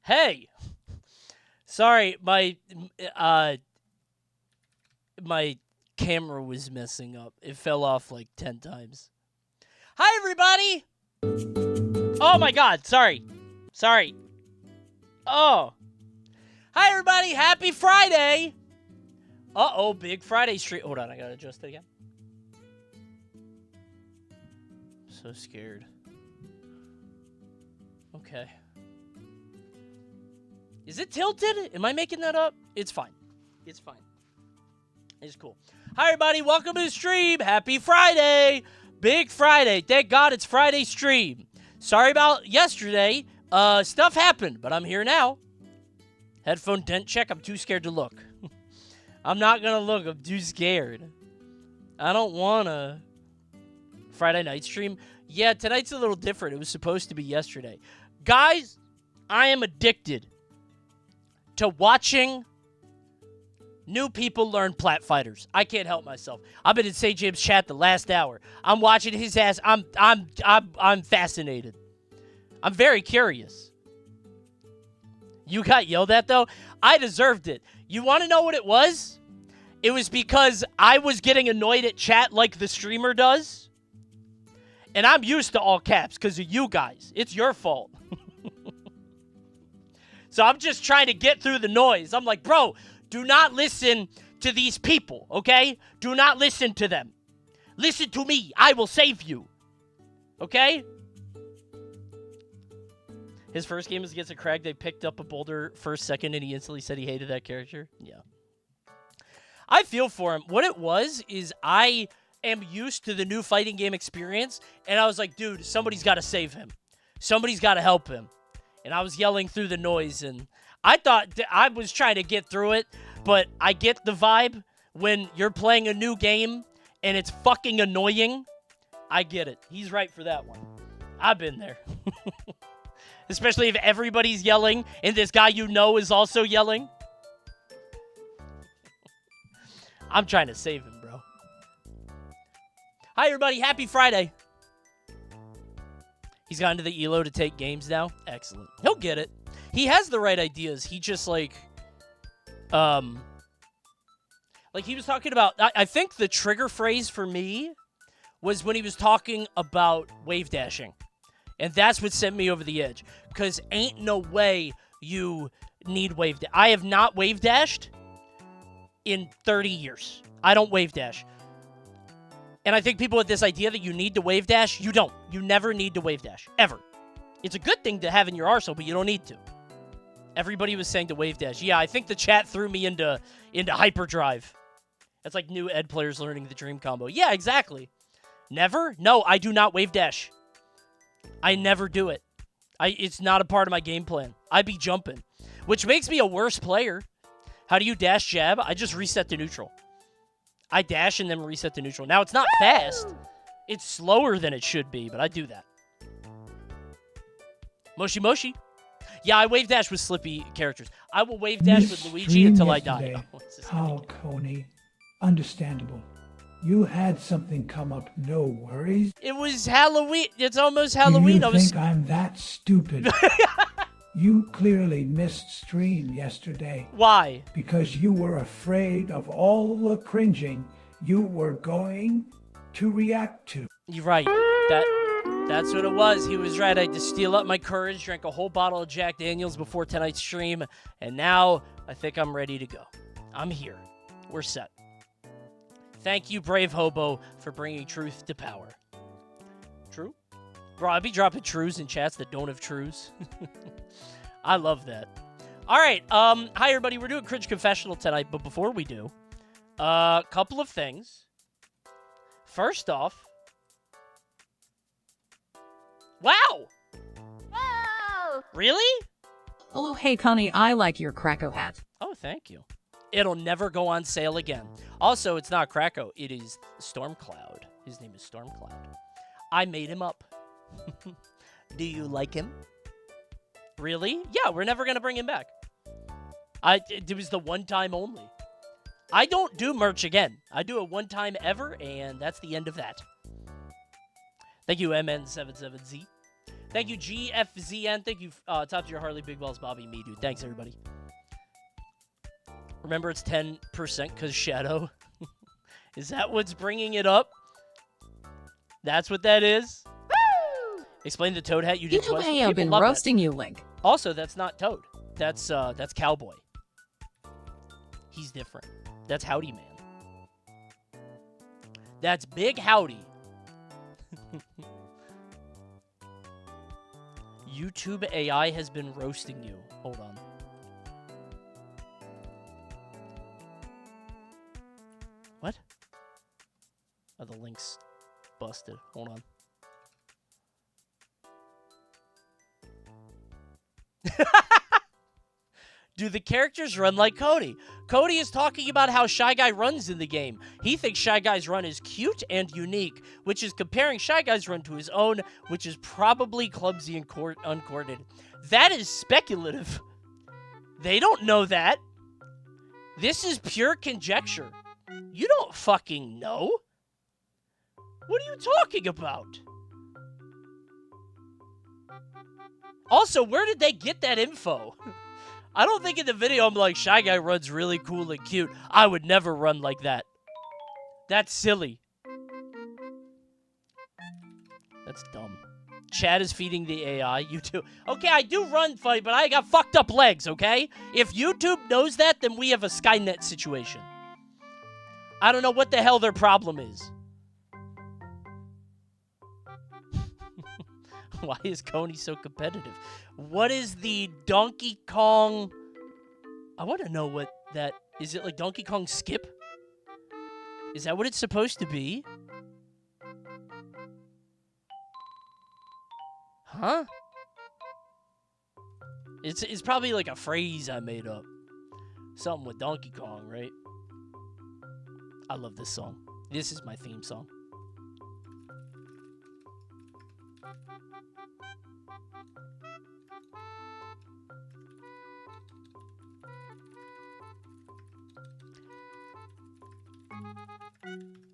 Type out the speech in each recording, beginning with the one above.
Hey, sorry, my camera was messing up. It fell off like 10 times. Hi, everybody. Oh my God, sorry. Oh, hi, everybody. Happy Friday. Uh-oh, big Friday stream. Hold on, I gotta adjust it again. So scared. Okay. Is it tilted? Am I making that up? It's fine. It's cool. Hi, everybody. Welcome to the stream. Happy Friday. Big Friday. Thank God it's Friday stream. Sorry about yesterday. Stuff happened, but I'm here now. Headphone dent check. I'm too scared to look. I'm not going to look. I'm too scared. I don't want a Friday night stream. Yeah, tonight's a little different. It was supposed to be yesterday. Guys, I am addicted to watching new people learn plat fighters. I can't help myself. I've been in St. James chat the last hour. I'm watching his ass. I'm fascinated. I'm very curious. You got yelled at though? I deserved it. You want to know what it was? It was because I was getting annoyed at chat like the streamer does. And I'm used to all caps because of you guys. It's your fault. So I'm just trying to get through the noise. I'm like, bro, do not listen to these people, okay? Do not listen to them. Listen to me. I will save you. Okay? His first game was against a Crag. They picked up a boulder first, second, and he instantly said he hated that character. Yeah. I feel for him. What it was is I am used to the new fighting game experience, and I was like, dude, somebody's got to save him. Somebody's got to help him. And I was yelling through the noise, and I thought I was trying to get through it, but I get the vibe when you're playing a new game and it's fucking annoying. I get it. He's right for that one. I've been there. Especially if everybody's yelling and this guy you know is also yelling. I'm trying to save him, bro. Hi, everybody. Happy Friday. He's gotten to the ELO to take games now. Excellent. He'll get it. He has the right ideas. He just, like he was talking about, I think the trigger phrase for me was when he was talking about wave dashing. And that's what sent me over the edge. Because ain't no way you need wave dash. I have not wave dashed in 30 years. I don't wave dash. And I think people with this idea that you need to wave dash, you don't. You never need to wave dash. Ever. It's a good thing to have in your arsenal, but you don't need to. Everybody was saying to wave dash. Yeah, I think the chat threw me into hyperdrive. That's like new ed players learning the dream combo. Yeah, exactly. Never? No, I do not wave dash. I never do it. It's not a part of my game plan. I be jumping, which makes me a worse player. How do you dash jab? I just reset to neutral. I dash and then reset to neutral. Now, it's not fast. It's slower than it should be, but I do that. Moshi Moshi. Yeah, I wave dash with slippy characters. I will wave dash with Luigi until I die. Oh, Coney. Understandable. You had something come up, no worries. It was Halloween. It's almost Halloween. Do you think I'm that stupid? You clearly missed stream yesterday. Why? Because you were afraid of all the cringing you were going to react to. You're right. That's what it was. He was right. I had to steal up my courage, drank a whole bottle of Jack Daniels before tonight's stream, and now I think I'm ready to go. I'm here. We're set. Thank you, Brave Hobo, for bringing truth to power. True? Bro, I'd be dropping trues in chats that don't have trues. I love that. All right. Hi, everybody. We're doing Cringe Confessional tonight, but before we do, a couple of things. First off, wow! Whoa! Really? Oh, hey, Coney, I like your Krakow hat. Oh, thank you. It'll never go on sale again. Also, it's not Krakow. It is Stormcloud. His name is Stormcloud. I made him up. Do you like him? Really? Yeah, we're never going to bring him back. It was the one time only. I don't do merch again. I do it one time ever, and that's the end of that. Thank you, MN77Z. Thank you, GFZN. Thank you, Top Tier Harley, Big Balls, Bobby, me, dude. Thanks, everybody. Remember, it's 10% because Shadow. Is that what's bringing it up? That's what that is? Woo! Explain the Toad hat you did. YouTube have been roasting you, Link. Also, that's not Toad. That's Cowboy. He's different. That's Howdy Man. That's Big Howdy. YouTube AI has been roasting you. Hold on. What? Oh, the link's busted. Hold on. Do the characters run like Cody? Cody is talking about how Shy Guy runs in the game. He thinks Shy Guy's run is cute and unique, which is comparing Shy Guy's run to his own, which is probably clumsy and uncoordinated. That is speculative. They don't know that. This is pure conjecture. You don't fucking know. What are you talking about? Also, where did they get that info? I don't think in the video I'm like, Shy Guy runs really cool and cute. I would never run like that. That's silly. That's dumb. Chad is feeding the AI. YouTube. Okay, I do run funny, but I got fucked up legs, okay? If YouTube knows that, then we have a Skynet situation. I don't know what the hell their problem is. Why is Coney so competitive? What is the Donkey Kong... I want to know what that... Is it like Donkey Kong Skip? Is that what it's supposed to be? Huh? It's probably like a phrase I made up. Something with Donkey Kong, right? I love this song. This is my theme song.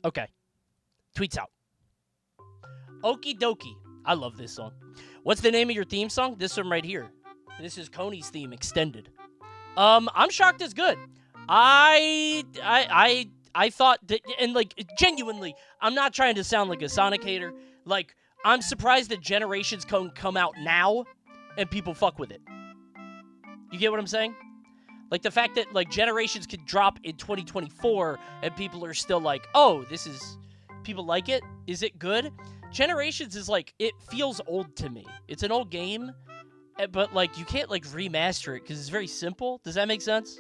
Okay. Tweets out. Okie dokie. I love this song. What's the name of your theme song? This one right here. This is Coney's theme extended. I'm shocked it's good. I thought that, and like genuinely, I'm not trying to sound like a Sonic hater. Like, I'm surprised that Generations come out now and people fuck with it. You get what I'm saying? Like, the fact that, like, Generations could drop in 2024 and people are still like, oh, this is... People like it? Is it good? Generations is, like, it feels old to me. It's an old game, but, like, you can't, like, remaster it because it's very simple. Does that make sense?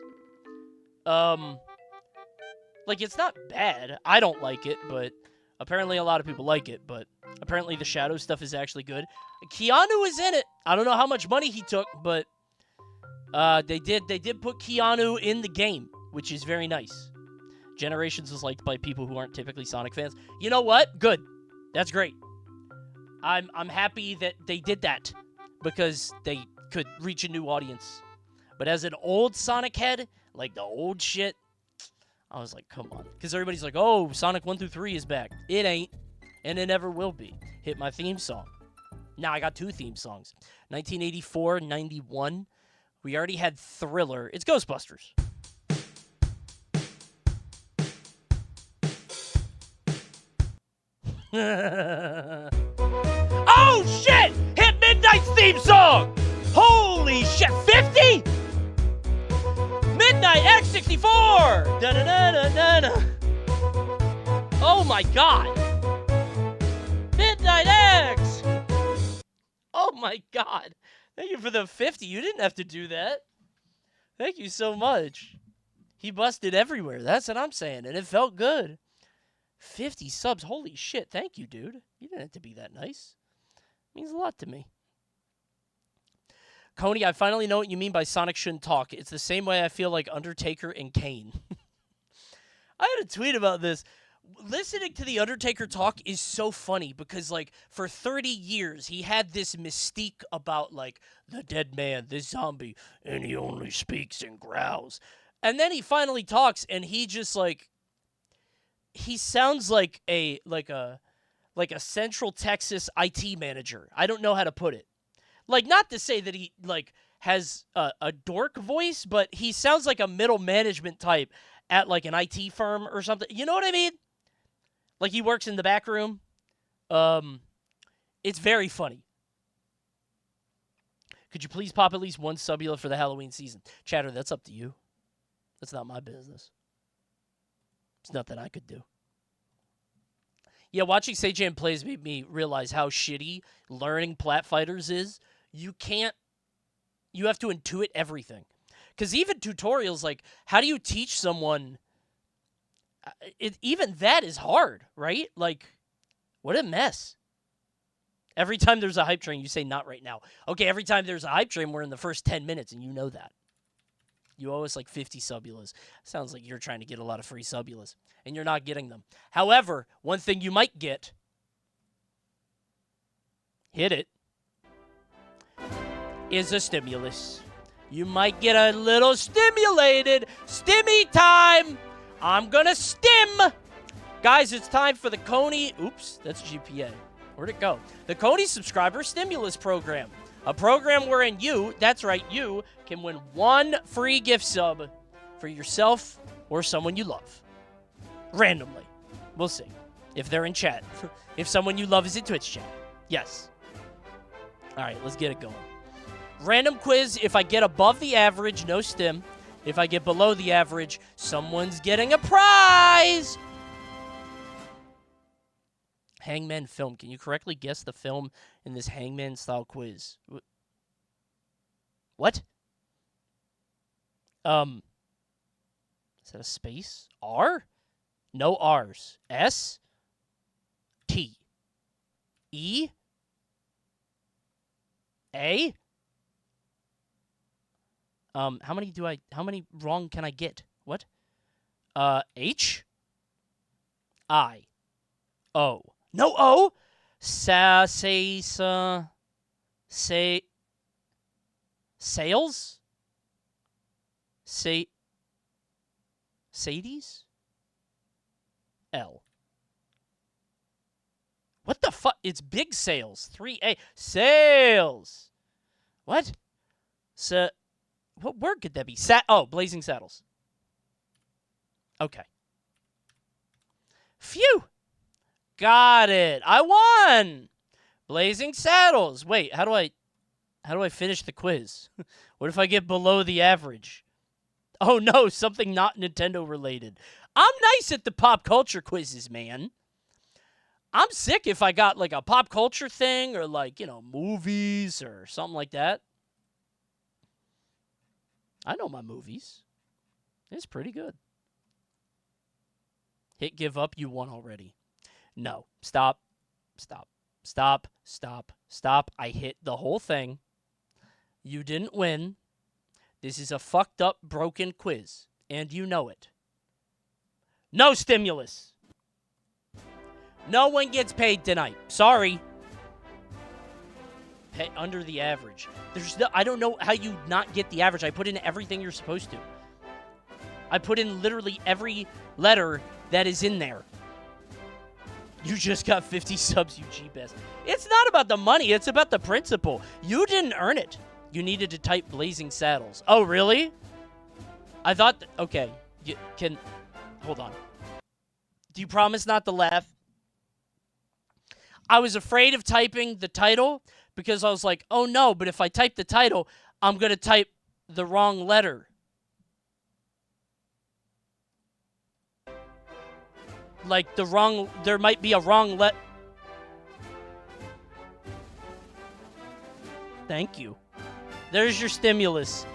Like, it's not bad. I don't like it, but apparently a lot of people like it, but apparently the Shadow stuff is actually good. Keanu is in it. I don't know how much money he took, but... They did put Keanu in the game, which is very nice. Generations is liked by people who aren't typically Sonic fans. You know what? Good. That's great. I'm happy that they did that because they could reach a new audience. But as an old Sonic head, like the old shit, I was like, come on. Because everybody's like, oh, Sonic 1 through 3 is back. It ain't, and it never will be. Hit my theme song. Now I got 2 theme songs. 1984, 91. We already had Thriller. It's Ghostbusters. Oh, shit! Hit Midnight's theme song! Holy shit, 50? Midnight X64! Da-da-da-da-da-da. Oh, my God. Midnight X! Oh, my God. Thank you for the 50. You didn't have to do that. Thank you so much. He busted everywhere. That's what I'm saying. And it felt good. 50 subs. Holy shit. Thank you, dude. You didn't have to be that nice. It means a lot to me. Coney, I finally know what you mean by Sonic shouldn't talk. It's the same way I feel like Undertaker and Kane. I had a tweet about this. Listening to The Undertaker talk is so funny because, like, for 30 years, he had this mystique about, like, the dead man, the zombie, and he only speaks and growls. And then he finally talks, and he just, like, he sounds like a Central Texas IT manager. I don't know how to put it. Like, not to say that he, like, has a dork voice, but he sounds like a middle management type at, like, an IT firm or something. You know what I mean? Like, he works in the back room. It's very funny. Could you please pop at least one subula for the Halloween season? Chatter, that's up to you. That's not my business. It's nothing I could do. Yeah, watching Seijan plays made me realize how shitty learning Plat Fighters is. You have to intuit everything. Because even tutorials, like, how do you teach someone? Even that is hard, right? Like, what a mess. Every time there's a hype train, you say, not right now. Okay, every time there's a hype train, we're in the first 10 minutes, and you know that. You owe us like 50 subulas. Sounds like you're trying to get a lot of free subulas, and you're not getting them. However, one thing you might get, hit it, is a stimulus. You might get a little stimulated. Stimmy time! I'm gonna stim! Guys, it's time for the Coney, oops, that's GPA. Where'd it go? The Coney Subscriber Stimulus Program. A program wherein you, that's right, you, can win one free gift sub for yourself or someone you love. Randomly. We'll see. If they're in chat. If someone you love is in Twitch chat. Yes. Alright, let's get it going. Random quiz. If I get above the average, no stim. If I get below the average, someone's getting a prize! Hangman film. Can you correctly guess the film in this Hangman-style quiz? What? Is that a space? R? No R's. S? T? E? A? How many wrong can I get? What? H? I? O? No O. Sales. Sadies. L. What the fuck? It's big sales. 3A. Sales. What? What word could that be? Blazing Saddles. Okay. Phew. Got it. I won. Blazing Saddles. Wait, how do I finish the quiz? What if I get below the average? Oh no, something not Nintendo related. I'm nice at the pop culture quizzes, man. I'm sick if I got like a pop culture thing or like, movies or something like that. I know my movies. It's pretty good. Hit give up, you won already. No. Stop. I hit the whole thing. You didn't win. This is a fucked up, broken quiz. And you know it. No stimulus. No one gets paid tonight. Sorry. Hey, under the average. I don't know how you not get the average. I put in everything you're supposed to. I put in literally every letter that is in there. You just got 50 subs, you G-Best. It's not about the money. It's about the principle. You didn't earn it. You needed to type Blazing Saddles. Oh, really? I thought... Okay. Hold on. Do you promise not to laugh? I was afraid of typing the title because I was like, oh, no, but if I type the title, I'm going to type the wrong letter. Like there might be a wrong Thank you. There's your stimulus.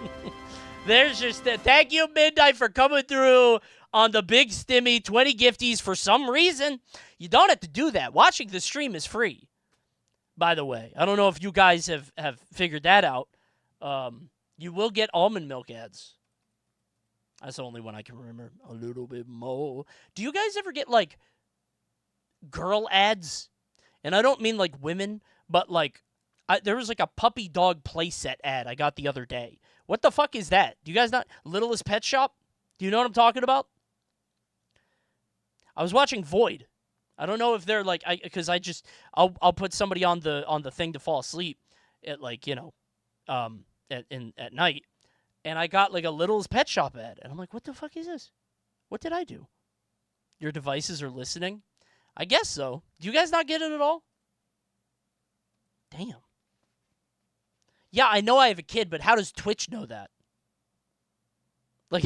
Thank you, Midnight, for coming through on the big stimmy 20 gifties for some reason. You don't have to do that. Watching the stream is free, by the way. I don't know if you guys have figured that out. You will get almond milk ads. That's the only one I can remember a little bit more. Do you guys ever get, like, girl ads? And I don't mean, like, women, but, like, there was, like, a puppy dog playset ad I got the other day. What the fuck is that? Do you guys not? Littlest Pet Shop? Do you know what I'm talking about? I was watching Void. I don't know if they're, like, because I'll put somebody on the thing to fall asleep. at like, at night, and I got like a Little's Pet Shop ad, and I'm like, what the fuck is this? What did I do? Your devices are listening? I guess so. Do you guys not get it at all? Damn. Yeah, I know I have a kid, but how does Twitch know that? Like,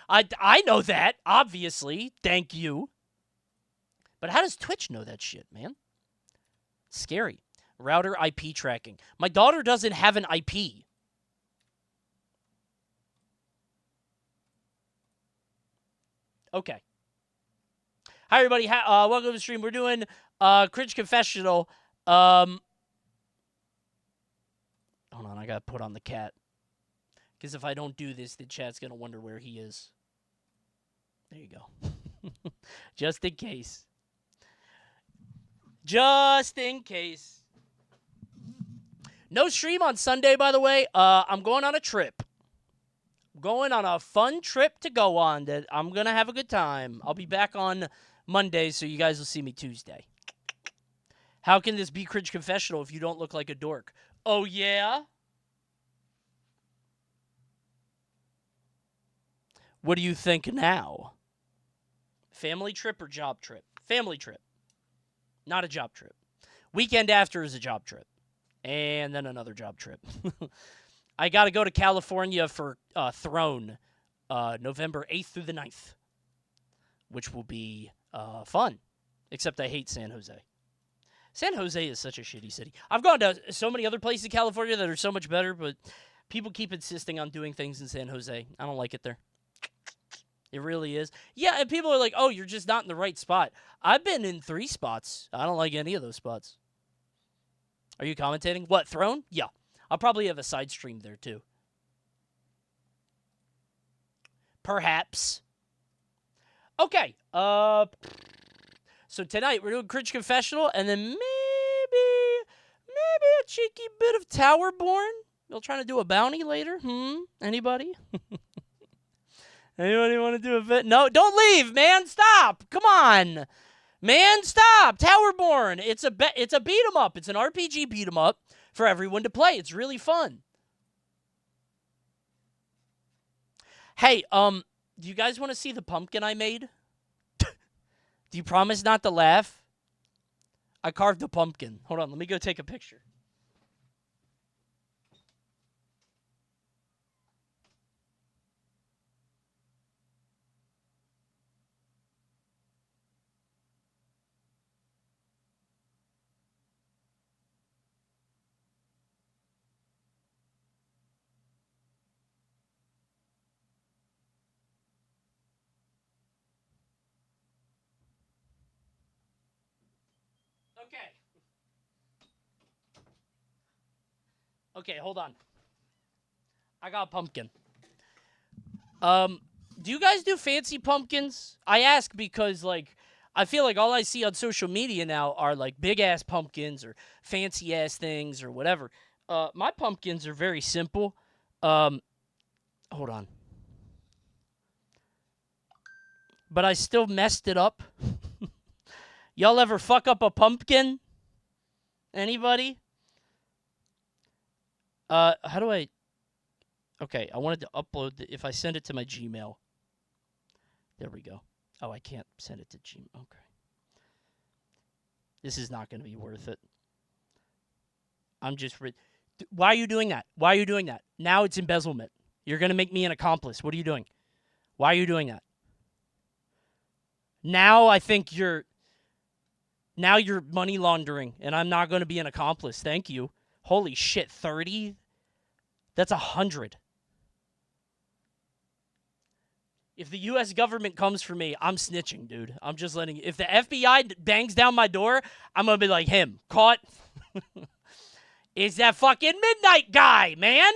I know that, obviously. Thank you. But how does Twitch know that shit, man? It's scary. Router IP tracking. My daughter doesn't have an IP. Okay. Hi, everybody. Welcome to the stream. We're doing Cringe Confessional. Hold on, I gotta put on the cat. Because if I don't do this, the chat's gonna wonder where he is. There you go. Just in case. Just in case. No stream on Sunday, by the way. I'm going on a trip. Going on a fun trip to go on that I'm going to have a good time. I'll be back on Monday, so you guys will see me Tuesday. How can this be Cringe Confessional if you don't look like a dork? Oh, yeah? What do you think now? Family trip or job trip? Family trip. Not a job trip. Weekend after is a job trip. And then another job trip. I got to go to California for Throne, November 8th through the 9th, which will be fun, except I hate San Jose. San Jose is such a shitty city. I've gone to so many other places in California that are so much better, but people keep insisting on doing things in San Jose. I don't like it there. It really is. Yeah, and people are like, oh, you're just not in the right spot. I've been in 3 spots. I don't like any of those spots. Are you commentating? What, Throne? Yeah. I'll probably have a side stream there, too. Perhaps. Okay. So tonight we're doing Cringe Confessional, and then maybe a cheeky bit of Towerborne. We'll try to do a bounty later. Anybody? Anybody want to do a bit? No, don't leave, man. Stop. Come on. Man, stop. Towerborne. It's a beat 'em up. It's an RPG beat 'em up for everyone to play. It's really fun. Hey, do you guys want to see the pumpkin I made? Do you promise not to laugh? I carved a pumpkin. Hold on, let me go take a picture. Okay, hold on. I got a pumpkin. Do you guys do fancy pumpkins? I ask because, like, I feel like all I see on social media now are, like, big-ass pumpkins or fancy-ass things or whatever. My pumpkins are very simple. Hold on. But I still messed it up. Y'all ever fuck up a pumpkin? Anybody? How do I... Okay, I wanted to upload... if I send it to my Gmail. There we go. Oh, I can't send it to Gmail. Okay. This is not going to be worth it. I'm just... Why are you doing that? Why are you doing that? Now it's embezzlement. You're going to make me an accomplice. What are you doing? Why are you doing that? Now I think you're... Now you're money laundering, and I'm not going to be an accomplice. Thank you. Holy shit, 30? That's 100. If the U.S. government comes for me, I'm snitching, dude. I'm just letting... If the FBI bangs down my door, I'm going to be like, him. Caught. It's that fucking midnight guy, man.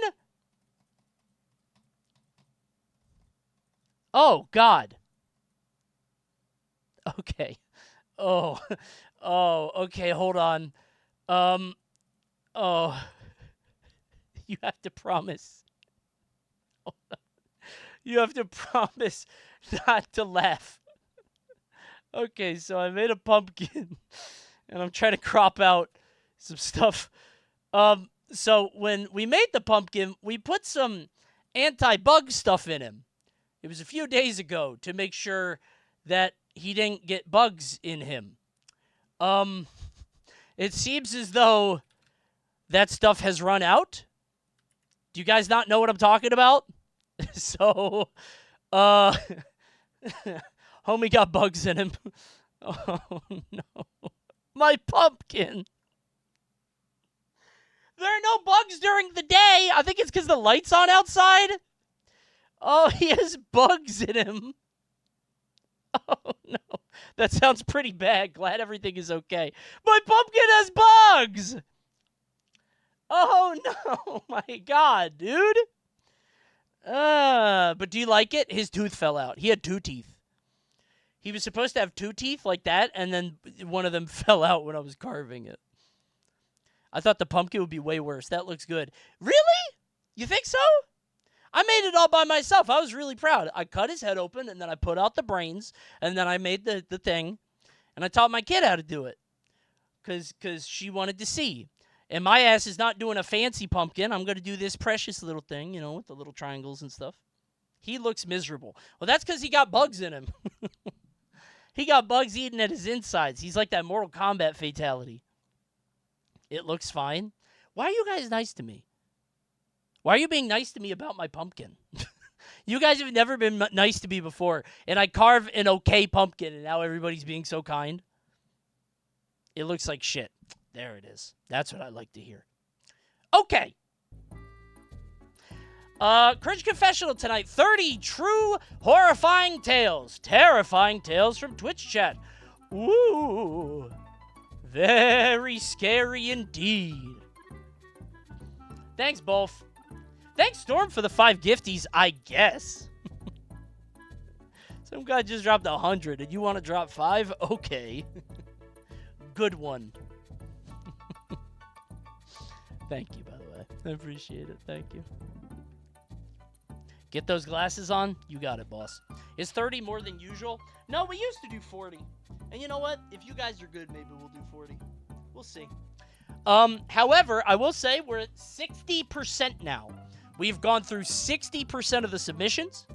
Oh, God. Okay. Oh. Oh, okay, hold on. Oh. You have to promise. You have to promise not to laugh. Okay, so I made a pumpkin, and I'm trying to crop out some stuff. So when we made the pumpkin, we put some anti-bug stuff in him. It was a few days ago to make sure that he didn't get bugs in him. It seems as though that stuff has run out. Do you guys not know what I'm talking about? So, homie got bugs in him. Oh, no. My pumpkin. There are no bugs during the day. I think it's because the light's on outside. Oh, he has bugs in him. Oh, no. That sounds pretty bad. Glad everything is okay. My pumpkin has bugs. Oh, no. My God, dude. But do you like it? His tooth fell out. He had 2 teeth. He was supposed to have 2 teeth like that, and then one of them fell out when I was carving it. I thought the pumpkin would be way worse. That looks good. Really? You think so? I made it all by myself. I was really proud. I cut his head open, and then I put out the brains, and then I made the thing, and I taught my kid how to do it because she wanted to see. And my ass is not doing a fancy pumpkin. I'm going to do this precious little thing, you know, with the little triangles and stuff. He looks miserable. Well, that's because he got bugs in him. He got bugs eating at his insides. He's like that Mortal Kombat fatality. It looks fine. Why are you guys nice to me? Why are you being nice to me about my pumpkin? You guys have never been nice to me before, and I carve an okay pumpkin, and now everybody's being so kind. It looks like shit. There it is. That's what I like to hear. Okay. Cringe Confessional tonight. 30 true horrifying tales. Terrifying tales from Twitch chat. Ooh. Very scary indeed. Thanks, both. Thanks, Storm, for the 5 gifties, I guess. Some guy just dropped 100, and you want to drop 5? Okay. Good one. Thank you, by the way. I appreciate it. Thank you. Get those glasses on? You got it, boss. Is 30 more than usual? No, we used to do 40. And you know what? If you guys are good, maybe we'll do 40. We'll see. However, I will say we're at 60% now. We've gone through 60% of the submissions.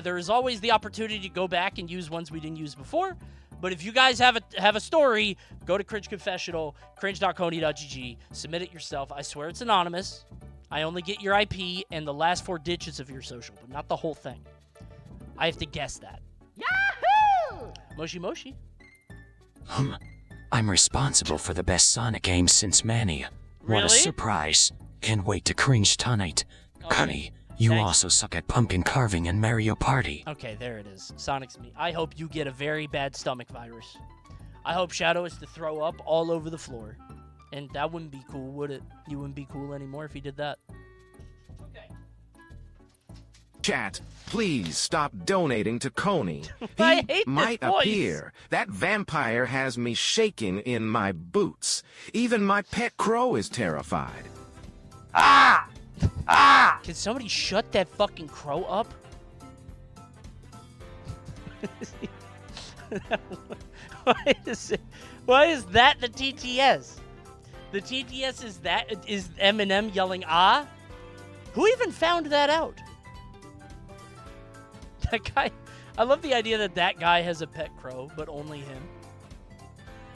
There is always the opportunity to go back and use ones we didn't use before. But if you guys have a story, go to Cringe Confessional, cringe.coney.gg, submit it yourself. I swear it's anonymous. I only get your IP and the last 4 digits of your social, but not the whole thing. I have to guess that. Yahoo! Moshi Moshi. I'm responsible for the best Sonic games since Mania. What a Really? surprise. Can't wait to cringe tonight. Coney, you Thanks. also suck at pumpkin carving and Mario Party. Okay, there it is. Sonic's me. I hope you get a very bad stomach virus. I hope Shadow is to throw up all over the floor. And that wouldn't be cool, would it? You wouldn't be cool anymore if he did that. Okay. Chat, please stop donating to Coney. I hate He this might voice. appear. That vampire has me shaking in my boots. Even my pet crow is terrified. Ah! Ah! Can somebody shut that fucking crow up? Why is that the TTS? The TTS is Eminem yelling ah? Who even found that out? That guy, I love the idea that guy has a pet crow, but only him.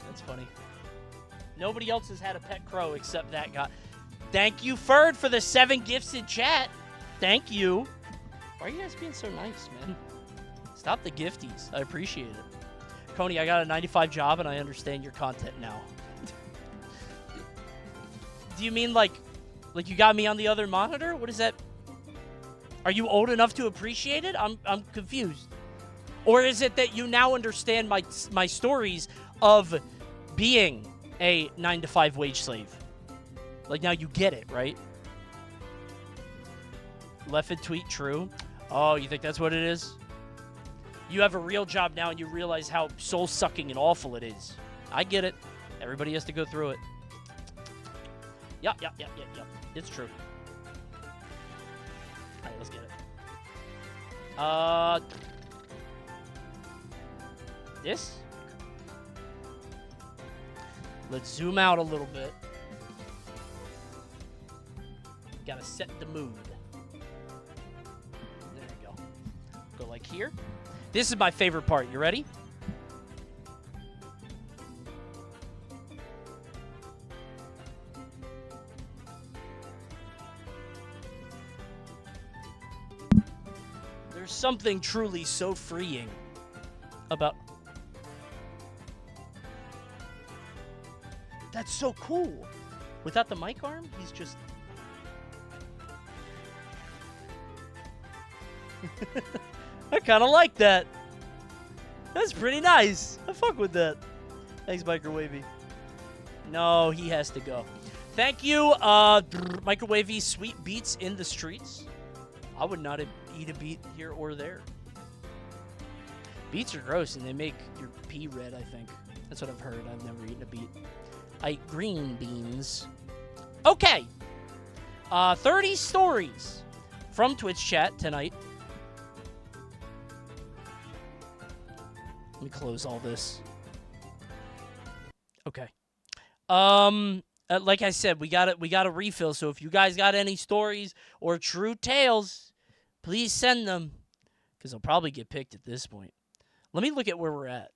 That's funny. Nobody else has had a pet crow except that guy. Thank you, Ferd, for the 7 gifts in chat. Thank you. Why are you guys being so nice, man? Stop the gifties. I appreciate it. Coney, I got a 95 job, and I understand your content now. Do you mean like you got me on the other monitor? What is that? Are you old enough to appreciate it? I'm confused. Or is it that you now understand my stories of being a 9-to-5 wage slave? Like, now you get it, right? Left tweet true. Oh, you think that's what it is? You have a real job now and you realize how soul-sucking and awful it is. I get it. Everybody has to go through it. Yep. It's true. Alright, let's get it. This? Let's zoom out a little bit. Gotta set the mood. There you go. Go like here. This is my favorite part. You ready? There's something truly so freeing about... That's so cool. Without the mic arm, he's just... I kind of like that. That's pretty nice. I fuck with that. Thanks, Microwavy. No, he has to go. Thank you, Microwavy. Sweet beats in the streets. I would not eat a beet here or there. Beets are gross, and they make your pee red, I think. That's what I've heard. I've never eaten a beet. I eat green beans. Okay. 30 stories from Twitch chat tonight. Let me close all this. Okay. Like I said, we got a refill. So if you guys got any stories or true tales, please send them, because they'll probably get picked at this point. Let me look at where we're at.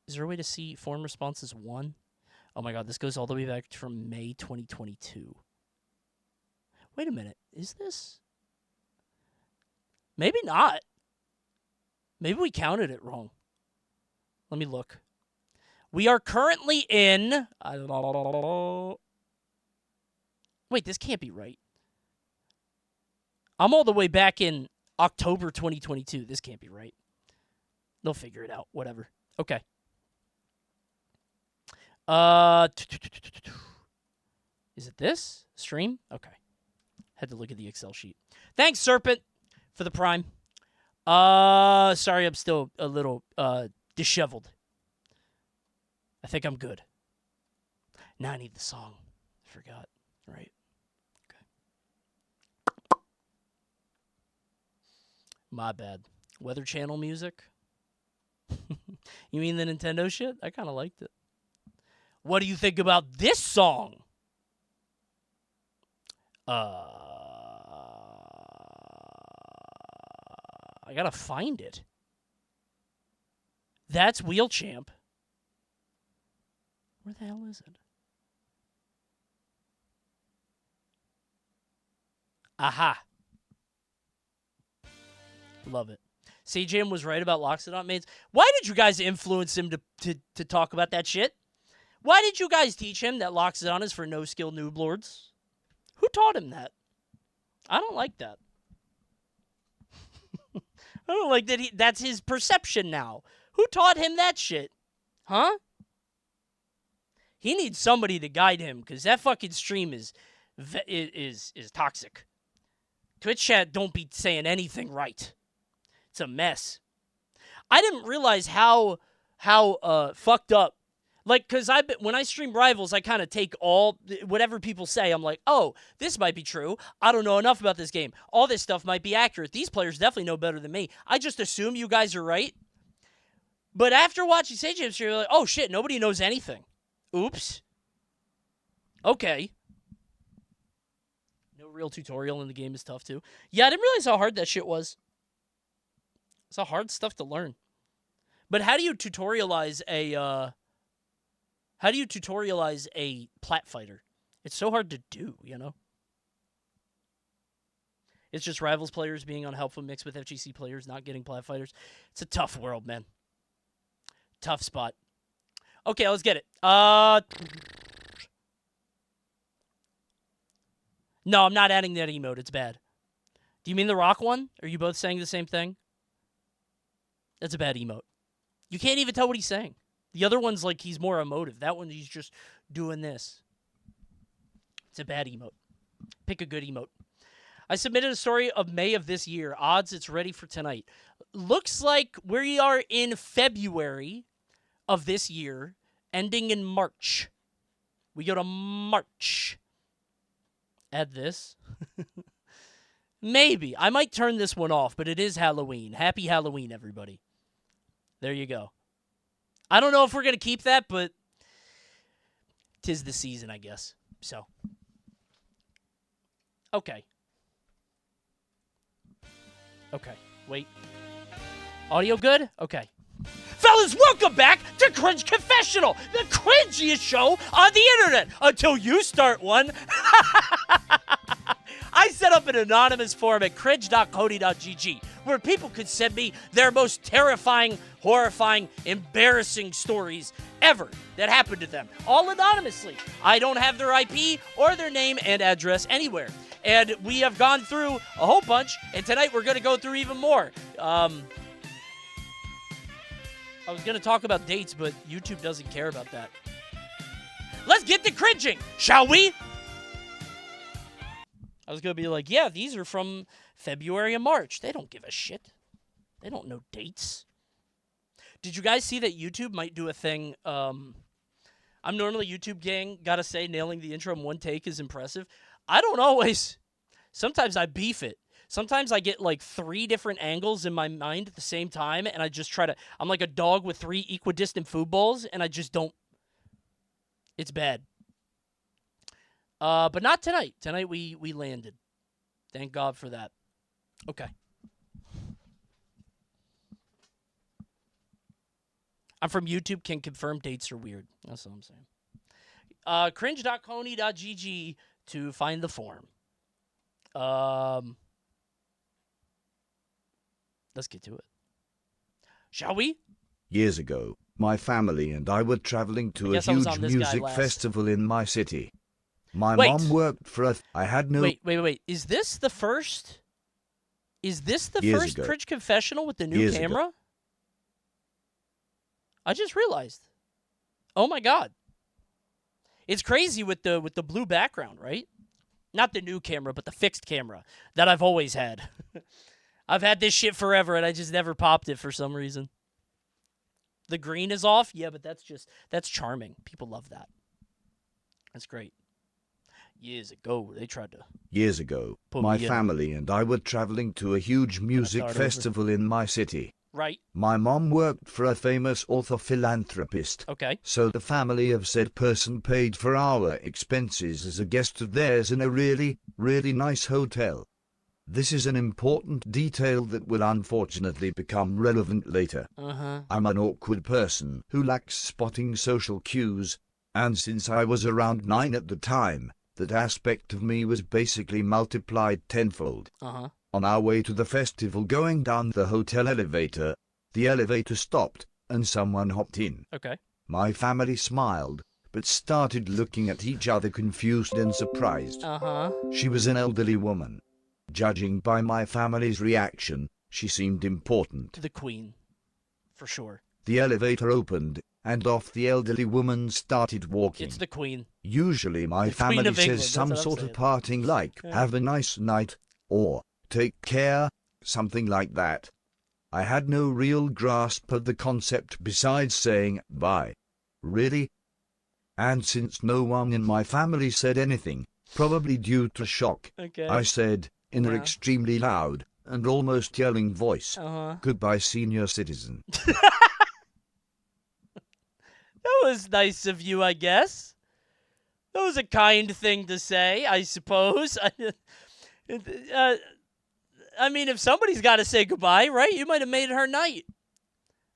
Is there a way to see form responses 1? Oh my god, this goes all the way back from May 2022. Wait a minute. Is this? Maybe not. Maybe we counted it wrong. Let me look. We are currently in... Wait, this can't be right. I'm all the way back in October 2022. This can't be right. They'll figure it out. Whatever. Okay. Is it this? Stream? Okay. Had to look at the Excel sheet. Thanks, Serpent, for the Prime. Sorry, I'm still a little disheveled. I think I'm good. Now I need the song. I forgot. Right. Okay. My bad. Weather Channel music? You mean the Nintendo shit? I kind of liked it. What do you think about this song? I gotta find it. That's Wheel Champ. Where the hell is it? Aha. Love it. CJM was right about Loxodon maids. Why did you guys influence him to talk about that shit? Why did you guys teach him that Loxodon is for no-skill noob lords? Who taught him that? I don't like that. I don't like that that's his perception now. Who taught him that shit? Huh? He needs somebody to guide him, because that fucking stream is toxic. Twitch chat don't be saying anything right. It's a mess. I didn't realize how fucked up. Like, because when I stream Rivals, I kind of take whatever people say. I'm like, oh, this might be true. I don't know enough about this game. All this stuff might be accurate. These players definitely know better than me. I just assume you guys are right. But after watching Sage you're like, oh shit, nobody knows anything. Oops. Okay. No real tutorial in the game is tough too. Yeah, I didn't realize how hard that shit was. It's a hard stuff to learn. But how do you tutorialize a plat fighter? It's so hard to do, you know? It's just Rivals players being unhelpful mixed with FGC players not getting plat fighters. It's a tough world, man. Tough spot. Okay, let's get it. No, I'm not adding that emote. It's bad. Do you mean the rock one? Are you both saying the same thing? That's a bad emote. You can't even tell what he's saying. The other one's like he's more emotive. That one, he's just doing this. It's a bad emote. Pick a good emote. I submitted a story of May of this year. Odds it's ready for tonight. Looks like we are in February of this year, ending in March. We go to March. Add this. Maybe. I might turn this one off, but it is Halloween. Happy Halloween, everybody. There you go. I don't know if we're going to keep that, but 'tis the season, I guess. So. Okay. Okay. Wait. Audio good? Okay. Fellas, welcome back to Cringe Confessional, the cringiest show on the internet, until you start one. I set up an anonymous forum at cringe.coney.gg where people could send me their most terrifying, horrifying, embarrassing stories ever that happened to them, all anonymously. I don't have their IP or their name and address anywhere. And we have gone through a whole bunch, and tonight we're going to go through even more. I was going to talk about dates, but YouTube doesn't care about that. Let's get to cringing, shall we? I was going to be like, yeah, these are from February and March. They don't give a shit. They don't know dates. Did you guys see that YouTube might do a thing? I'm normally YouTube gang. Gotta say, nailing the intro in one take is impressive. I don't always. Sometimes I beef it. Sometimes I get like 3 different angles in my mind at the same time, and I just try to. I'm like a dog with 3 equidistant food bowls, and I just don't. It's bad. But not tonight. Tonight we landed. Thank God for that. Okay. I'm from YouTube, can confirm dates are weird. That's all I'm saying. Cringe.coney.gg to find the form. Let's get to it. Shall we? Years ago, my family and I were traveling to a huge music festival in my city. My mom worked for I had no... Wait. Is this the first... Cringe Confessional with the new camera? I just realized. Oh my God. It's crazy with the blue background, right? Not the new camera, but the fixed camera that I've always had. I've had this shit forever, and I just never popped it for some reason. The green is off? Yeah, but that's charming. People love that. That's great. Years ago, they tried to... Years ago, my family and I were traveling to a huge music festival in my city. Right. My mom worked for a famous author philanthropist. Okay. So the family of said person paid for our expenses as a guest of theirs in a really, really nice hotel. This is an important detail that will unfortunately become relevant later. I'm an awkward person who lacks spotting social cues, and since I was around 9 at the time, that aspect of me was basically multiplied tenfold. On our way to the festival going down the hotel elevator, the elevator stopped, and someone hopped in. Okay. My family smiled, but started looking at each other confused and surprised. She was an elderly woman. Judging by my family's reaction, she seemed important. The queen. For sure. The elevator opened, and off the elderly woman started walking. It's the queen. Usually my family says some sort of parting like, have a nice night, or take care, something like that. I had no real grasp of the concept besides saying, bye. Really? And since no one in my family said anything, probably due to shock, I said, in an extremely loud and almost yelling voice, goodbye, senior citizen. That was nice of you, I guess. That was a kind thing to say, I suppose. I mean, if somebody's got to say goodbye, right? You might have made her night.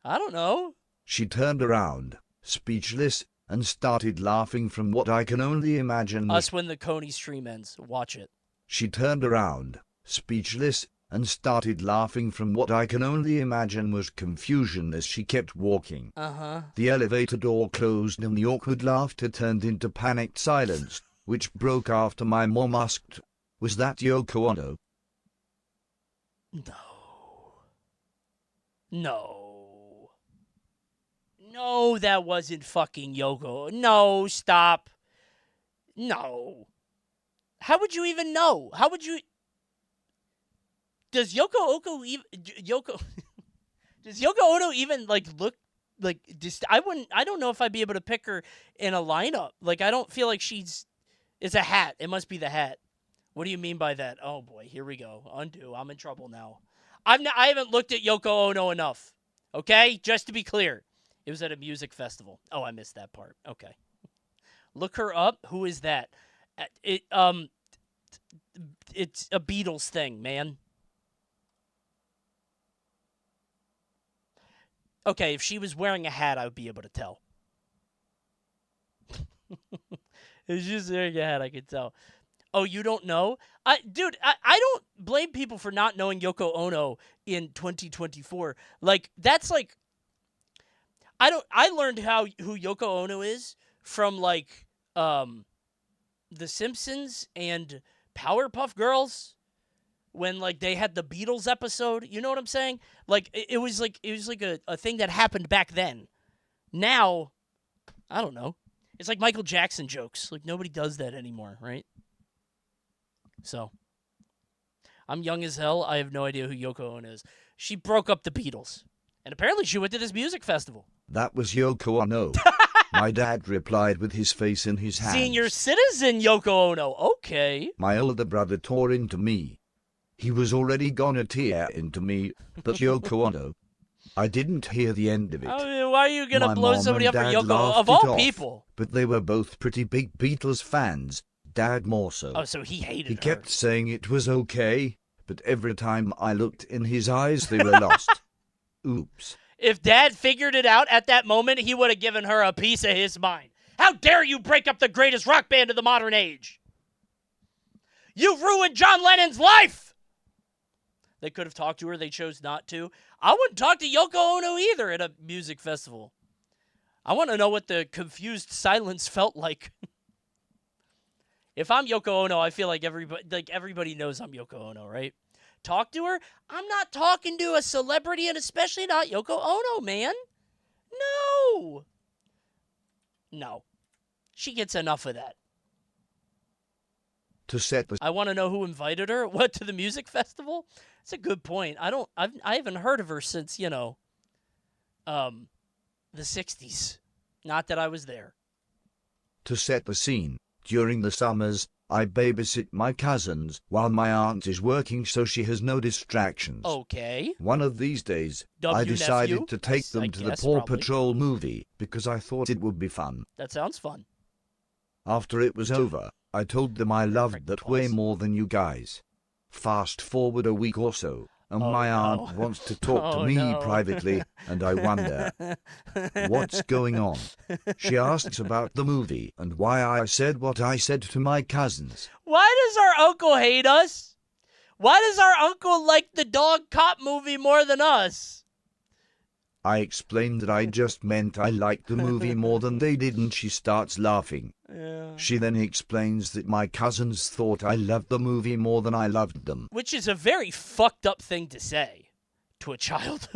I don't know. She turned around, speechless, and started laughing from what I can only imagine. Us when the Coney stream ends. Watch it. She turned around, speechless, and started laughing from what I can only imagine was confusion as she kept walking. The elevator door closed and the awkward laughter turned into panicked silence, which broke after my mom asked, was that Yoko Ono? No, that wasn't fucking Yoko. No, stop. No. How would you even know? How would you... Does Yoko Ono even... Does Yoko Ono even, like, look... Like, I don't know if I'd be able to pick her in a lineup. Like, I don't feel like she's... It's a hat. It must be the hat. What do you mean by that? Oh, boy. Here we go. Undo. I'm in trouble now. I haven't looked at Yoko Ono enough. Okay? Just to be clear. It was at a music festival. Oh, I missed that part. Okay. Look her up. Who is that? it's a Beatles thing, man. Okay, if she was wearing a hat, I would be able to tell. If she was wearing a hat, I could tell. Oh, you don't know? Dude, I don't blame people for not knowing Yoko Ono in 2024. Like, that's like... I learned who Yoko Ono is from, like, The Simpsons and Powerpuff Girls. When, like, they had the Beatles episode. You know what I'm saying? Like, it was like a thing that happened back then. Now, I don't know. It's like Michael Jackson jokes. Like, nobody does that anymore, right? So, I'm young as hell. I have no idea who Yoko Ono is. She broke up the Beatles. And apparently she went to this music festival. That was Yoko Ono. My dad replied with his face in his hands. Senior citizen Yoko Ono. Okay. My older brother tore into me. He was already gonna tear into me, but Yoko Ono. I didn't hear the end of it. I mean, why are you going to blow mom somebody up and for dad Yoko? laughed Of it all off, people. But they were both pretty big Beatles fans. Dad more so. Oh, so he hated He her. kept saying it was okay, but every time I looked in his eyes, they were lost. Oops. If Dad figured it out at that moment, he would have given her a piece of his mind. How dare you break up the greatest rock band of the modern age? You ruined John Lennon's life! They could have talked to her. They chose not to. I wouldn't talk to Yoko Ono either at a music festival. I want to know what the confused silence felt like. If I'm Yoko Ono, I feel like everybody knows I'm Yoko Ono, right? Talk to her? I'm not talking to a celebrity, and especially not Yoko Ono, man. No. No. She gets enough of that. To set the I want to know who invited her. What, to the music festival? That's a good point. I haven't heard of her since, the 60s. Not that I was there. To set the scene, during the summers, I babysit my cousins while my aunt is working so she has no distractions. Okay. One of these days, W I decided nephew? to take I them to the guess, Paw probably. Patrol movie because I thought it would be fun. That sounds fun. After it was over, I told them I loved Frick that way balls. more than you guys. Fast forward a week or so, and Oh, my no. aunt wants to talk to Oh, me no. privately, and I wonder, what's going on? She asks about the movie and why I said what I said to my cousins. Why does our uncle hate us? Why does our uncle like the dog cop movie more than us? I explained that I just meant I liked the movie more than they did, and she starts laughing. Yeah. She then explains that my cousins thought I loved the movie more than I loved them. Which is a very fucked up thing to say to a child.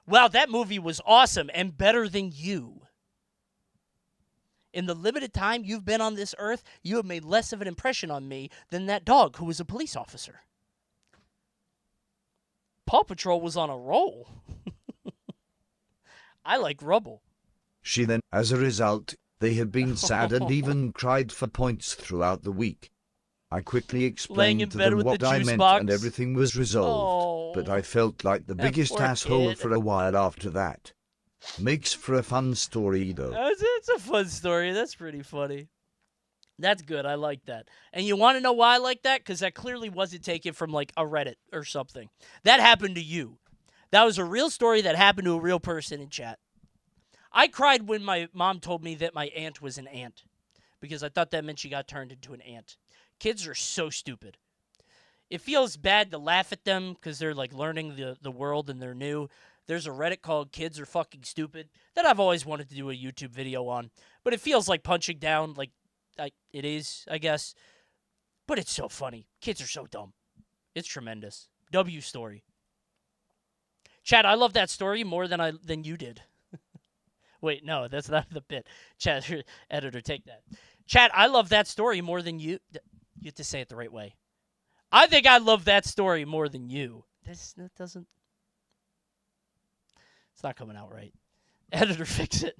Wow, that movie was awesome and better than you. In the limited time you've been on this earth, you have made less of an impression on me than that dog who was a police officer. Paw Patrol was on a roll. I like rubble. She then, as a result, they had been sad and even cried for points throughout the week. I quickly Laying explained in to bed them with what the I juice meant, box. and everything was resolved. But I felt like the that biggest poor asshole kid. for a while after that. Makes for a fun story, though. It's a fun story. That's pretty funny. That's good. I like that. And you want to know why I like that? Because that clearly wasn't taken from, like, a Reddit or something. That happened to you. That was a real story that happened to a real person in chat. I cried when my mom told me that my aunt was an ant because I thought that meant she got turned into an ant. Kids are so stupid. It feels bad to laugh at them because they're, like, learning the world and they're new. There's a Reddit called Kids Are Fucking Stupid that I've always wanted to do a YouTube video on. But it feels like punching down, like it is, I guess. But it's so funny. Kids are so dumb. It's tremendous. W story. Chad, I love that story more than you did. Wait, no, that's not the bit. Chad, editor, take that. Chad, I love that story more than you. You have to say it the right way. I think I love that story more than you. That doesn't. It's not coming out right. Editor, fix it.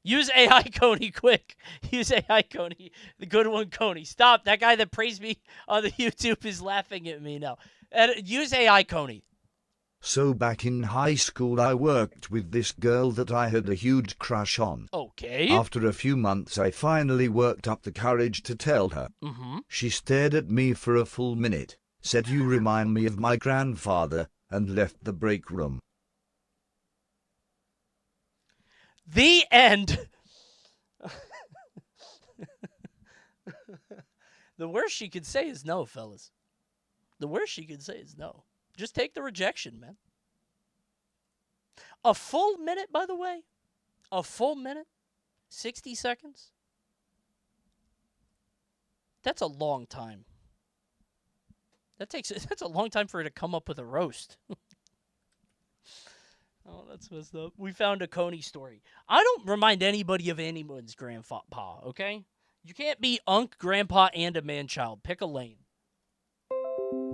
Use AI Coney, quick. Use AI Coney. The good one, Coney. Stop. That guy that praised me on the YouTube is laughing at me now. Use AI Coney. So back in high school I worked with this girl that I had a huge crush on. Okay. After a few months I finally worked up the courage to tell her. She stared at me for a full minute, said you remind me of my grandfather, and left the break room. The end. The worst she could say is no, fellas. The worst she could say is no. Just take the rejection, man. A full minute, by the way. A full minute. 60 seconds. That's a long time. That's a long time for her to come up with a roast. Oh, that's messed up. We found a Coney story. I don't remind anybody of anyone's grandpa, okay? You can't be Unc, Grandpa, and a man-child. Pick a lane.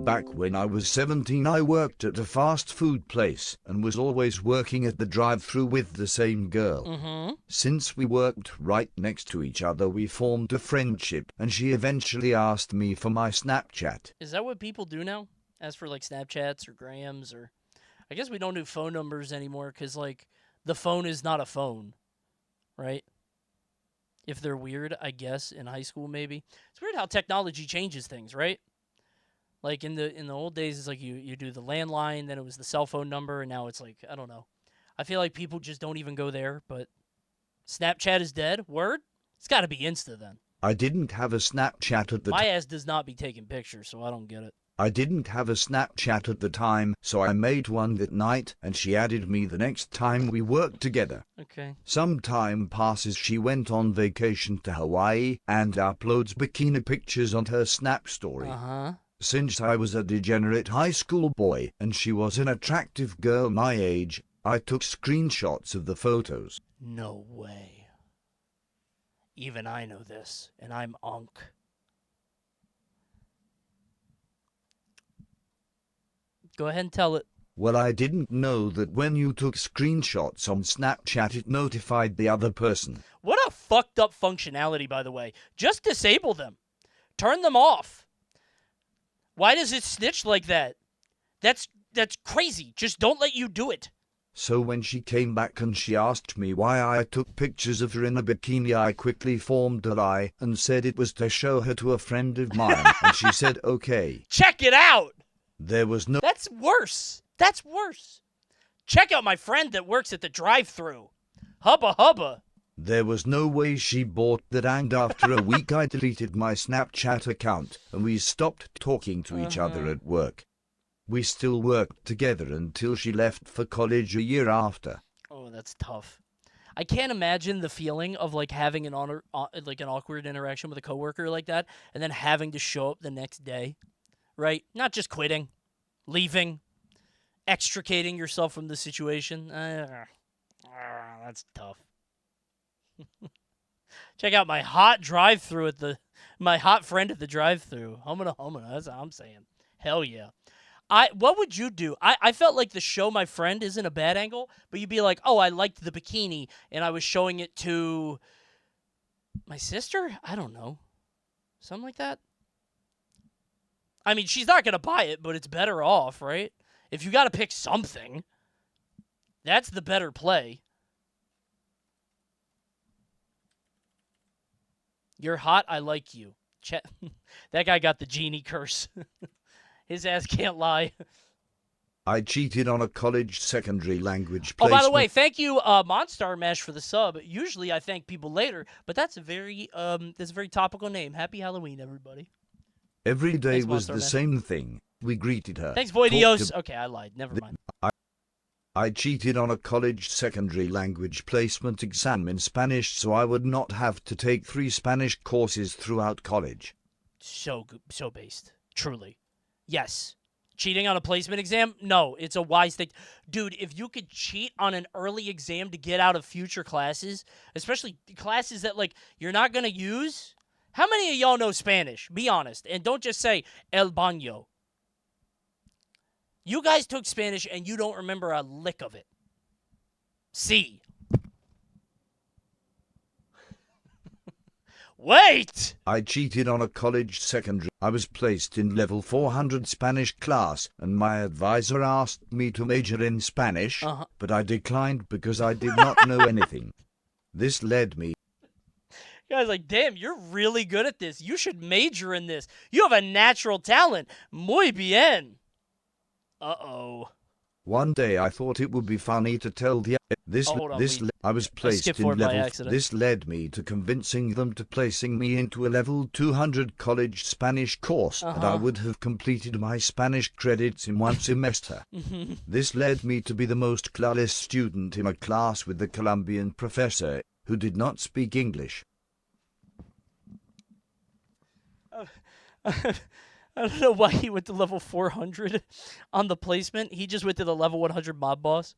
Back when I was 17 I worked at a fast food place and was always working at the drive-thru with the same girl. Since we worked right next to each other we formed a friendship and she eventually asked me for my Snapchat. Is that what people do now? As for like Snapchats or Grams or... I guess we don't do phone numbers anymore because like the phone is not a phone, right? If they're weird, I guess, in high school maybe. It's weird how technology changes things, right? Like in the old days, it's like you do the landline, then it was the cell phone number, and now it's like, I don't know. I feel like people just don't even go there, but Snapchat is dead? Word? It's got to be Insta then. I didn't have a Snapchat at the My ass does not be taking pictures, so I don't get it. I didn't have a Snapchat at the time, so I made one that night, and she added me the next time we worked together. Okay. Some time passes, she went on vacation to Hawaii and uploads bikini pictures on her Snap story. Since I was a degenerate high school boy and she was an attractive girl my age, I took screenshots of the photos. No way. Even I know this, and I'm Unc. Go ahead and tell it. Well, I didn't know that when you took screenshots on Snapchat, it notified the other person. What a fucked up functionality, by the way. Just disable them. Turn them off. Why does it snitch like that? That's crazy. Just don't let you do it. So when she came back and she asked me why I took pictures of her in a bikini, I quickly formed a lie and said it was to show her to a friend of mine, and she said okay. Check it out! There was no... That's worse. That's worse. Check out my friend that works at the drive-thru. Hubba hubba. There was no way she bought that, and after a week I deleted my Snapchat account and we stopped talking to each other at work. We still worked together until she left for college a year after. Oh, that's tough. I can't imagine the feeling of like having an awkward interaction with a coworker like that and then having to show up the next day. Right? Not just quitting, leaving, extricating yourself from the situation. That's tough. Check out my hot drive-thru my hot friend at the drive-thru. Humana. That's what I'm saying. Hell yeah. What would you do? I felt like the show my friend isn't a bad angle, but you'd be like, oh, I liked the bikini, and I was showing it to my sister? I don't know. Something like that. I mean, she's not going to buy it, but it's better off, right? If you got to pick something, that's the better play. You're hot, I like you. That guy got the genie curse. His ass can't lie. I cheated on a college secondary language Oh, placement. by the way, thank you, Monstar Mash, for the sub. Usually I thank people later, but that's a very topical name. Happy Halloween, everybody. Every day Thanks, was Monster the Man. same thing. We greeted her. Thanks, Voidios. Okay, I lied. Never mind. I cheated on a college secondary language placement exam in Spanish so I would not have to take 3 Spanish courses throughout college. So good, so based. Truly. Yes. Cheating on a placement exam? No, it's a wise thing. Dude, if you could cheat on an early exam to get out of future classes, especially classes that, like, you're not going to use. How many of y'all know Spanish? Be honest. And don't just say el baño. You guys took Spanish and you don't remember a lick of it. See. Wait! I cheated on a college secondary. I was placed in level 400 Spanish class, and my advisor asked me to major in Spanish, but I declined because I did not know anything. This led me. Guys, like, damn, you're really good at this. You should major in this. You have a natural talent. Muy bien. Uh-oh. One day I thought it would be funny to tell the I was placed in level. This led me to convincing them to placing me into a level 200 college Spanish course, and I would have completed my Spanish credits in one semester. This led me to be the most clueless student in a class with the Colombian professor who did not speak English. I don't know why he went to level 400 on the placement. He just went to the level 100 mob boss.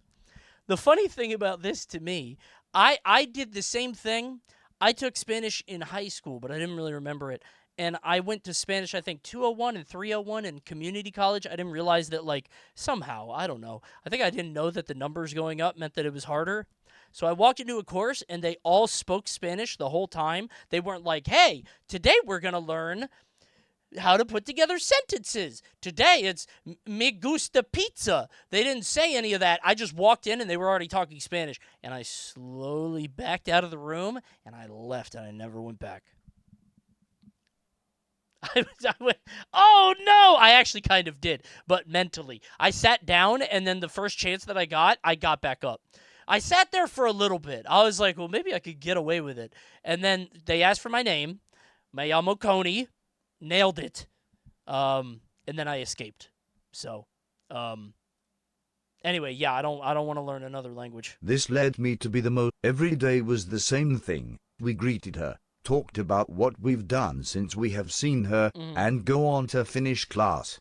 The funny thing about this to me, I did the same thing. I took Spanish in high school, but I didn't really remember it. And I went to Spanish, I think, 201 and 301 in community college. I didn't realize that, like, somehow, I don't know. I think I didn't know that the numbers going up meant that it was harder. So I walked into a course, and they all spoke Spanish the whole time. They weren't like, hey, today we're going to learn how to put together sentences. Today it's me gusta pizza. They didn't say any of that. I just walked in and they were already talking Spanish. And I slowly backed out of the room and I left and I never went back. I went, oh no! I actually kind of did, but mentally. I sat down and then the first chance that I got back up. I sat there for a little bit. I was like, well, maybe I could get away with it. And then they asked for my name. Me llamo Coney. Nailed it. And then I escaped. So, anyway, yeah, I don't want to learn another language. This led me to be the most. Every day was the same thing. We greeted her, talked about what we've done since we have seen her, and go on to finish class.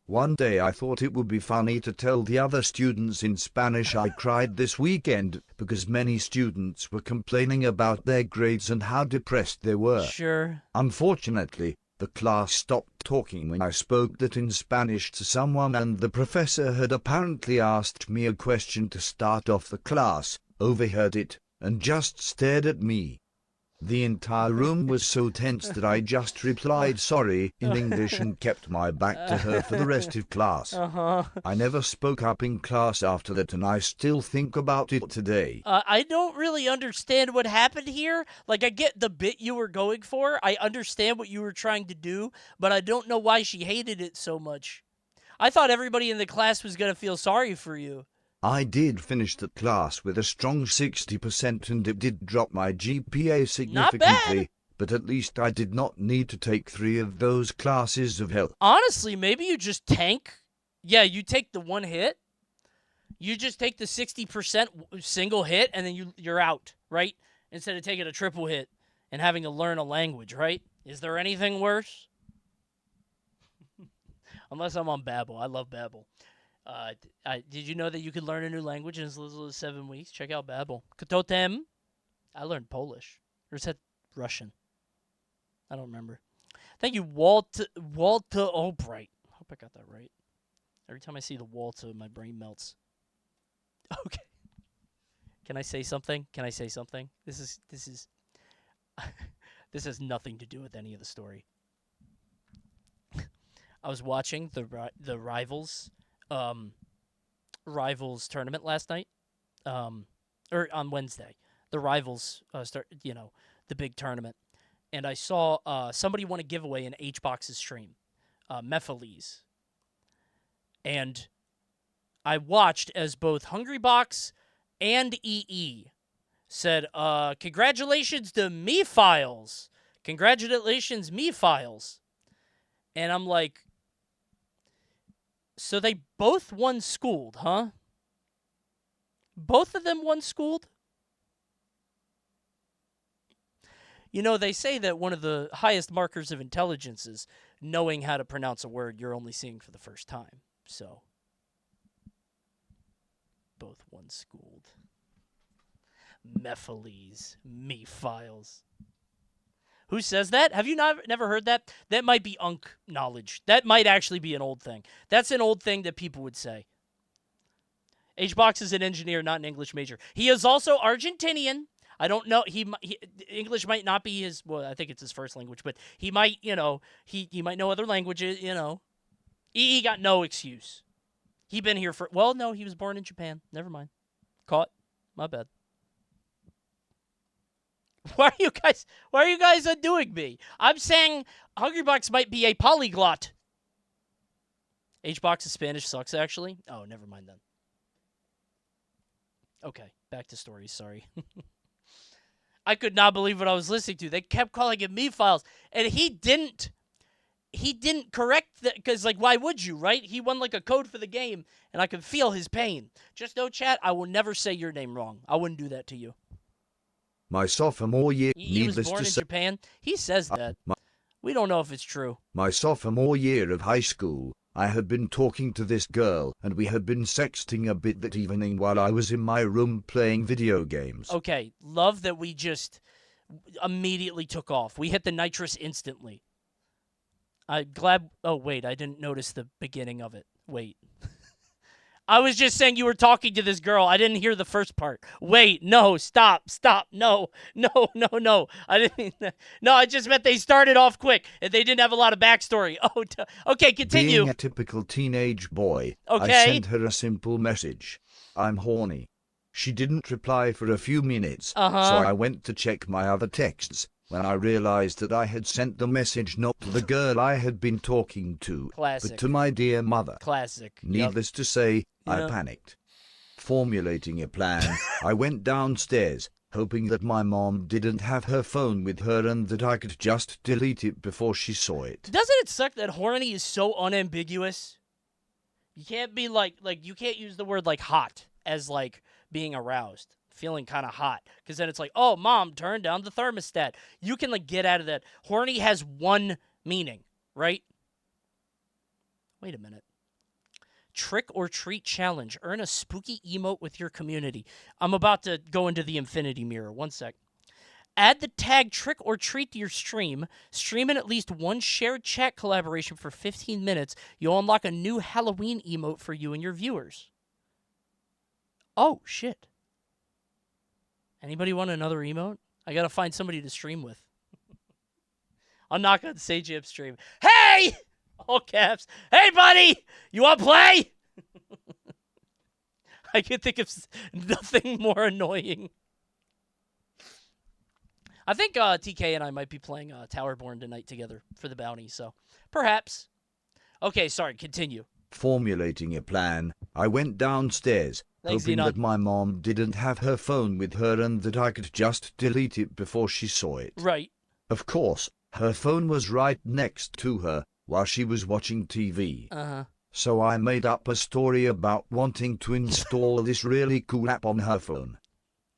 One day I thought it would be funny to tell the other students in Spanish I cried this weekend because many students were complaining about their grades and how depressed they were. Sure. Unfortunately, the class stopped talking when I spoke that in Spanish to someone, and the professor had apparently asked me a question to start off the class, overheard it, and just stared at me. The entire room was so tense that I just replied sorry in English and kept my back to her for the rest of class. I never spoke up in class after that, and I still think about it today. I don't really understand what happened here. Like, I get the bit you were going for. I understand what you were trying to do, but I don't know why she hated it so much. I thought everybody in the class was going to feel sorry for you. I did finish the class with a strong 60%, and it did drop my GPA significantly, but at least I did not need to take 3 of those classes of hell. Honestly, maybe you just tank. Yeah, you take the one hit. You just take the 60% single hit, and then you're out, right? Instead of taking a triple hit and having to learn a language, right? Is there anything worse? Unless I'm on Babbel. I love Babbel. Did you know that you could learn a new language in as little as 7 weeks? Check out Babbel. Katotem. I learned Polish. Or is that Russian? I don't remember. Thank you, Walter Albright. Hope I got that right. Every time I see the Walter, my brain melts. Okay. Can I say something? This is this has nothing to do with any of the story. I was watching the Rivals tournament last night, or on Wednesday. The Rivals the big tournament, and I saw somebody won a giveaway in HBox's stream, Mephiles, and I watched as both Hungrybox and EE said, "Congratulations to MeFiles, congratulations MeFiles," and I'm like. So they both won schooled, huh? Both of them won schooled? You know, they say that one of the highest markers of intelligence is knowing how to pronounce a word you're only seeing for the first time. So, both won schooled. Mephiles, MeFiles. Who says that? Have you never heard that? That might be Unk knowledge. That might actually be an old thing. That's an old thing that people would say. HBox is an engineer, not an English major. He is also Argentinian. I don't know. English might not be his. Well, I think it's his first language, but he might. He might know other languages. He got no excuse. He been here for. Well, no, he was born in Japan. Never mind. Caught. My bad. Why are you guys undoing me? I'm saying Hungrybox might be a polyglot. HBox's Spanish sucks, actually. Oh, never mind then. Okay, back to stories, sorry. I could not believe what I was listening to. They kept calling it me files, and he didn't correct that, because, like, why would you, right? He won, like, a code for the game, and I could feel his pain. Just know, chat, I will never say your name wrong. I wouldn't do that to you. My sophomore year, He was needless born to in say, Japan. He says that. We don't know if it's true. my sophomore year of high school, I had been talking to this girl, and we had been sexting a bit that evening while I was in my room playing video games. Okay, love that we just immediately took off. We hit the nitrous instantly. I'm glad. Oh, wait, I didn't notice the beginning of it. Wait. I was just saying you were talking to this girl. I didn't hear the first part. Wait, no, stop. No. I didn't mean that. No, I just meant they started off quick and they didn't have a lot of backstory. Oh, okay, continue. Being a typical teenage boy, Okay. I sent her a simple message. I'm horny. She didn't reply for a few minutes, so I went to check my other texts when I realized that I had sent the message not to the girl I had been talking to, Classic. but to my dear mother. Classic. Needless to say, Yeah. I panicked. Formulating a plan, I went downstairs, hoping that my mom didn't have her phone with her and that I could just delete it before she saw it. Doesn't it suck that horny is so unambiguous? You can't be like you can't use the word like hot as like being aroused, feeling kind of hot, because then it's like, oh, mom, turn down the thermostat. You can like get out of that. Horny has one meaning, right? Wait a minute. Trick or treat challenge. Earn a spooky emote with your community. I'm about to go into the infinity mirror. One sec. Add the tag trick or treat to your stream. Stream in at least one shared chat collaboration for 15 minutes. You'll unlock a new Halloween emote for you and your viewers. Oh, shit. Anybody want another emote? I gotta find somebody to stream with. I'll knock on Sage Amp stream. Hey! All caps. Hey, buddy! You want to play? I can think of nothing more annoying. I think TK and I might be playing Towerborne tonight together for the bounty, so perhaps. Okay, sorry, continue. Formulating a plan, I went downstairs, Thanks, hoping Xenon. that my mom didn't have her phone with her and that I could just delete it before she saw it. Right. Of course, her phone was right next to her while she was watching TV. So I made up a story about wanting to install this really cool app on her phone.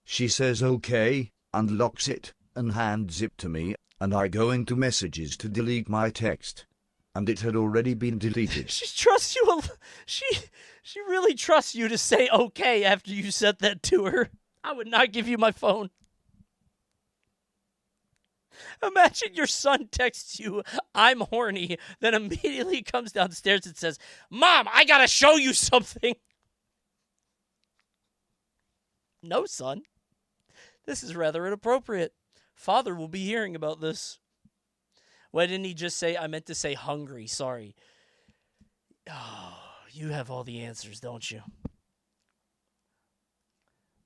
She says okay, unlocks it, and hands it to me, and I go into messages to delete my text. And it had already been deleted. She trusts you. She really trusts you to say okay after you said that to her. I would not give you my phone. Imagine your son texts you, I'm horny, then immediately comes downstairs and says, Mom, I gotta show you something. No, son. This is rather inappropriate. Father will be hearing about this. Why didn't he just say, I meant to say hungry, sorry. Oh, you have all the answers, don't you?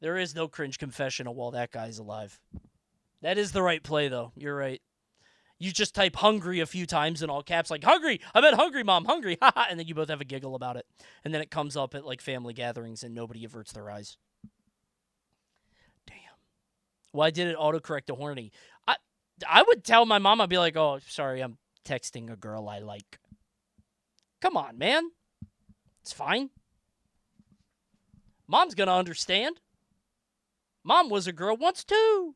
There is no cringe confessional while that guy's alive. That is the right play, though. You're right. You just type hungry a few times in all caps, like, hungry! I meant hungry, Mom, hungry, haha, and then you both have a giggle about it. And then it comes up at, like, family gatherings and nobody averts their eyes. Damn. Why did it autocorrect to horny? I would tell my mom, I'd be like, oh, sorry, I'm texting a girl I like. Come on, man. It's fine. Mom's gonna understand. Mom was a girl once, too.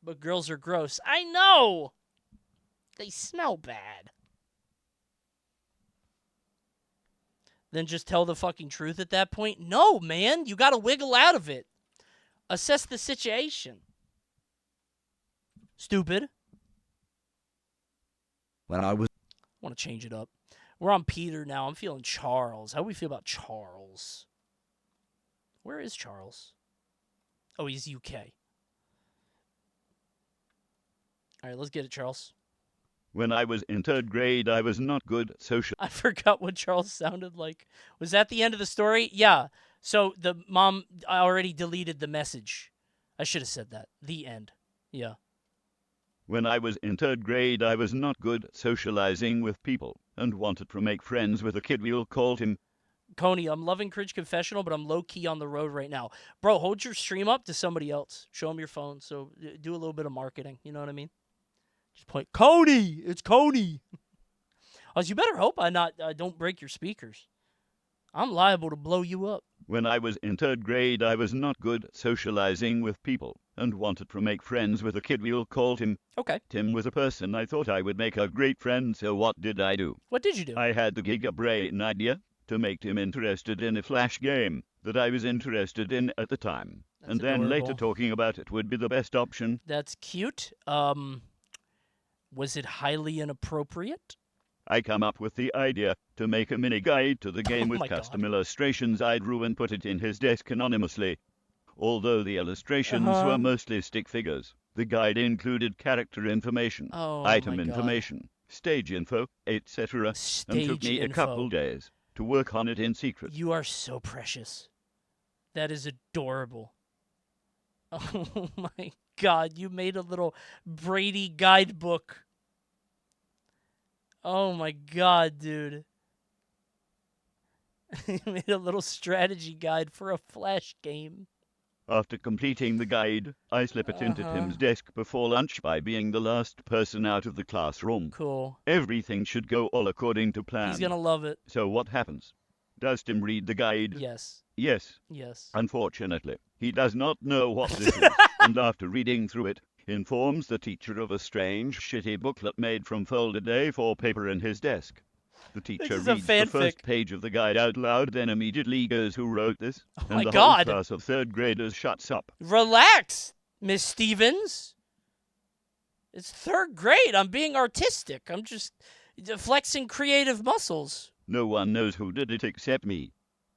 But girls are gross. I know. They smell bad. Then just tell the fucking truth at that point? No, man. You gotta wiggle out of it. Assess the situation. Stupid. When I want to change it up. We're on Peter now. I'm feeling Charles. How do we feel about Charles? Where is Charles? Oh, he's UK. All right, let's get it, Charles. When I was in 3rd grade, I was not good at social. I forgot what Charles sounded like. Was that the end of the story? Yeah. So the mom already deleted the message. I should have said that. The end. Yeah. When I was in 3rd grade, I was not good at socializing with people and wanted to make friends with a kid. We'll call him Coney, I'm loving Cringe Confessional, but I'm low-key on the road right now. Bro, hold your stream up to somebody else. Show them your phone. So do a little bit of marketing. You know what I mean? Just point, Coney! It's Coney! You better hope I don't break your speakers. I'm liable to blow you up. When I was in 3rd grade, I was not good at socializing with people and wanted to make friends with a kid. We'll call him Okay. Tim. Was a person I thought I would make a great friend, so what did I do? What did you do? I had the giga-brain idea to make Tim interested in a flash game that I was interested in at the time. That's And then later adorable. talking about it would be the best option. That's cute. Was it highly inappropriate? I come up with the idea to make a mini guide to the game with my God. custom illustrations I drew and put it in his desk anonymously. Although the illustrations were mostly stick figures, the guide included character information, Oh, item my God. information, stage info, etc. and took me a couple days to work on it in secret. You are so precious. That is adorable. Oh my God, you made a little Brady guidebook. Oh my God, dude. You made a little strategy guide for a flash game. After completing the guide, I slip it into Tim's desk before lunch by being the last person out of the classroom. Cool. Everything should go all according to plan. He's gonna love it. So what happens? Does Tim read the guide? Yes. Yes. Yes. Unfortunately, he does not know what this is, and after reading through it, informs the teacher of a strange, shitty booklet made from folded A4 paper in his desk. The teacher is a reads the first fanfic. page of the guide out loud, then immediately goes, "Who wrote this?" Oh and my the God. whole class of 3rd graders shuts up. Relax, Miss Stevens. It's 3rd grade. I'm being artistic. I'm just flexing creative muscles. No one knows who did it except me.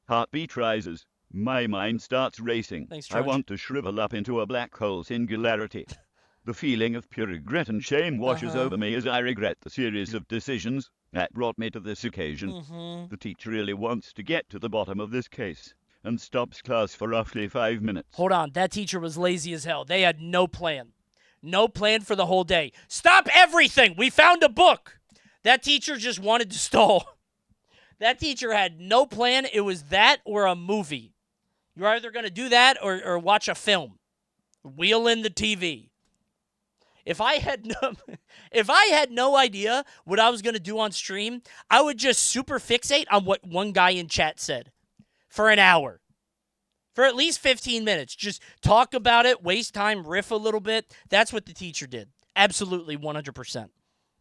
Heartbeat rises. My mind starts racing. Thanks, I George. want to shrivel up into a black hole singularity. The feeling of pure regret and shame washes over me as I regret the series of decisions that brought me to this occasion. The teacher really wants to get to the bottom of this case and stops class for roughly 5 minutes. Hold on. That teacher was lazy as hell. They had no plan. No plan for the whole day. Stop everything. We found a book. That teacher just wanted to stall. That teacher had no plan. It was that or a movie. You're either going to do that or watch a film. Wheel in the TV. If I had no idea what I was going to do on stream, I would just super fixate on what one guy in chat said for an hour. For at least 15 minutes. Just talk about it, waste time, riff a little bit. That's what the teacher did. Absolutely 100%.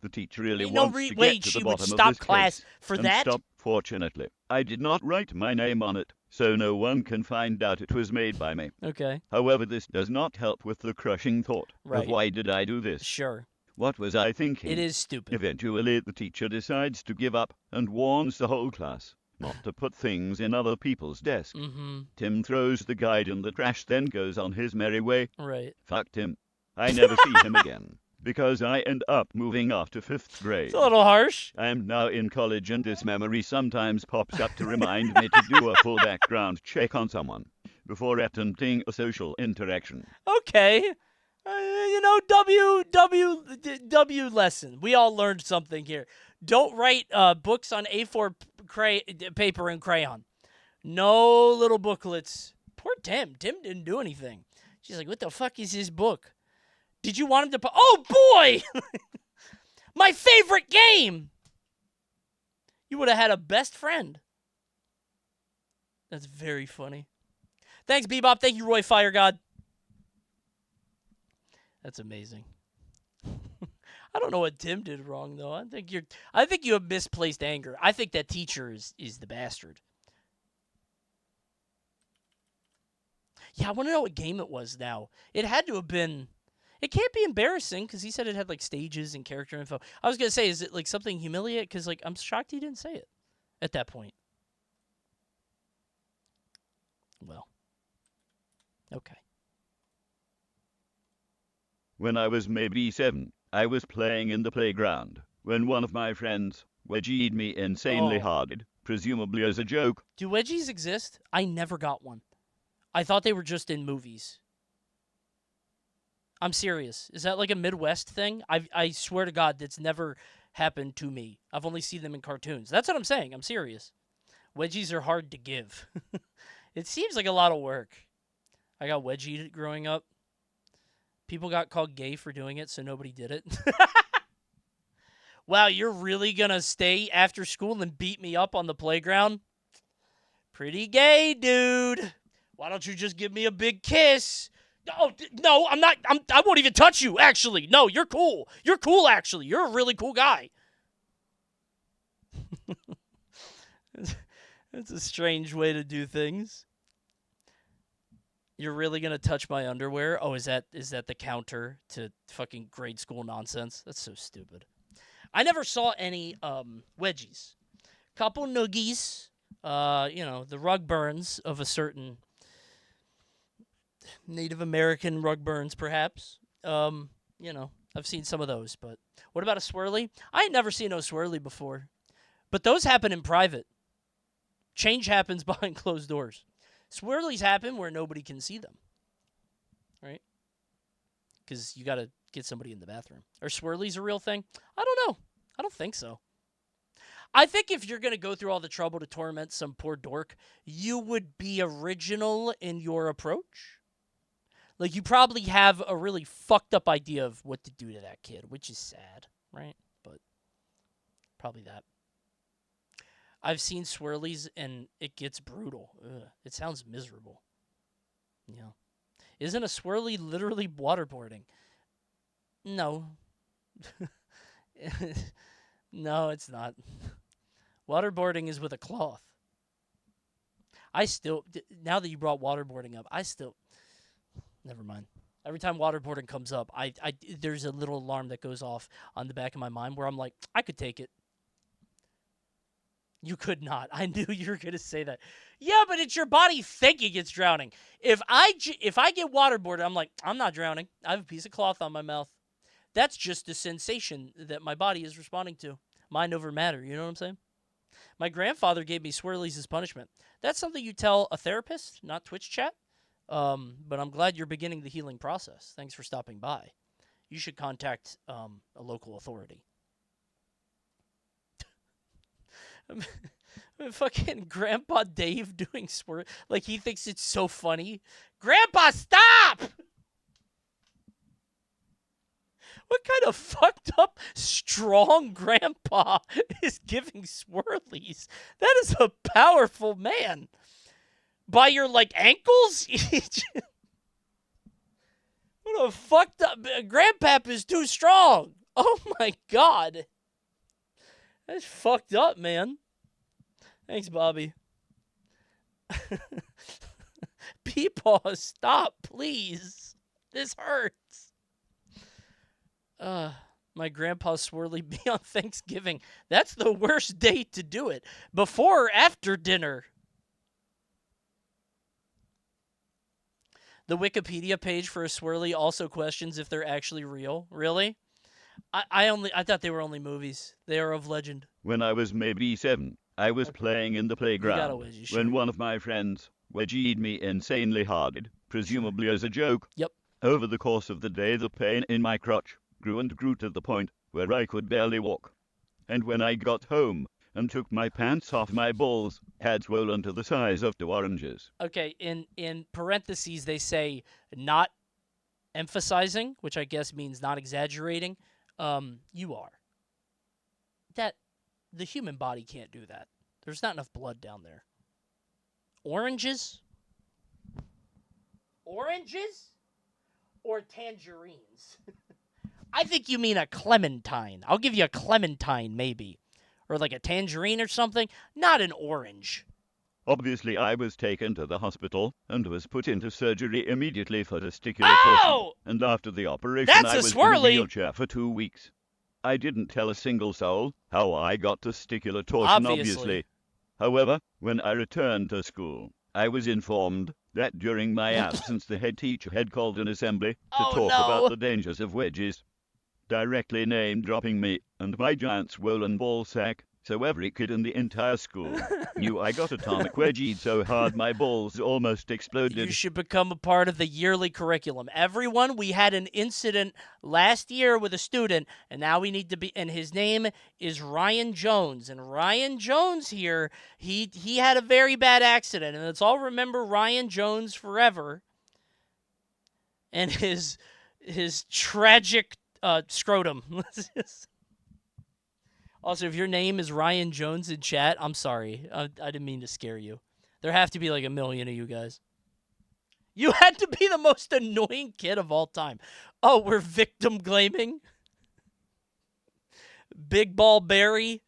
The teacher really Ain't no wants to way get to she the would bottom stop of this class case for and that. stop. Fortunately, I did not write my name on it, so no one can find out it was made by me. Okay. However, this does not help with the crushing thought Right. of why did I do this? Sure. What was I thinking? It is stupid. Eventually, the teacher decides to give up and warns the whole class not to put things in other people's desks. Tim throws the guide in the trash, then goes on his merry way. Right. Fuck Tim. I never see him again, because I end up moving after 5th grade. It's a little harsh. I am now in college, and this memory sometimes pops up to remind me to do a full background check on someone before attempting a social interaction. Okay. W lesson. We all learned something here. Don't write books on A4 paper and crayon. No little booklets. Poor Tim. Tim didn't do anything. She's like, what the fuck is his book? Did you want him to... Oh, boy! My favorite game! You would have had a best friend. That's very funny. Thanks, Bebop. Thank you, Roy Fire God. That's amazing. I don't know what Tim did wrong, though. I think you have misplaced anger. I think that teacher is the bastard. Yeah, I want to know what game it was now. It had to have been... It can't be embarrassing, because he said it had, like, stages and character info. I was going to say, is it, like, something humiliating? Because, like, I'm shocked he didn't say it at that point. Well. Okay. When I was maybe 7, I was playing in the playground when one of my friends wedgied me insanely Oh. hard, presumably as a joke. Do wedgies exist? I never got one. I thought they were just in movies. I'm serious. Is that like a Midwest thing? I swear to God, that's never happened to me. I've only seen them in cartoons. That's what I'm saying. I'm serious. Wedgies are hard to give. It seems like a lot of work. I got wedgied growing up. People got called gay for doing it, so nobody did it. Wow, you're really going to stay after school and beat me up on the playground? Pretty gay, dude. Why don't you just give me a big kiss? Oh, no, I'm not. I won't even touch you, actually. No, you're cool. You're cool, actually. You're a really cool guy. That's a strange way to do things. You're really going to touch my underwear? Oh, is that the counter to fucking grade school nonsense? That's so stupid. I never saw any wedgies. Couple noogies. The rug burns of a certain Native American rug burns, perhaps. I've seen some of those, but what about a swirly? I had never seen no swirly before. But those happen in private. Change happens behind closed doors. Swirlies happen where nobody can see them. Right? Because you got to get somebody in the bathroom. Are swirlies a real thing? I don't know. I don't think so. I think if you're going to go through all the trouble to torment some poor dork, you would be original in your approach. Like, you probably have a really fucked up idea of what to do to that kid, which is sad, right? But probably that. I've seen swirlies, and it gets brutal. Ugh, it sounds miserable. Yeah. Isn't a swirly literally waterboarding? No. No, it's not. Waterboarding is with a cloth. Now that you brought waterboarding up, never mind. Every time waterboarding comes up, there's a little alarm that goes off on the back of my mind where I'm like, I could take it. You could not. I knew you were going to say that. Yeah, but it's your body thinking it's drowning. If I get waterboarded, I'm like, I'm not drowning. I have a piece of cloth on my mouth. That's just a sensation that my body is responding to. Mind over matter, you know what I'm saying? My grandfather gave me swirlies as punishment. That's something you tell a therapist, not Twitch chat. But I'm glad you're beginning the healing process. Thanks for stopping by. You should contact a local authority. Fucking Grandpa Dave doing swirl. Like, he thinks it's so funny. Grandpa, stop! What kind of fucked up, strong grandpa is giving swirlies? That is a powerful man. By your, ankles? What a fucked up... Grandpap is too strong. Oh, my God. That's fucked up, man. Thanks, Bobby. Peepaw, stop, please. This hurts. My grandpa's swirly bee on Thanksgiving. That's the worst day to do it. Before or after dinner? The Wikipedia page for a swirly also questions if they're actually real. Really? I thought they were only movies. They are of legend. When I was maybe 7, I was playing in the playground when one of my friends wedgied me insanely hard, presumably as a joke. Yep. Over the course of the day, the pain in my crotch grew and grew to the point where I could barely walk. And when I got home and took my pants off, my balls had swollen to the size of 2 oranges. Okay, in parentheses, they say not emphasizing, which I guess means not exaggerating. You are. The human body can't do that. There's not enough blood down there. Oranges? Oranges? Or tangerines? I think you mean a clementine. I'll give you a clementine, maybe. Or like a tangerine or something. Not an orange. Obviously, I was taken to the hospital and was put into surgery immediately for testicular Oh! torsion. And after the operation, That's I a was in a swirly! wheelchair for 2 weeks. I didn't tell a single soul how I got testicular torsion, obviously. However, when I returned to school, I was informed that during my absence, the head teacher had called an assembly to talk about the dangers of wedges. directly name-dropping me and my giant swollen ball sack, so every kid in the entire school knew I got atomic wedgied so hard my balls almost You exploded. should become a part of the yearly curriculum. Everyone, we had an incident last year with a student, and now we need to be, and his name is Ryan Jones. And Ryan Jones here, he had a very bad accident, and let's all remember Ryan Jones forever and his tragic scrotum. Also, if your name is Ryan Jones in chat, I'm sorry. I didn't mean to scare you. There have to be like 1 million of you guys. You had to be the most annoying kid of all time. Oh, we're victim blaming? Big Ball Barry?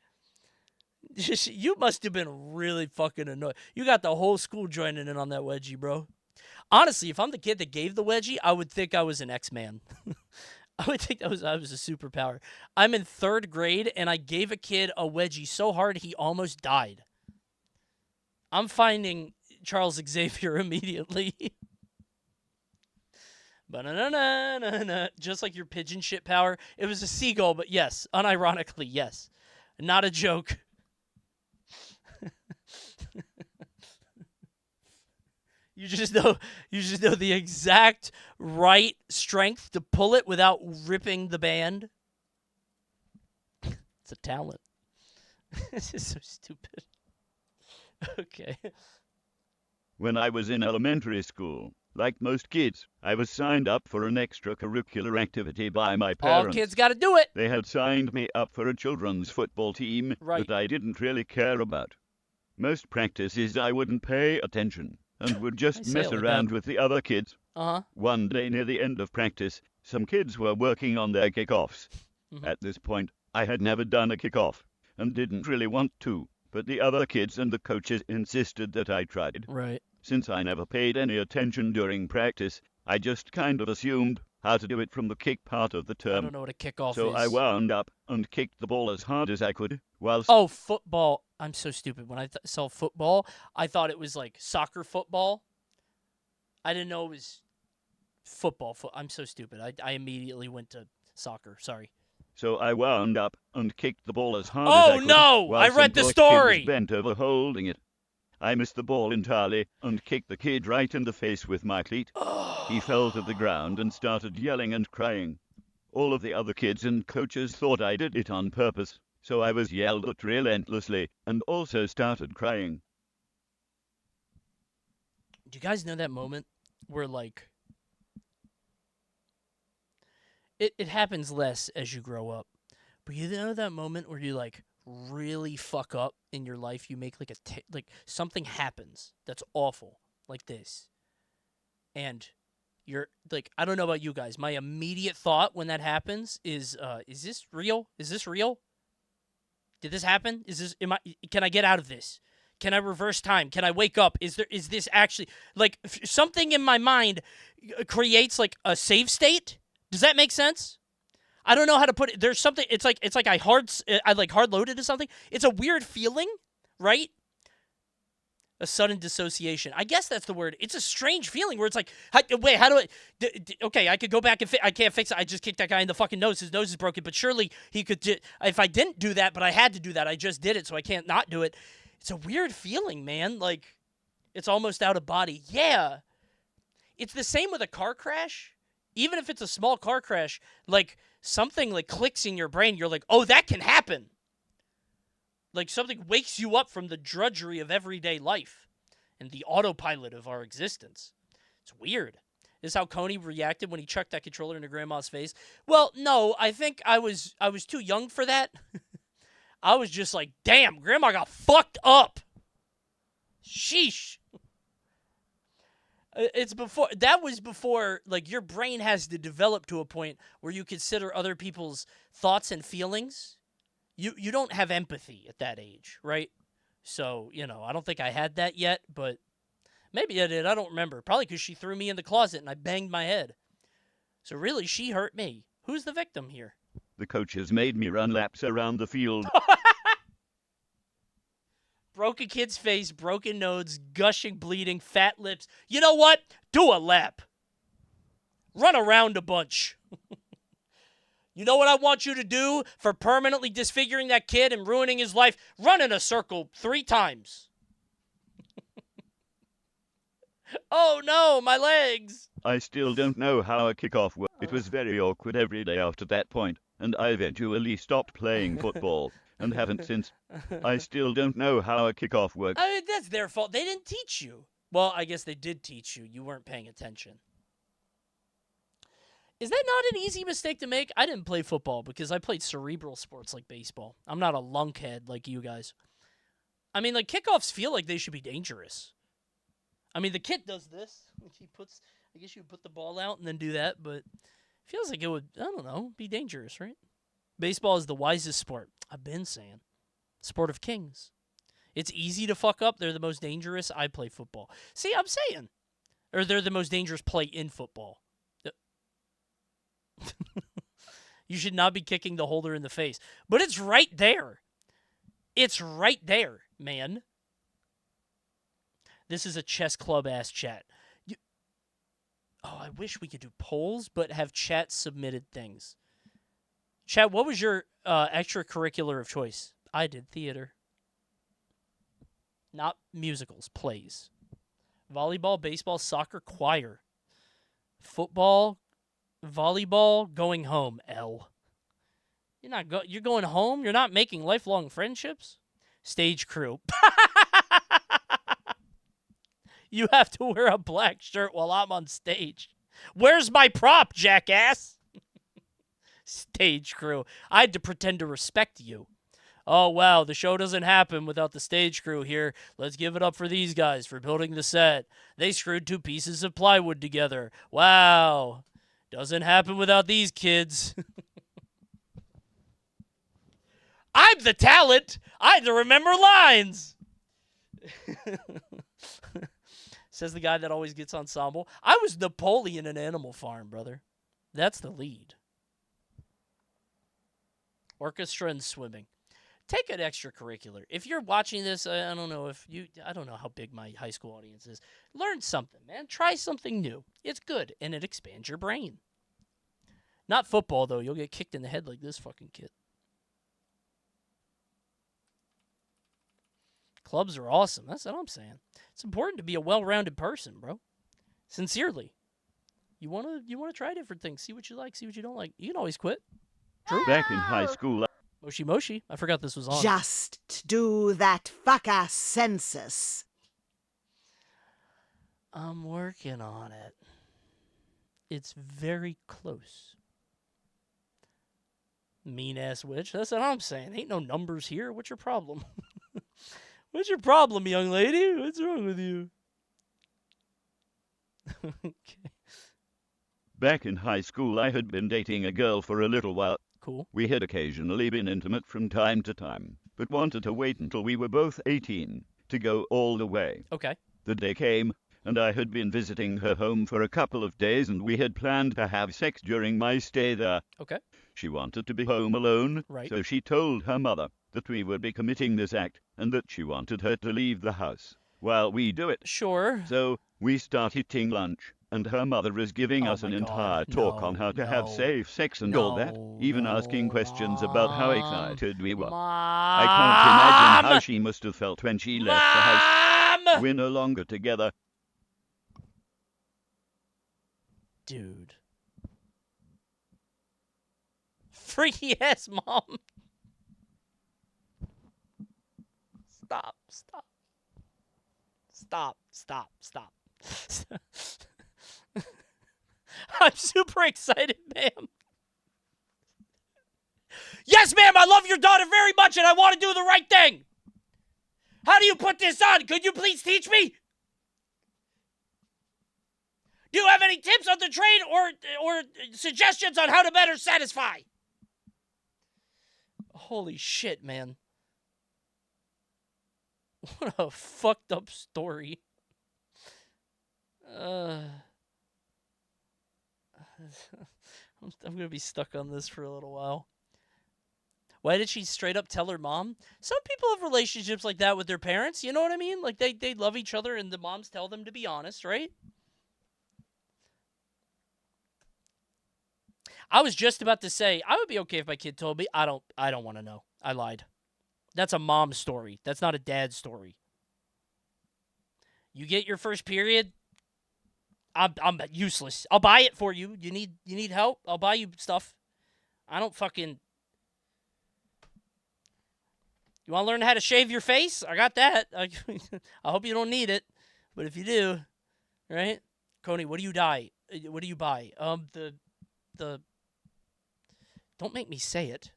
You must have been really fucking annoyed. You got the whole school joining in on that wedgie, bro. Honestly, if I'm the kid that gave the wedgie, I would think I was an X-Man. I would think I was a superpower. I'm in 3rd grade, and I gave a kid a wedgie so hard he almost died. I'm finding Charles Xavier immediately. Ba-na-na-na-na-na. Just like your pigeon shit power. It was a seagull, but yes, unironically, yes. Not a joke. You just know the exact right strength to pull it without ripping the band. It's a talent. This is so stupid. Okay. When I was in elementary school, like most kids, I was signed up for an extracurricular activity by my All parents. kids got to do it. They had signed me up for a children's football team Right. that I didn't really care about. Most practices I wouldn't pay attention and would just say mess it like around that. with the other kids. Uh-huh. One day near the end of practice, some kids were working on their kickoffs. Mhm. At this point, I had never done a kickoff and didn't really want to, but the other kids and the coaches insisted that I tried. Right. Since I never paid any attention during practice, I just kind of assumed how to do it from the kick part of the I term. don't know what a kickoff So is. I wound up and kicked the ball as hard as I could, whilst Oh, football. I'm so stupid. When I saw football, I thought it was like soccer football. I didn't know it was football. I'm so stupid. I immediately went to soccer. Sorry. So I wound up and kicked the ball as hard Oh, as I could. no! While I some read the poor kid story! was bent over holding it. I missed the ball entirely and kicked the kid right in the face with my cleat. He fell to the ground and started yelling and crying. All of the other kids and coaches thought I did it on purpose, so I was yelled at relentlessly and also started crying. Do you guys know that moment where, like, it happens less as you grow up, but you know that moment where you, like, really fuck up in your life? You make, like, like, something happens that's awful, like this, and you're, like, I don't know about you guys, my immediate thought when that happens is this real? Is this real? Did this happen? Can I get out of this? Can I reverse time? Can I wake up? Is this actually, like, something in my mind creates, like, a save state? Does that make sense? I don't know how to put it. There's something, it's like I hard loaded to something. It's a weird feeling, right? A sudden dissociation. I guess that's the word. It's a strange feeling where it's like, wait, how do I, okay, I could go back and I can't fix it. I just kicked that guy in the fucking nose. His nose is broken, but surely he could, if I didn't do that, but I had to do that, I just did it, so I can't not do it. It's a weird feeling, man. Like, it's almost out of body. Yeah. It's the same with a car crash. Even if it's a small car crash, like, something, like, clicks in your brain. You're like, oh, that can happen. Like, something wakes you up from the drudgery of everyday life and the autopilot of our existence. It's weird. This is how Coney reacted when he chucked that controller into Grandma's face. Well, no, I think I was too young for that. I was just like, damn, Grandma got fucked up. Sheesh. That was before, like, your brain has to develop to a point where you consider other people's thoughts and feelings. You don't have empathy at that age, right? So, you know, I don't think I had that yet, but maybe I did. I don't remember. Probably because she threw me in the closet and I banged my head. So really, she hurt me. Who's the victim here? The coaches made me run laps around the field. Broken kid's face, broken nose, gushing, bleeding, fat lips. You know what? Do a lap. Run around a bunch. You know what I want you to do for permanently disfiguring that kid and ruining his life? Run in a circle 3 times. Oh no, my legs. I still don't know how a kickoff works. It was very awkward every day after that point, and I eventually stopped playing football and haven't since. I still don't know how a kickoff works. I mean, that's their fault. They didn't teach you. Well, I guess they did teach you. You weren't paying attention. Is that not an easy mistake to make? I didn't play football because I played cerebral sports like baseball. I'm not a lunkhead like you guys. I mean, like, kickoffs feel like they should be dangerous. I mean, the kid does this. He puts, I guess you would put the ball out and then do that, but it feels like it would, I don't know, be dangerous, right? Baseball is the wisest sport. I've been saying. Sport of kings. It's easy to fuck up. They're the most dangerous. I play football. See, I'm saying. Or they're the most dangerous play in football. You should not be kicking the holder in the face. But it's right there. It's right there, man. This is a chess club ass chat. I wish we could do polls, but have chat submitted things. Chat, what was your extracurricular of choice? I did theater. Not musicals, plays. Volleyball, baseball, soccer, choir. Football, volleyball, going home, L. You're going home? You're not making lifelong friendships? Stage crew. You have to wear a black shirt while I'm on stage. Where's my prop, jackass? Stage crew. I had to pretend to respect you. Oh, wow, the show doesn't happen without the stage crew here. Let's give it up for these guys for building the set. They screwed 2 pieces of plywood together. Wow. Doesn't happen without these kids. I'm the talent. I had to remember lines. Says the guy that always gets ensemble. I was Napoleon in Animal Farm, brother. That's the lead. Orchestra and swimming. Take an extracurricular. If you're watching this, I don't know how big my high school audience is. Learn something, man. Try something new. It's good, and it expands your brain. Not football, though. You'll get kicked in the head like this fucking kid. Clubs are awesome. That's what I'm saying. It's important to be a well-rounded person, bro. Sincerely. You wanna try different things. See what you like, see what you don't like. You can always quit. True. Back in high school, Moshi Moshi. I forgot this was on. Just do that fuck-ass census. I'm working on it. It's very close. Mean-ass witch. That's what I'm saying. Ain't no numbers here. What's your problem? What's your problem, young lady? What's wrong with you? Okay. Back in high school, I had been dating a girl for a little while. Cool. We had occasionally been intimate from time to time, but wanted to wait until we were both 18 to go all the way. Okay. The day came, and I had been visiting her home for a couple of days, and we had planned to have sex during my stay there. Okay. She wanted to be home alone, Right. so she told her mother that we would be committing this act and that she wanted her to leave the house while we do it. Sure. So we start eating lunch, and her mother is giving us an entire talk on how to have safe sex and all that, even asking questions about how excited we were. I can't imagine how she must have felt when she left the house. We're no longer together. Dude. Freaky ass mom. Stop. I'm super excited, ma'am. Yes, ma'am, I love your daughter very much and I want to do the right thing. How do you put this on? Could you please teach me? Do you have any tips on the trade or suggestions on how to better satisfy? Holy shit, man. What a fucked up story. I'm going to be stuck on this for a little while. Why did she straight up tell her mom? Some people have relationships like that with their parents. You know what I mean? Like they love each other and the moms tell them to be honest, right? I was just about to say, I would be okay if my kid told me. I don't want to know. I lied. That's a mom story. That's not a dad story. You get your first period, I'm useless. I'll buy it for you. You need help? I'll buy you stuff. I don't fucking... You want to learn how to shave your face? I got that. I hope you don't need it, but if you do, right? Coney, what do you buy? What do you buy? The Don't make me say it.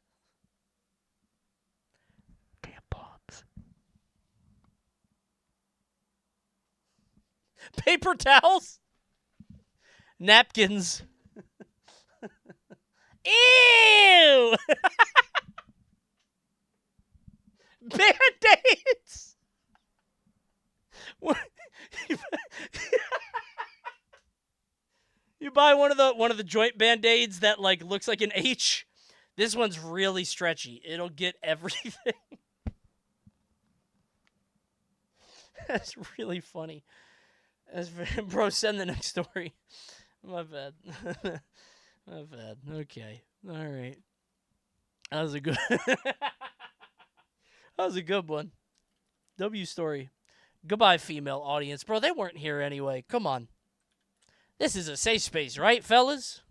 Tampons. Paper towels? Napkins. Ew! Band-Aids! You buy one of the joint Band-Aids that like looks like an H. This one's really stretchy. It'll get everything. That's really funny. Bro, send the next story. My bad. My bad. Okay. All right. That was a good... That was a good one. W story. Goodbye, female audience. Bro, they weren't here anyway. Come on. This is a safe space, right, fellas?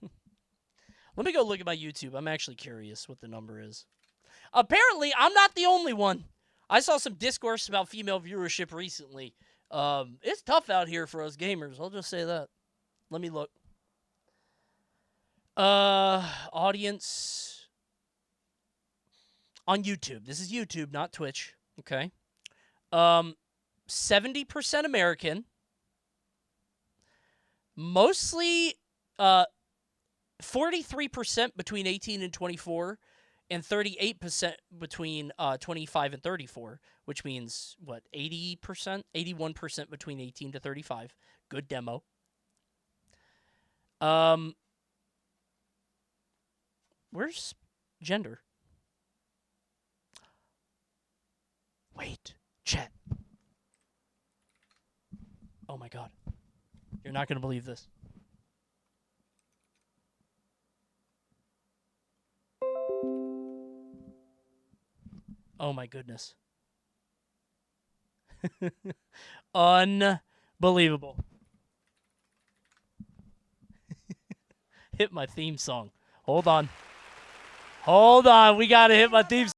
Let me go look at my YouTube. I'm actually curious what the number is. Apparently, I'm not the only one. I saw some discourse about female viewership recently. It's tough out here for us gamers. I'll just say that. Let me look. Audience on YouTube. This is YouTube, not Twitch. Okay. 70% American. Mostly 43% between 18 and 24 and 38% between 25 and 34, which means what, 80%, 81% between 18 to 35. Good demo. Where's gender? Wait, chat. Oh my god. You're not going to believe this. Oh my goodness. Unbelievable. Hit my theme song. Hold on. Hold on. We got to hit my theme song.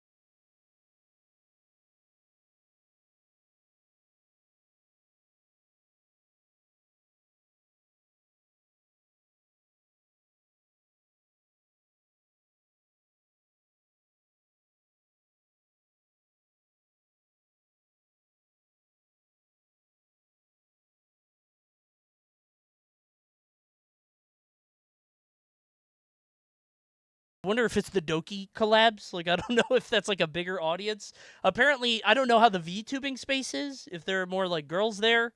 I wonder if it's the Doki collabs. Like, I don't know if that's like a bigger audience. Apparently, I don't know how the VTubing space is, if there are more like girls there.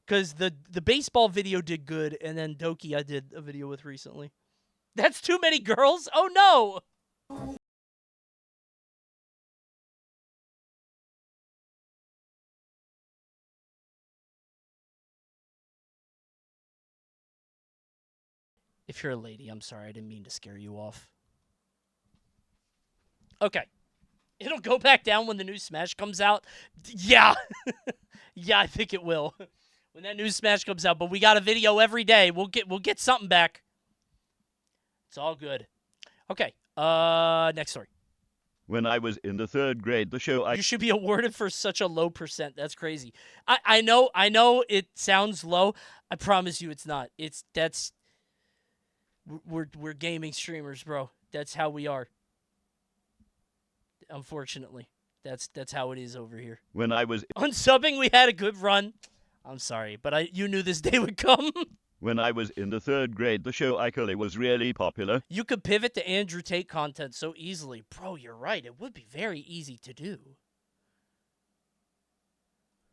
Because the baseball video did good, and then Doki I did a video with recently. That's too many girls? Oh no! If you're a lady, I'm sorry, I didn't mean to scare you off. Okay. It'll go back down when the new Smash comes out. Yeah. Yeah, I think it will. When that new Smash comes out, but we got a video every day. We'll get something back. It's all good. Okay. Next story. When I was in the 3rd grade, the show You should be awarded for such a low percent. That's crazy. I know it sounds low. I promise you it's not. We're gaming streamers, bro. That's how we are. Unfortunately. That's how it is over here. When I was Unsubbing, we had a good run. I'm sorry, but you knew this day would come. When I was in the 3rd grade, the show iCarly was really popular. You could pivot to Andrew Tate content so easily. Bro, you're right. It would be very easy to do.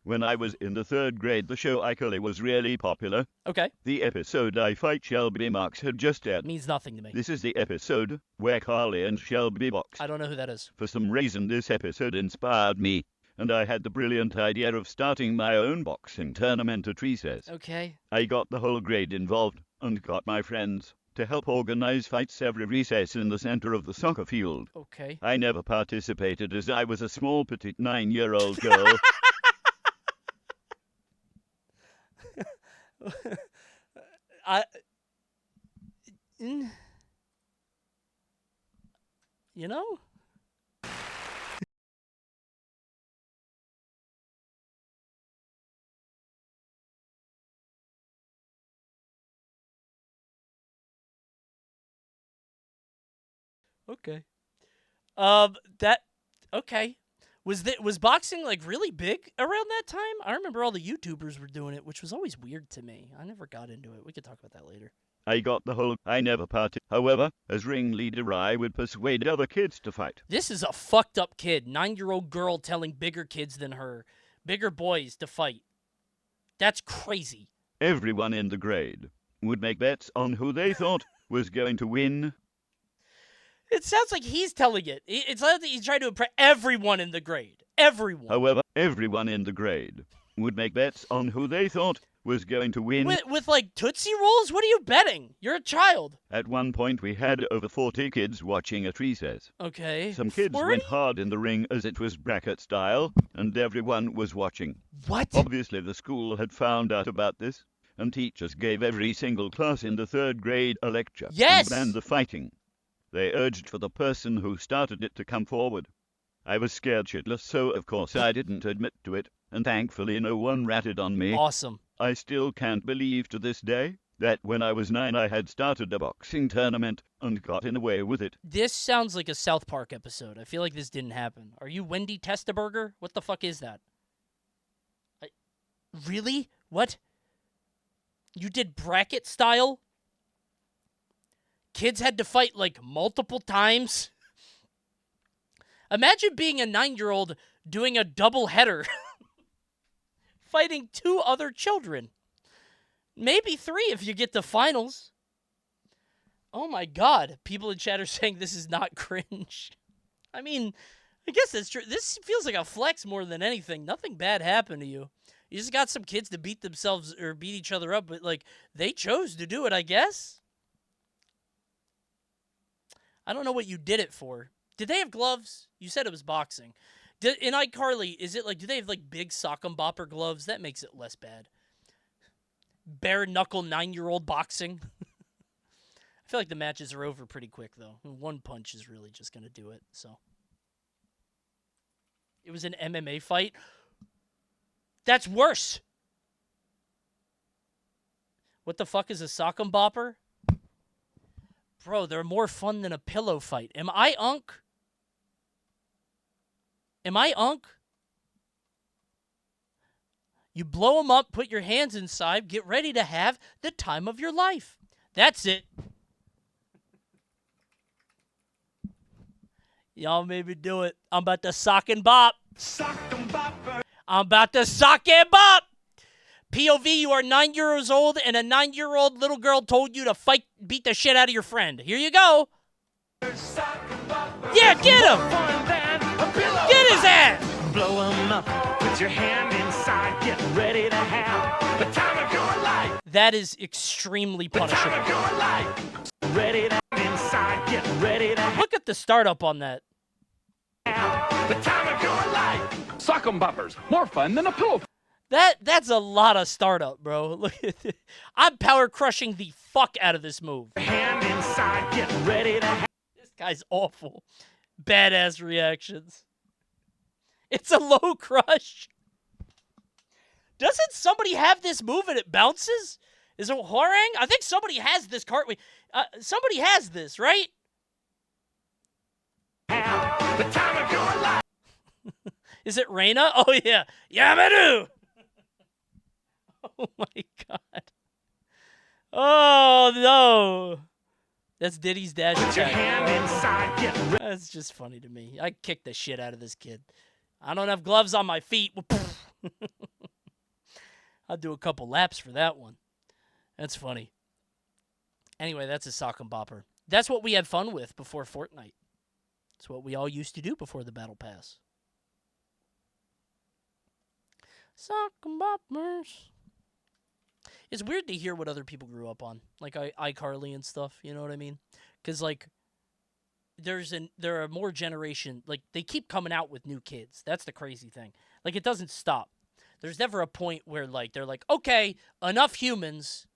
When I was in the 3rd grade, the show iCarly was really popular. Okay. The episode I Fight Shelby Marks had just aired. Means nothing to me. This is the episode where Carly and Shelby box. I don't know who that is. For some reason, this episode inspired me, and I had the brilliant idea of starting my own boxing tournament at recess. Okay. I got the whole grade involved and got my friends. to help organize fights every recess in the center of the soccer field. Okay. I never participated as I was a small, petite 9-year-old girl. You know? Okay. Okay. Was boxing like really big around that time? I remember all the YouTubers were doing it, which was always weird to me. I never got into it. We could talk about that later. I got the whole. I never parted. However, as ringleader, I would persuade other kids to fight. This is a fucked up kid. 9-year-old girl telling bigger kids than her, bigger boys to fight. That's crazy. Everyone in the grade would make bets on who they thought was going to win. It sounds like he's telling it. It's like he's trying to impress everyone in the grade. Everyone. However, everyone in the grade would make bets on who they thought was going to win. With like Tootsie Rolls? What are you betting? You're a child. At one point, we had over 40 kids watching at recess. Okay. Some kids 40? went hard in the ring as it was bracket style, and everyone was watching. What? Obviously, the school had found out about this, and teachers gave every single class in the 3rd grade a lecture. Yes! And banned the fighting. They urged for the person who started it to come forward. I was scared shitless, so of course I didn't admit to it, and thankfully no one ratted on me. Awesome. I still can't believe to this day that when I was 9 I had started a boxing tournament and gotten away with it. This sounds like a South Park episode. I feel like this didn't happen. Are you Wendy Testaburger? What the fuck is that? Really? What? You did bracket style? Kids had to fight like multiple times? Imagine being a 9-year-old doing a double header. Fighting 2 other children. Maybe 3 if you get to finals. Oh my god. People in chat are saying this is not cringe. I mean, I guess that's true. This feels like a flex more than anything. Nothing bad happened to you. You just got some kids to beat themselves or beat each other up, but like they chose to do it, I guess. I don't know what you did it for. Did they have gloves? You said it was boxing. In iCarly, is it like, do they have like big sock and bopper gloves? That makes it less bad. Bare knuckle 9-year-old boxing. I feel like the matches are over pretty quick though. One punch is really just going to do it, so. It was an MMA fight. That's worse. What the fuck is a sock and bopper? Bro, they're more fun than a pillow fight. Am I Unk? Am I Unk? You blow them up, put your hands inside, get ready to have the time of your life. That's it. Y'all made me do it. I'm about to sock and bop. Sock and bopper. I'm about to sock and bop. POV, you are 9 years old, and a 9-year-old little girl told you to fight, beat the shit out of your friend. Here you go. Yeah, get him. Get his ass. Blow him up. Put your hand inside. Get ready to have the time of your life. That is extremely punishable. Time of your life. Ready to inside. Get ready to have Look at the startup on that. the time of your life. Sock 'em boppers, more fun than a pillow. That's a lot of startup, bro. Look at it. I'm power crushing the fuck out of this move. Hand inside. Get ready to have. This guy's awful. Badass reactions. It's a low crush. Doesn't somebody have this move and it bounces? Is it Hwarang? I think somebody has this cart. Somebody has this, right? The time of your life. Is it Reina? Oh, yeah. Yamadu! Oh, my God. Oh, no. That's Diddy's dash Put your attack. hand inside. Get ready. That's just funny to me. I kicked the shit out of this kid. I don't have gloves on my feet. I'll do a couple laps for that one. That's funny. Anyway, that's a sock and bopper. That's what we had fun with before Fortnite. It's what we all used to do before the Battle Pass. Sock and boppers. It's weird to hear what other people grew up on, like iCarly and stuff. You know what I mean? Because like there are more generation, like they keep coming out with new kids. That's the crazy thing. Like it doesn't stop. There's never a point where like they're like, okay, enough humans.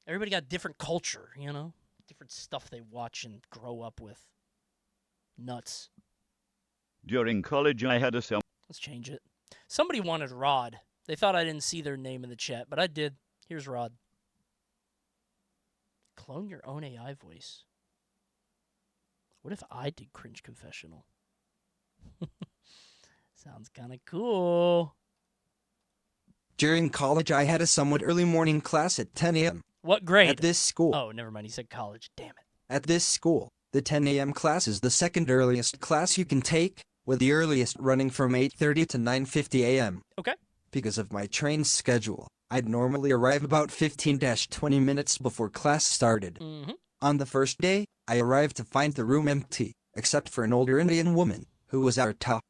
Everybody got different culture, you know, different stuff they watch and grow up with. Nuts. During college, I had a Let's change it. Somebody wanted Rod. They thought I didn't see their name in the chat, but I did. Here's Rod. Clone your own AI voice. What if I did Cringe Confessional? Sounds kind of cool. During college, I had a somewhat early morning class at 10 a.m. What grade? At this school. Oh, never mind. He said college. Damn it. At this school, the 10 a.m. class is the second earliest class you can take, with the earliest running from 8:30 to 9:50 a.m. Okay. Because of my train schedule, I'd normally arrive about 15-20 minutes before class started. Mm-hmm. On the first day, I arrived to find the room empty, except for an older Indian woman, who was our ta.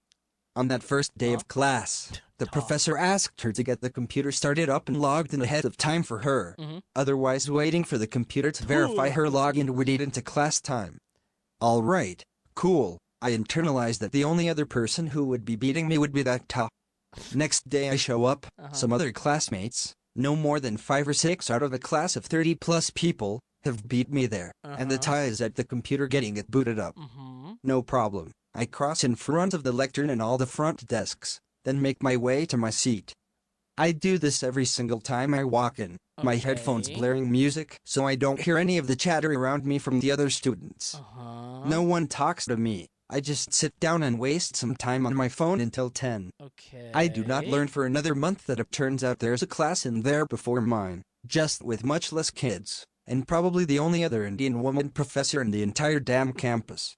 On that first day of class, the professor asked her to get the computer started up and logged in ahead of time for her. Mm-hmm. Otherwise, waiting for the computer to verify her login would eat into class time. All right, cool. I internalized that the only other person who would be beating me would be that ta. Next day I show up, some other classmates, no more than 5 or 6 out of a class of 30 plus people, have beat me there, and the tie is at the computer getting it booted up. No problem. I cross in front of the lectern and all the front desks, then make my way to my seat. I do this every single time I walk in, my headphones blaring music so I don't hear any of the chatter around me from the other students. No one talks to me. I just sit down and waste some time on my phone until 10. Okay. I do not learn for another month that it turns out there's a class in there before mine, just with much less kids, and probably the only other Indian woman professor in the entire damn campus.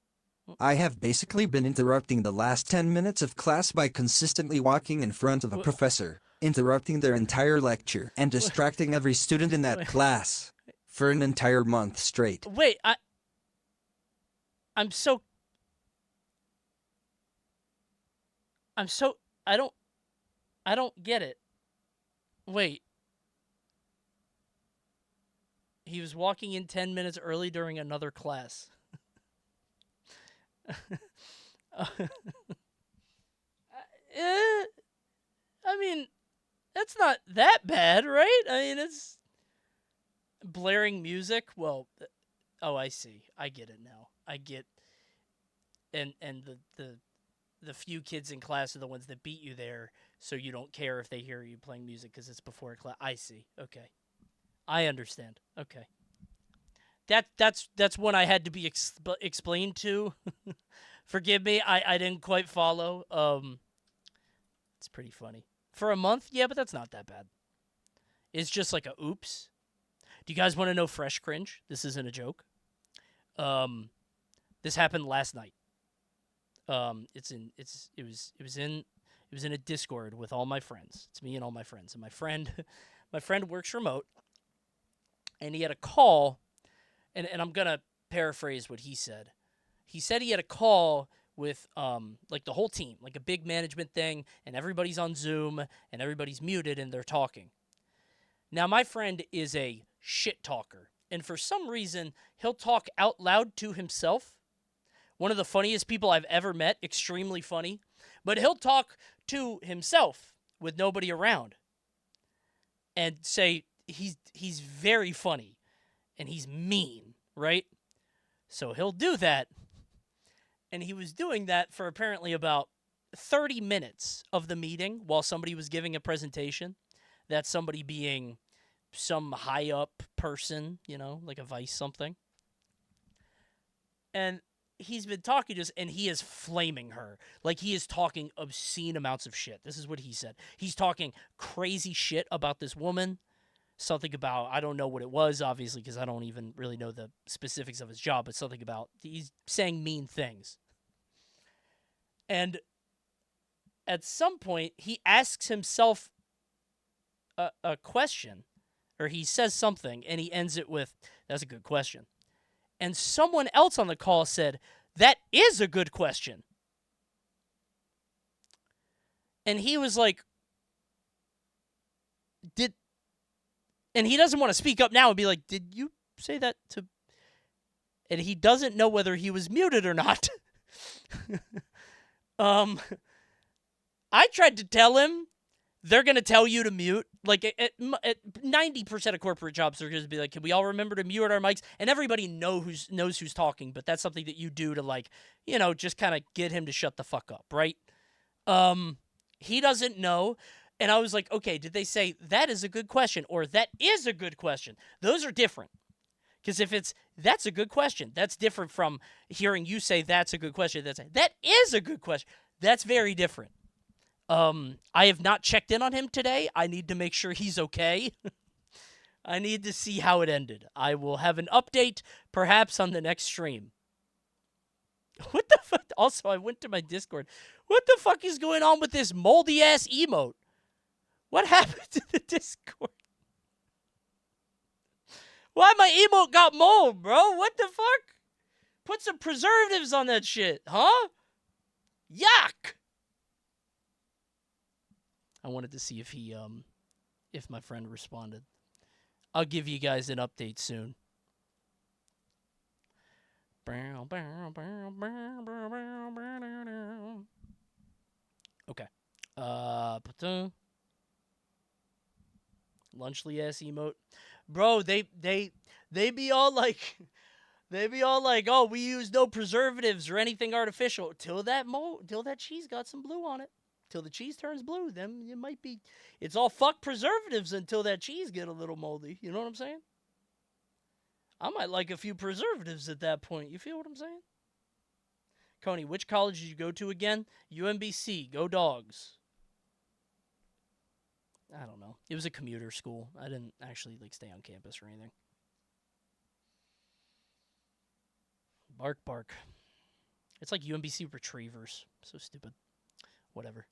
I have basically been interrupting the last 10 minutes of class by consistently walking in front of a professor, interrupting their entire lecture, and distracting every student in that class for an entire month straight. Wait, I don't get it. Wait. He was walking in 10 minutes early during another class. I mean, that's not that bad, right? I mean, it's blaring music. Well, oh, I see. I get it now. I get, and the few kids in class are the ones that beat you there, so you don't care if they hear you playing music because it's before class. I see. Okay, I understand. Okay, that's one I had to be explained to. Forgive me, I didn't quite follow. It's pretty funny. For a month, yeah, but that's not that bad. It's just like a oops. Do you guys want to know fresh cringe? This isn't a joke. This happened last night. It was in a Discord with all my friends. It's me and all my friends. And my friend works remote, and he had a call, and I'm gonna paraphrase what he said. He said he had a call with like the whole team, like a big management thing, and everybody's on Zoom and everybody's muted and they're talking. Now my friend is a shit talker, and for some reason he'll talk out loud to himself. One of the funniest people I've ever met, extremely funny, but he'll talk to himself with nobody around and say he's very funny and he's mean, right? So he'll do that. And he was doing that for apparently about 30 minutes of the meeting while somebody was giving a presentation. That somebody being some high up person, you know, like a vice something. And he's been talking to us, and he is flaming her. Like, he is talking obscene amounts of shit. This is what he said. He's talking crazy shit about this woman. Something about, I don't know what it was, obviously, because I don't even really know the specifics of his job, but something about, he's saying mean things. And at some point, he asks himself a question, or he says something, and he ends it with, that's a good question. And someone else on the call said, that is a good question. And he was like, And he doesn't want to speak up now and be like, did you say that to... And he doesn't know whether he was muted or not. I tried to tell him they're going to tell you to mute. Like, at 90% of corporate jobs, they're going to be like, can we all remember to mute our mics? And everybody knows who's talking, but that's something that you do to, like, you know, just kind of get him to shut the fuck up, right? He doesn't know. And I was like, okay, did they say, that is a good question, or that is a good question? Those are different. Because if it's, that's a good question, that's different from hearing you say that's a good question. That is a good question. That's very different. I have not checked in on him today. I need to make sure he's okay. I need to see how it ended. I will have an update perhaps on the next stream. What the fuck? Also, I went to my Discord. What the fuck is going on with this moldy-ass emote? What happened to the Discord? Why my emote got mold, bro? What the fuck? Put some preservatives on that shit, huh? Yuck! I wanted to see if my friend responded. I'll give you guys an update soon. Okay. Lunchly ass emote. Bro, they be all like, oh, we use no preservatives or anything artificial till that cheese got some blue on it. Till the cheese turns blue, then it might be, it's all fuck preservatives until that cheese get a little moldy. You know what I'm saying? I might like a few preservatives at that point. You feel what I'm saying? Coney, which college did you go to again? UMBC. Go Dogs. I don't know. It was a commuter school. I didn't actually like stay on campus or anything. Bark, bark. It's like UMBC Retrievers. So stupid. Whatever.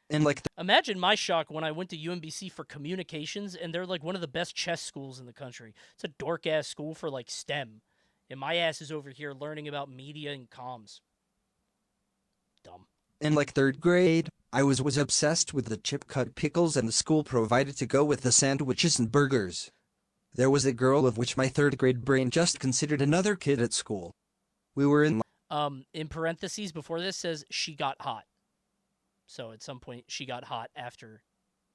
And like, imagine my shock when I went to UMBC for communications, and they're like one of the best chess schools in the country. It's a dork ass school for like STEM, and my ass is over here learning about media and comms. Dumb. In like 3rd grade, I was obsessed with the chip-cut pickles, and the school provided to go with the sandwiches and burgers. There was a girl of which my 3rd grade brain just considered another kid at school. We were in parentheses before this says she got hot. So at some point she got hot after,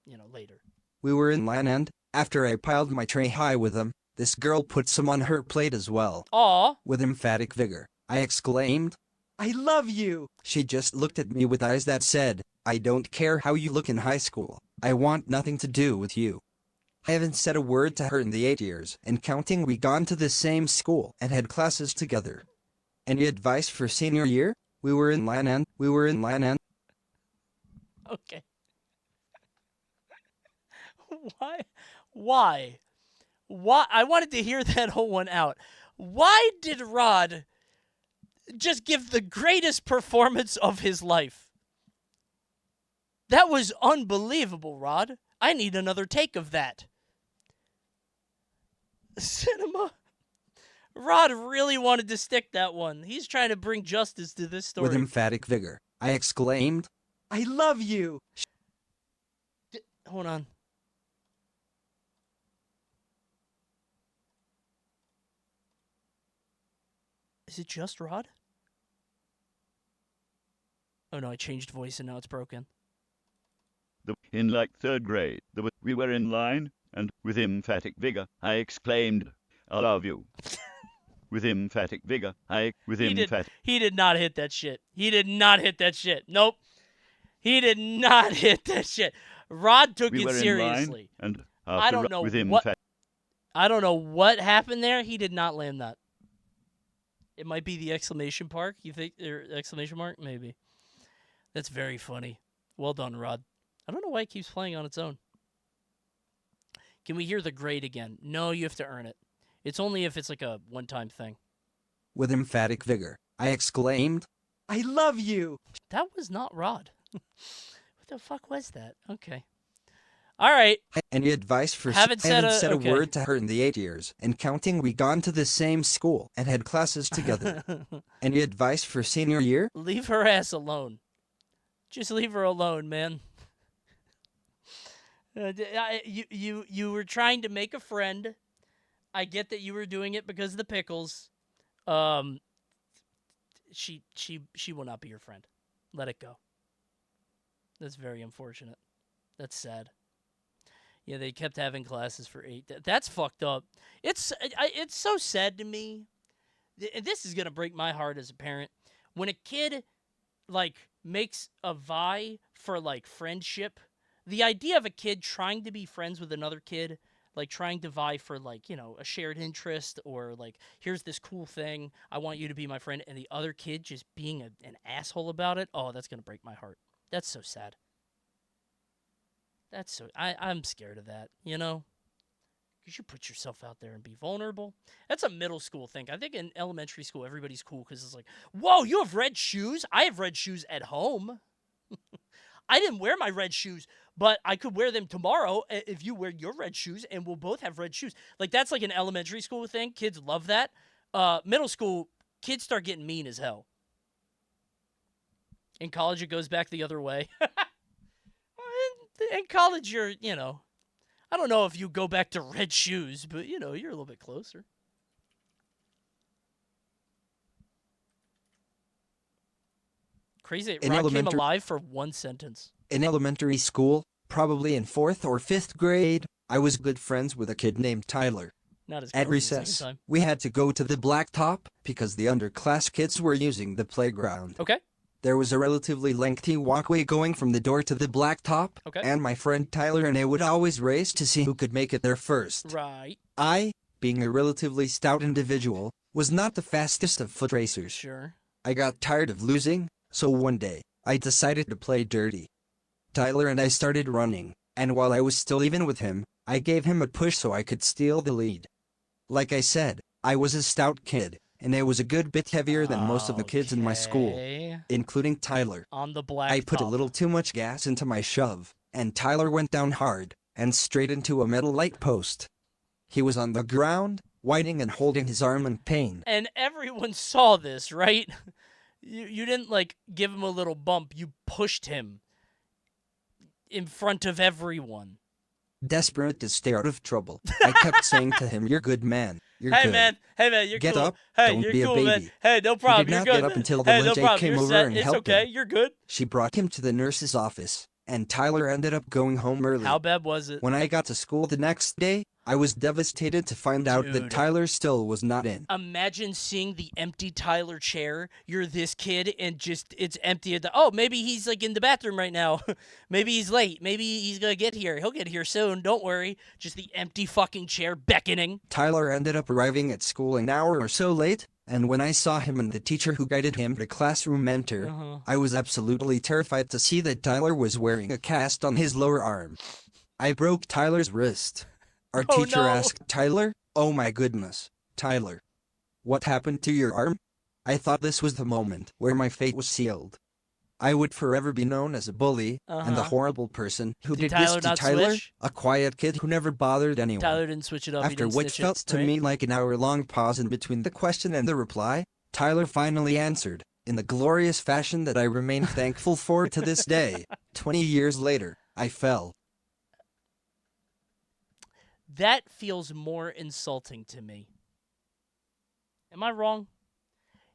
later. We were in line, and after I piled my tray high with them, this girl put some on her plate as well. Aw. With emphatic vigor, I exclaimed, "I love you!" She just looked at me with eyes that said, "I don't care how you look in high school. I want nothing to do with you." I haven't said a word to her in the 8 years and counting we gone to the same school and had classes together. Any advice for senior year? We were in line and Okay. Why? I wanted to hear that whole one out. Why did Rod just give the greatest performance of his life? That was unbelievable, Rod. I need another take of that. Cinema. Rod really wanted to stick that one. He's trying to bring justice to this story. With emphatic vigor, I exclaimed, "I love you!" Hold on. Is it just Rod? Oh no, I changed voice and now it's broken. In like 3rd grade, we were in line, and with emphatic vigor, I exclaimed, "I love you." With emphatic vigor, He did not hit that shit. He did not hit that shit. Nope. He did not hit that shit. Rod took it seriously. And I don't know I don't know what happened there. He did not land that. It might be the exclamation mark. You think or exclamation mark? Maybe. That's very funny. Well done, Rod. I don't know why it keeps playing on its own. Can we hear the grade again? No, you have to earn it. It's only if it's like a one-time thing. With emphatic vigor, I exclaimed, "I love you!" That was not Rod. What the fuck was that? Okay. All right. Any advice for haven't said a word to her in the 8 years and counting we gone to the same school and had classes together. Any advice for senior year? Leave her ass alone. Just leave her alone, man. You were trying to make a friend. I get that you were doing it because of the pickles. She will not be your friend. Let it go. That's very unfortunate. That's sad. Yeah, they kept having classes for 8. That's fucked up. It's so sad to me. This is gonna break my heart as a parent when a kid like makes a vie for like friendship. The idea of a kid trying to be friends with another kid, like trying to vie for like, a shared interest or like, here's this cool thing, I want you to be my friend, and the other kid just being an asshole about it. Oh, that's going to break my heart. That's so sad. I'm scared of that, You should put yourself out there and be vulnerable. That's a middle school thing. I think in elementary school, everybody's cool because it's like, whoa, you have red shoes? I have red shoes at home. I didn't wear my red shoes, but I could wear them tomorrow if you wear your red shoes, and we'll both have red shoes. Like, that's like an elementary school thing. Kids love that. Middle school, kids start getting mean as hell. In college, it goes back the other way. In college, you're, I don't know if you go back to red shoes, but, you're a little bit closer. Crazy. Rock came alive for one sentence. In elementary school, probably in 4th or 5th grade, I was good friends with a kid named Tyler. Not as At recess, we had to go to the blacktop because the underclass kids were using the playground. Okay. There was a relatively lengthy walkway going from the door to the blacktop, and my friend Tyler and I would always race to see who could make it there first. Right. I, being a relatively stout individual, was not the fastest of foot racers. Sure. I got tired of losing, so one day, I decided to play dirty. Tyler and I started running, and while I was still even with him, I gave him a push so I could steal the lead. Like I said, I was a stout kid, and I was a good bit heavier than most of the kids in my school, including Tyler. On the black I put top. a little too much gas into my shove, and Tyler went down hard, and straight into a metal light post. He was on the ground, whining and holding his arm in pain. And everyone saw this, right? You didn't, like, give him a little bump. You pushed him in front of everyone. Desperate to stay out of trouble, I kept saying to him, "You're good, man. You're hey, good. Man. Hey, man, you're Get cool. up. Hey, Don't you're be cool, a baby." Man. Hey, no problem. He did not you're good. get up until the no lady problem. came you're over set. and it's helped okay. him. You're good. She brought him to the nurse's office, and Tyler ended up going home early. How bad was it? When I got to school the next day, I was devastated to find out that Tyler still was not in. Imagine seeing the empty Tyler chair. You're this kid, and just it's empty. Oh, maybe he's like in the bathroom right now. Maybe he's late. Maybe he's gonna get here. He'll get here soon. Don't worry. Just the empty fucking chair beckoning. Tyler ended up arriving at school an hour or so late, and when I saw him and the teacher who guided him to classroom enter, I was absolutely terrified to see that Tyler was wearing a cast on his lower arm. I broke Tyler's wrist. Our teacher asked Tyler, "Oh my goodness, Tyler. What happened to your arm?" I thought this was the moment where my fate was sealed. I would forever be known as a bully and the horrible person who did this to Tyler, a quiet kid who never bothered anyone. Tyler didn't switch it up. After what felt to me like an hour-long pause in between the question and the reply, Tyler finally answered, in the glorious fashion that I remain thankful for to this day. 20 years later, I fell. That feels more insulting to me. Am I wrong?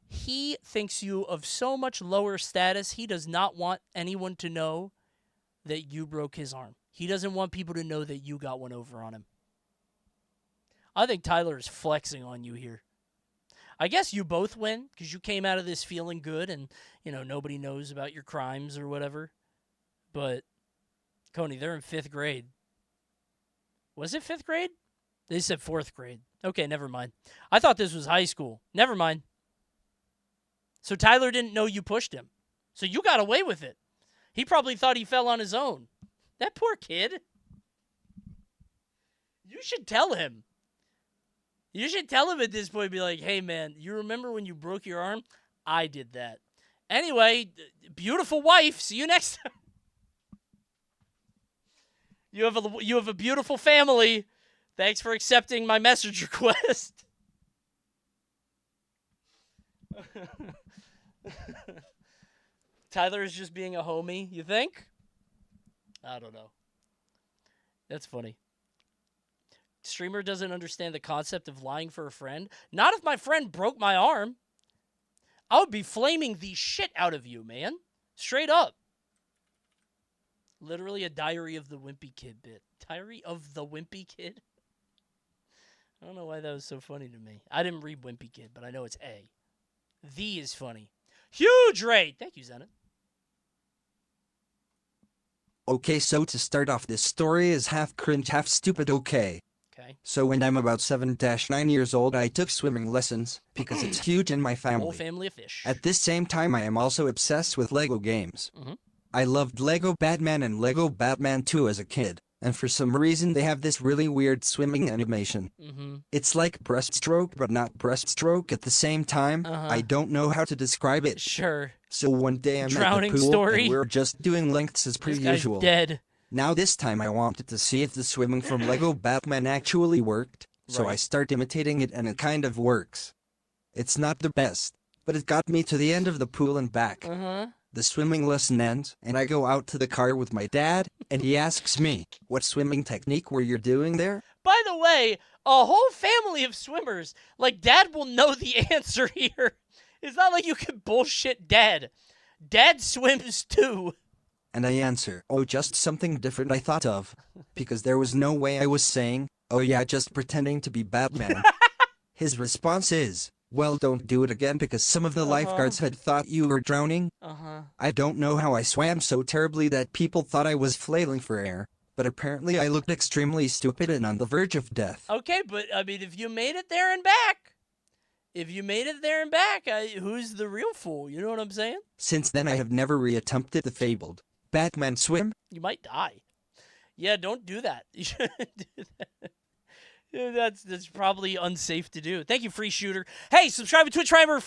He thinks you of so much lower status, he does not want anyone to know that you broke his arm. He doesn't want people to know that you got one over on him. I think Tyler is flexing on you here. I guess you both win, because you came out of this feeling good, and, nobody knows about your crimes or whatever. But, Coney, they're in 5th grade. Was it 5th grade? They said 4th grade. Okay, never mind. I thought this was high school. Never mind. So Tyler didn't know you pushed him. So you got away with it. He probably thought he fell on his own. That poor kid. You should tell him. You should tell him at this point, be like, "Hey, man, you remember when you broke your arm? I did that." Anyway, beautiful wife. See you next time. You have a beautiful family. Thanks for accepting my message request. Tyler is just being a homie, you think? I don't know. That's funny. Streamer doesn't understand the concept of lying for a friend. Not if my friend broke my arm. I would be flaming the shit out of you, man. Straight up. Literally a Diary of the Wimpy Kid bit. Diary of the Wimpy Kid? I don't know why that was so funny to me. I didn't read Wimpy Kid, but I know it's A. The is funny. Huge rate! Thank you, Zenit. Okay, so to start off, this story is half cringe, half stupid, okay? Okay. So when I'm about 7-9 years old, I took swimming lessons because it's huge in my family. Whole family of fish. At this same time, I am also obsessed with Lego games. Mm-hmm. I loved Lego Batman and Lego Batman 2 as a kid, and for some reason they have this really weird swimming animation. Mm-hmm. It's like breaststroke, but not breaststroke at the same time. I don't know how to describe it. Sure. So one day I'm Drowning at the pool, story. and we're just doing lengths as per This guy's usual. dead. Now this time I wanted to see if the swimming from Lego Batman actually worked, so Right. I start imitating it and it kind of works. It's not the best, but it got me to the end of the pool and back. Uh-huh. The swimming lesson ends, and I go out to the car with my dad, and he asks me, what swimming technique were you doing there? By the way, a whole family of swimmers. Like, Dad will know the answer here. It's not like you can bullshit Dad. Dad swims too. And I answer, oh, just something different I thought of. Because there was no way I was saying, oh yeah, just pretending to be Batman. His response is, well, don't do it again because some of the lifeguards had thought you were drowning. I don't know how I swam so terribly that people thought I was flailing for air, but apparently I looked extremely stupid and on the verge of death. Okay, but, I mean, if you made it there and back, who's the real fool? You know what I'm saying? Since then I have never reattempted the fabled Batman swim. You might die. Yeah, don't do that. You shouldn't do that. Yeah, that's probably unsafe to do. Thank you, Free Shooter. Hey, subscribe to Twitch Prime or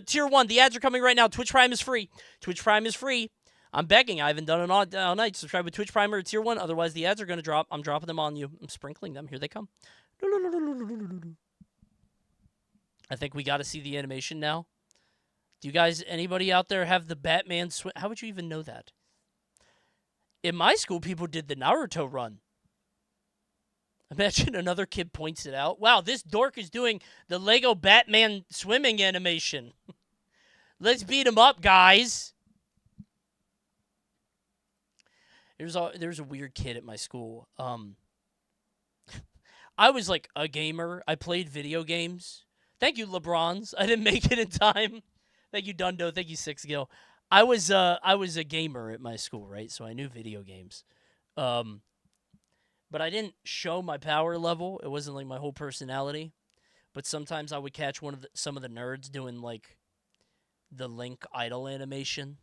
Tier 1. The ads are coming right now. Twitch Prime is free. Twitch Prime is free. I'm begging. I haven't done it all night. Subscribe to Twitch Prime or Tier 1. Otherwise, the ads are going to drop. I'm dropping them on you. I'm sprinkling them. Here they come. I think we got to see the animation now. Do you guys, anybody out there have the Batman swim? How would you even know that? In my school, people did the Naruto run. Imagine another kid points it out. Wow, this dork is doing the Lego Batman swimming animation. Let's beat him up, guys. There's a weird kid at my school. I was like a gamer. I played video games. Thank you, LeBrons. I didn't make it in time. Thank you, Dundo. Thank you, Six Gil. I was a gamer at my school, right? So I knew video games. But I didn't show my power level. It wasn't like my whole personality. But sometimes I would catch some of the nerds doing like the Link idle animation.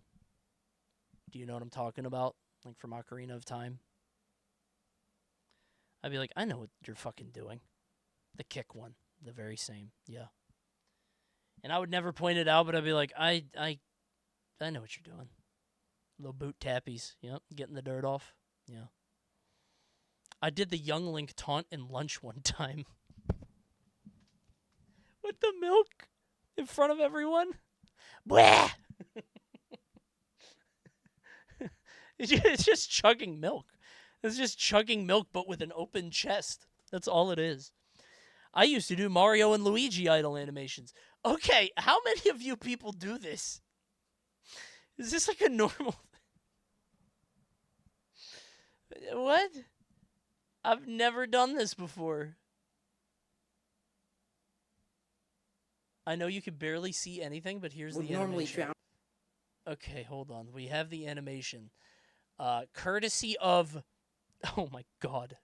Do you know what I'm talking about? Like from Ocarina of Time. I'd be like, I know what you're fucking doing. The kick one. The very same. Yeah. And I would never point it out, but I'd be like, I know what you're doing. Little boot tappies. Yep. Getting the dirt off. Yeah. I did the Young Link taunt in lunch one time. With the milk in front of everyone. Blah! It's just chugging milk. It's just chugging milk, but with an open chest. That's all it is. I used to do Mario and Luigi idle animations. Okay, how many of you people do this? Is this like a normal... What? I've never done this before. I know you can barely see anything, but here's the animation. Okay, hold on. We have the animation. Courtesy of... Oh my god.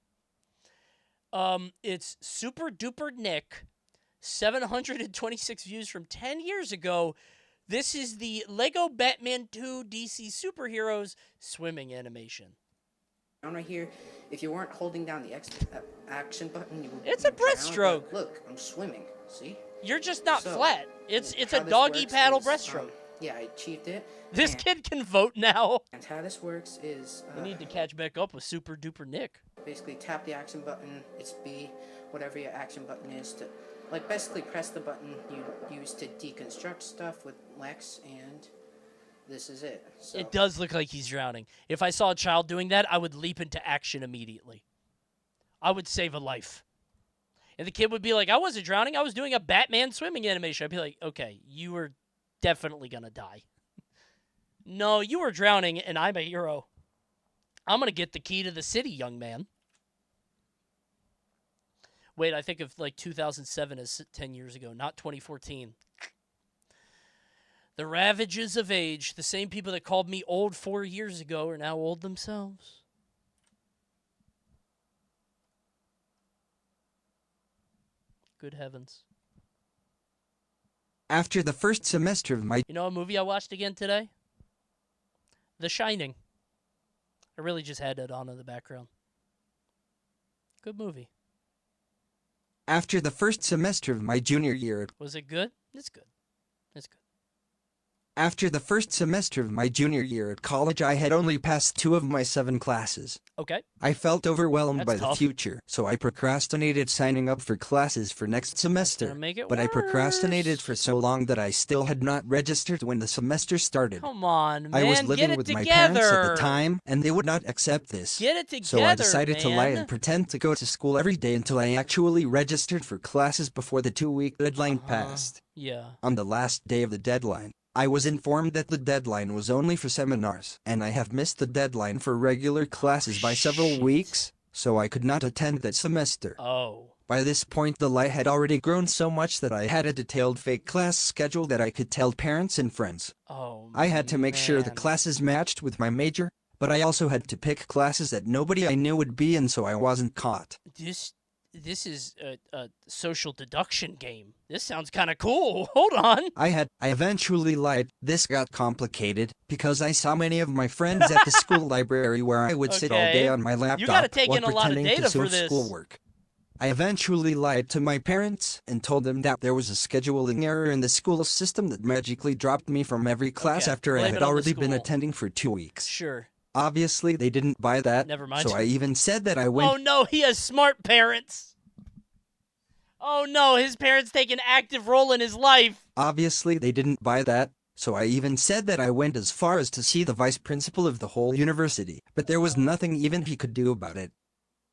It's Super Duper Nick. 726 views from 10 years ago. This is the Lego Batman 2 DC Superheroes swimming animation. Right here, if you weren't holding down the action button, you would. It's a breaststroke. Look, I'm swimming. See? You're just not flat. It's a doggy paddle breaststroke. Yeah, I achieved it. This kid can vote now. And how this works is... we need to catch back up with Super Duper Nick. Basically, tap the action button. It's B, whatever your action button is to... Like, basically press the button you use to deconstruct stuff with Lex, and this is it. So. It does look like he's drowning. If I saw a child doing that, I would leap into action immediately. I would save a life. And the kid would be like, I wasn't drowning. I was doing a Batman swimming animation. I'd be like, okay, you were definitely going to die. No, you were drowning, and I'm a hero. I'm going to get the key to the city, young man. Wait, I think of like 2007 as 10 years ago, not 2014. The ravages of age. The same people that called me old 4 years ago are now old themselves. Good heavens. After the first semester of my... You know a movie I watched again today? The Shining. I really just had that on in the background. Good movie. After the first semester of my junior year... Was it good? It's good. It's good. After the first semester of my junior year at college, I had only passed 2 of my 7 classes. Okay. I felt overwhelmed by That's the tough. future, so I procrastinated signing up for classes for next semester. Gonna make it But I worse. procrastinated for so long that I still had not registered when the semester started. Come on, man. I was Get living it with my together. parents at the time, and they would not accept this. Get it together, So I decided to lie man. and pretend to go to school every day until I actually registered for classes before the 2-week deadline passed. Yeah. On the last day of the deadline, I was informed that the deadline was only for seminars, and I have missed the deadline for regular classes by several weeks, so I could not attend that semester. Oh. By this point, the lie had already grown so much that I had a detailed fake class schedule that I could tell parents and friends. Oh, I had to make sure the man. classes matched with my major, but I also had to pick classes that nobody I knew would be in so I wasn't caught. This is a social deduction game. This sounds kind of cool. Hold on. I eventually lied. This got complicated because I saw many of my friends at the school library where I would sit all Okay. day on my You laptop gotta take while in a lot of pretending data to for solve this. schoolwork. I eventually lied to my parents and told them that there was a scheduling error in the school system that magically dropped me from every class Okay, after I blame had it on the already been school. attending for 2 weeks. Sure. Obviously, they didn't buy that. Never mind. So I even said that I went... Oh, no. He has smart parents. Oh, no. His parents take an active role in his life. Obviously, they didn't buy that, so I even said that I went as far as to see the vice principal of the whole university, but there was nothing even he could do about it.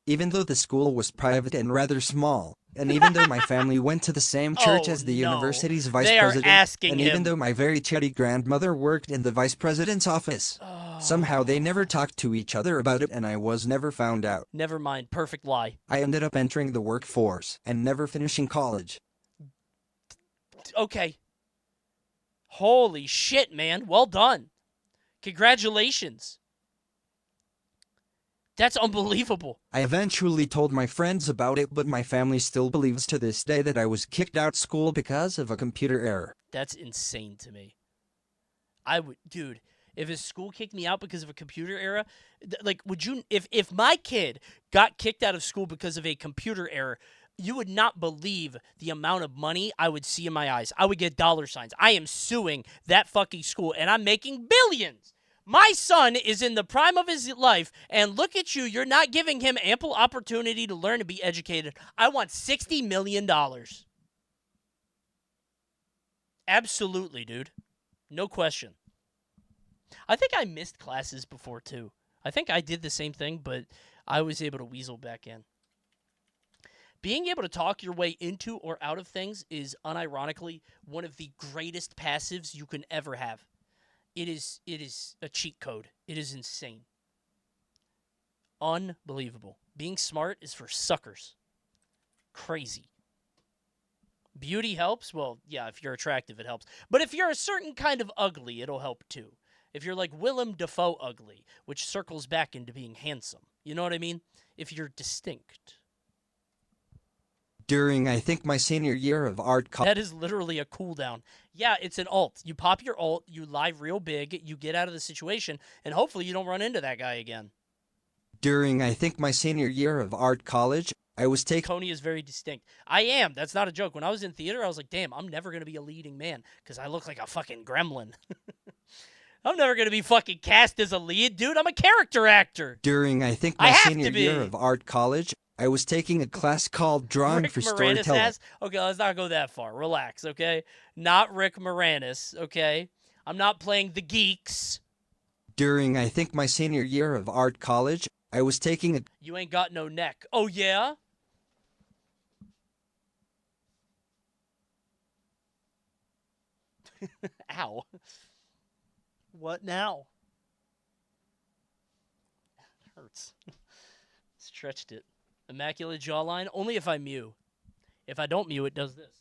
Even though the school was private and rather small, and even though my family went to the same church Oh, as the no. university's vice They are president, asking and him. even though my very chatty grandmother worked in the vice president's office, somehow they never talked to each other about it and I was never found out. Never mind. Perfect lie. I ended up entering the workforce and never finishing college. Okay. Holy shit, man. Well done. Congratulations. That's unbelievable. I eventually told my friends about it, but my family still believes to this day that I was kicked out school because of a computer error. That's insane to me. Dude, if his school kicked me out because of a computer error, would you, if my kid got kicked out of school because of a computer error, you would not believe the amount of money I would see in my eyes. I would get dollar signs. I am suing that fucking school, and I'm making billions. My son is in the prime of his life, and look at you. You're not giving him ample opportunity to learn and be educated. I want $60 million. Absolutely, dude. No question. I think I missed classes before, too. I think I did the same thing, but I was able to weasel back in. Being able to talk your way into or out of things is unironically one of the greatest passives you can ever have. It is a cheat code. It is insane. Unbelievable. Being smart is for suckers. Crazy. Beauty helps? Well, yeah, if you're attractive, it helps. But if you're a certain kind of ugly, it'll help too. If you're like Willem Dafoe ugly, which circles back into being handsome. You know what I mean? If you're distinct. During, I think, my senior year of art college. That is literally a cooldown. Yeah, it's an alt. You pop your alt, you lie real big, you get out of the situation, and hopefully you don't run into that guy again. During, I think, my senior year of art college, I was taking... Coney is very distinct. I am. That's not a joke. When I was in theater, I was like, damn, I'm never going to be a leading man because I look like a fucking gremlin. I'm never going to be fucking cast as a lead, dude. I'm a character actor. During, I think, I my have senior to year be. of art college, I was taking a class called Drawing Rick for Moranis Storytelling. has? Okay, let's not go that far. Relax, okay? Not Rick Moranis, okay? I'm not playing the geeks. During, I think, my senior year of art college, I was taking a You ain't got no neck. Oh, yeah? Ow. What now? Hurts. Stretched it. Immaculate jawline? Only if I mew. If I don't mew, it does this.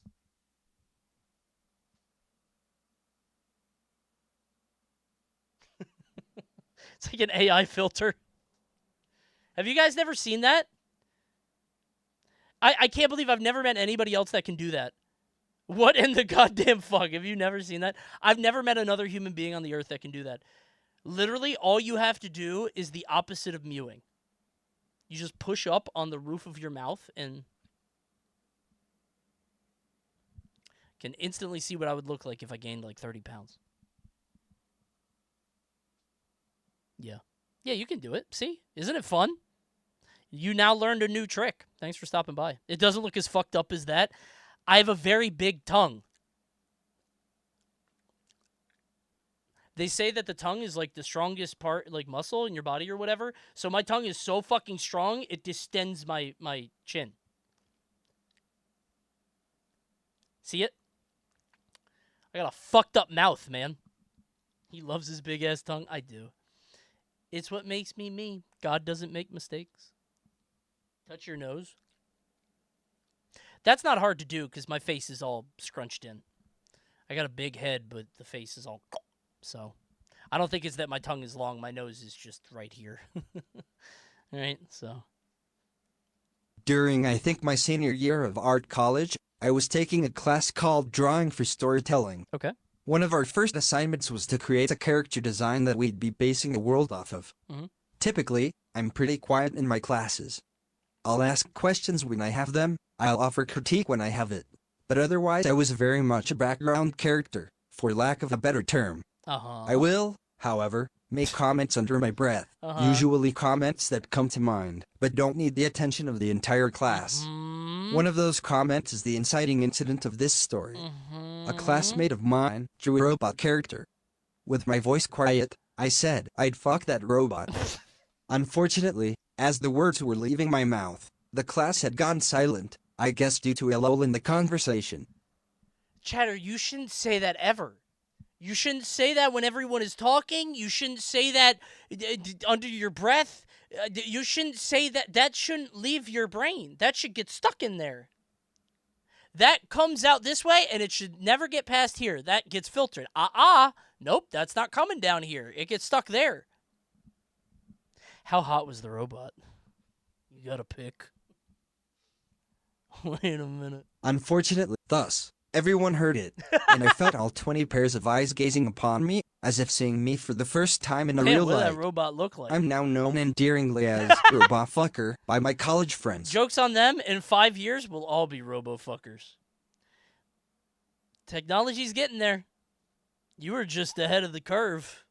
It's like an AI filter. Have you guys never seen that? I can't believe I've never met anybody else that can do that. What in the goddamn fuck? Have you never seen that? I've never met another human being on the earth that can do that. Literally, all you have to do is the opposite of mewing. You just push up on the roof of your mouth and can instantly see what I would look like if I gained like 30 pounds. Yeah. Yeah, you can do it. See? Isn't it fun? You now learned a new trick. Thanks for stopping by. It doesn't look as fucked up as that. I have a very big tongue. They say that the tongue is like the strongest part, like muscle in your body or whatever. So my tongue is so fucking strong, it distends my chin. See it? I got a fucked up mouth, man. He loves his big ass tongue. I do. It's what makes me me. God doesn't make mistakes. Touch your nose. That's not hard to do because my face is all scrunched in. I got a big head, but the face is all... So, I don't think it's that my tongue is long. My nose is just right here. All right, so... During, I think, my senior year of art college, I was taking a class called Drawing for Storytelling. Okay. One of our first assignments was to create a character design that we'd be basing the world off of. Mm-hmm. Typically, I'm pretty quiet in my classes. I'll ask questions when I have them, I'll offer critique when I have it. But otherwise I was very much a background character, for lack of a better term. I will, however, make comments under my breath, usually comments that come to mind, but don't need the attention of the entire class. One of those comments is the inciting incident of this story. A classmate of mine drew a robot character. With my voice quiet, I said I'd fuck that robot. Unfortunately, as the words were leaving my mouth, the class had gone silent, I guess due to a lull in the conversation. Chatter, you shouldn't say that ever. You shouldn't say that when everyone is talking. You shouldn't say that under your breath. You shouldn't say that. That shouldn't leave your brain. That should get stuck in there. That comes out this way, and it should never get past here. That gets filtered. Nope, that's not coming down here. It gets stuck there. How hot was the robot? You gotta pick. Wait a minute. Unfortunately, thus, everyone heard it, and I felt all 20 pairs of eyes gazing upon me, as if seeing me for the first time in a real what life. did that robot look like? I'm now known endearingly as Robot Fucker by my college friends. Joke's on them. In 5 years, we'll all be robo-fuckers. Technology's getting there. You were just ahead of the curve.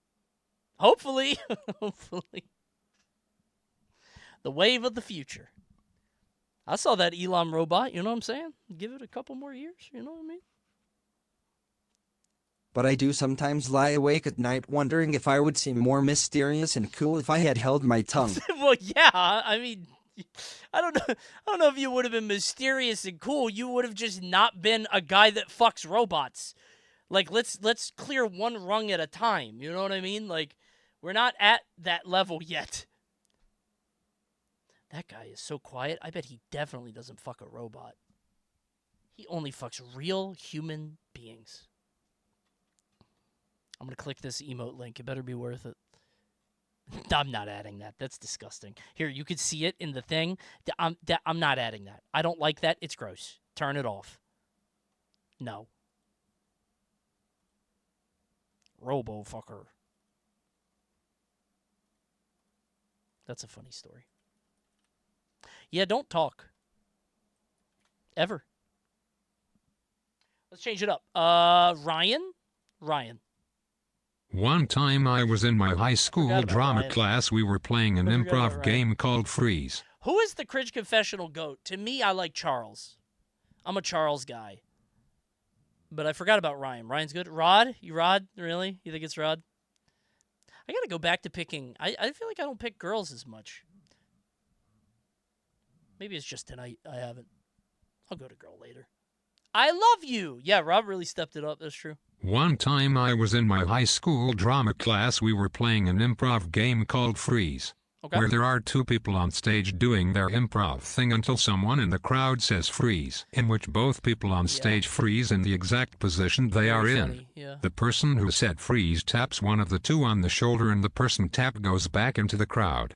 Hopefully. Hopefully. The wave of the future. I saw that Elon robot, you know what I'm saying? Give it a couple more years, you know what I mean? But I do sometimes lie awake at night wondering if I would seem more mysterious and cool if I had held my tongue. Well, yeah, I mean, I don't know if you would have been mysterious and cool. You would have just not been a guy that fucks robots. Like, let's clear one rung at a time, you know what I mean? Like, we're not at that level yet. That guy is so quiet. I bet he definitely doesn't fuck a robot. He only fucks real human beings. I'm going to click this emote link. It better be worth it. I'm not adding that. That's disgusting. Here, you could see it in the thing. I'm not adding that. I don't like that. It's gross. Turn it off. No. Robo fucker. That's a funny story. Yeah, don't talk. Ever. Let's change it up. Ryan? Ryan. One time I was in my high school drama class. We were playing an improv game called Freeze. Who is the Cringe Confessional GOAT? To me, I like Charles. I'm a Charles guy. But I forgot about Ryan. Ryan's good. Rod? You Rod? Really? You think it's Rod? I got to go back to picking. I feel like I don't pick girls as much. Maybe it's just tonight. I haven't. I'll go to girl later. I love you. Yeah, Rob really stepped it up. That's true. One time I was in my high school drama class. We were playing an improv game called Freeze, where there are two people on stage doing their improv thing until someone in the crowd says freeze, in which both people on stage freeze in the exact position they are in. Yeah. The person who said freeze taps one of the two on the shoulder and the person tapped goes back into the crowd.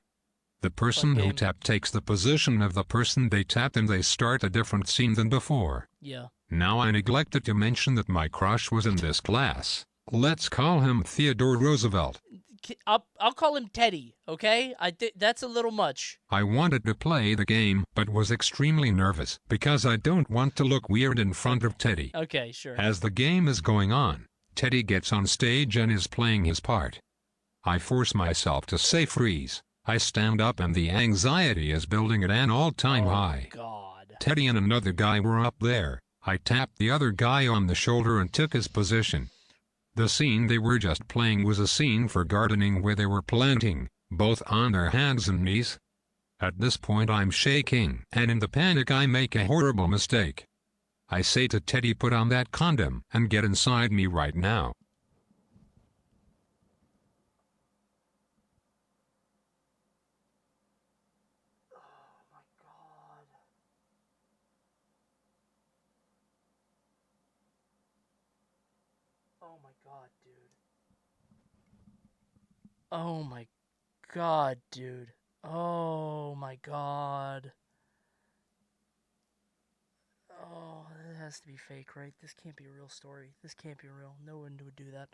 The person who tapped takes the position of the person they tapped and they start a different scene than before. Yeah. Now I neglected to mention that my crush was in this class. Let's call him Theodore Roosevelt. I'll call him Teddy, okay? That's a little much. I wanted to play the game, but was extremely nervous because I don't want to look weird in front of Teddy. Okay, sure. As the game is going on, Teddy gets on stage and is playing his part. I force myself to say freeze. I stand up and the anxiety is building at an all-time high. God. Teddy and another guy were up there. I tapped the other guy on the shoulder and took his position. The scene they were just playing was a scene for gardening where they were planting, both on their hands and knees. At this point I'm shaking, and in the panic I make a horrible mistake. I say to Teddy, put on that condom and get inside me right now. Oh my god, dude. Oh my god, dude. Oh my god. Oh, it has to be fake, right? This can't be a real story. This can't be real. No one would do that.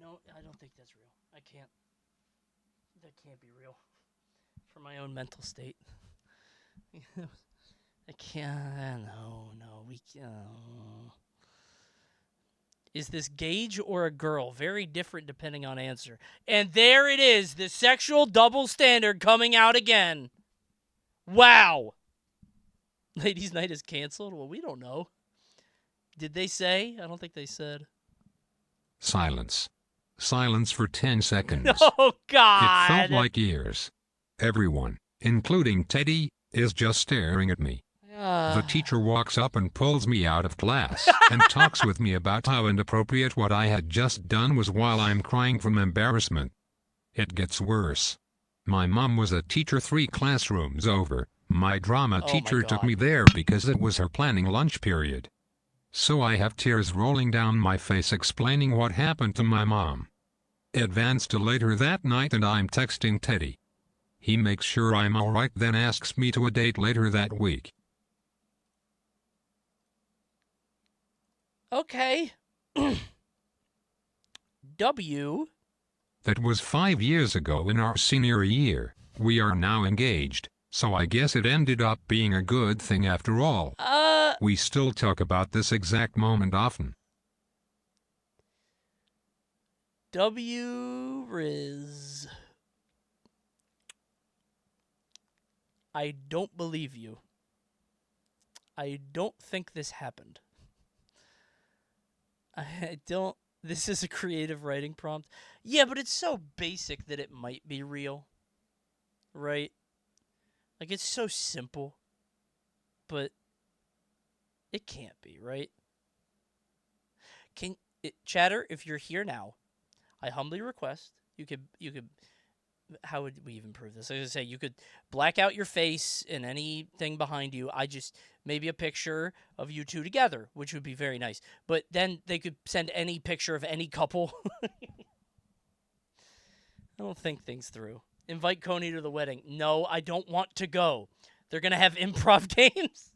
No, I don't think that's real. I can't. That can't be real. For my own mental state. I can't. No, we can't. Is this Gage or a girl? Very different depending on answer. And there it is, the sexual double standard coming out again. Wow. Ladies' night is canceled? Well, we don't know. Did they say? I don't think they said. Silence. Silence for 10 seconds. Oh, God. It felt like years. Everyone, including Teddy, is just staring at me. The teacher walks up and pulls me out of class and talks with me about how inappropriate what I had just done was while I'm crying from embarrassment. It gets worse. My mom was a teacher 3 classrooms over. My drama teacher took me there because it was her planning lunch period. So I have tears rolling down my face explaining what happened to my mom. Advanced to later that night and I'm texting Teddy. He makes sure I'm alright, then asks me to a date later that week. Okay. W. That was 5 years ago in our senior year. We are now engaged, so I guess it ended up being a good thing after all. We still talk about this exact moment often. W. Rizz. I don't believe you. I don't think this happened. I don't. This is a creative writing prompt. Yeah, but it's so basic that it might be real. Right? Like, it's so simple. But it can't be, right? Chatter, if you're here now, I humbly request you could how would we even prove this? I was gonna say you could black out your face and anything behind you. Maybe a picture of you two together, which would be very nice. But then they could send any picture of any couple. I don't think things through. Invite Coney to the wedding. No, I don't want to go. They're gonna have improv games.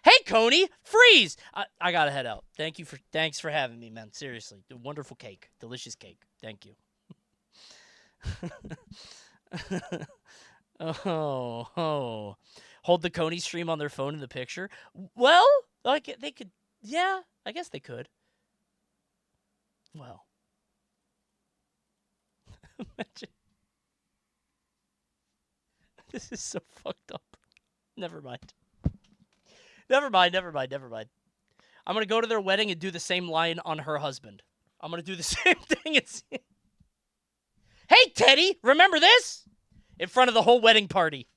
Hey, Coney, freeze! I gotta head out. Thanks for having me, man. Seriously, wonderful cake, delicious cake. Thank you. Oh. Hold the Coney stream on their phone in the picture. Well, like they could. Yeah, I guess they could. Well, imagine. This is so fucked up. Never mind. I'm going to go to their wedding and do the same line on her husband. I'm going to do the same thing. Hey, Teddy, remember this? In front of the whole wedding party.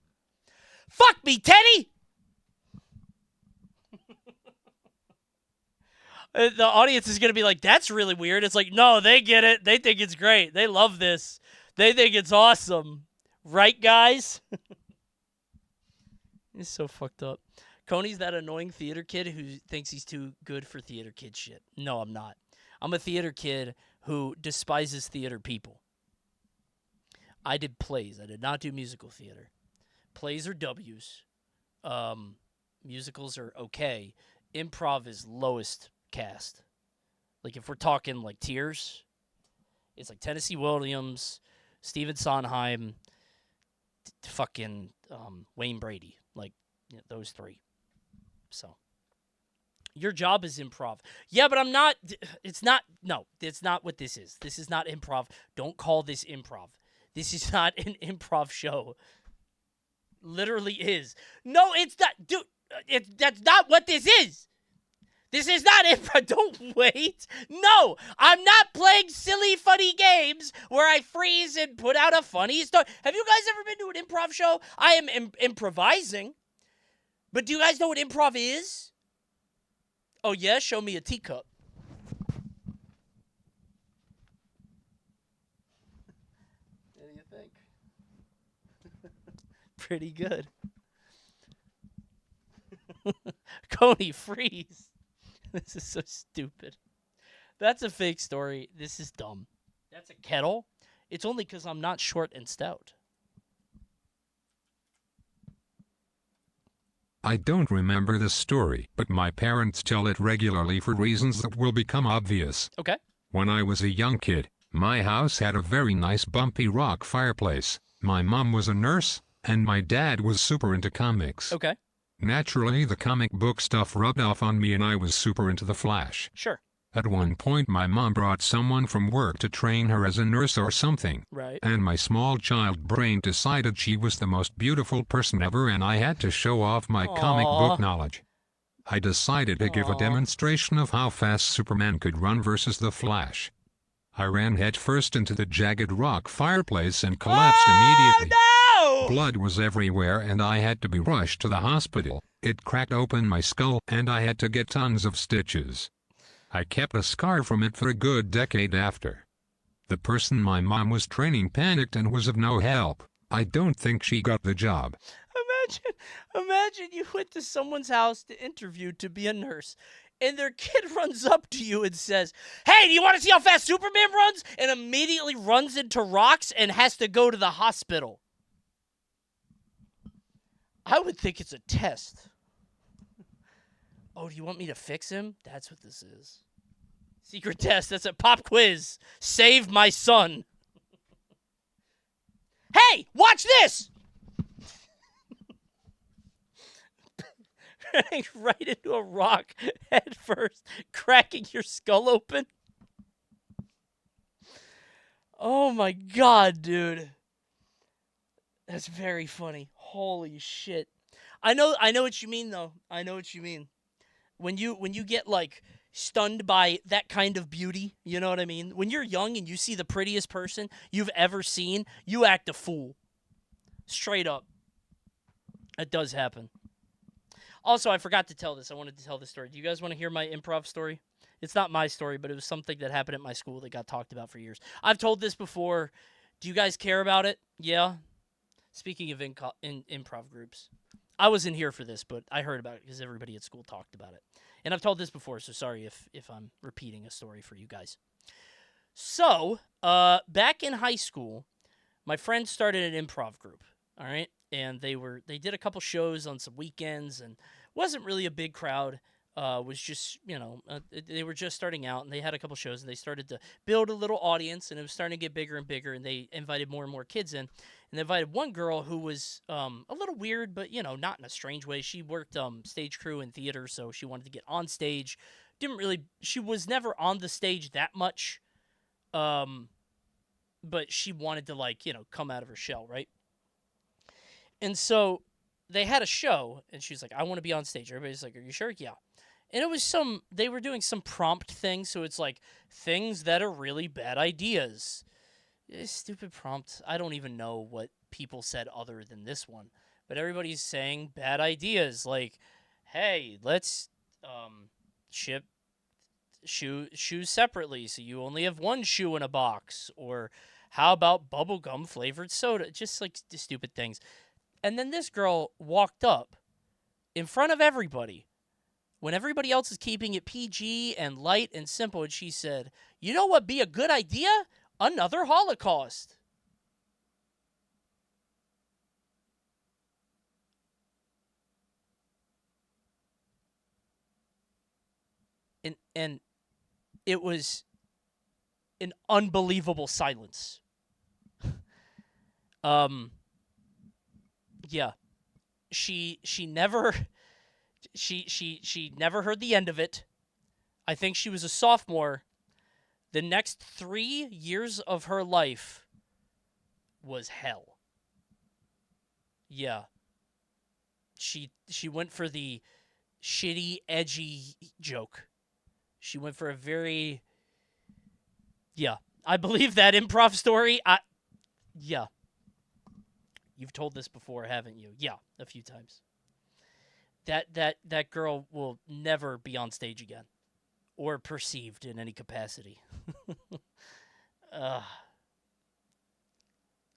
Fuck me, Teddy! The audience is going to be like, that's really weird. It's like, no, they get it. They think it's great. They love this. They think it's awesome. Right, guys? It's so fucked up. Coney's that annoying theater kid who thinks he's too good for theater kid shit. No, I'm not. I'm a theater kid who despises theater people. I did plays. I did not do musical theater. Plays are W's. Musicals are okay. Improv is lowest cast. Like, if we're talking, like, tiers, it's like Tennessee Williams, Stephen Sondheim, fucking Wayne Brady. Like, you know, those three. So, your job is improv. Yeah, but I'm not, it's not what this is. This is not improv. Don't call this improv. This is not an improv show. Literally is. No, it's not, dude, that's not what this is. This is not improv. Don't wait. No, I'm not playing silly, funny games where I freeze and put out a funny story. Have you guys ever been to an improv show? I am improvising. But do you guys know what improv is? Oh, yeah? Show me a teacup. What do you think? Pretty good. Coney, freeze. This is so stupid. That's a fake story. This is dumb. That's a kettle? It's only because I'm not short and stout. I don't remember this story, but my parents tell it regularly for reasons that will become obvious. Okay. When I was a young kid, my house had a very nice bumpy rock fireplace. My mom was a nurse, and my dad was super into comics. Okay. Naturally, the comic book stuff rubbed off on me and I was super into The Flash. Sure. At one point, my mom brought someone from work to train her as a nurse or something. Right. And my small child brain decided she was the most beautiful person ever and I had to show off my comic book knowledge. I decided to give a demonstration of how fast Superman could run versus The Flash. I ran headfirst into the jagged rock fireplace and collapsed immediately. No! Blood was everywhere and I had to be rushed to the hospital. It cracked open my skull and I had to get tons of stitches. I kept a scar from it for a good decade after. The person my mom was training panicked and was of no help. I don't think she got the job. Imagine you went to someone's house to interview to be a nurse, and their kid runs up to you and says, "Hey, do you want to see how fast Superman runs?" and immediately runs into rocks and has to go to the hospital. I would think it's a test. Oh, do you want me to fix him? That's what this is. Secret test. That's a pop quiz. Save my son. Hey, watch this! Right into a rock head first, cracking your skull open. Oh my god, dude. That's very funny. Holy shit. I know what you mean though. I know what you mean. When you get like stunned by that kind of beauty, you know what I mean? When you're young and you see the prettiest person you've ever seen, you act a fool. Straight up. It does happen. Also, I forgot to tell this. I wanted to tell this story. Do you guys want to hear my improv story? It's not my story, but it was something that happened at my school that got talked about for years. I've told this before. Do you guys care about it? Yeah? Speaking of improv groups. I wasn't here for this, but I heard about it because everybody at school talked about it. And I've told this before, so sorry if I'm repeating a story for you guys. So, back in high school, my friends started an improv group, all right? And they did a couple shows on some weekends, and wasn't really a big crowd. Was just, they were just starting out, and they had a couple shows, and they started to build a little audience, and it was starting to get bigger and bigger, and they invited more and more kids in. And they invited one girl who was a little weird, but, not in a strange way. She worked stage crew and theater, so she wanted to get on stage. She was never on the stage that much, but she wanted to, come out of her shell, right? And so they had a show, and she's like, I want to be on stage. Everybody's like, are you sure? Yeah. And it was they were doing some prompt thing, so it's like, things that are really bad ideas. Stupid prompt. I don't even know what people said other than this one. but everybody's saying bad ideas like, hey, let's ship shoes separately so you only have one shoe in a box, or how about bubblegum flavored soda, just like stupid things. And then this girl walked up in front of everybody when everybody else is keeping it PG and light and simple, and she said, you know what be a good idea? Another Holocaust. And it was an unbelievable silence. Yeah. She never she never heard the end of it. I think she was a sophomore. The next 3 years of her life was hell. Yeah. She went for the shitty, edgy joke. She went for a very... Yeah. I believe that improv story. Yeah. You've told this before, haven't you? Yeah, a few times. That girl will never be on stage again. Or perceived in any capacity.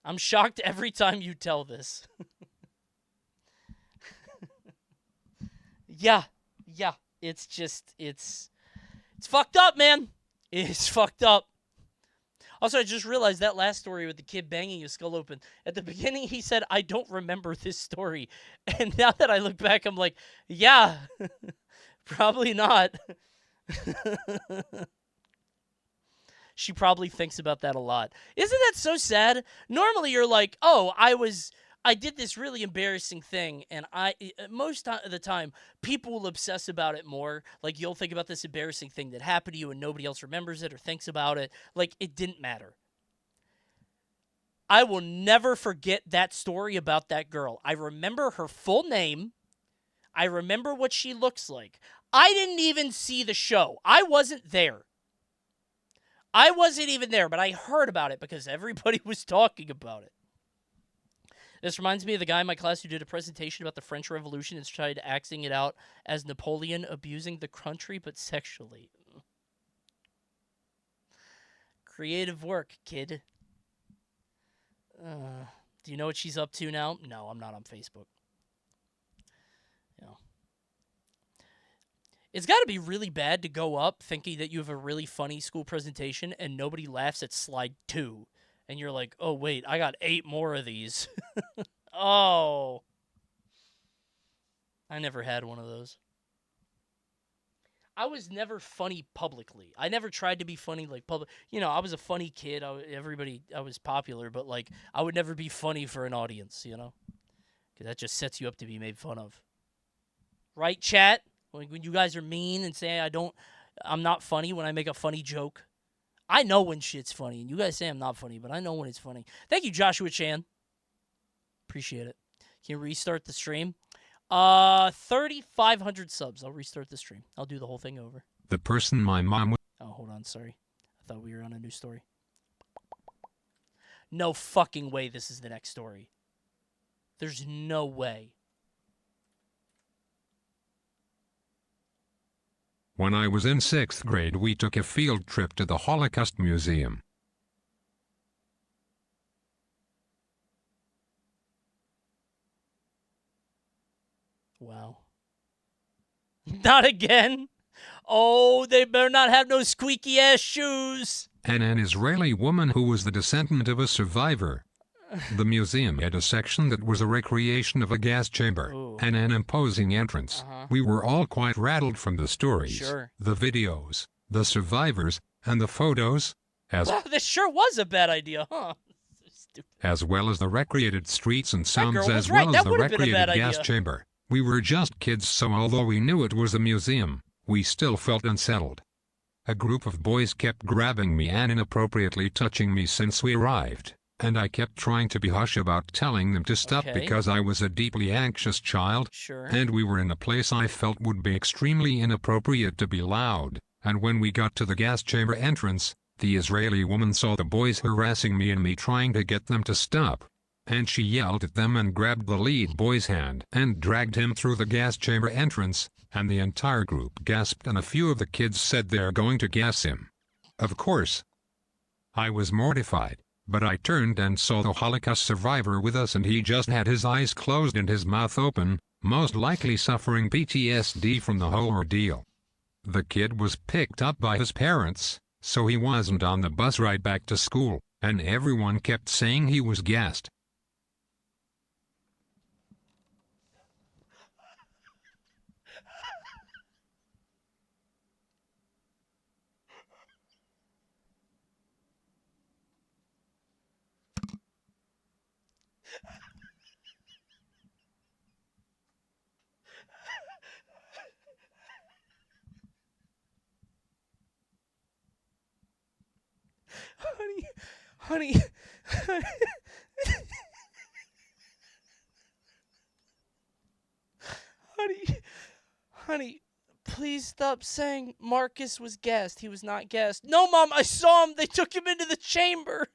I'm shocked every time you tell this. Yeah. It's just, it's fucked up, man. It's fucked up. Also, I just realized that last story with the kid banging his skull open. At the beginning, he said, I don't remember this story. And now that I look back, I'm like, yeah, probably not. She probably thinks about that a lot. Isn't that so sad? Normally, you're like, oh, I did this really embarrassing thing, and most of the time, people will obsess about it more. Like, you'll think about this embarrassing thing that happened to you, and nobody else remembers it or thinks about it. Like, it didn't matter. I will never forget that story about that girl. I remember her full name. I remember what she looks like. I didn't even see the show. I wasn't there. I wasn't even there, but I heard about it because everybody was talking about it. This reminds me of the guy in my class who did a presentation about the French Revolution and tried acting it out as Napoleon abusing the country, but sexually. Creative work, kid. Do you know what she's up to now? No, I'm not on Facebook. It's got to be really bad to go up thinking that you have a really funny school presentation and nobody laughs at slide 2. And you're like, oh, wait, I got 8 more of these. Oh. I never had one of those. I was never funny publicly. I never tried to be funny like public. I was a funny kid. I was popular, but like I would never be funny for an audience, Because that just sets you up to be made fun of. Right, chat? Like when you guys are mean and say I'm not funny when I make a funny joke. I know when shit's funny, and you guys say I'm not funny, but I know when it's funny. Thank you, Joshua Chan. Appreciate it. Can you restart the stream? 3,500 subs. I'll restart the stream. I'll do the whole thing over. The person my mom... Oh, hold on. Sorry. I thought we were on a new story. No fucking way this is the next story. There's no way. When I was in 6th grade, we took a field trip to the Holocaust Museum. Wow. Not again. Oh, they better not have no squeaky-ass shoes. And an Israeli woman who was the descendant of a survivor. The museum had a section that was a recreation of a gas chamber, and an imposing entrance. We were all quite rattled from the stories, the videos, the survivors, and the photos, Wow, this sure was a bad idea, huh? As well as the recreated streets and sounds, as well as the recreated gas chamber. We were just kids, so although we knew it was a museum, we still felt unsettled. A group of boys kept grabbing me and inappropriately touching me since we arrived, and I kept trying to be hush about telling them to stop because I was a deeply anxious child, and we were in a place I felt would be extremely inappropriate to be loud. And when we got to the gas chamber entrance, the Israeli woman saw the boys harassing me and me trying to get them to stop. and she yelled at them and grabbed the lead boy's hand and dragged him through the gas chamber entrance, and the entire group gasped and a few of the kids said they're going to gas him. Of course, I was mortified, but I turned and saw the Holocaust survivor with us and he just had his eyes closed and his mouth open, most likely suffering PTSD from the whole ordeal. The kid was picked up by his parents, so he wasn't on the bus ride back to school, and everyone kept saying he was gassed. Honey, honey, please stop saying Marcus was gassed. He was not gassed. No, Mom, I saw him. They took him into the chamber.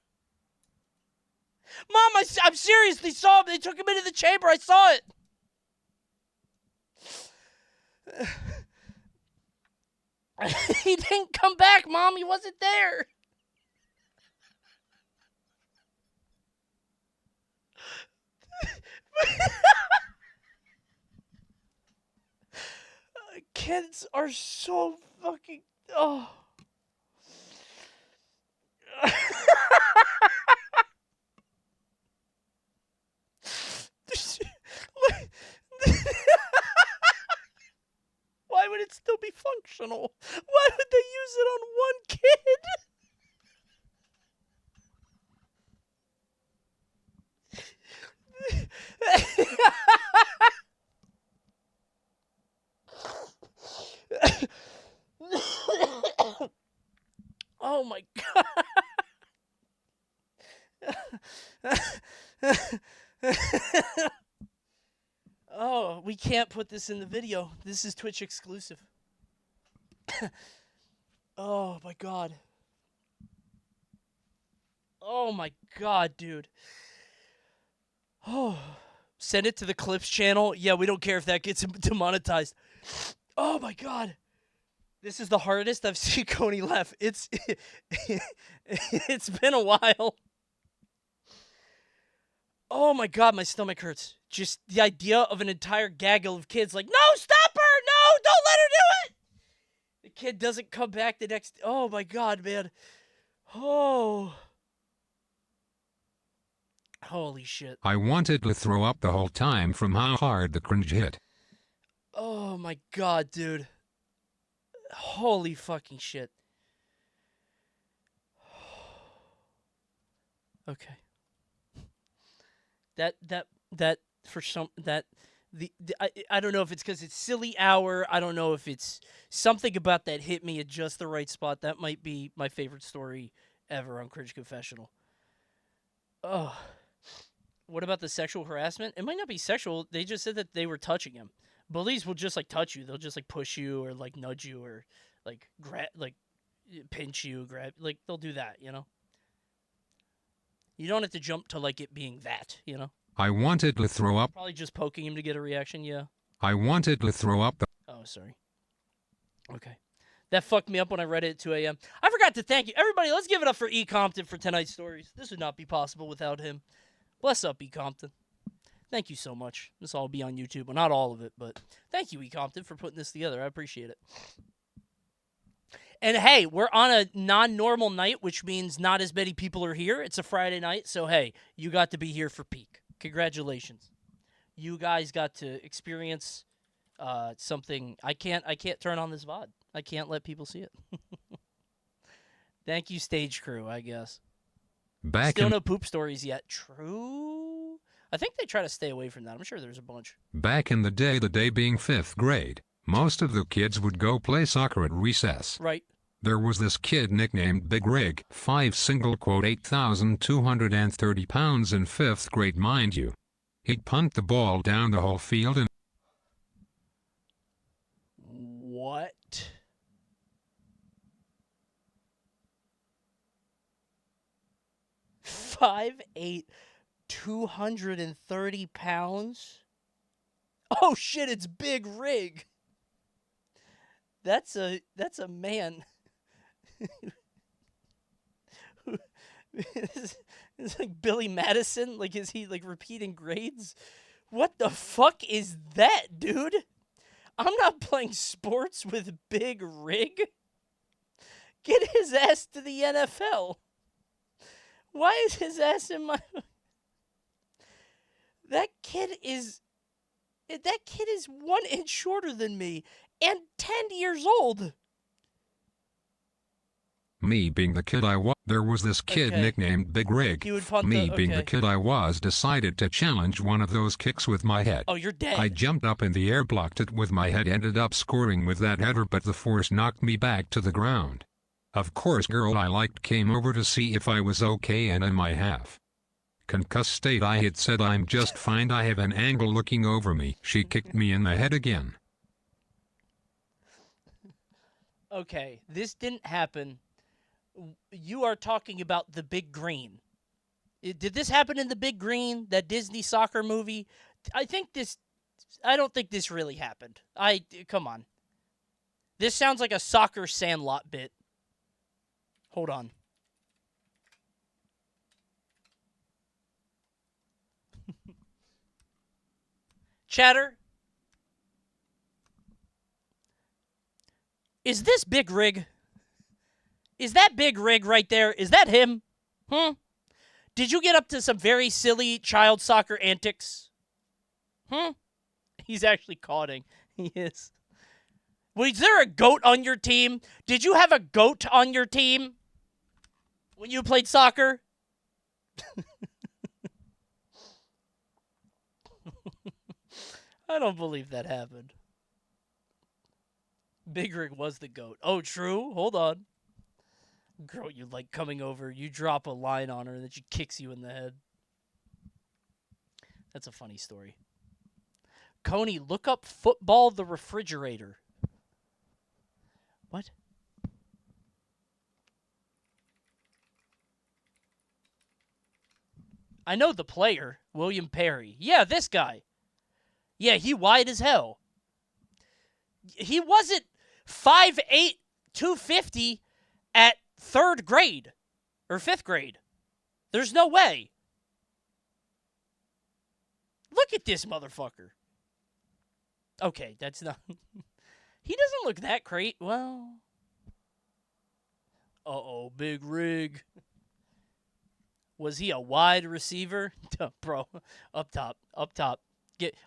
Mom, I'm serious. They saw him. They took him into the chamber. I saw it. He didn't come back, Mom. He wasn't there. Kids are so fucking... Oh. Why would it still be functional? Why would they use it on one kid? Oh my god. Oh, we can't put this in the video. This is Twitch exclusive. Oh my god. Oh my god, dude. Oh, send it to the Clips channel. Yeah, we don't care if that gets demonetized. Oh my god. This is the hardest I've seen Coney laugh. It's been a while. Oh my god, my stomach hurts. Just the idea of an entire gaggle of kids like, no, stop her! No, don't let her do it! The kid doesn't come back the next... Oh my god, man. Oh. Holy shit. I wanted to throw up the whole time from how hard the cringe hit. Oh my god, dude. Holy fucking shit. Okay. That for some I don't know if it's because it's silly hour. I don't know if it's something about that hit me at just the right spot. That might be my favorite story ever on Cringe Confessional. Oh. What about the sexual harassment? It might not be sexual. They just said that they were touching him. Bullies will just like touch you. They'll just like push you or like nudge you or like pinch you, grab, like they'll do that, you know? You don't have to jump to like it being that, you know? I wanted to throw up. Probably just poking him to get a reaction, yeah. I wanted to throw up the... Oh, sorry. Okay. That fucked me up when I read it at 2 a.m. I forgot to thank you. Everybody, let's give it up for E. Compton for tonight's stories. This would not be possible without him. Bless up, E. Compton. Thank you so much. This will all be on YouTube. Well, not all of it, but thank you, E. Compton, for putting this together. I appreciate it. And hey, we're on a non-normal night, which means not as many people are here. It's a Friday night, so hey, you got to be here for peak. Congratulations. You guys got to experience something. I can't turn on this VOD. I can't let people see it. Thank you, stage crew, I guess. Still no poop stories yet. True. I think they try to stay away from that. I'm sure there's a bunch. Back in the day being 5th grade, most of the kids would go play soccer at recess. Right. There was this kid nicknamed Big Rig, 8,230 pounds in 5th grade, mind you. He'd punt the ball down the whole field and... What? $5.8 230 pounds? Oh shit, it's Big Rig. That's a man. It's like Billy Madison. Like, is he like repeating grades? What the fuck is that, dude? I'm not playing sports with Big Rig. Get his ass to the NFL. Why is his ass in my... That kid is 1 inch shorter than me and 10 years old. Me being the kid I was, there was this kid nicknamed Big Rig. He would punt Me being the kid I was decided to challenge one of those kicks with my head. Oh, you're dead. I jumped up in the air, blocked it with my head, ended up scoring with that header, but the force knocked me back to the ground. Of course, girl I liked came over to see if I was okay, and in my half concussed state I had said I'm just fine, I have an angle looking over me. She kicked me in the head again. Okay, this didn't happen. You are talking about the Big Green. Did this happen in the Big Green, that Disney soccer movie? I don't think this really happened. Come on. This sounds like a soccer Sandlot bit. Hold on. Chatter. Is this Big Rig? Is that Big Rig right there? Is that him? Did you get up to some very silly child soccer antics? He's actually cawing. He is. Was there a goat on your team? Did you have a goat on your team when you played soccer? I don't believe that happened. Big Rig was the goat. Oh, true? Hold on. Girl, you like coming over, you drop a line on her, and then she kicks you in the head. That's a funny story. Coney, look up Football the Refrigerator. What? I know the player, William Perry. Yeah, this guy. Yeah, he wide as hell. He wasn't 5'8", 250 at 3rd grade or 5th grade. There's no way. Look at this motherfucker. Okay, that's not... He doesn't look that great. Well... Uh-oh, Big Rig. Was he a wide receiver? Bro, up top.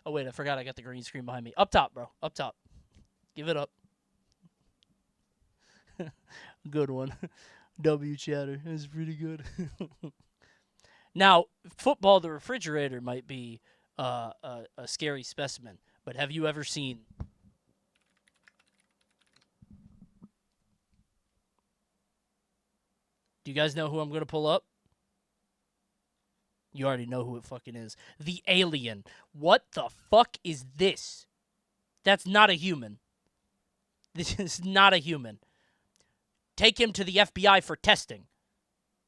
Oh, wait, I forgot I got the green screen behind me. Up top, bro. Up top. Give it up. Good one. W Chatter. That's pretty good. Now, Football the Refrigerator might be a scary specimen, but have you ever seen... Do you guys know who I'm going to pull up? You already know who it fucking is. The Alien. What the fuck is this? That's not a human. This is not a human. Take him to the FBI for testing.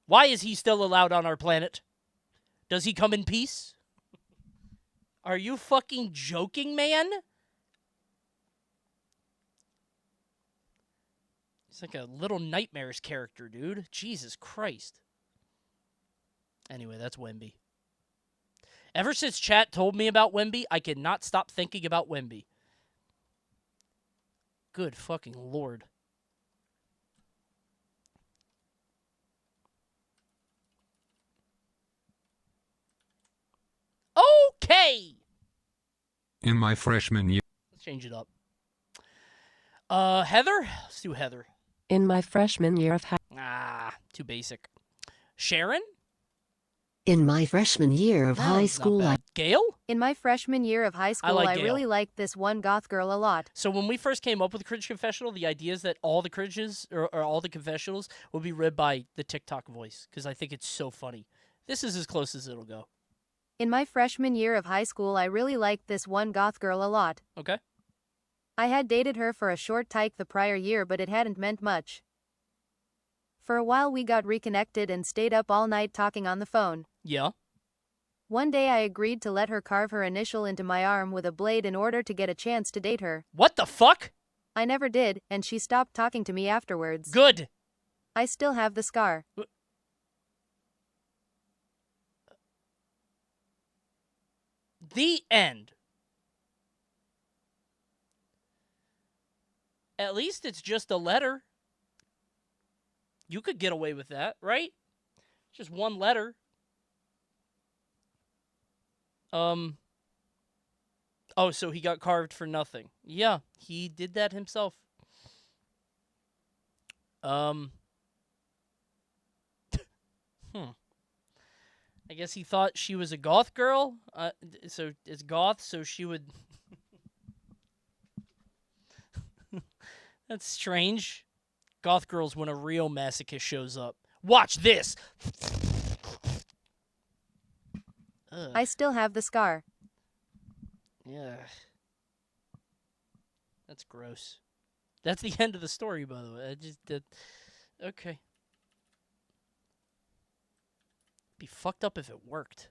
Why is he still allowed on our planet? Does he come in peace? Are you fucking joking, man? He's like a Little Nightmares character, dude. Jesus Christ. Anyway, that's Wemby. Ever since chat told me about Wemby, I cannot stop thinking about Wemby. Good fucking Lord. Okay. In my freshman year. Let's change it up. Heather? Let's do Heather. In my freshman year of too basic. Sharon? In my freshman year of high school, Gail? In my freshman year of high school, I Gail. really liked this one goth girl a lot. So when we first came up with Cringe Confessional, the idea is that all the cringes or all the confessionals will be read by the TikTok voice because I think it's so funny. This is as close as it'll go. In my freshman year of high school, I really liked this one goth girl a lot. Okay. I had dated her for a short time the prior year, but it hadn't meant much. For a while we got reconnected and stayed up all night talking on the phone. Yeah. One day I agreed to let her carve her initial into my arm with a blade in order to get a chance to date her. What the fuck? I never did, and she stopped talking to me afterwards. Good. I still have the scar. The end. At least it's just a letter. You could get away with that, right? Just one letter. Oh, so he got carved for nothing. Yeah, he did that himself. I guess he thought she was a goth girl. So it's goth, so she would. That's strange. Goth girls when a real masochist shows up. Watch this. Ugh. I still have the scar. Yeah. That's gross. That's the end of the story, by the way. I just did. Okay. Be fucked up if it worked.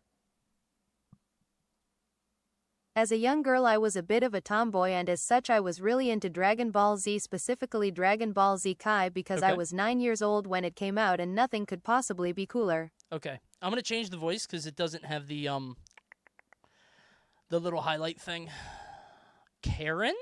As a young girl I was a bit of a tomboy, and as such I was really into Dragon Ball Z, specifically Dragon Ball Z Kai, because I was 9 years old when it came out and nothing could possibly be cooler. Okay. I'm going to change the voice because it doesn't have the little highlight thing. Karen?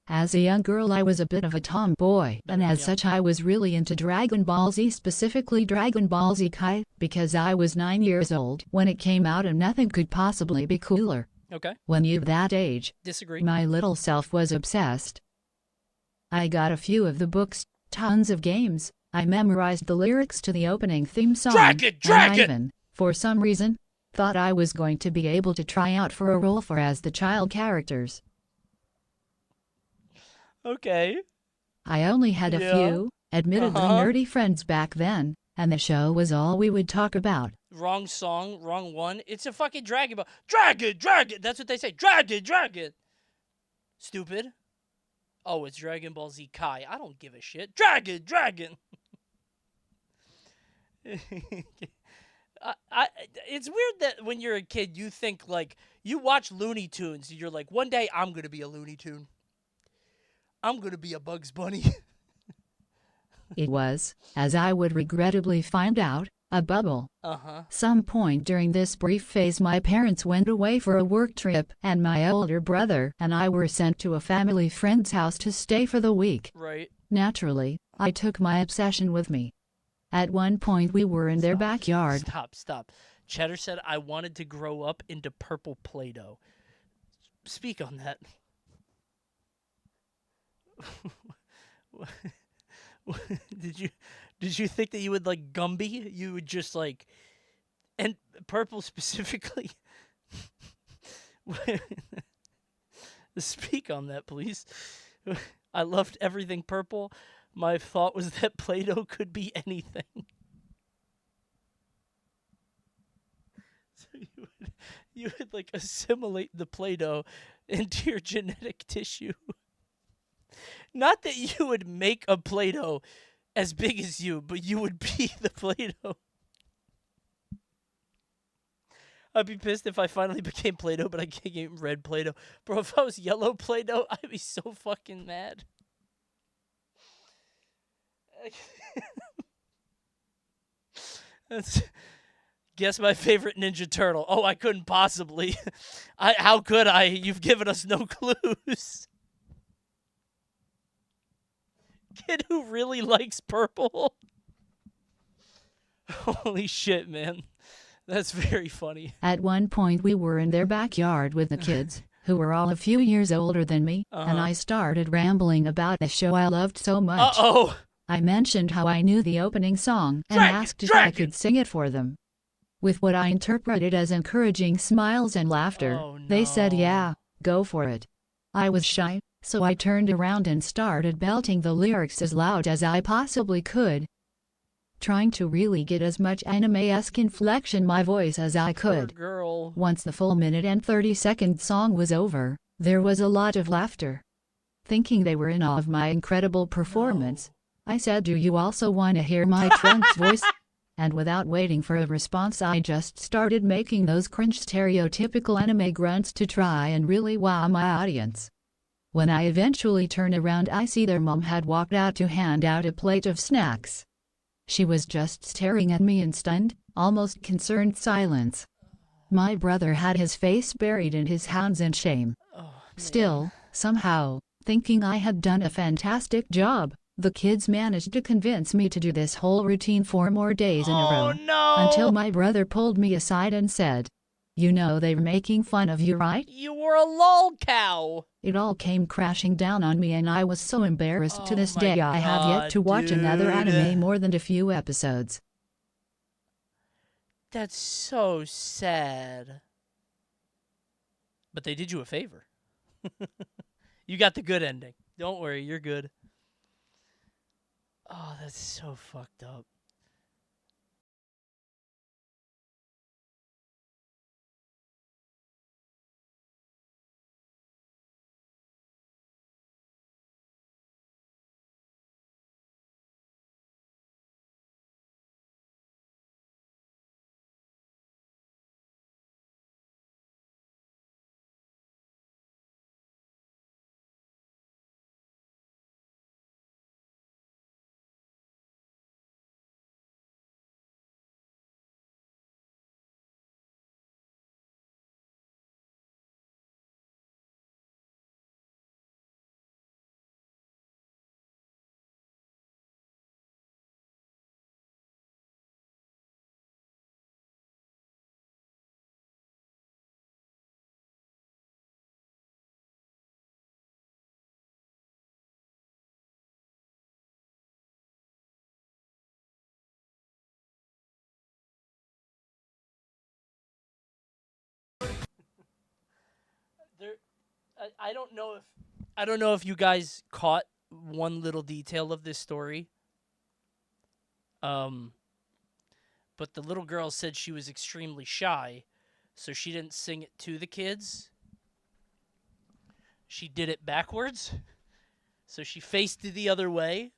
As a young girl I was a bit of a tomboy, and as such I was really into Dragon Ball Z, specifically Dragon Ball Z Kai, because I was 9 years old when it came out and nothing could possibly be cooler. Okay. When you're that age, disagree. My little self was obsessed. I got a few of the books, tons of games, I memorized the lyrics to the opening theme song, Dragon! and I even, for some reason, thought I was going to be able to try out for a role for as the child characters. Okay. I only had a few, admittedly nerdy friends back then, and the show was all we would talk about. Wrong song, wrong one. It's a fucking Dragon Ball. Dragon, dragon. That's what they say. Dragon, dragon. Stupid. Oh, it's Dragon Ball Z Kai. I don't give a shit. Dragon, dragon. It's weird that when you're a kid, you think like, you watch Looney Tunes, and you're like, one day I'm going to be a Looney Tune. I'm going to be a Bugs Bunny. It was, as I would regrettably find out, a bubble. Some point during this brief phase my parents went away for a work trip, and my older brother and I were sent to a family friend's house to stay for the week. Right. Naturally, I took my obsession with me. At one point we were in their backyard. Stop. Cheddar said I wanted to grow up into purple Play-Doh. Speak on that. Did you think that you would like Gumby? You would just like, and purple specifically? Speak on that, please. I loved everything purple. My thought was that Play-Doh could be anything. So you would like assimilate the Play-Doh into your genetic tissue. Not that you would make a Play-Doh as big as you, but you would be the Play-Doh. I'd be pissed if I finally became Play-Doh, but I can't get red Play-Doh. Bro, if I was yellow Play-Doh, I'd be so fucking mad. Guess my favorite Ninja Turtle. Oh, I couldn't possibly. How could I? You've given us no clues. Kid who really likes purple. Holy shit, man. That's very funny. At one point we were in their backyard with the kids, who were all a few years older than me, and I started rambling about a show I loved so much. I mentioned how I knew the opening song and asked if I could sing it for them. With what I interpreted as encouraging smiles and laughter, they said yeah, go for it. I was shy, so I turned around and started belting the lyrics as loud as I possibly could, trying to really get as much anime-esque inflection my voice as I could. Once the full minute and 30-second song was over, there was a lot of laughter. Thinking they were in awe of my incredible performance, I said, "Do you also want to hear my trunk's voice?" and without waiting for a response I just started making those cringe stereotypical anime grunts to try and really wow my audience. When I eventually turned around, I see their mom had walked out to hand out a plate of snacks. She was just staring at me in stunned, almost concerned silence. My brother had his face buried in his hands in shame. Still, somehow, thinking I had done a fantastic job, the kids managed to convince me to do this whole routine 4 more days in a row. No! Until my brother pulled me aside and said, "You know they're making fun of you, right?" You were a lol cow. It all came crashing down on me and I was so embarrassed. To this day I have God, yet to watch another anime more than a few episodes. That's so sad. But they did you a favor. You got the good ending. Don't worry, you're good. Oh, that's so fucked up. I don't know if you guys caught one little detail of this story. But the little girl said she was extremely shy, so she didn't sing it to the kids. She did it backwards. So she faced the other way.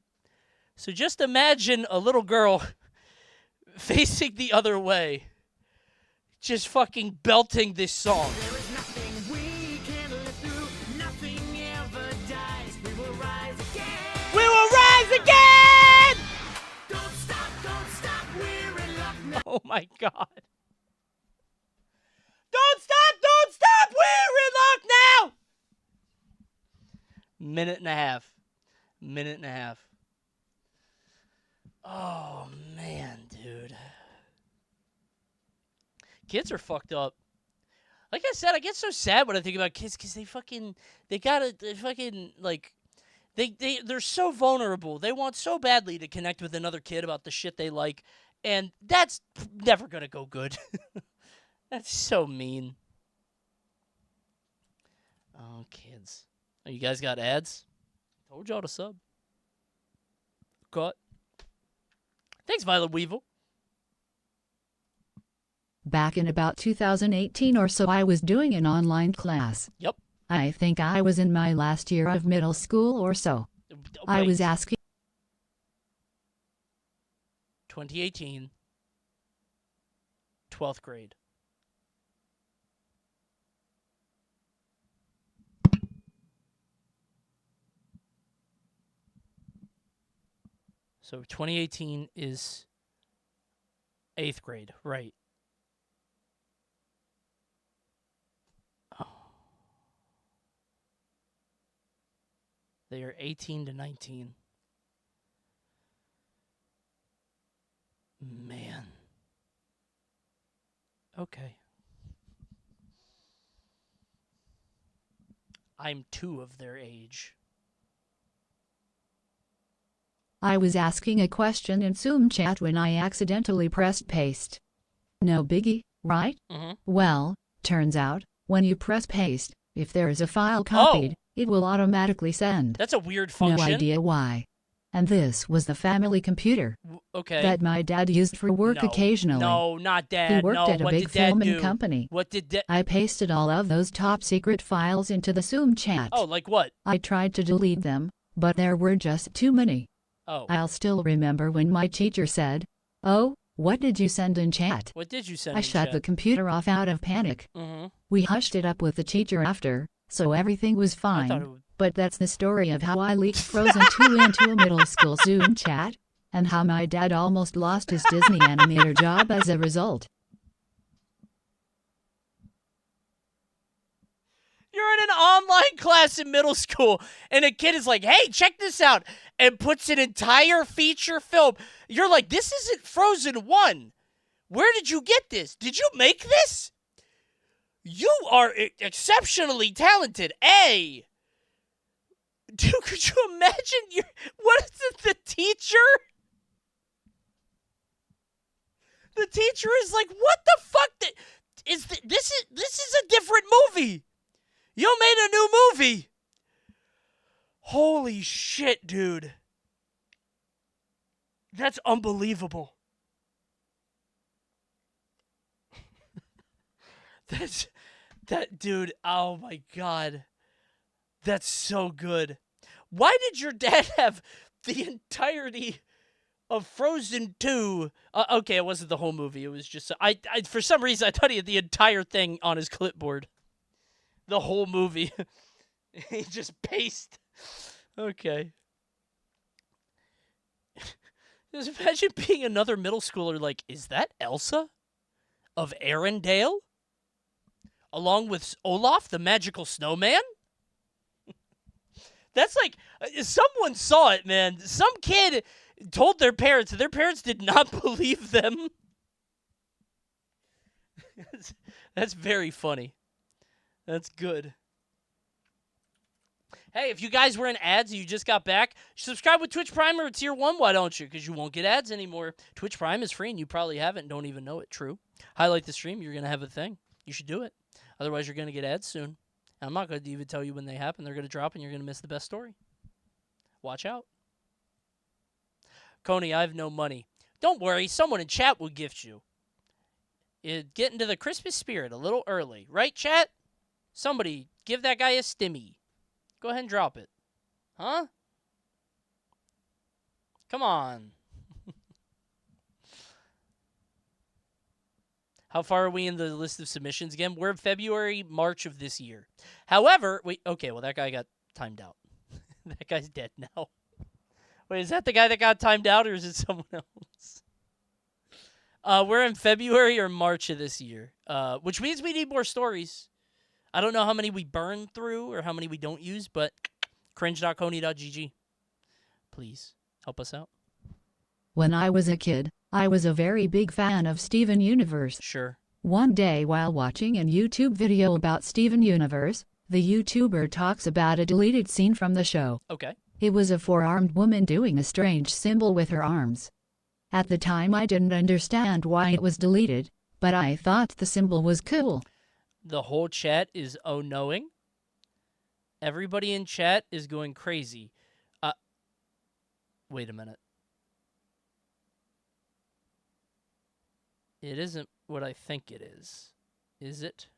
So just imagine a little girl facing the other way, just fucking belting this song. We will rise again! Don't stop, we're in luck now. Oh my God. Don't stop, we're in luck now! Minute and a half. Oh man, dude. Kids are fucked up. Like I said, I get so sad when I think about kids because they're so vulnerable. They want so badly to connect with another kid about the shit they like, and that's never gonna go good. That's so mean. Oh, kids. Oh, you guys got ads? Told y'all to sub. Cut. Thanks, Violet Weevil. Back in about 2018 or so, I was doing an online class. Yep. I think I was in my last year of middle school or so. I was asking. 2018. 12th grade. So 2018 is 8th grade, right? Oh. They are 18 to 19. Man. Okay. I'm 2 of their age. I was asking a question in Zoom chat when I accidentally pressed paste. No biggie, right? Well, turns out, when you press paste, if there is a file copied, it will automatically send. That's a weird function. No idea why. And this was the family computer that my dad used for work occasionally. No, not Dad. He worked at a big filming company. What did Dad? I pasted all of those top secret files into the Zoom chat. Oh, like what? I tried to delete them, but there were just too many. Oh. I'll still remember when my teacher said, "Oh, What did you send in chat? What did you send I in shut chat? the computer off out of panic. Mm-hmm. We hushed it up with the teacher after, so everything was fine. But that's the story of how I leaked Frozen 2 into a middle school Zoom chat, and how my dad almost lost his Disney animator job as a result. You're in an online class in middle school, and a kid is like, hey, check this out, and puts an entire feature film. You're like, this isn't Frozen 1. Where did you get this? Did you make this? You are exceptionally talented. A. Dude, could you imagine what is it, the teacher? The teacher is like, what the fuck? This is a different movie. You made a new movie. Holy shit, dude. That's unbelievable. Dude, oh my God. That's so good. Why did your dad have the entirety of Frozen 2? Okay, it wasn't the whole movie. It was just, I for some reason, I thought he had the entire thing on his clipboard. The whole movie. He just paced. Okay. Just imagine being another middle schooler like, is that Elsa of Arendelle? Along with Olaf, the magical snowman? That's like, someone saw it, man. Some kid told their parents, and their parents did not believe them. That's very funny. That's good. Hey, if you guys were in ads and you just got back, subscribe with Twitch Prime or Tier 1, why don't you? Because you won't get ads anymore. Twitch Prime is free, and you probably have it and don't even know it. True. Highlight the stream, you're going to have a thing. You should do it. Otherwise, you're going to get ads soon. And I'm not going to even tell you when they happen. They're going to drop, and you're going to miss the best story. Watch out. Coney, I have no money. Don't worry. Someone in chat will gift you. Get into the Christmas spirit a little early. Right, chat? Somebody, give that guy a stimmy. Go ahead and drop it. Huh? Come on. How far are we in the list of submissions again? We're in February, March of this year. However, okay, well, that guy got timed out. That guy's dead now. Wait, is that the guy that got timed out, or is it someone else? We're in February or March of this year, which means we need more stories. I don't know how many we burn through or how many we don't use, but cringe.coney.gg. Please, help us out. When I was a kid, I was a very big fan of Steven Universe. Sure. One day while watching a YouTube video about Steven Universe, the YouTuber talks about a deleted scene from the show. Okay. It was a four-armed woman doing a strange symbol with her arms. At the time I didn't understand why it was deleted, but I thought the symbol was cool. The whole chat is oh-knowing. Everybody in chat is going crazy. Wait a minute. It isn't what I think it is. Is it?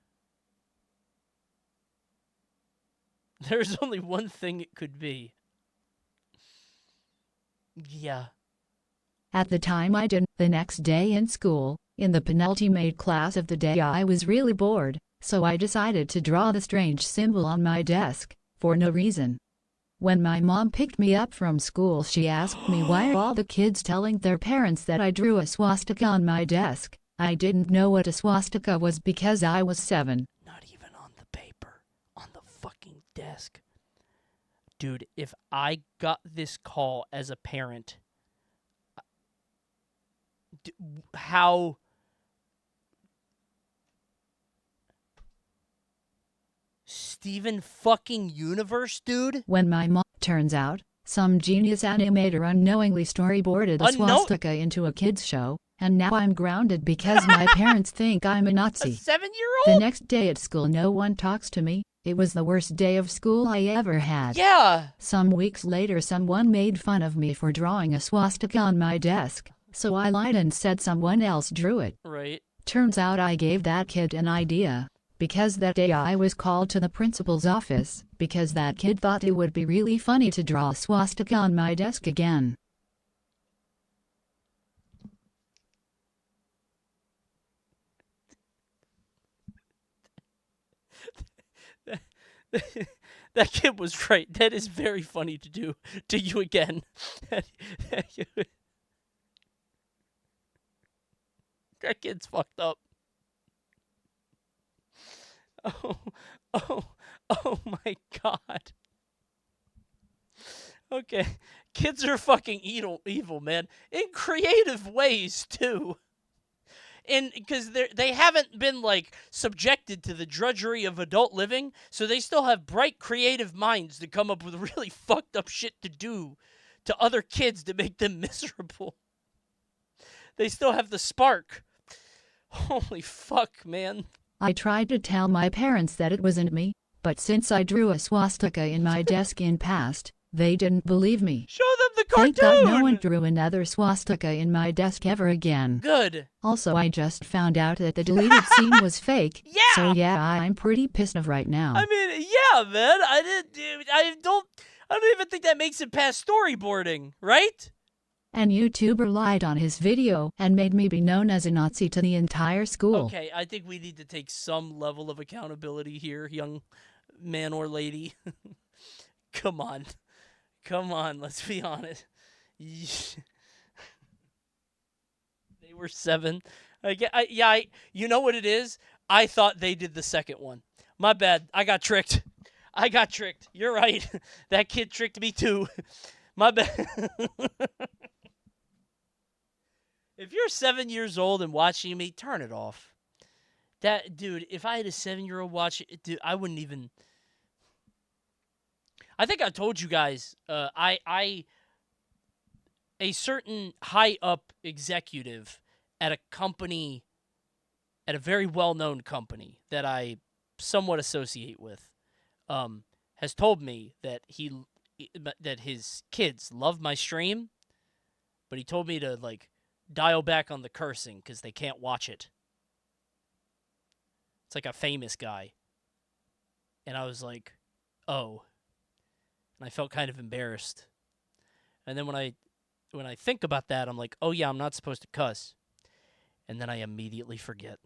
There's only one thing it could be. Yeah. At the time I didn't. The next day in school, in the penultimate class of the day, I was really bored, so I decided to draw the strange symbol on my desk, for no reason. When my mom picked me up from school, she asked me why are all the kids telling their parents that I drew a swastika on my desk. I didn't know what a swastika was because I was 7. Not even on the paper, on the fucking desk. Dude, if I got this call as a parent, how... Steven fucking Universe, dude? When my mom... Turns out, some genius animator unknowingly storyboarded a swastika into a kid's show, and now I'm grounded because my parents think I'm a Nazi. A 7-year-old? The next day at school no one talks to me. It was the worst day of school I ever had. Yeah. Some weeks later someone made fun of me for drawing a swastika on my desk, so I lied and said someone else drew it. Right. Turns out I gave that kid an idea. Because that day I was called to the principal's office, because that kid thought it would be really funny to draw a swastika on my desk again. That kid was right. That is very funny to do to you again. That kid's fucked up. Oh my God. Okay. Kids are fucking evil, man. In creative ways, too. And because they haven't been, like, subjected to the drudgery of adult living, so they still have bright, creative minds to come up with really fucked up shit to do to other kids to make them miserable. They still have the spark. Holy fuck, man. I tried to tell my parents that it wasn't me, but since I drew a swastika in my desk in past, they didn't believe me. Show them the cartoon! Thank God no one drew another swastika in my desk ever again. Good. Also, I just found out that the deleted scene was fake. Yeah! So yeah, I'm pretty pissed off right now. I mean, yeah, man. I don't even think that makes it past storyboarding, right? An YouTuber lied on his video and made me be known as a Nazi to the entire school. Okay, I think we need to take some level of accountability here, young man or lady. Come on. Come on, let's be honest. They were 7. You know what it is? I thought they did the second one. My bad. I got tricked. You're right. That kid tricked me too. My bad. If you're 7 years old and watching me, turn it off. Dude, if I had a 7-year-old watch it, dude, I wouldn't even... I think I told you guys, a certain high-up executive at a company, at a very well-known company that I somewhat associate with, has told me that that his kids love my stream, but he told me to, like, dial back on the cursing because they can't watch it. It's like a famous guy. And I was like, oh. And I felt kind of embarrassed. And then when I think about that, I'm like, oh yeah, I'm not supposed to cuss. And then I immediately forget.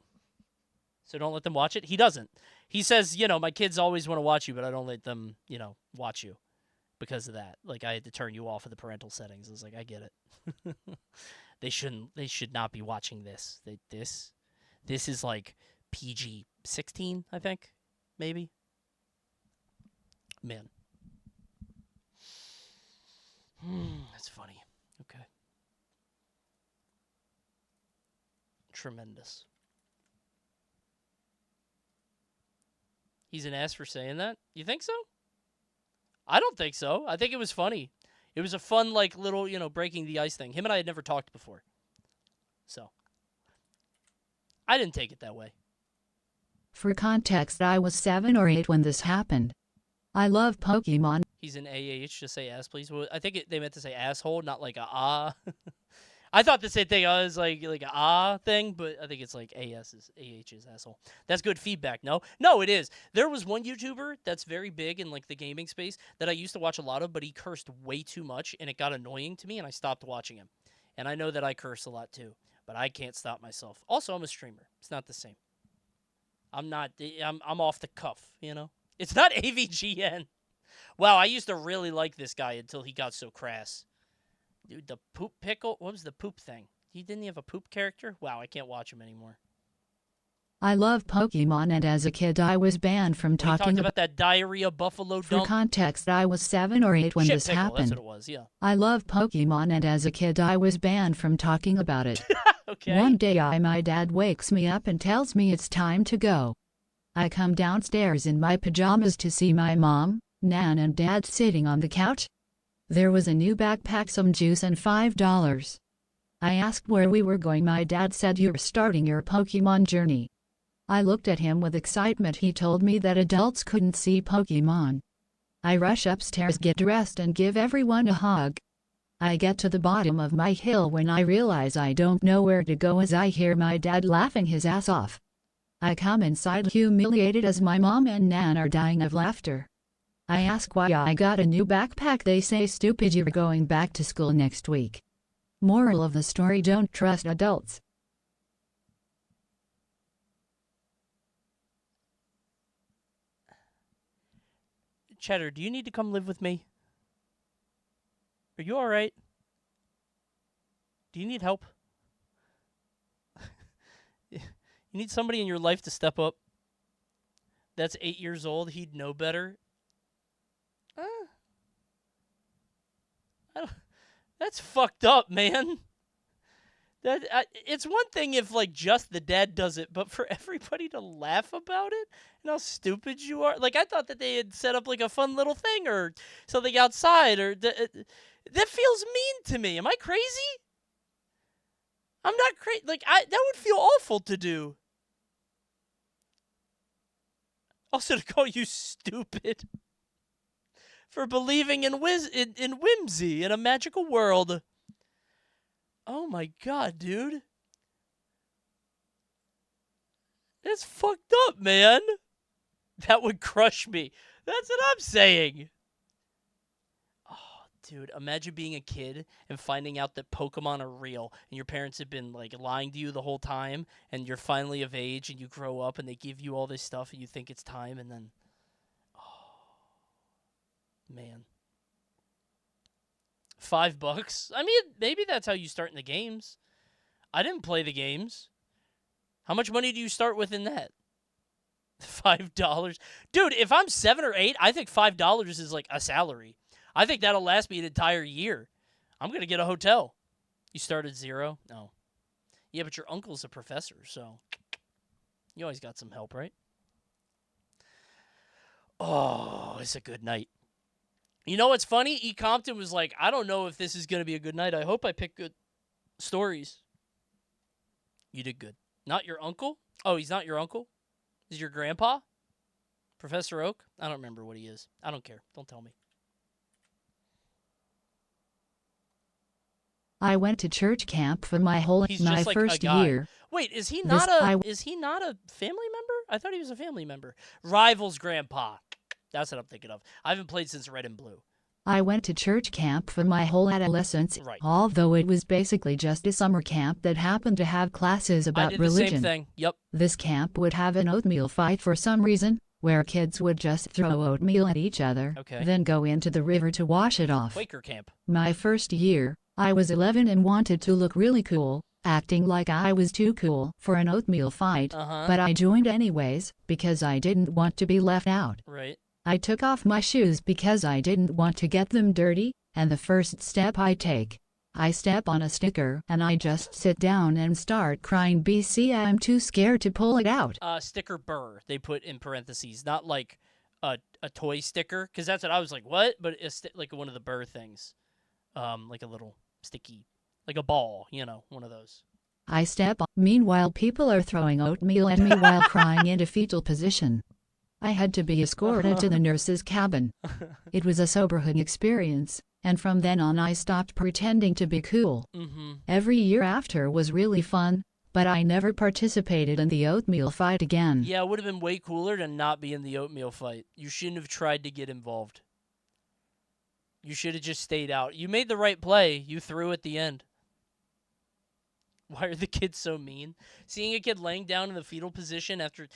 So don't let them watch it. He doesn't. He says, my kids always want to watch you, but I don't let them, watch you because of that. Like, I had to turn you off of the parental settings. I was like, I get it. They should not be watching this. This is like PG-16, I think, maybe. Man. That's funny. Okay. Tremendous. He's an ass for saying that? You think so? I don't think so. I think it was funny. It was a fun, like, little, breaking the ice thing. Him and I had never talked before. So. I didn't take it that way. For context, I was 7 or 8 when this happened. I love Pokemon. He's an AH. Just say ass, please. Well, I think they meant to say asshole, not like a ah. I thought the same thing. I was like a ah thing, but I think it's like AH is asshole. That's good feedback. No, it is. There was one YouTuber that's very big in like the gaming space that I used to watch a lot of, but he cursed way too much, and it got annoying to me, and I stopped watching him. And I know that I curse a lot too, but I can't stop myself. Also, I'm a streamer. It's not the same. I'm off the cuff. It's not AVGN. Wow, I used to really like this guy until he got so crass. Dude, the poop pickle? What was the poop thing? Didn't he have a poop character? Wow, I can't watch him anymore. I love Pokemon, and as a kid I was banned from talking about that diarrhea buffalo dump. For context, I was 7 or 8 when this happened. That's what it was, yeah. I love Pokemon, and as a kid I was banned from talking about it. Okay. One day my dad wakes me up and tells me it's time to go. I come downstairs in my pajamas to see my mom, Nan, and Dad sitting on the couch. There was a new backpack, some juice, and $5. I asked where we were going. My dad said, "You're starting your Pokemon journey." I looked at him with excitement. He told me that adults couldn't see Pokemon. I rush upstairs, get dressed, and give everyone a hug. I get to the bottom of my hill when I realize I don't know where to go as I hear my dad laughing his ass off. I come inside humiliated as my mom and Nan are dying of laughter. I ask why I got a new backpack. They say, "Stupid, you're going back to school next week." Moral of the story: don't trust adults. Cheddar, do you need to come live with me? Are you all right? Do you need help? You need somebody in your life to step up. That's 8 years old. He'd know better. That's fucked up, man. It's one thing if, like, just the dad does it, but for everybody to laugh about it and how stupid you are. Like, I thought that they had set up, like, a fun little thing or something outside. Or that feels mean to me. Am I crazy? I'm not crazy. Like, that would feel awful to do. Also, to call you stupid for believing in whimsy in a magical world. Oh my god, dude. That's fucked up, man. That would crush me. That's what I'm saying. Oh, dude, imagine being a kid and finding out that Pokemon are real and your parents have been, like, lying to you the whole time and you're finally of age and you grow up and they give you all this stuff and you think it's time and then... Oh, man. $5? I mean, maybe that's how you start in the games. I didn't play the games. How much money do you start with in that? $5? Dude, if I'm 7 or 8, I think $5 is like a salary. I think that'll last me an entire year. I'm going to get a hotel. You start at 0? No. Yeah, but your uncle's a professor, so you always got some help, right? Oh, it's a good night. You know what's funny? E. Compton was like, I don't know if this is going to be a good night. I hope I pick good stories. You did good. Not your uncle? Oh, he's not your uncle? Is your grandpa? Professor Oak? I don't remember what he is. I don't care. Don't tell me. I went to church camp for my whole like first year. Wait, is he not a family member? I thought he was a family member. Rival's grandpa. That's what I'm thinking of. I haven't played since Red and Blue. I went to church camp for my whole adolescence, right. Although it was basically just a summer camp that happened to have classes about religion. The same thing. Yep. This camp would have an oatmeal fight for some reason, where kids would just throw oatmeal at each other, then go into the river to wash it off. Quaker camp. My first year, I was 11 and wanted to look really cool, acting like I was too cool for an oatmeal fight, but I joined anyways, because I didn't want to be left out. Right. I took off my shoes because I didn't want to get them dirty, and the first step I take, I step on a sticker and I just sit down and start crying BC I'm too scared to pull it out. Sticker burr, they put in parentheses, not like a toy sticker, because that's what I was like, what? But it's like one of the burr things, like a little sticky, like a ball, you know, one of those. I step on. Meanwhile, people are throwing oatmeal at me while crying into fetal position. I had to be escorted to the nurse's cabin. It was a sobering experience, and from then on I stopped pretending to be cool. Every year after was really fun, but I never participated in the oatmeal fight again. Yeah, it would have been way cooler to not be in the oatmeal fight. You shouldn't have tried to get involved. You should have just stayed out. You made the right play. You threw at the end. Why are the kids so mean? Seeing a kid laying down in the fetal position after...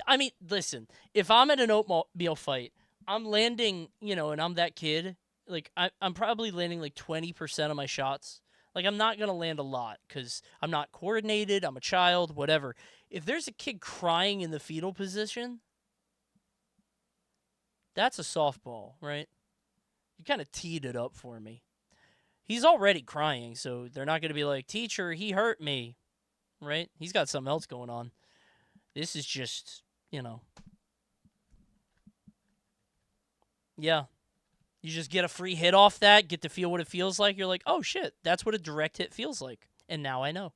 I mean, listen, if I'm at an oatmeal fight, I'm landing, you know, and I'm that kid, like, I'm probably landing like 20% of my shots. Like, I'm not going to land a lot because I'm not coordinated, I'm a child, whatever. If there's a kid crying in the fetal position, that's a softball, right? You kind of teed it up for me. He's already crying, so they're not going to be like, teacher, he hurt me, right? He's got something else going on. This is just, you know. Yeah. You just get a free hit off that, get to feel what it feels like. You're like, oh, shit, that's what a direct hit feels like. And now I know.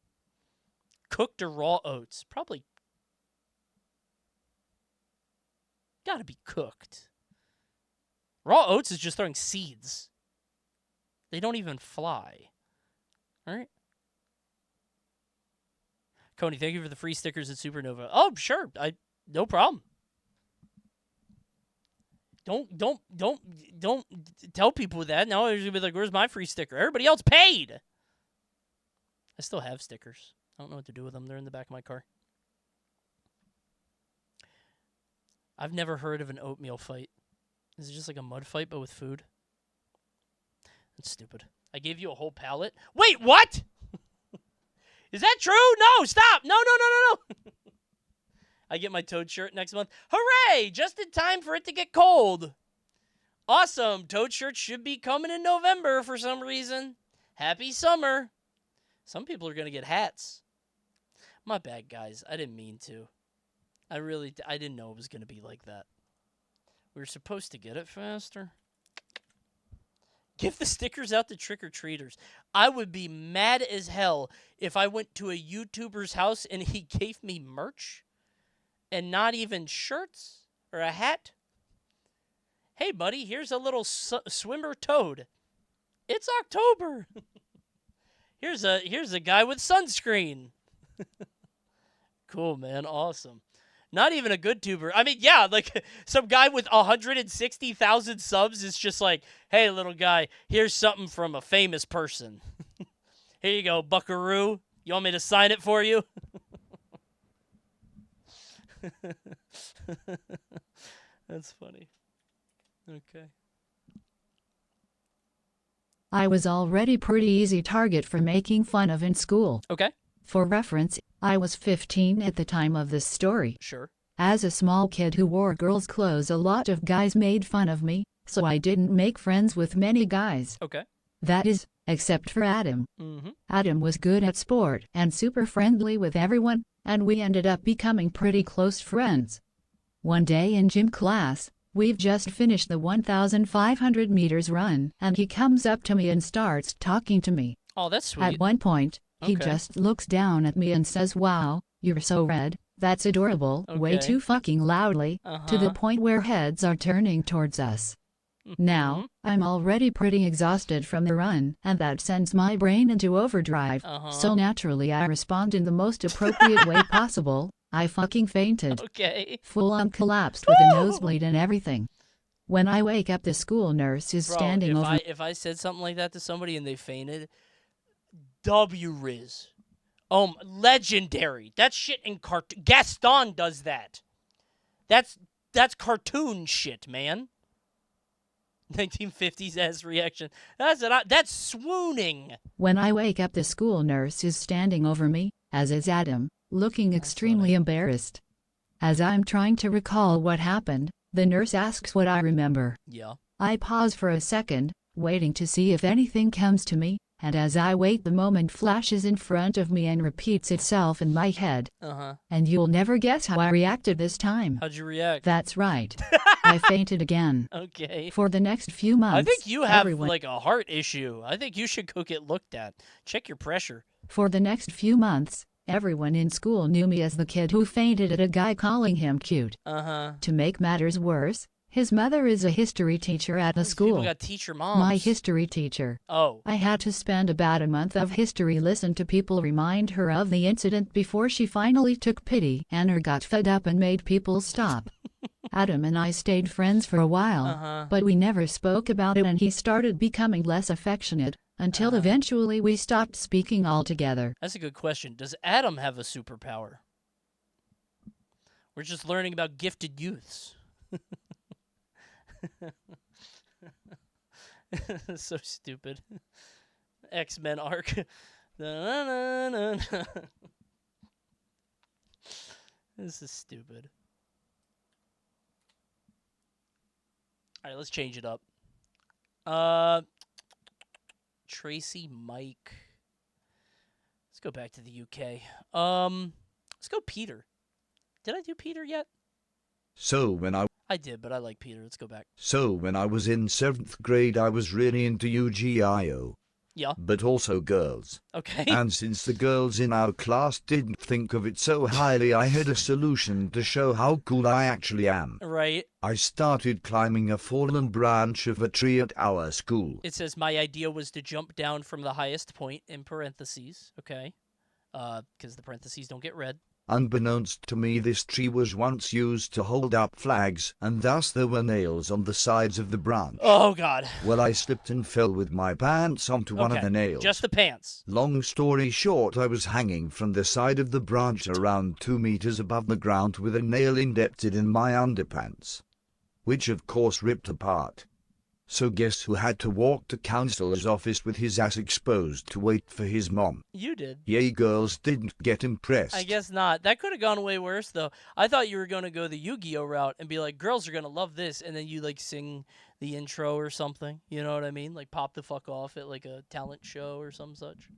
Cooked or raw oats? Probably. Gotta be cooked. Raw oats is just throwing seeds. They don't even fly. All right. Coney, thank you for the free stickers at Supernova. Oh, sure. No problem. Don't tell people that. Now they're gonna be like, where's my free sticker? Everybody else paid. I still have stickers. I don't know what to do with them. They're in the back of my car. I've never heard of an oatmeal fight. Is it just like a mud fight, but with food? That's stupid. I gave you a whole pallet. Wait, what? Is that true? No, stop. No. I get my Toad shirt next month. Hooray! Just in time for it to get cold. Awesome. Toad shirts should be coming in November for some reason. Happy summer. Some people are going to get hats. My bad, guys. I didn't mean to. I didn't know it was going to be like that. We were supposed to get it faster. Give the stickers out to trick-or-treaters. I would be mad as hell if I went to a YouTuber's house and he gave me merch and not even shirts or a hat. Hey, buddy, here's a little swimmer toad. It's October. Here's a guy with sunscreen. Cool, man. Awesome. Not even a good tuber. I mean, yeah, like some guy with 160,000 subs is just like, hey, little guy, here's something from a famous person. Here you go, buckaroo. You want me to sign it for you? That's funny. Okay. I was already pretty easy target for making fun of in school. Okay. For reference, I was 15 at the time of this story. Sure. As a small kid who wore girls' clothes, a lot of guys made fun of me, so I didn't make friends with many guys. Okay. That is, except for Adam. Mm-hmm. Adam was good at sport and super friendly with everyone, and we ended up becoming pretty close friends. One day in gym class, we've just finished the 1,500 meters run, and he comes up to me and starts talking to me. Oh, that's sweet. At one point, he Okay. just looks down at me and says, "Wow, you're so red. That's adorable," way Okay. too fucking loudly, to the point where heads are turning towards us. Now, I'm already pretty exhausted from the run, and that sends my brain into overdrive, so naturally I respond in the most appropriate way possible. I fucking fainted. Okay. Full on collapsed with a nosebleed and everything. When I wake up, the school nurse is Bro, standing over. if I said something like that to somebody and they fainted, Rizz. Legendary. That shit in cartoon. Gaston does that. That's cartoon shit, man. 1950s ass reaction. That's swooning. When I wake up, the school nurse is standing over me, as is Adam, looking extremely embarrassed. As I'm trying to recall what happened, the nurse asks what I remember. Yeah. I pause for a second, waiting to see if anything comes to me, and as I wait, the moment flashes in front of me and repeats itself in my head. And you'll never guess how I reacted this time. How'd you react? That's right. I fainted again. Okay. For the next few months, I think you have everyone... like a heart issue. I think you should go get looked at. Check your pressure. For the next few months, everyone in school knew me as the kid who fainted at a guy calling him cute. To make matters worse, his mother is a history teacher at the school. People got teacher moms. My history teacher. Oh. I had to spend about a month of history listen to people remind her of the incident before she finally took pity and her got fed up and made people stop. Adam and I stayed friends for a while, but we never spoke about it and he started becoming less affectionate, until eventually we stopped speaking altogether. That's a good question. Does Adam have a superpower? We're just learning about gifted youths. So stupid. X-Men arc. This is stupid. All right, let's change it up. Tracy Mike. Let's go back to the UK. Let's go Peter. Did I do Peter yet? I did, but I like Peter. Let's go back. So when I was in 7th grade, I was really into UGIO. Yeah. But also girls. Okay. And since the girls in our class didn't think of it so highly, I had a solution to show how cool I actually am. Right. I started climbing a fallen branch of a tree at our school. It says my idea was to jump down from the highest point in parentheses. Okay. Because the parentheses don't get read. Unbeknownst to me, this tree was once used to hold up flags, and thus there were nails on the sides of the branch. Oh, God. Well, I slipped and fell with my pants onto one of the nails. Just the pants. Long story short, I was hanging from the side of the branch around 2 meters above the ground with a nail indented in my underpants. which of course ripped apart. So guess who had to walk to counselor's office with his ass exposed to wait for his mom? You did. Yay, girls didn't get impressed. I guess not. That could have gone way worse, though. I thought you were going to go the Yu-Gi-Oh route and be like, girls are going to love this, and then you, like, sing the intro or something. You know what I mean? Like, pop the fuck off at, like, a talent show or some such.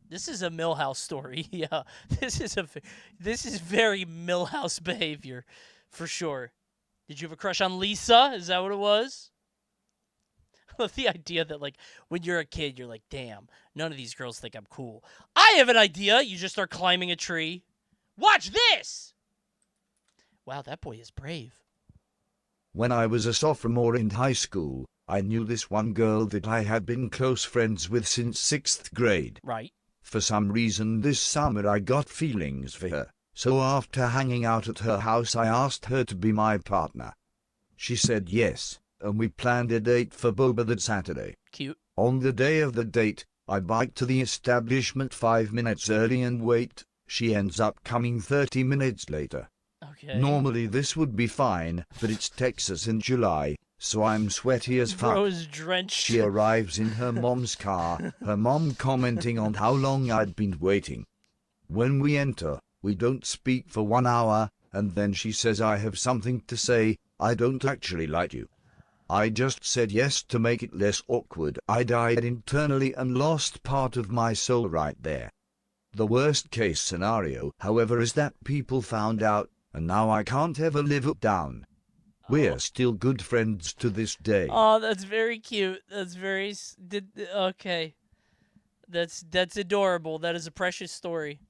This is a Millhouse story. Yeah, this is very Millhouse behavior, for sure. Did you have a crush on Lisa? Is that what it was? The idea that, like, when you're a kid, you're like, damn, none of these girls think I'm cool. I have an idea. You just start climbing a tree. Watch this! Wow, that boy is brave. When I was a sophomore in high school, I knew this one girl that I had been close friends with since 6th grade. Right. For some reason this summer I got feelings for her. So after hanging out at her house, I asked her to be my partner. She said yes, and we planned a date for boba that Saturday. Cute. On the day of the date, I biked to the establishment 5 minutes early and wait. She ends up coming 30 minutes later. Okay. Normally this would be fine, but it's Texas in July, so I'm sweaty as fuck. Bro is drenched. She arrives in her mom's car, her mom commenting on how long I'd been waiting. When we enter, we don't speak for 1 hour, and then she says I have something to say. I don't actually like you. I just said yes to make it less awkward. I died internally and lost part of my soul right there. The worst case scenario, however, is that people found out, and now I can't ever live it down. We're still good friends to this day. Oh, that's very cute. That's very... Okay. That's adorable. That is a precious story.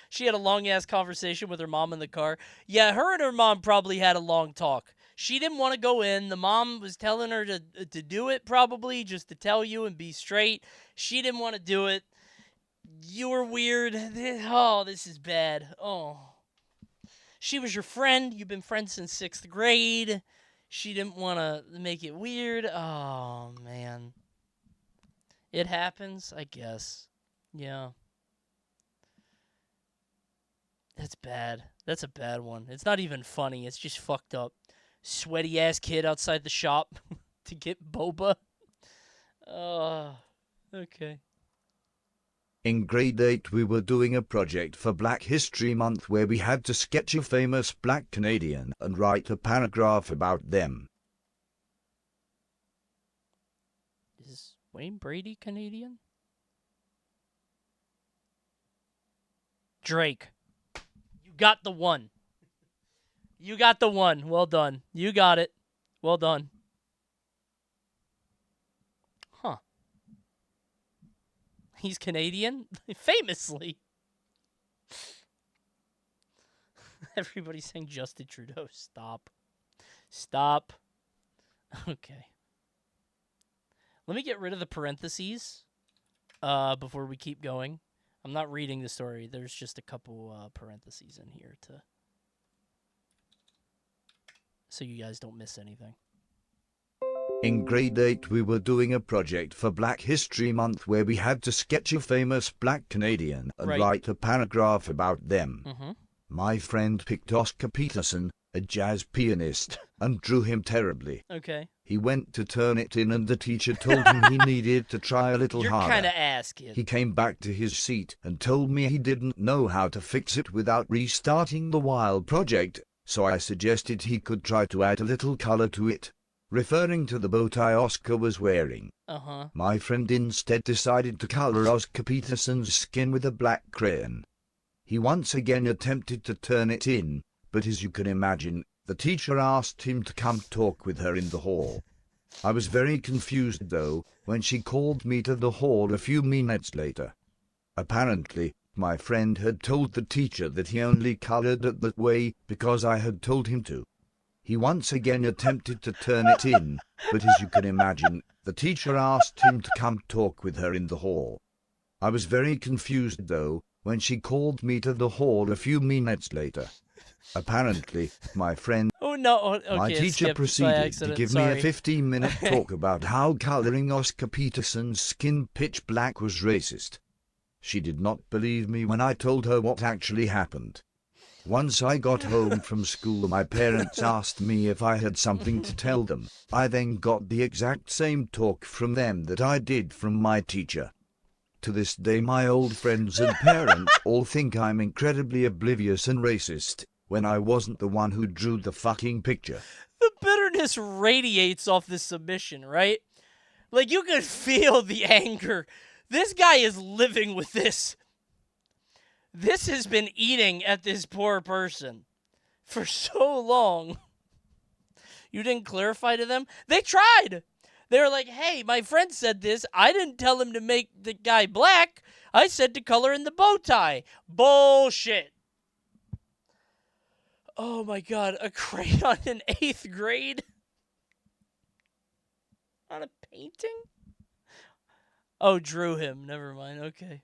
She had a long-ass conversation with her mom in the car. Yeah, her and her mom probably had a long talk. She didn't want to go in. The mom was telling her to do it, probably, just to tell you and be straight. She didn't want to do it. You were weird. Oh, this is bad. Oh. She was your friend. You've been friends since 6th grade. She didn't want to make it weird. Oh, man. It happens, I guess. Yeah. That's bad. That's a bad one. It's not even funny. It's just fucked up. Sweaty-ass kid outside the shop to get boba. Okay. In grade 8 we were doing a project for Black History Month where we had to sketch a famous black Canadian and write a paragraph about them. Is Wayne Brady Canadian? Drake. You got the one. You got the one. Well done. You got it. Well done. Huh. He's Canadian? Famously. Everybody's saying Justin Trudeau. Stop. Stop. Okay. Let me get rid of the parentheses before we keep going. I'm not reading the story. There's just a couple parentheses in here so you guys don't miss anything. In grade 8 we were doing a project for Black History Month where we had to sketch a famous black Canadian and write a paragraph about them. Mm-hmm. My friend picked Oscar Peterson, a jazz pianist, and drew him terribly. Okay. He went to turn it in and the teacher told him he needed to try a little harder. You're kind of ass, kid. He came back to his seat and told me he didn't know how to fix it without restarting the wild project, so I suggested he could try to add a little color to it, referring to the bow tie Oscar was wearing. Uh-huh. My friend instead decided to color Oscar Peterson's skin with a black crayon. He once again attempted to turn it in, but as you can imagine, the teacher asked him to come talk with her in the hall. I was very confused, though, when she called me to the hall a few minutes later. Apparently, my friend had told the teacher that he only colored it that way because I had told him to. He once again attempted to turn it in, but as you can imagine, the teacher asked him to come talk with her in the hall. I was very confused, though, when she called me to the hall a few minutes later. Apparently, my friend... Oh, no. Okay, my teacher proceeded to give me a 15-minute talk about how coloring Oscar Peterson's skin pitch black was racist. She did not believe me when I told her what actually happened. Once I got home from school, my parents asked me if I had something to tell them. I then got the exact same talk from them that I did from my teacher. To this day, my old friends and parents all think I'm incredibly oblivious and racist, when I wasn't the one who drew the fucking picture. The bitterness radiates off this submission, right? Like, you can feel the anger. This guy is living with this. This has been eating at this poor person for so long. You didn't clarify to them? They tried. They were like, hey, my friend said this. I didn't tell him to make the guy black. I said to color in the bow tie. Bullshit. Oh, my God. A crayon in 8th grade? On a painting? Oh, drew him. Never mind. Okay.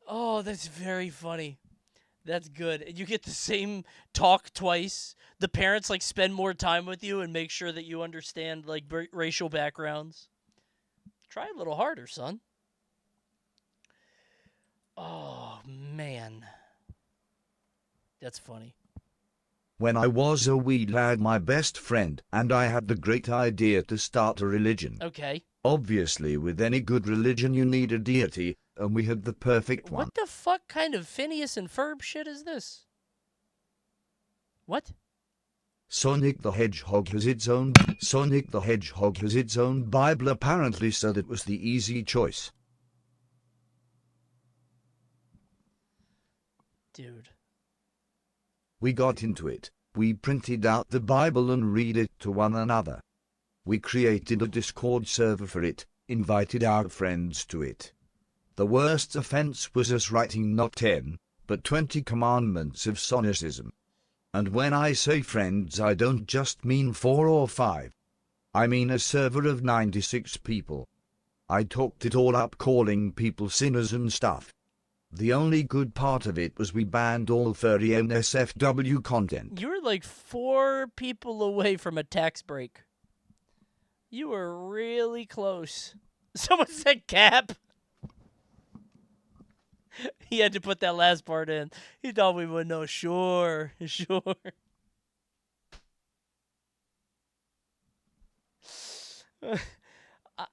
Oh, that's very funny. That's good. And you get the same talk twice. The parents, like, spend more time with you and make sure that you understand, like, racial backgrounds. Try a little harder, son. Oh, man. That's funny. When I was a wee lad, my best friend and I had the great idea to start a religion. Okay. Obviously, with any good religion, you need a deity, and we had the perfect one. What the fuck kind of Phineas and Ferb shit is this? What? Sonic the Hedgehog has its own Bible, apparently, so that was the easy choice. Dude. We got into it. We printed out the Bible and read it to one another. We created a Discord server for it, invited our friends to it. The worst offense was us writing not 10, but 20 commandments of Sonicism. And when I say friends, I don't just mean 4 or 5. I mean a server of 96 people. I talked it all up, calling people sinners and stuff. The only good part of it was we banned all furry NSFW content. You were like 4 people away from a tax break. You were really close. Someone said cap. He had to put that last part in. He thought we would know. Sure.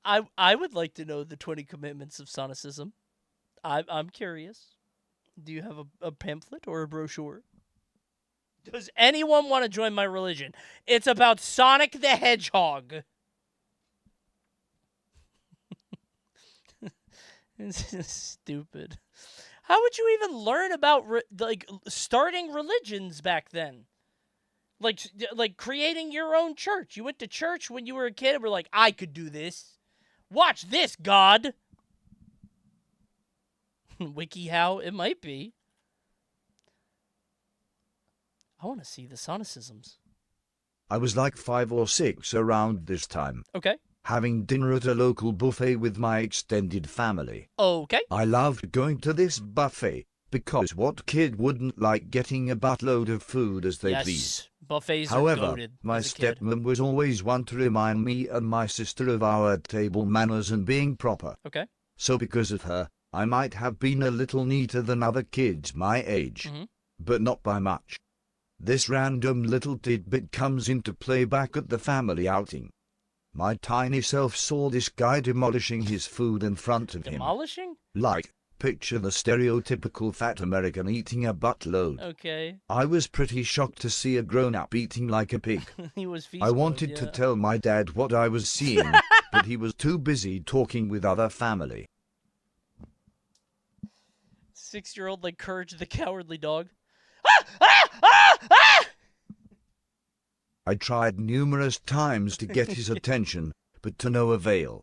I would like to know the 20 commitments of Sonicism. I'm curious. Do you have a pamphlet or a brochure? Does anyone want to join my religion? It's about Sonic the Hedgehog. This is stupid. How would you even learn about starting religions back then? Like creating your own church. You went to church when you were a kid and were like, I could do this. Watch this, God. WikiHow, it might be. I want to see the Sonicisms. I was like 5 or 6 around this time. Okay. Having dinner at a local buffet with my extended family. Okay. I loved going to this buffet, because what kid wouldn't like getting a buttload of food as they please? Buffets However, are goated my as a kid. stepmom was always one to remind me and my sister of our table manners and being proper. Okay. So because of her, I might have been a little neater than other kids my age, but not by much. This random little tidbit comes into play back at the family outing. My tiny self saw this guy demolishing his food in front of him. Demolishing? Like, picture the stereotypical fat American eating a buttload. Okay. I was pretty shocked to see a grown-up eating like a pig. He was feast I mode, wanted to tell my dad what I was seeing, but he was too busy talking with other family. 6-year-old like Courage the Cowardly Dog. I tried numerous times to get his attention, but to no avail.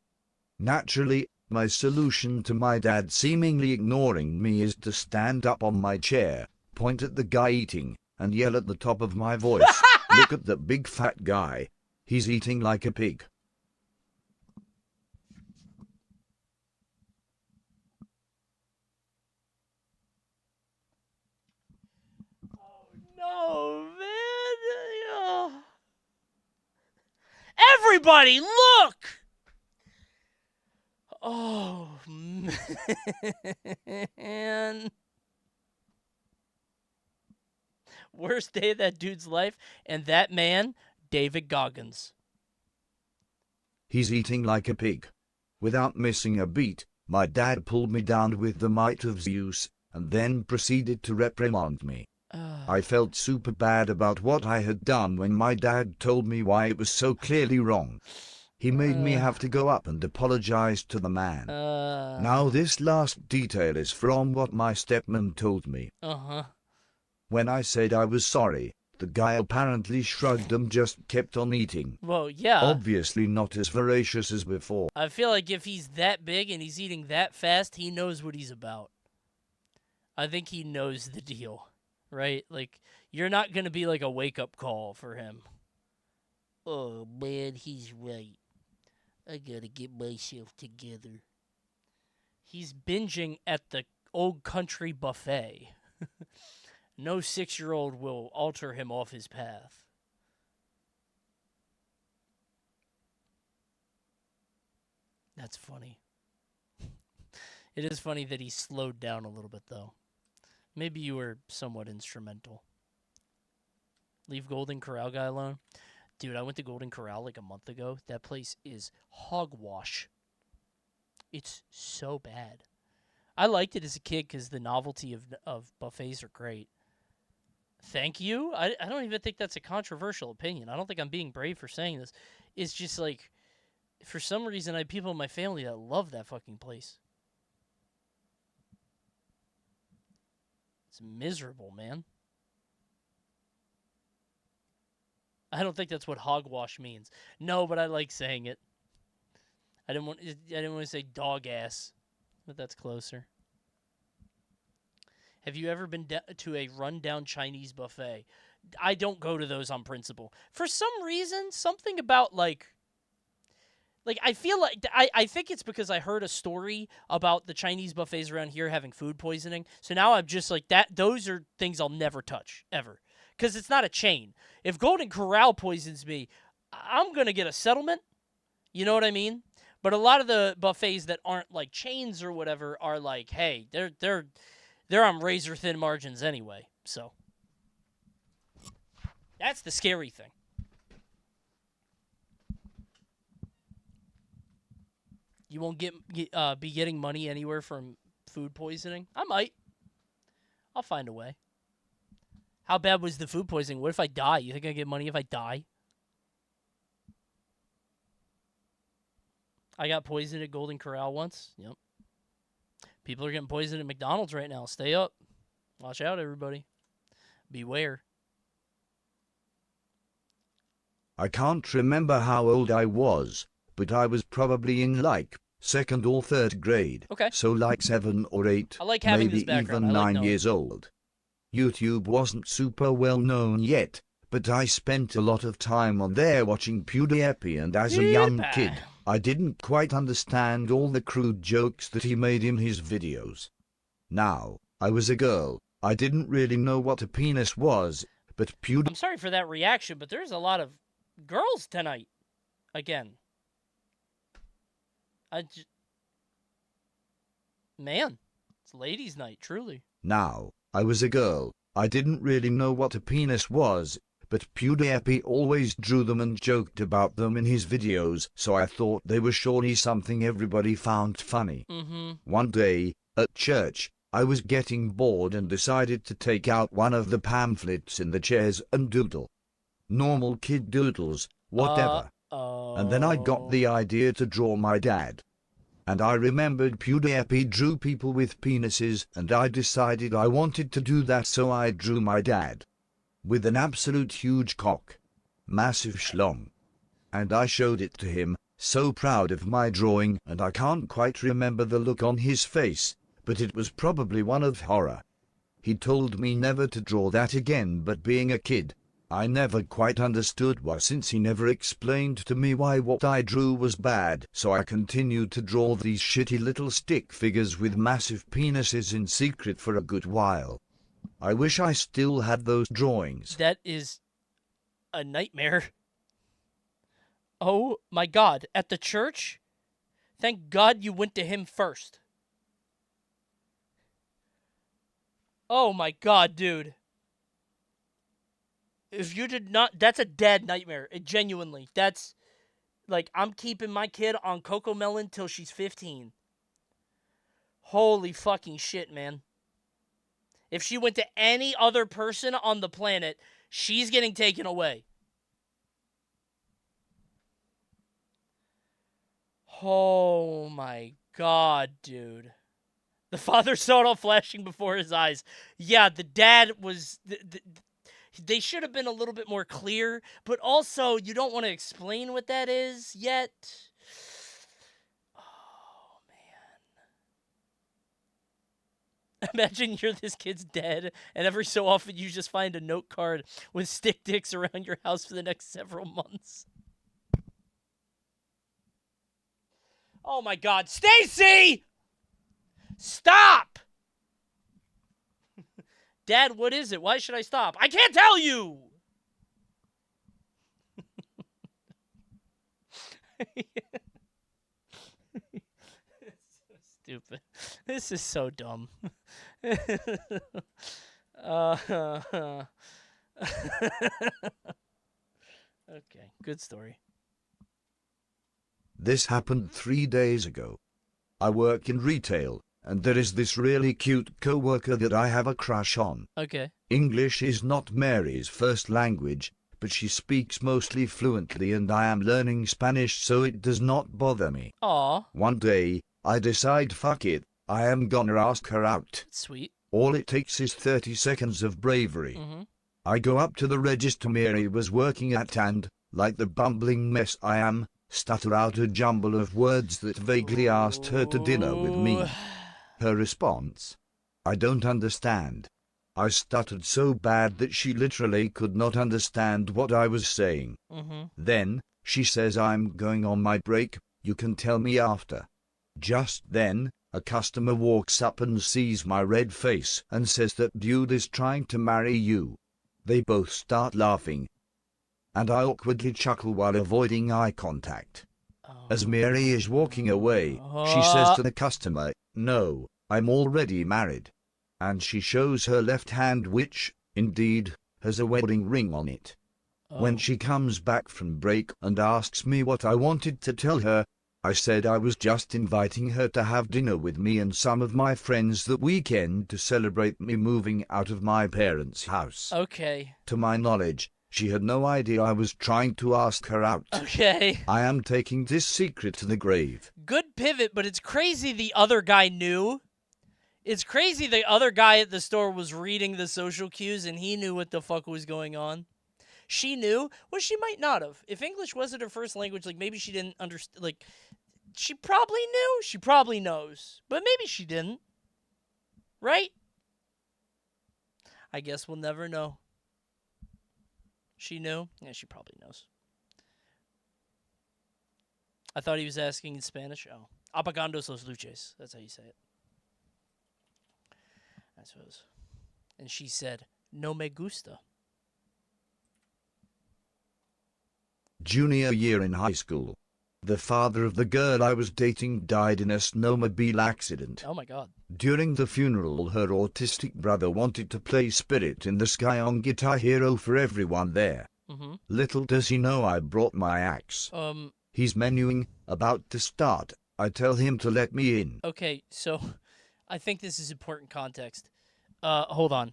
Naturally, my solution to my dad seemingly ignoring me is to stand up on my chair, point at the guy eating, and yell at the top of my voice, "Look at that big fat guy. He's eating like a pig." No, man. Everybody, look! Oh, man. Worst day of that dude's life, and that man, David Goggins. He's eating like a pig. Without missing a beat, my dad pulled me down with the might of Zeus, and then proceeded to reprimand me. I felt super bad about what I had done when my dad told me why it was so clearly wrong. He made me have to go up and apologize to the man. Now this last detail is from what my stepmom told me. When I said I was sorry, the guy apparently shrugged and just kept on eating. Well, yeah. Obviously not as voracious as before. I feel like if he's that big and he's eating that fast, he knows what he's about. I think he knows the deal, right? Like, you're not going to be like a wake-up call for him. Oh, man, he's right. I got to get myself together. He's binging at the Old Country Buffet. No 6-year-old will alter him off his path. That's funny. It is funny that he slowed down a little bit, though. Maybe you were somewhat instrumental. Leave Golden Corral guy alone. Dude, I went to Golden Corral like a month ago. That place is hogwash. It's so bad. I liked it as a kid because the novelty of buffets are great. Thank you. I don't even think that's a controversial opinion. I don't think I'm being brave for saying this. It's just like, for some reason, I have people in my family that love that fucking place. It's miserable, man. I don't think that's what hogwash means. No, but I like saying it. I didn't want to say dog ass, but that's closer. Have you ever been to a rundown Chinese buffet? I don't go to those on principle. For some reason, something about like I feel like I think it's because I heard a story about the Chinese buffets around here having food poisoning. So now I'm just like that. Those are things I'll never touch ever because it's not a chain. If Golden Corral poisons me, I'm gonna get a settlement. You know what I mean? But a lot of the buffets that aren't like chains or whatever are like, hey, they're on razor thin margins anyway. So that's the scary thing. You won't be getting money anywhere from food poisoning? I might. I'll find a way. How bad was the food poisoning? What if I die? You think I get money if I die? I got poisoned at Golden Corral once. Yep. People are getting poisoned at McDonald's right now. Stay up. Watch out, everybody. Beware. I can't remember how old I was, but I was probably in like 2nd or 3rd grade. Okay. So like 7 or 8, I like having maybe this background. even I like 9 knowing. years old. YouTube wasn't super well known yet, but I spent a lot of time on there watching PewDiePie, and as a young kid, I didn't quite understand all the crude jokes that he made in his videos. Now, I was a girl. I didn't really know what a penis was, but I'm sorry for that reaction, but there's a lot of girls tonight. Again. Man, it's ladies' night, truly. Now, I was a girl. I didn't really know what a penis was, but PewDiePie always drew them and joked about them in his videos, so I thought they were surely something everybody found funny. One day, at church, I was getting bored and decided to take out one of the pamphlets in the chairs and doodle. Normal kid doodles, whatever. And then I got the idea to draw my dad. And I remembered PewDiePie drew people with penises, and I decided I wanted to do that, so I drew my dad. With an absolute huge cock. Massive schlong. And I showed it to him, so proud of my drawing, and I can't quite remember the look on his face, but it was probably one of horror. He told me never to draw that again, but being a kid, I never quite understood why, since he never explained to me why what I drew was bad, so I continued to draw these shitty little stick figures with massive penises in secret for a good while. I wish I still had those drawings. That is a nightmare. Oh my God, at the church? Thank God you went to him first. Oh my God, dude. If you did not, that's a dead nightmare. Genuinely. That's, like, I'm keeping my kid on Coco Melon till she's 15. Holy fucking shit, man. If she went to any other person on the planet, she's getting taken away. Oh my god, dude. The father saw it all flashing before his eyes. Yeah, the dad was... they should have been a little bit more clear, but also, you don't want to explain what that is yet. Oh, man. Imagine you're this kid's dead, and every so often you just find a note card with stick dicks around your house for the next several months. Oh my god. Stacy! Stop! Dad, what is it? Why should I stop? I can't tell you! It's so stupid. This is so dumb. Okay, good story. This happened 3 days ago. I work in retail, and there is this really cute co-worker that I have a crush on. Okay. English is not Mary's first language, but she speaks mostly fluently and I am learning Spanish so it does not bother me. Aw. One day, I decide fuck it, I am gonna ask her out. Sweet. All it takes is 30 seconds of bravery. I go up to the register Mary was working at and, like the bumbling mess I am, stutter out a jumble of words that vaguely asked her to dinner with me. Her response? I don't understand. I stuttered so bad that she literally could not understand what I was saying. Then, she says I'm going on my break, you can tell me after. Just then, a customer walks up and sees my red face and says that dude is trying to marry you. They both start laughing, and I awkwardly chuckle while avoiding eye contact. As Mary is walking away, she says to the customer, "No, I'm already married." And she shows her left hand which, indeed, has a wedding ring on it. When she comes back from break and asks me what I wanted to tell her, I said I was just inviting her to have dinner with me and some of my friends that weekend to celebrate me moving out of my parents' house. Okay. To my knowledge, she had no idea I was trying to ask her out. Okay. I am taking this secret to the grave. Good pivot, but it's crazy the other guy knew. It's crazy the other guy at the store was reading the social cues and he knew what the fuck was going on. She knew. Well, she might not have. If English wasn't her first language, like, maybe she didn't understand. Like, she probably knew. She probably knows. But maybe she didn't. Right? I guess we'll never know. She knew? Yeah, she probably knows. I thought he was asking in Spanish. Oh. Apagandos los luces. That's how you say it. I suppose. And she said, no me gusta. Junior year in high school. The father of the girl I was dating died in a snowmobile accident. Oh my god. During the funeral, her autistic brother wanted to play Spirit in the Sky on Guitar Hero for everyone there. Little does he know I brought my axe. He's menuing, about to start. I tell him to let me in. Okay, so I think this is important context. Hold on.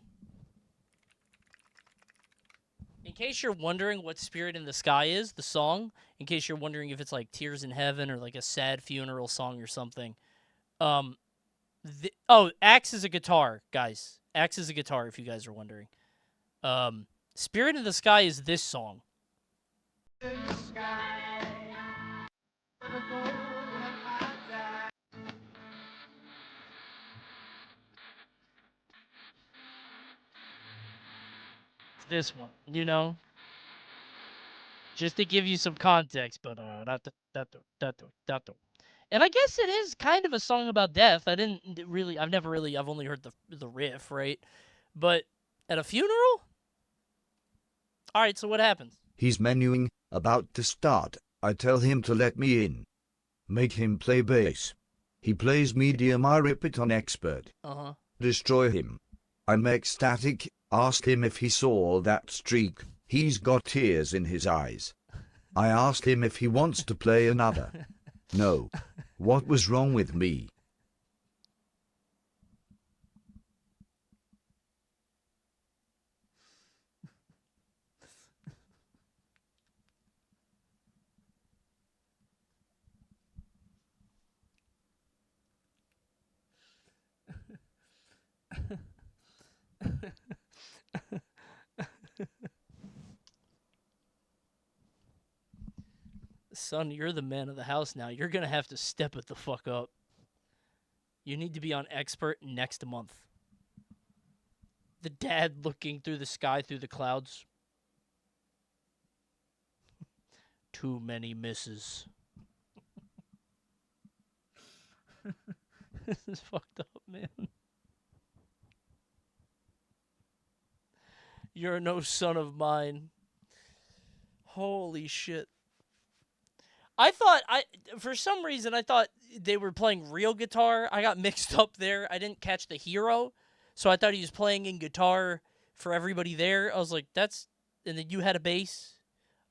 In case you're wondering what Spirit in the Sky is, the song, in case you're wondering if it's like Tears in Heaven or like a sad funeral song or something. Axe is a guitar, guys. Axe is a guitar, if you guys are wondering. Spirit in the Sky is this song. This one, you know, just to give you some context, but and I guess it is kind of a song about death. I've only heard the riff, right? But at a funeral? All right, so what happens? He's menuing, about to start. I tell him to let me in. Make him play bass. He plays medium, I rip it on expert. Uh-huh. Destroy him. I'm ecstatic. Ask him if he saw that streak. He's got tears in his eyes. I asked him if he wants to play another. No. What was wrong with me? Son, you're the man of the house now. You're going to have to step it the fuck up. You need to be on expert next month. The dad looking through the sky, through the clouds. Too many misses. This is fucked up, man. You're no son of mine. Holy shit. For some reason, I thought they were playing real guitar. I got mixed up there. I didn't catch the hero. So I thought he was playing in guitar for everybody there. I was like, and then you had a bass.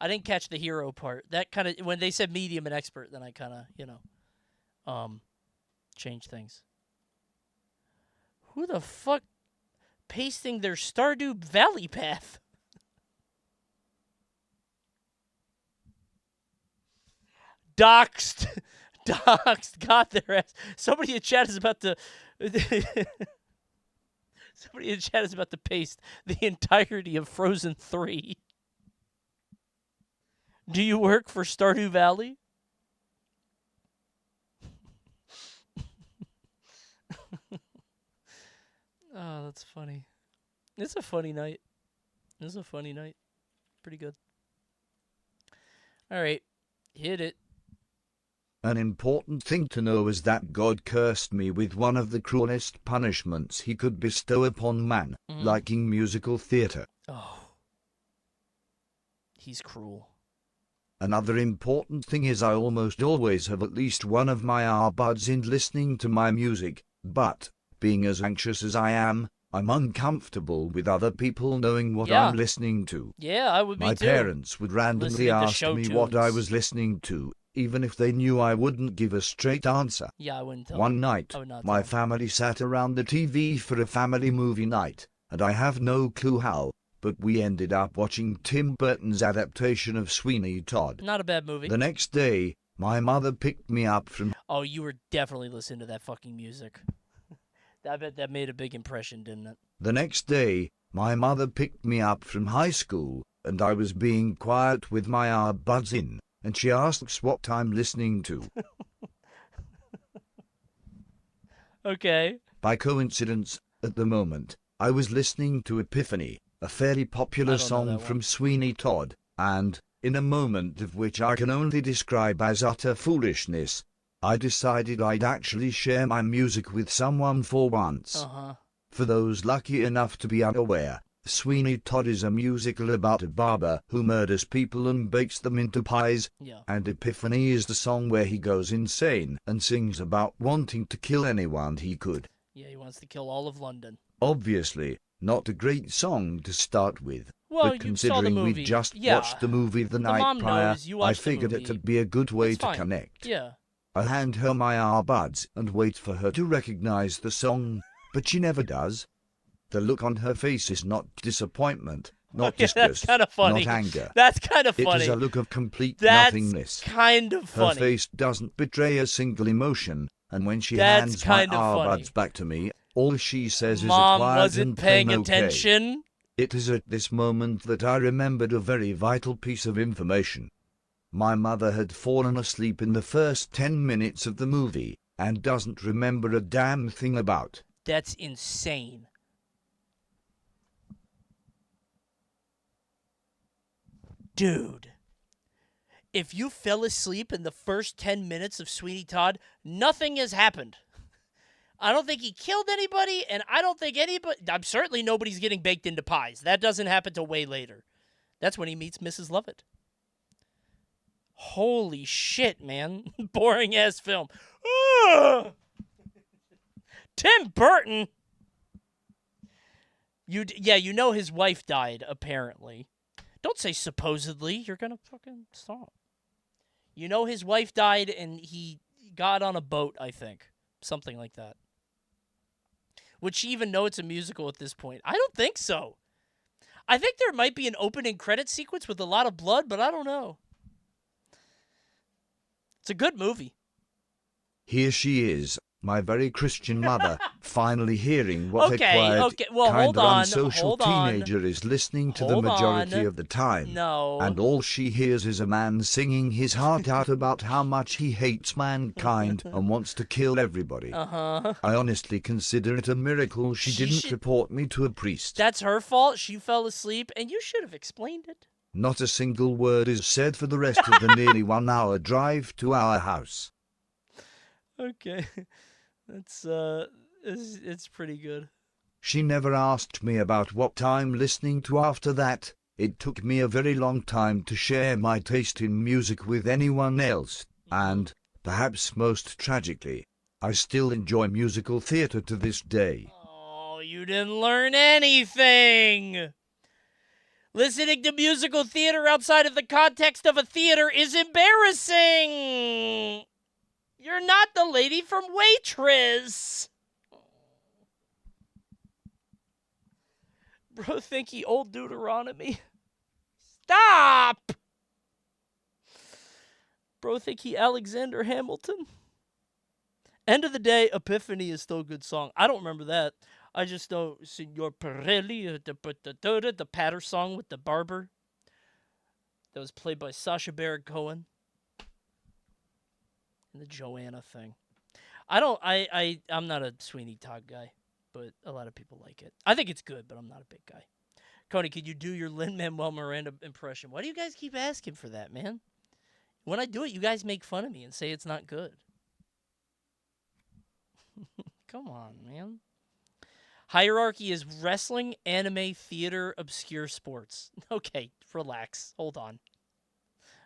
I didn't catch the hero part. That kind of, when they said medium and expert, then I kind of, changed things. Who the fuck pasting their Stardew Valley path? Doxed. Got their ass. Somebody in chat is about to paste the entirety of Frozen 3. Do you work for Stardew Valley? Oh, that's funny. It's a funny night. Pretty good. All right. Hit it. An important thing to know is that God cursed me with one of the cruelest punishments he could bestow upon man, liking musical theatre. Oh. He's cruel. Another important thing is I almost always have at least one of my earbuds in listening to my music, but, being as anxious as I am, I'm uncomfortable with other people knowing what I'm listening to. Yeah, I would be My too. parents would randomly ask me what I was listening to, even if they knew I wouldn't give a straight answer. Yeah, I wouldn't tell One them. night, my family sat around the TV for a family movie night, and I have no clue how, but we ended up watching Tim Burton's adaptation of Sweeney Todd. Not a bad movie. The next day, my mother picked me up from... Oh, you were definitely listening to that fucking music. I bet that made a big impression, didn't it? The next day, my mother picked me up from high school, and I was being quiet with my earbuds in, and she asks what I'm listening to. Okay. By coincidence, at the moment, I was listening to Epiphany, a fairly popular song from Sweeney Todd, and, in a moment of which I can only describe as utter foolishness, I decided I'd actually share my music with someone for once. For those lucky enough to be unaware, Sweeney Todd is a musical about a barber who murders people and bakes them into pies, and Epiphany is the song where he goes insane and sings about wanting to kill anyone he could. Yeah, he wants to kill all of London. Obviously, not a great song to start with, well, but considering we'd just watched the movie the night prior, I figured it'd be a good way to connect. Yeah. I hand her my earbuds and wait for her to recognize the song, but she never does. The look on her face is not disappointment, not disgust, not anger. That's kind of funny. It is a look of complete nothingness. Kind of funny. Her face doesn't betray a single emotion, and when she hands my earbuds back to me, all she says is Mom a quiet wasn't and paying plain attention. Okay. It is at this moment that I remembered a very vital piece of information. My mother had fallen asleep in the first 10 minutes of the movie, and doesn't remember a damn thing about. That's insane. Dude, if you fell asleep in the first 10 minutes of Sweeney Todd, nothing has happened. I don't think he killed anybody, and I don't think I'm certainly nobody's getting baked into pies. That doesn't happen till way later. That's when he meets Mrs. Lovett. Holy shit, man. Boring-ass film. Tim Burton! You know his wife died, apparently. Don't say supposedly. You're going to fucking stop. You know his wife died and he got on a boat, I think. Something like that. Would she even know it's a musical at this point? I don't think so. I think there might be an opening credit sequence with a lot of blood, but I don't know. It's a good movie. Here she is, my very Christian mother, finally hearing what Okay, a quiet, okay. Well, kind hold of on, unsocial hold on. teenager is listening to the Hold majority on. of the time. No. And all she hears is a man singing his heart out about how much he hates mankind and wants to kill everybody. Uh-huh. I honestly consider it a miracle she didn't should- report me to a priest. That's her fault. She fell asleep, and you should have explained it. Not a single word is said for the rest of the nearly 1 hour drive to our house. Okay. That's, it's pretty good. She never asked me about what I'm listening to after that. It took me a very long time to share my taste in music with anyone else, and, perhaps most tragically, I still enjoy musical theatre to this day. Oh, you didn't learn anything! Listening to musical theater outside of the context of a theater is embarrassing! You're not the lady from Waitress! Bro, think he old Deuteronomy? Stop! Bro, think he Alexander Hamilton? End of the day, Epiphany is still a good song. I don't remember that. I just know Signor Pirelli, the patter song with the barber. That was played by Sacha Baron Cohen. And the Joanna thing. I'm not a Sweeney Todd guy, but a lot of people like it. I think it's good, but I'm not a big guy. Coney, could you do your Lin-Manuel Miranda impression? Why do you guys keep asking for that, man? When I do it, you guys make fun of me and say it's not good. Come on, man. Hierarchy is wrestling, anime, theater, obscure sports. Okay, relax. Hold on.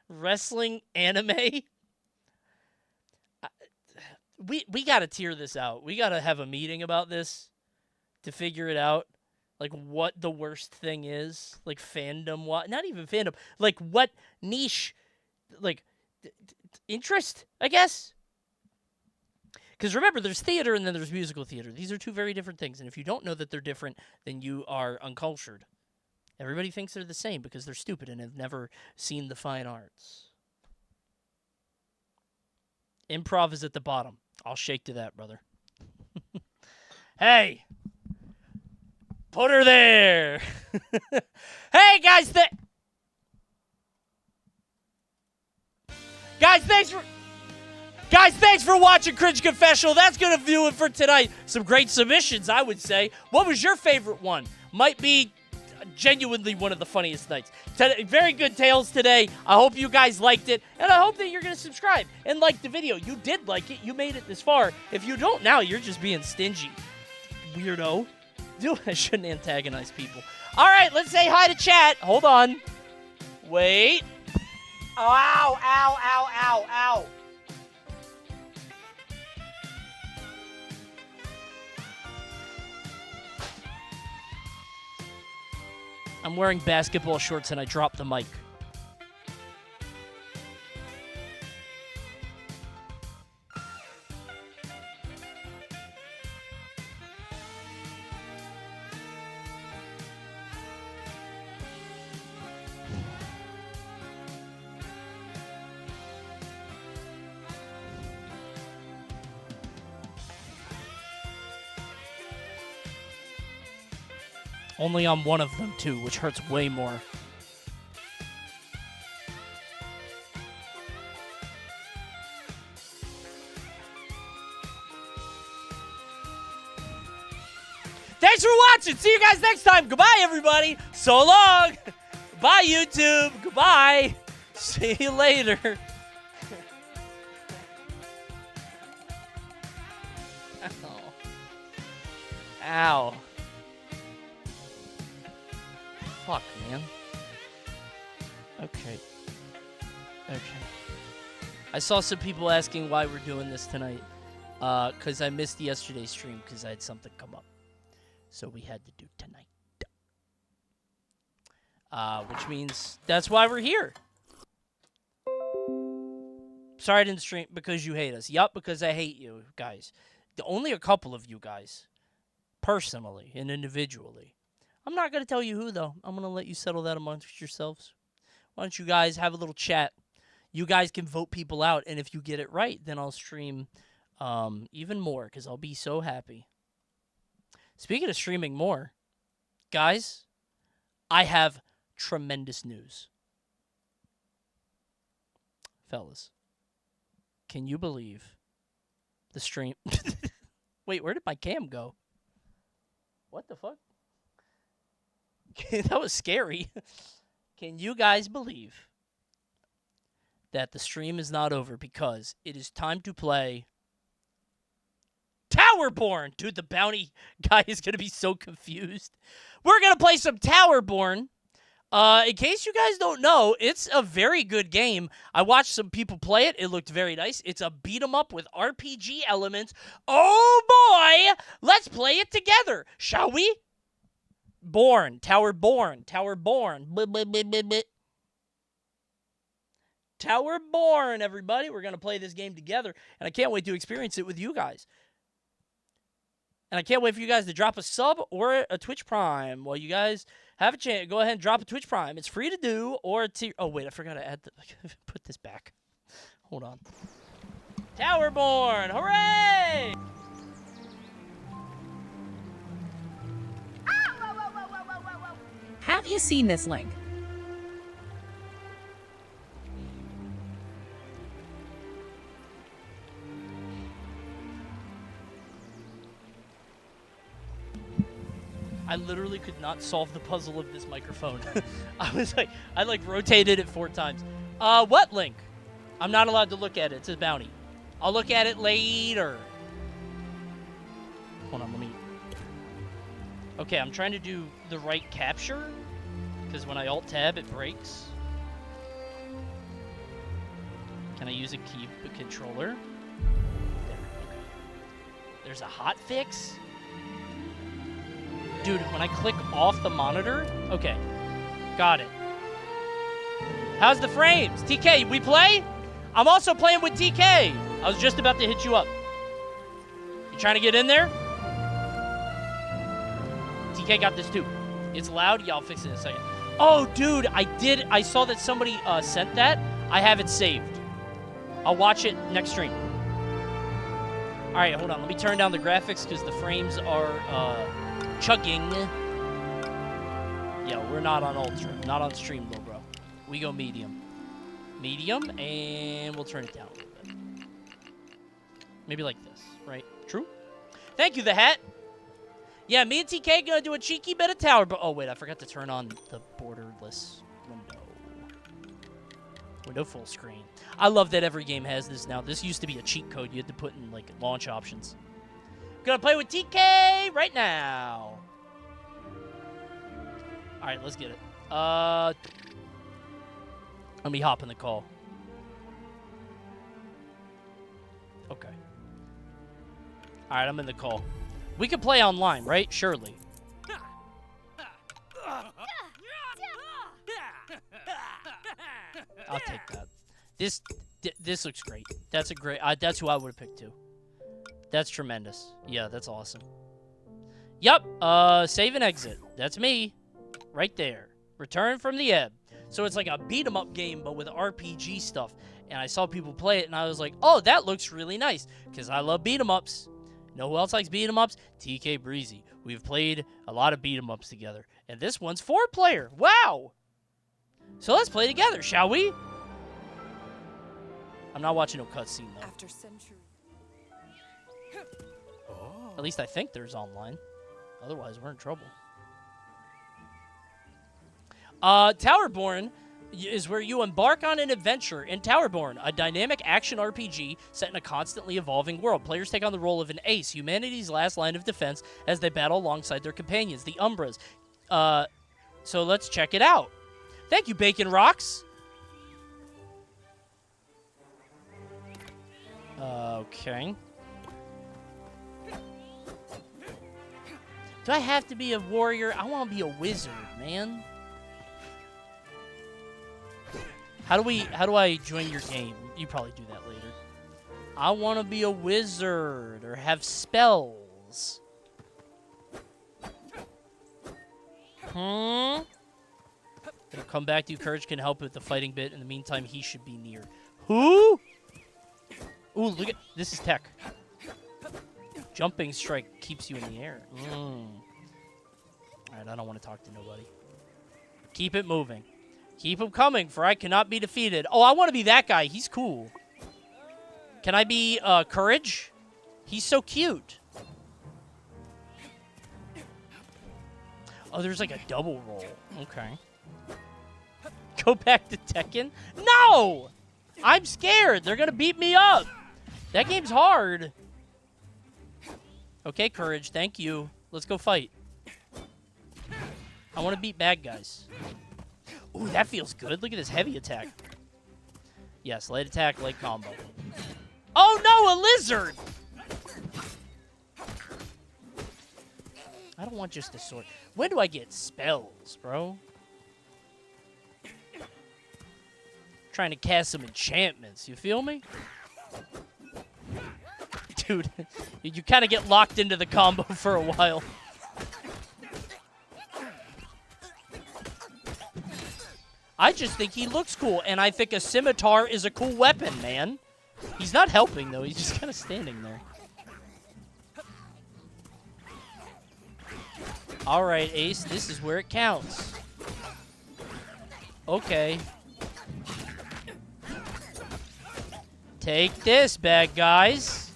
Wrestling, anime? We got to tear this out. We got to have a meeting about this to figure it out. Like, what the worst thing is. Like, fandom. Not even fandom. Like, what niche, like, interest, I guess? Because remember, there's theater and then there's musical theater. These are two very different things. And if you don't know that they're different, then you are uncultured. Everybody thinks they're the same because they're stupid and have never seen the fine arts. Improv is at the bottom. I'll shake to that, brother. Hey! Put her there! Hey, guys! Guys, thanks for watching Cringe Confessional. That's going to do it for tonight. Some great submissions, I would say. What was your favorite one? Might be genuinely one of the funniest nights. Very good tales today. I hope you guys liked it, and I hope that you're going to subscribe and like the video. You did like it. You made it this far. If you don't now, you're just being stingy. Weirdo. I shouldn't antagonize people. All right, let's say hi to chat. Hold on. Wait. Ow, ow, ow, ow, ow. I'm wearing basketball shorts and I dropped the mic. Only on one of them, too, which hurts way more. Thanks for watching. See you guys next time. Goodbye, everybody. So long. Bye, YouTube. Goodbye. See you later. Ow. Ow. Fuck, man. Okay. I saw some people asking why we're doing this tonight. Because I missed yesterday's stream because I had something come up. So we had to do tonight. which means that's why we're here. Sorry I didn't stream because you hate us. Yup, because I hate you guys. Only a couple of you guys, personally and individually. I'm not going to tell you who, though. I'm going to let you settle that amongst yourselves. Why don't you guys have a little chat? You guys can vote people out, and if you get it right, then I'll stream even more because I'll be so happy. Speaking of streaming more, guys, I have tremendous news. Fellas, can you believe the stream? Wait, where did my cam go? What the fuck? That was scary. Can you guys believe that the stream is not over because it is time to play Towerborne? Dude, the bounty guy is going to be so confused. We're going to play some Towerborne. In case you guys don't know, it's a very good game. I watched some people play it. It looked very nice. It's a beat-em-up with RPG elements. Oh, boy! Let's play it together, shall we? Towerborne. Towerborne, everybody. We're going to play this game together, and I can't wait to experience it with you guys. And I can't wait for you guys to drop a sub or a Twitch Prime. Well, you guys have a chance. Go ahead and drop a Twitch Prime. It's free to do. Or a tier. Oh, wait. I forgot to add the... Put this back. Hold on. Towerborne. Hooray! Have you seen this link? I literally could not solve the puzzle of this microphone. I rotated it 4 times. What link? I'm not allowed to look at it. It says bounty. I'll look at it later. Hold on, let me... Okay, I'm trying to do the right capture, because when I Alt-Tab, it breaks. Can I use a controller? There, okay. There's a hotfix? Dude, when I click off the monitor... Okay, got it. How's the frames? TK, we play? I'm also playing with TK. I was just about to hit you up. You trying to get in there? TK got this too. It's loud. Yeah, I'll fix it in a second. Oh, dude, I saw that somebody sent that. I have it saved. I'll watch it next stream. All right, hold on. Let me turn down the graphics because the frames are chugging. Yeah, we're not on ultra. Not on stream, though, bro. We go medium. Medium, and we'll turn it down a little bit. Maybe like this, right? True? Thank you, the hat. Yeah, me and TK gonna do a cheeky bit of tower, but oh wait, I forgot to turn on the borderless window. Window full screen. I love that every game has this now. This used to be a cheat code you had to put in like launch options. Gonna play with TK right now. All right, let's get it. Let me hop in the call. Okay. All right, I'm in the call. We can play online, right? Surely. I'll take that. This looks great. That's a great. That's who I would have picked too. That's tremendous. Yeah, that's awesome. Yup. Save and exit. That's me, right there. Return from the ebb. So it's like a beat 'em up game, but with RPG stuff. And I saw people play it, and I was like, oh, that looks really nice, because I love beat 'em ups. Know who else likes beat 'em ups? TK Breezy. We've played a lot of beat 'em ups together, and this one's 4-player. Wow. So let's play together, shall we? I'm not watching no cutscene though. After centuries. At least I think there's online. Otherwise, we're in trouble. Towerborne is where you embark on an adventure in Towerborne, a dynamic action RPG set in a constantly evolving world. Players take on the role of an ace, humanity's last line of defense, as they battle alongside their companions, the Umbras. So let's check it out. Thank you, Bacon Rocks. Okay. Do I have to be a warrior? I want to be a wizard, man. How do I join your game? You probably do that later. I want to be a wizard or have spells. It'll come back to you. Courage can help with the fighting bit. In the meantime, he should be near. Who? Ooh, look at this is tech. Jumping strike keeps you in the air. All right, I don't want to talk to nobody. Keep it moving. Keep him coming, for I cannot be defeated. Oh, I want to be that guy. He's cool. Can I be Courage? He's so cute. Oh, there's like a double roll. Okay. Go back to Tekken? No! I'm scared. They're going to beat me up. That game's hard. Okay, Courage. Thank you. Let's go fight. I want to beat bad guys. Ooh, that feels good. Look at this heavy attack. Yes, light attack, light combo. Oh, no, a lizard! I don't want just a sword. When do I get spells, bro? Trying to cast some enchantments. You feel me? Dude, you kind of get locked into the combo for a while. I just think he looks cool, and I think a scimitar is a cool weapon, man. He's not helping, though. He's just kind of standing there. All right, Ace, this is where it counts. Okay. Take this, bad guys.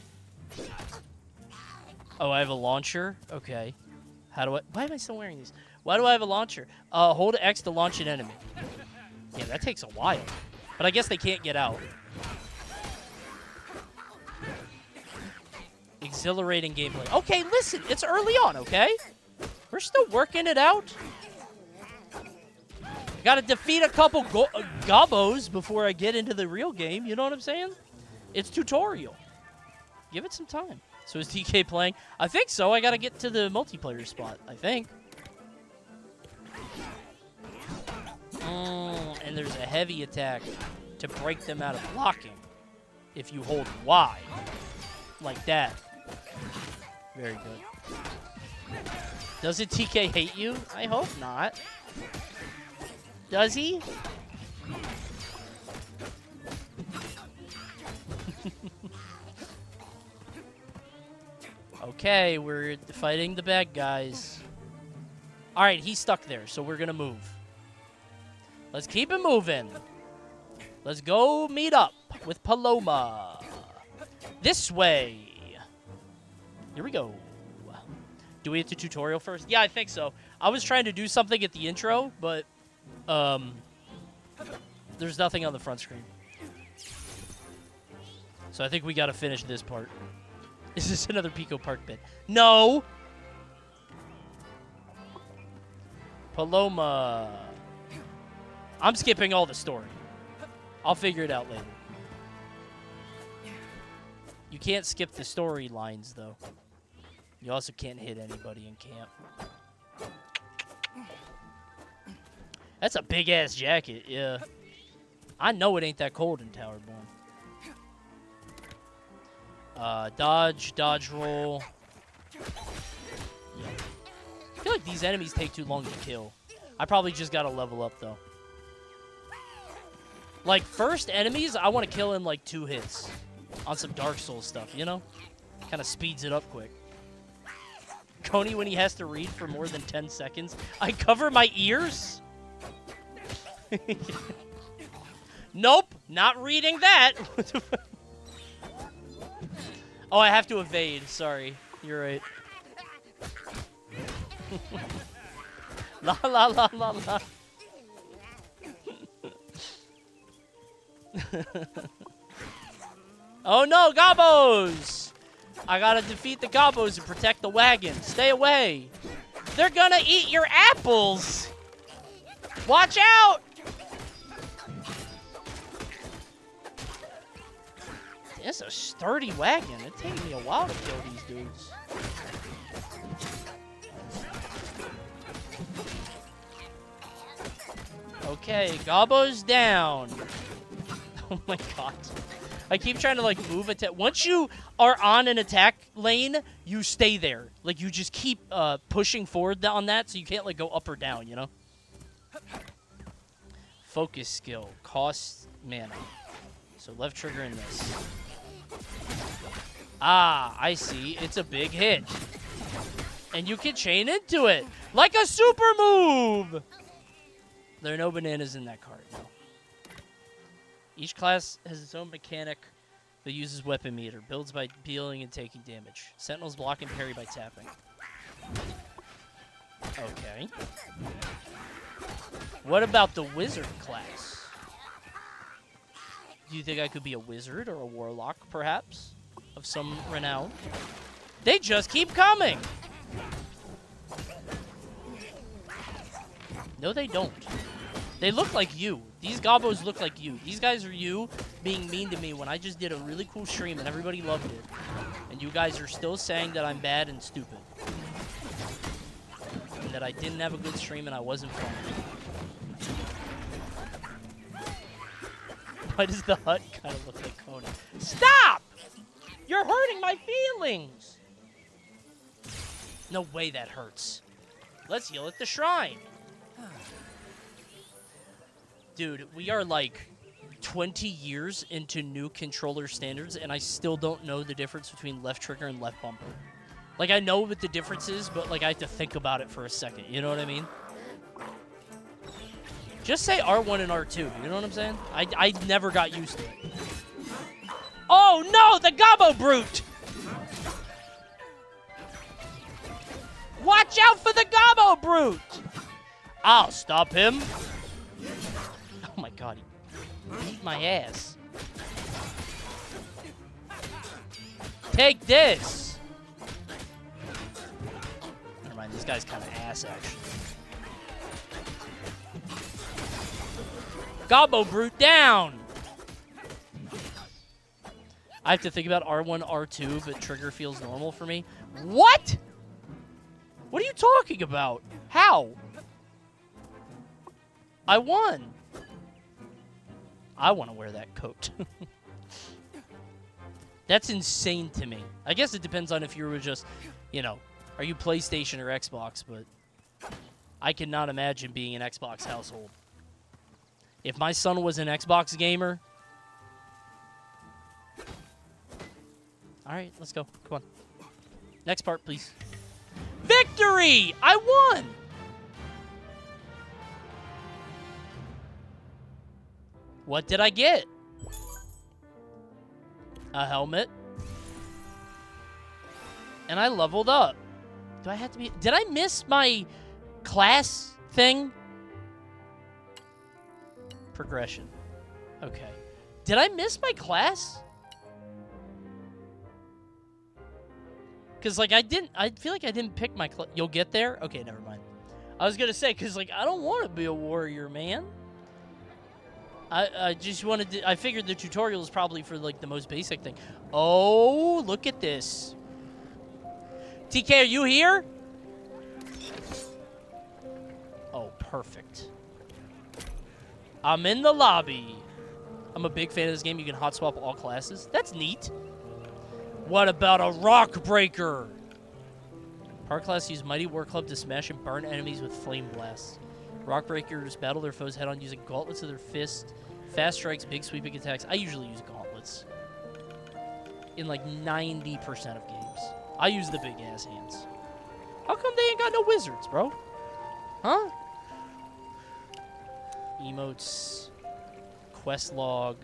Oh, I have a launcher? Okay. How do I... Why am I still wearing these? Why do I have a launcher? Hold X to launch an enemy. Yeah, that takes a while. But I guess they can't get out. Exhilarating gameplay. Okay, listen, it's early on, okay? We're still working it out. Gotta defeat a couple gobbos before I get into the real game, you know what I'm saying? It's tutorial. Give it some time. So is DK playing? I think so. I gotta get to the multiplayer spot, I think. And there's a heavy attack to break them out of blocking if you hold Y. Like that. Very good. Doesn't TK hate you? I hope not. Does he? Okay, we're fighting the bad guys. All right, he's stuck there, so we're going to move. Let's keep it moving. Let's go meet up with Paloma. This way. Here we go. Do we hit the tutorial first? Yeah, I think so. I was trying to do something at the intro, but there's nothing on the front screen. So I think we got to finish this part. Is this another Pico Park bit? No! Paloma. I'm skipping all the story. I'll figure it out later. You can't skip the storylines, though. You also can't hit anybody in camp. That's a big-ass jacket, yeah. I know it ain't that cold in Towerborne. Dodge roll. Yeah. I feel like these enemies take too long to kill. I probably just gotta level up, though. Like, first enemies, I want to kill in, like, 2 hits. On some Dark Souls stuff, you know? Kind of speeds it up quick. Coney, when he has to read for more than 10 seconds. I cover my ears? Nope, not reading that. Oh, I have to evade. Sorry. You're right. La la la la la. Oh no, gobbos! I gotta defeat the gobbos and protect the wagon. Stay away. They're gonna eat your apples. Watch out! It's a sturdy wagon. It'd take me a while to kill these dudes. Okay, Gobbo's down. Oh my god. I keep trying to, like, move attack. Once you are on an attack lane, you stay there. Like, you just keep pushing forward on that, so you can't, like, go up or down, you know? Focus skill. Cost mana. So left trigger in this. Ah, I see. It's a big hit. And you can chain into it. Like a super move! There are no bananas in that card, no. Each class has its own mechanic that uses weapon meter. Builds by dealing and taking damage. Sentinels block and parry by tapping. Okay. What about the wizard class? Do you think I could be a wizard or a warlock, perhaps? Of some renown? They just keep coming! No, they don't. They look like you. These gobbos look like you. These guys are you being mean to me when I just did a really cool stream and everybody loved it. And you guys are still saying that I'm bad and stupid. And that I didn't have a good stream and I wasn't funny. Why does the hut kind of look like Coney? Stop! You're hurting my feelings! No way that hurts. Let's heal at the shrine. Dude, we are like 20 years into new controller standards, and I still don't know the difference between left trigger and left bumper. Like, I know what the difference is, but, like, I have to think about it for a second. You know what I mean? Just say R1 and R2. You know what I'm saying? I never got used to it. Oh, no! The Gobbo Brute! Watch out for the Gobbo Brute! I'll stop him. Oh my god, he beat my ass. Take this! Never mind, this guy's kind of ass, actually. Gobbo Brute down! I have to think about R1, R2, but trigger feels normal for me. What? What are you talking about? How? I won. I want to wear that coat. That's insane to me. I guess it depends on if you were just, you know, are you PlayStation or Xbox, but I cannot imagine being an Xbox household. If my son was an Xbox gamer... Alright, let's go. Come on. Next part, please. Victory! I won! What did I get? A helmet. And I leveled up. Do I have to be... Did I miss my class thing? Progression. Okay. Did I miss my class? Because, like, I feel like I didn't pick my class. You'll get there? Okay, never mind. I was going to say, because, like, I don't want to be a warrior, man. I just wanted to... I figured the tutorial is probably for, like, the most basic thing. Oh, look at this. TK, are you here? Oh, perfect. I'm in the lobby. I'm a big fan of this game. You can hot swap all classes. That's neat. What about a rock breaker? Power class use Mighty War Club to smash and burn enemies with flame blasts. Rock breakers battle their foes head on using gauntlets of their fist. Fast strikes, big sweeping attacks. I usually use gauntlets. In like 90% of games. I use the big ass hands. How come they ain't got no wizards, bro? Huh? Emotes. Quest log.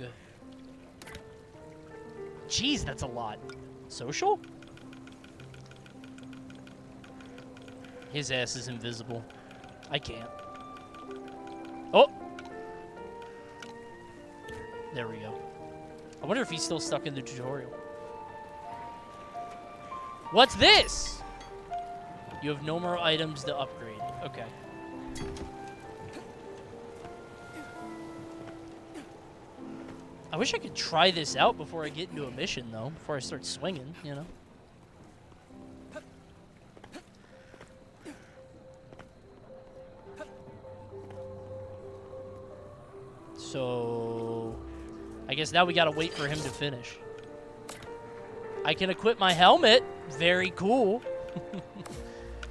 Jeez, that's a lot. Social? His ass is invisible. I can't. Oh! There we go. I wonder if he's still stuck in the tutorial. What's this? You have no more items to upgrade. Okay. I wish I could try this out before I get into a mission, though. Before I start swinging, you know? So... I guess now we gotta wait for him to finish. I can equip my helmet. Very cool.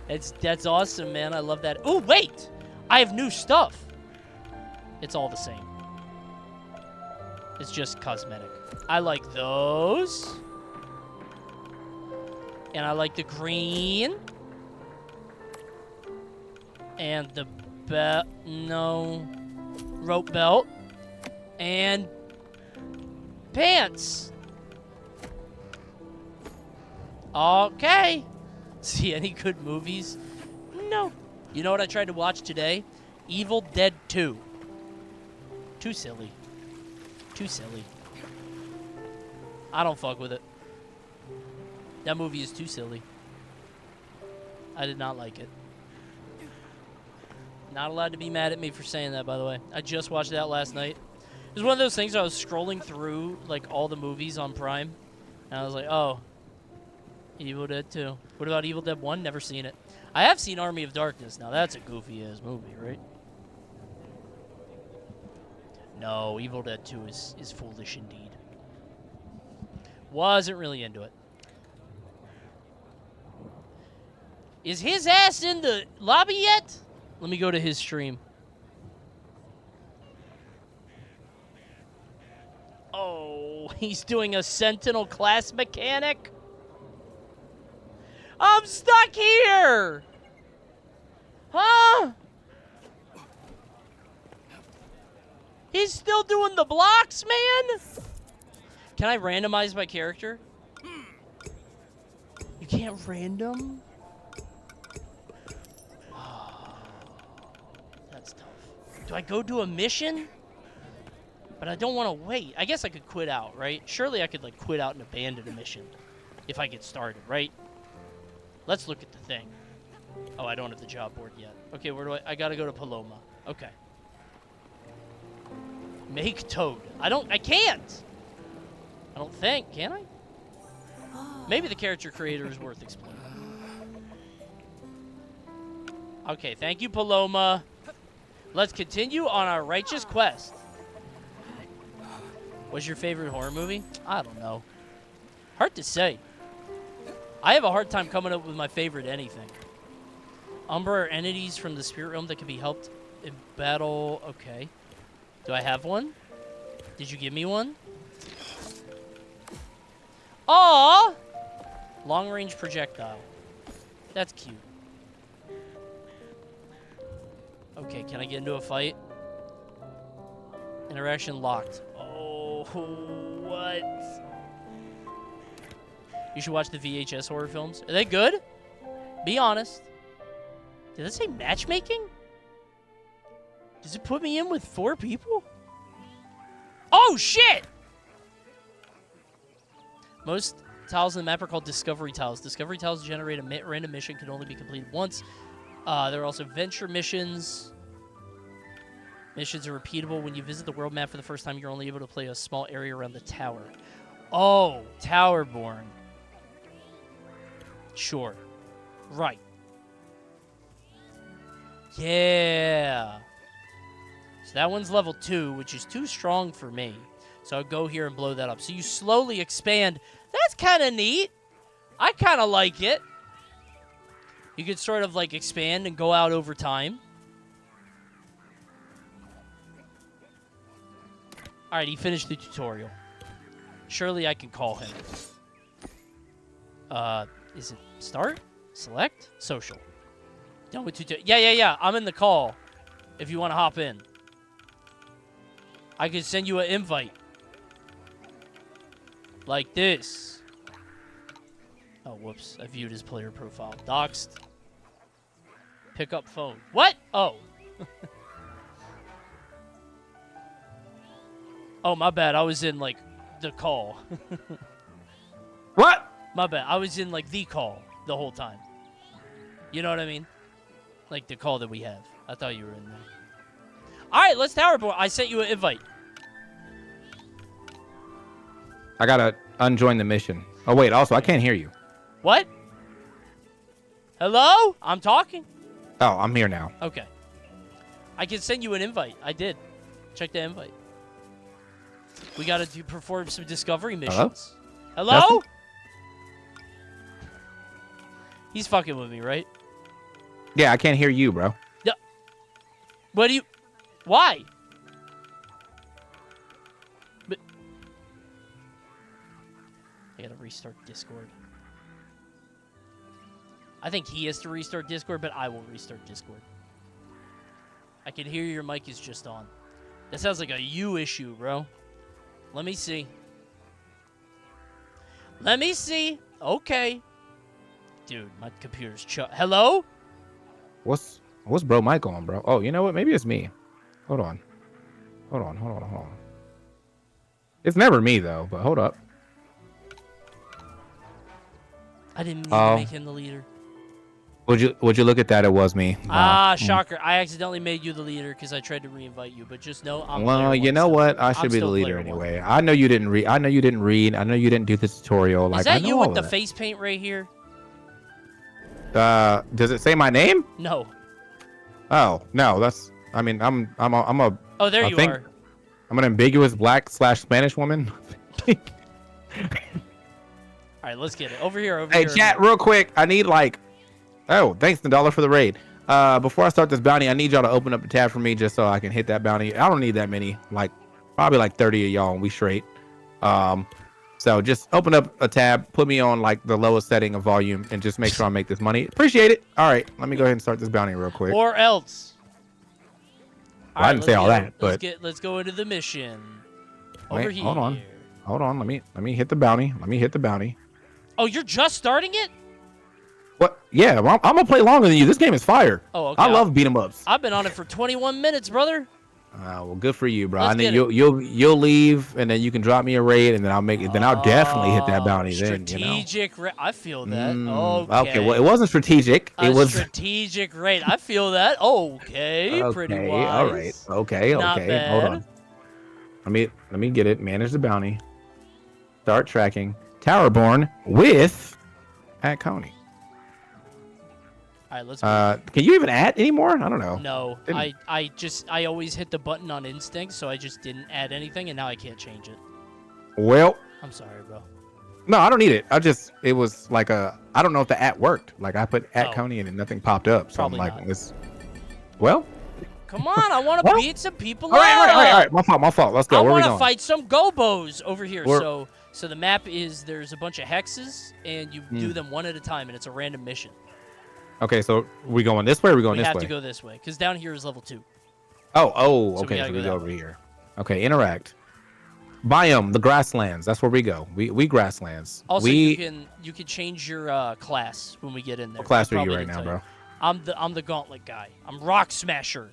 That's awesome, man. I love that. Oh, wait! I have new stuff. It's all the same. It's just cosmetic. I like those. And I like the green. And the rope belt. And pants. Okay. See any good movies? No. You know what I tried to watch today? Evil Dead 2. Too silly. Too silly. I don't fuck with it. That movie is too silly. I did not like it. Not allowed to be mad at me for saying that, by the way. I just watched that last night. It was one of those things I was scrolling through, like, all the movies on Prime. And I was like, oh. Evil Dead 2. What about Evil Dead 1? Never seen it. I have seen Army of Darkness. Now, that's a goofy-ass movie, right? No, Evil Dead 2 is foolish indeed. Wasn't really into it. Is his ass in the lobby yet? Let me go to his stream. Oh, he's doing a Sentinel class mechanic? I'm stuck here! Huh? He's still doing the blocks, man? Can I randomize my character? You can't random? Oh, that's tough. Do I go do a mission? But I don't want to wait. I guess I could quit out, right? Surely I could, like, quit out and abandon a mission if I get started, right? Let's look at the thing. Oh, I don't have the job board yet. Okay, where do I gotta go to Paloma. Okay. Make Toad. I can't! I don't think, can I? Maybe the character creator is worth explaining. Okay, thank you, Paloma. Let's continue on our righteous quest. What's your favorite horror movie? I don't know. Hard to say. I have a hard time coming up with my favorite anything. Umbra are entities from the spirit realm that can be helped in battle. Okay. Do I have one? Did you give me one? Aww! Long-range projectile. That's cute. Okay, can I get into a fight? Interaction locked. Oh, what? You should watch the VHS horror films. Are they good? Be honest. Did it say matchmaking? Does it put me in with 4 people? Oh, shit! Most tiles in the map are called discovery tiles. Discovery tiles generate a random mission, can only be completed once. There are also venture missions. Missions are repeatable. When you visit the world map for the first time, you're only able to play a small area around the tower. Oh, Towerborne. Sure. Right. Yeah. So that one's level 2, which is too strong for me. So I'll go here and blow that up. So you slowly expand. That's kind of neat. I kind of like it. You could sort of like expand and go out over time. Alright, he finished the tutorial. Surely I can call him. Is it start? Select? Social. Done with tutorial. Yeah. I'm in the call. If you want to hop in. I can send you an invite. Like this. Oh, whoops. I viewed his player profile. Doxed. Pick up phone. What? Oh. Oh, my bad. I was in, like, the call. What? My bad. I was in, like, the call the whole time. You know what I mean? Like, the call that we have. I thought you were in there. All right, let's Towerborne. I sent you an invite. I gotta unjoin the mission. Oh, wait. Also, I can't hear you. What? Hello? I'm talking. Oh, I'm here now. Okay. I can send you an invite. I did. Check the invite. We got to perform some discovery Hello? missions. Hello? Nothing? He's fucking with me, right? Yeah, I can't hear you, bro. No. What do you... Why? But... I gotta restart Discord. I think he has to restart Discord, but I will restart Discord. I can hear your mic is just on. That sounds like a you issue, bro. Let me see. Let me see. Okay. Dude, my computer's Hello? What's bro mic on, bro? Oh, you know what? Maybe it's me. Hold on. Hold on. It's never me though, but hold up. I didn't mean to make him the leader. Would you look at that? It was me. Ah, shocker. I accidentally made you the leader because I tried to reinvite you, but just know I'm Well, you know what? I should be the leader anyway. I know you didn't read. I know you didn't read. I know you didn't do the tutorial. Like, is that I know you all with the that. face paint right here? Does it say my name? No. Oh no, that's. I mean, I'm a. Oh, there you are. I'm an ambiguous black/Spanish woman. All right, let's get it over here. Hey, chat, real quick. I need like. Oh, thanks, $1 for the raid. Before I start this bounty, I need y'all to open up the tab for me just so I can hit that bounty. I don't need that many, like probably like 30 of y'all, and we straight. So just open up a tab, put me on like the lowest setting of volume, and just make sure I make this money. Appreciate it. All right, let me go ahead and start this bounty real quick. Or else. Well, I didn't say all that, but let's go into the mission. wait, Over here. hold on. Let me hit the bounty. Let me hit the bounty. Oh, you're just starting it? What? Yeah, well, I'm gonna play longer than you. This game is fire. Oh, okay. I love beat 'em ups. I've been on it for 21 minutes, brother. Well, good for you, bro. Let's And then get you'll leave, and then you can drop me a raid, and then I'll make it. Then I'll definitely hit that bounty. Then Strategic raid. I feel that. Okay. Well, it wasn't strategic. It was strategic raid. I feel that. Okay. Pretty wise. All right. Okay. Not bad. Hold on. Let me get it. Manage the bounty. Start tracking. Towerborne with Coney. All right, let's go. Can you even add anymore? I don't know. No, I always hit the button on instinct, so I just didn't add anything, and now I can't change it. Well, I'm sorry, bro. No, I don't need it. It was like I don't know if the @worked. Like I put @Coney and then nothing popped up. So Probably I'm like, not. well. Come on, I want to beat some people All up. right. My fault. Let's go. I Where we want going? to fight some gobos over here. So the map is there's a bunch of hexes, and you do them one at a time, and it's a random mission. Okay, so we going this way or we going this way? We have to go this way, because down here is level 2. Oh, So okay, we so we go go that over here. Okay, interact. Biome, the grasslands. That's where we go. We grasslands. Also, you can change your class when we get in there. What class are you Probably right didn't now, tell bro? you. I'm the gauntlet guy. I'm Rock Smasher.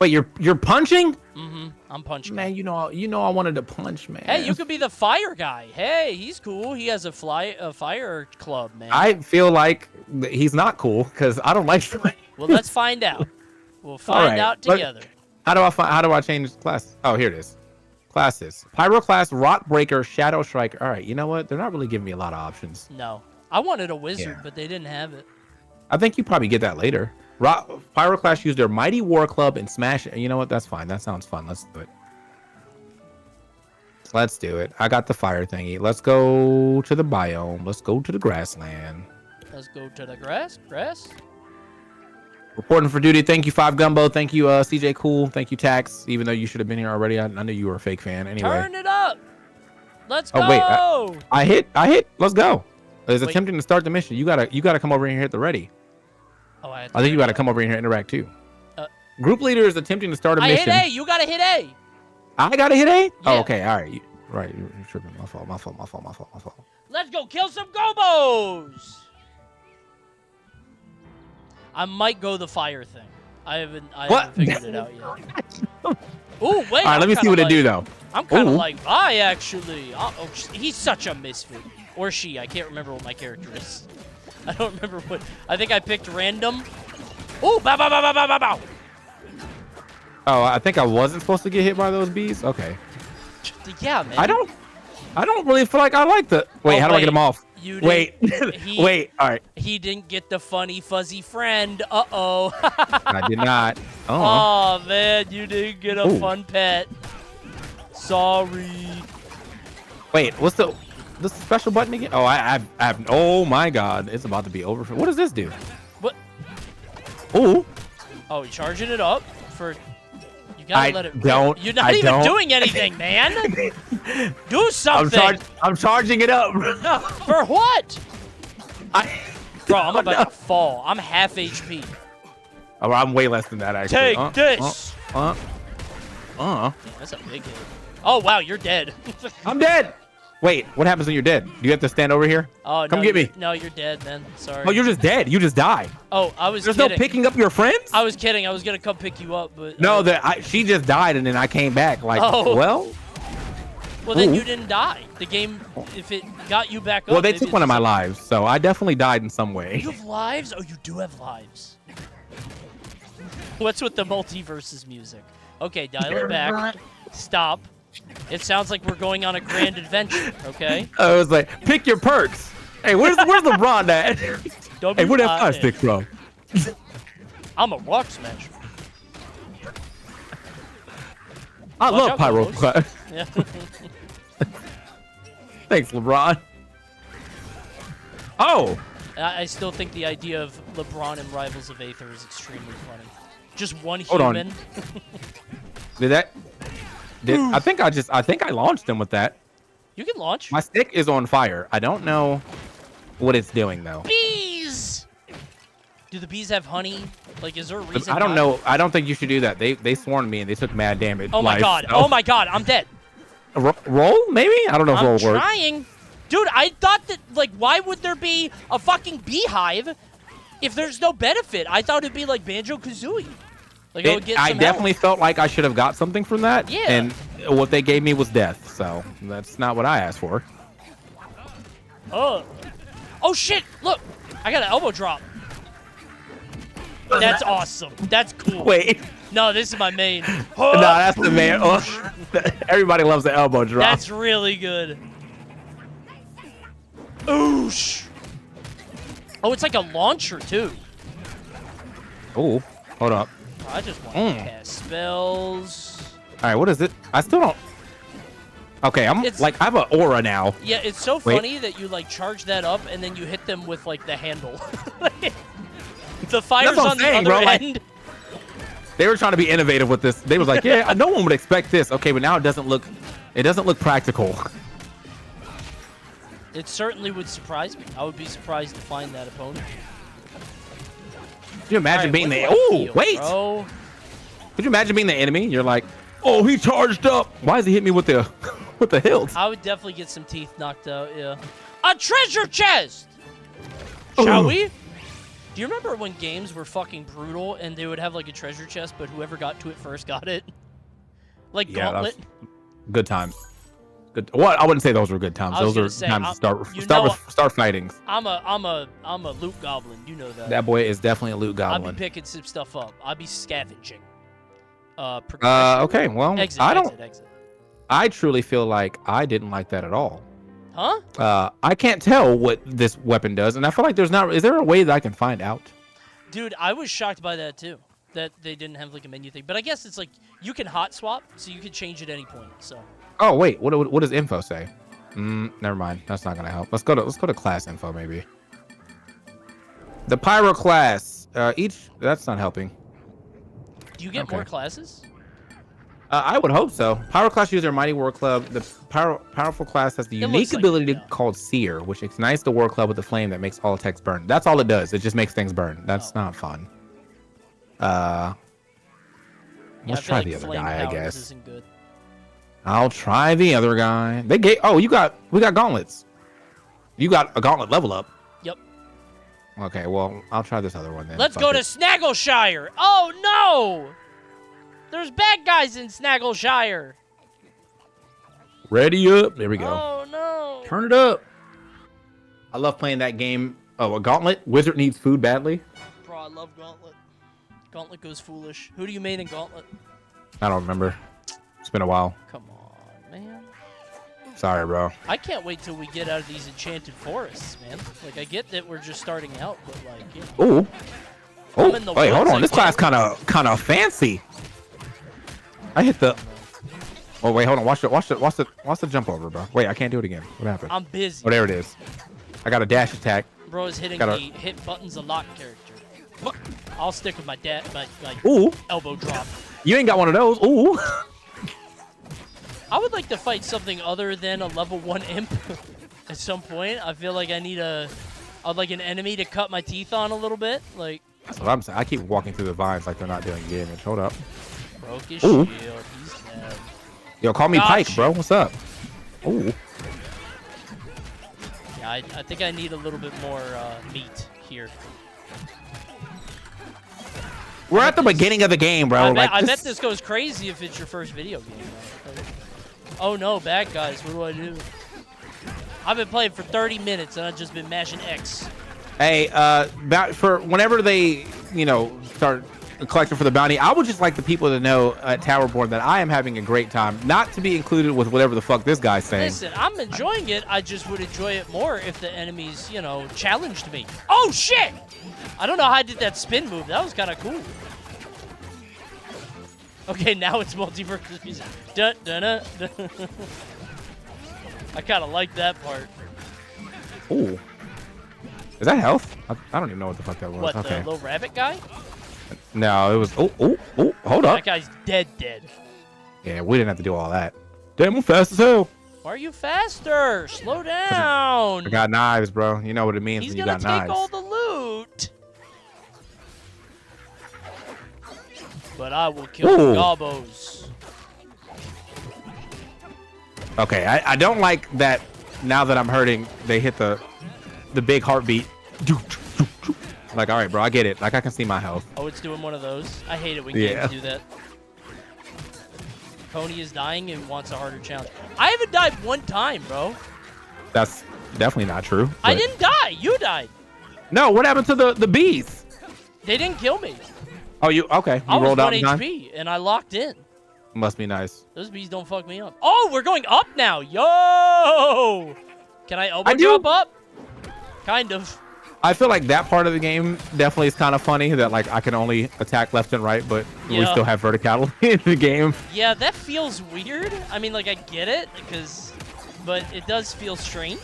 Wait, you're punching? Mm-hmm. I'm punching. Man, you know I wanted to punch, man. Hey, you could be the fire guy. Hey, he's cool. He has a fire club, man. I feel like he's not cool because I don't like fire. Well, let's find out. We'll find out together. How do I change class? Oh, here it is. Classes. Pyro class, Rock Breaker, Shadow Striker. All right, you know what? They're not really giving me a lot of options. No. I wanted a wizard, but they didn't have it. I think you probably get that later. Pyro class use their Mighty War Club and smash it. You know what? That's fine. That sounds fun. Let's do it. Let's do it. I got the fire thingy. Let's go to the biome. Let's go to the grassland. Let's go to the grass. Reporting for duty. Thank you, 5 Gumbo. Thank you, CJ Cool. Thank you, Tax. Even though you should have been here already, I knew you were a fake fan. Anyway. Turn it up. Let's go. Oh wait, I hit. Let's go. It's attempting to start the mission. You gotta come over here and hit the ready. Oh, I think you gotta come over here and interact too. Group leader is attempting to start a mission. I hit A. You gotta hit A. I gotta hit A? Yeah. Oh, okay. All right. Right. You're tripping. My fault. Let's go kill some gobos. I might go the fire thing. I haven't figured it out yet. Ooh, wait. All right, let me see what it do though. I'm kind of like Vi actually. Oh, he's such a misfit. Or she. I can't remember what my character is. I don't remember what. I think I picked random. Ooh, bow, bow, bow, bow, bow, bow, bow. Oh, I think I wasn't supposed to get hit by those bees. Okay. Yeah, man. I don't really feel like I like the. Wait, how do I get them off? Wait. Wait. All right. He didn't get the funny fuzzy friend. Uh-oh. I did not. Oh, man, you didn't get a fun pet. sorry. Wait, what's the special button again? Oh, I have. Oh my God, it's about to be over. What does this do? What? Oh. Oh, you're charging it up for. You gotta let it. You're not I even don't. doing anything, man. Do something. I'm charging it up. For what? Bro, I'm about to fall. I'm half HP. Oh, I'm way less than that actually. Take this. That's a big hit. Oh wow, you're dead. I'm dead. Wait, what happens when you're dead? Do you have to stand over here? Oh, come no, get me. No, you're dead, man. Sorry. Oh, you're just dead. You just died. Oh, I was. There's kidding. no picking up your friends. I was kidding. I was gonna come pick you up, but no, she just died and then I came back. Like, oh. well. Well, then you didn't die. The game, if it got you back up. Well, they took one of my lives, so I definitely died in some way. You have lives? Oh, you do have lives. What's with the multiverses music? Okay, dial it back. Stop. It sounds like we're going on a grand adventure, okay? I was like, pick your perks. Hey, where's LeBron at? Hey, where that fire stick from? I'm a rock smasher. I love pyro. Yeah. Thanks, LeBron. Oh. I still think the idea of LeBron and Rivals of Aether is extremely funny. Just one Hold on. human. I think I launched him with that. You can launch. My stick is on fire. I don't know what it's doing though. Bees. Do the bees have honey? Like, is there a reason? I don't know. I don't think you should do that. They swarmed me and they took mad damage. Oh my God. Oh my God. I'm dead. Roll? Maybe? I don't know if roll works. I'm trying. Dude, I thought that, like, why would there be a fucking beehive if there's no benefit? I thought it'd be like Banjo-Kazooie. Like, I would get I some definitely help. felt like I should have got something from that. Yeah. And what they gave me was death. So that's not what I asked for. Oh. Oh, shit. Look. I got an elbow drop. That's awesome. That's cool. Wait. No, this is my main. No, that's the man. Oh, everybody loves the elbow drop. That's really good. Oosh. Oh, it's like a launcher, too. Oh, hold up. I just want to cast spells. All right, what is it? I still don't. Okay, I have an aura now. Yeah, it's so funny that you like charge that up and then you hit them with like the handle. The fire's on the other end. They were trying to be innovative with this. They was like, yeah, no one would expect this. Okay, but now it doesn't look practical. It certainly would surprise me. I would be surprised to find that opponent. Could you imagine being the bro? Could you imagine being the enemy? You're like, oh, he charged up. Why does he hit me with the hilt? I would definitely get some teeth knocked out. Yeah. A treasure chest. Shall we? Do you remember when games were fucking brutal and they would have like a treasure chest, but whoever got to it first got it? Like Gauntlet. Good times. Good. What? I wouldn't say those were good times. Those are times to start fightings. I'm a loot goblin. You know that. That boy is definitely a loot goblin. I'll be picking some stuff up. I'll be scavenging. Okay. Well, Exit. I truly feel like I didn't like that at all. Huh? I can't tell what this weapon does, and I feel like there's not. Is there a way that I can find out? Dude, I was shocked by that too. That they didn't have like a menu thing, but I guess it's like you can hot swap, so you can change at any point. So. Oh wait, what does info say? Never mind. That's not gonna help. Let's go to class info maybe. The pyro class. That's not helping. Do you get more classes? I would hope so. Pyro class user Mighty War Club. The powerful class has the unique ability called Seer, which ignites the War Club with a flame that makes all attacks burn. That's all it does. It just makes things burn. That's not fun. Let's try the other guy, I guess. Isn't good. I'll try the other guy. We got gauntlets. You got a gauntlet level up. Yep. Okay, well, I'll try this other one then. Let's go to Snaggleshire. Oh no! There's bad guys in Snaggleshire. Ready up. There we go. Oh no! Turn it up. I love playing that game. Oh, a gauntlet. Wizard needs food badly. Bro, I love Gauntlet. Gauntlet goes foolish. Who do you main in Gauntlet? I don't remember. It's been a while. Come on, man. Sorry, bro. I can't wait till we get out of these enchanted forests, man. Like, I get that we're just starting out, but like, yeah. Ooh. Oh, wait, hold on. Like, this class kind of fancy. I hit the. Oh wait, hold on. Watch the jump over, bro. Wait, I can't do it again. What happened? I'm busy. Oh, there it is. I got a dash attack. Bro is hitting the hit buttons a lot character. I'll stick with my Ooh. elbow drop. You ain't got one of those. Ooh. I would like to fight something other than a level 1 imp at some point. I feel like I need I'd like an enemy to cut my teeth on a little bit. Like. That's what I'm saying. I keep walking through the vines like they're not doing damage. Hold up. Broke his Ooh. shield. He's dead. Yo, call me Pike, bro. What's up? Ooh. Yeah, I think I need a little bit more meat here. We're at the beginning of the game, bro. I bet this goes crazy if it's your first video game. Like, oh no, bad guys. What do? I've been playing for 30 minutes and I've just been mashing X. Hey, for whenever they, start collecting for the bounty, I would just like the people to know at Towerborne that I am having a great time, not to be included with whatever the fuck this guy's saying. Listen, I'm enjoying it. I just would enjoy it more if the enemies, challenged me. Oh shit! I don't know how I did that spin move. That was kind of cool. Okay, now it's multiverse music. Dun, dun, dun, dun. I kind of like that part. Ooh. Is that health? I don't even know what the fuck that was. What, okay. the little rabbit guy? No, it was... Oh, hold up. That guy's dead. Yeah, we didn't have to do all that. Damn, I'm fast as hell. Why are you faster? Slow down. I got knives, bro. You know what it means when you got knives. He's gonna take all the loot. But I will kill the gobos. Okay, I don't like that now that I'm hurting, they hit the big heartbeat. Like, all right, bro, I get it. Like, I can see my health. Oh, it's doing one of those. I hate it when games do that. Coney is dying and wants a harder challenge. I haven't died one time, bro. That's definitely not true. But... I didn't die. You died. No, what happened to the bees? They didn't kill me. Oh, okay. You I was rolled 1 out HP, and I locked in. Must be nice. Those bees don't fuck me up. Oh, we're going up now. Yo! Can I elbow drop up? Kind of. I feel like that part of the game definitely is kind of funny that like I can only attack left and right, but we still have verticality in the game. Yeah, that feels weird. I mean, like I get it, but it does feel strange.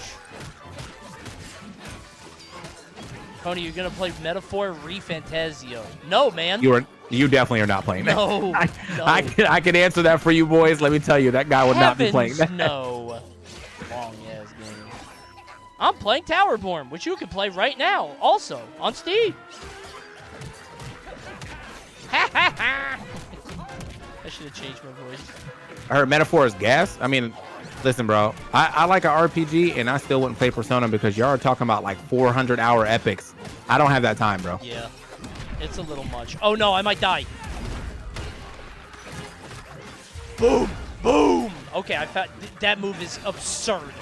Coney, you're gonna play Metaphor Refantasio. No, man. You definitely are not playing that. No, I can answer that for you boys. Let me tell you, that guy would not be playing that. No. Long ass game. I'm playing Towerborne, which you can play right now, also on Steam. I should have changed my voice. I heard Metaphor is gas. I mean, listen, bro. I like an RPG, and I still wouldn't play Persona because y'all are talking about like 400-hour epics. I don't have that time, bro. Yeah, it's a little much. Oh no, I might die. Boom, boom. Okay, I found that move is absurd.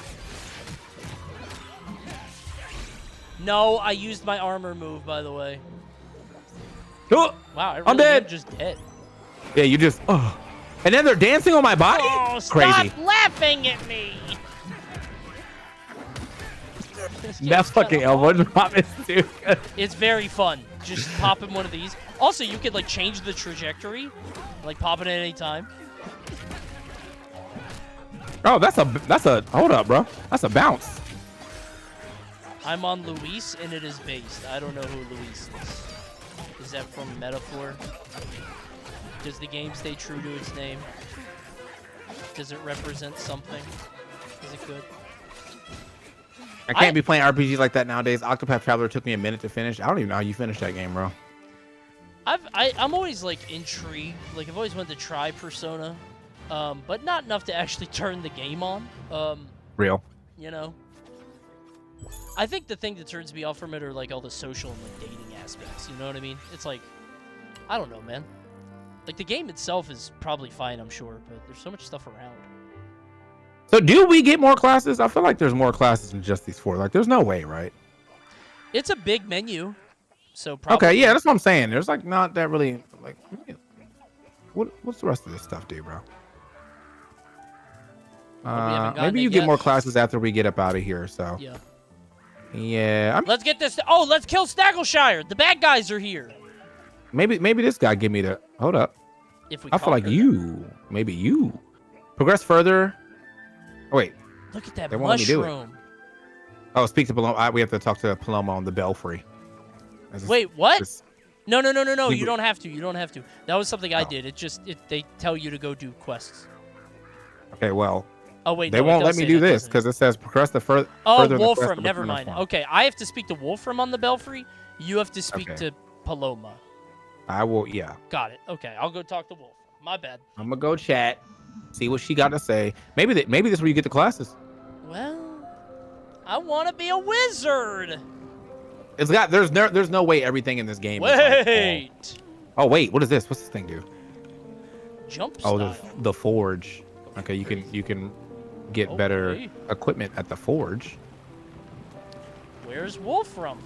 No, I used my armor move, by the way. Oh, wow, I'm dead. Am just dead. Yeah, you just. Oh. And then they're dancing on my body? Oh, crazy. Stop laughing at me. That fucking elbow drop is too good. It's very fun. Just popping one of these. Also, you could like change the trajectory, like pop it at any time. Oh, that's a hold up, bro. That's a bounce. I'm on Luis, and it is based. I don't know who Luis is. Is that from Metaphor? Does the game stay true to its name? Does it represent something? Is it good? I can't be playing RPGs like that nowadays. Octopath Traveler took me a minute to finish. I don't even know how you finished that game, bro. I'm always like intrigued. Like I've always wanted to try Persona, but not enough to actually turn the game on. Real. You know. I think the thing that turns me off from it are like all the social and like dating aspects. You know what I mean? It's like, I don't know, man. Like the game itself is probably fine, I'm sure, but there's so much stuff around. So do we get more classes? I feel like there's more classes than just these 4. Like there's no way, right? It's a big menu, so probably. Okay, yeah, that's what I'm saying. There's like not that really like. What's the rest of this stuff do, bro? Maybe you get more classes after we get up out of here. So. Yeah. Yeah. Let's get this. Oh, let's kill Snaggleshire. The bad guys are here. Maybe this guy give me the. Hold up. If we I feel like you. Maybe you. Progress further. Oh, wait. Look at that They won't let me do it. mushroom. Oh, speak to Paloma. We have to talk to Paloma on the belfry. Wait, what? No. We- You don't have to. You don't have to. That was something I Oh. did. They tell you to go do quests. Okay, well. Oh wait, they no, it won't does let me say do that, this doesn't it? because it says progress the further. Oh, in the quest Wolfram. of Never the mind. form. Okay, I have to speak to Wolfram on the belfry. You have to speak Okay. to Paloma. I will. Yeah. Got it. Okay, I'll go talk to Wolfram. My bad. I'm gonna go chat, see what she got to say. Maybe this is where you get the classes. Well, I want to be a wizard. It's got there's no way everything in this game. Is like, Wait. oh wait, what is this? What's this thing do? Jump Oh, style. the forge. Okay, you can get better Okay. equipment at the forge. Where's Wolfram?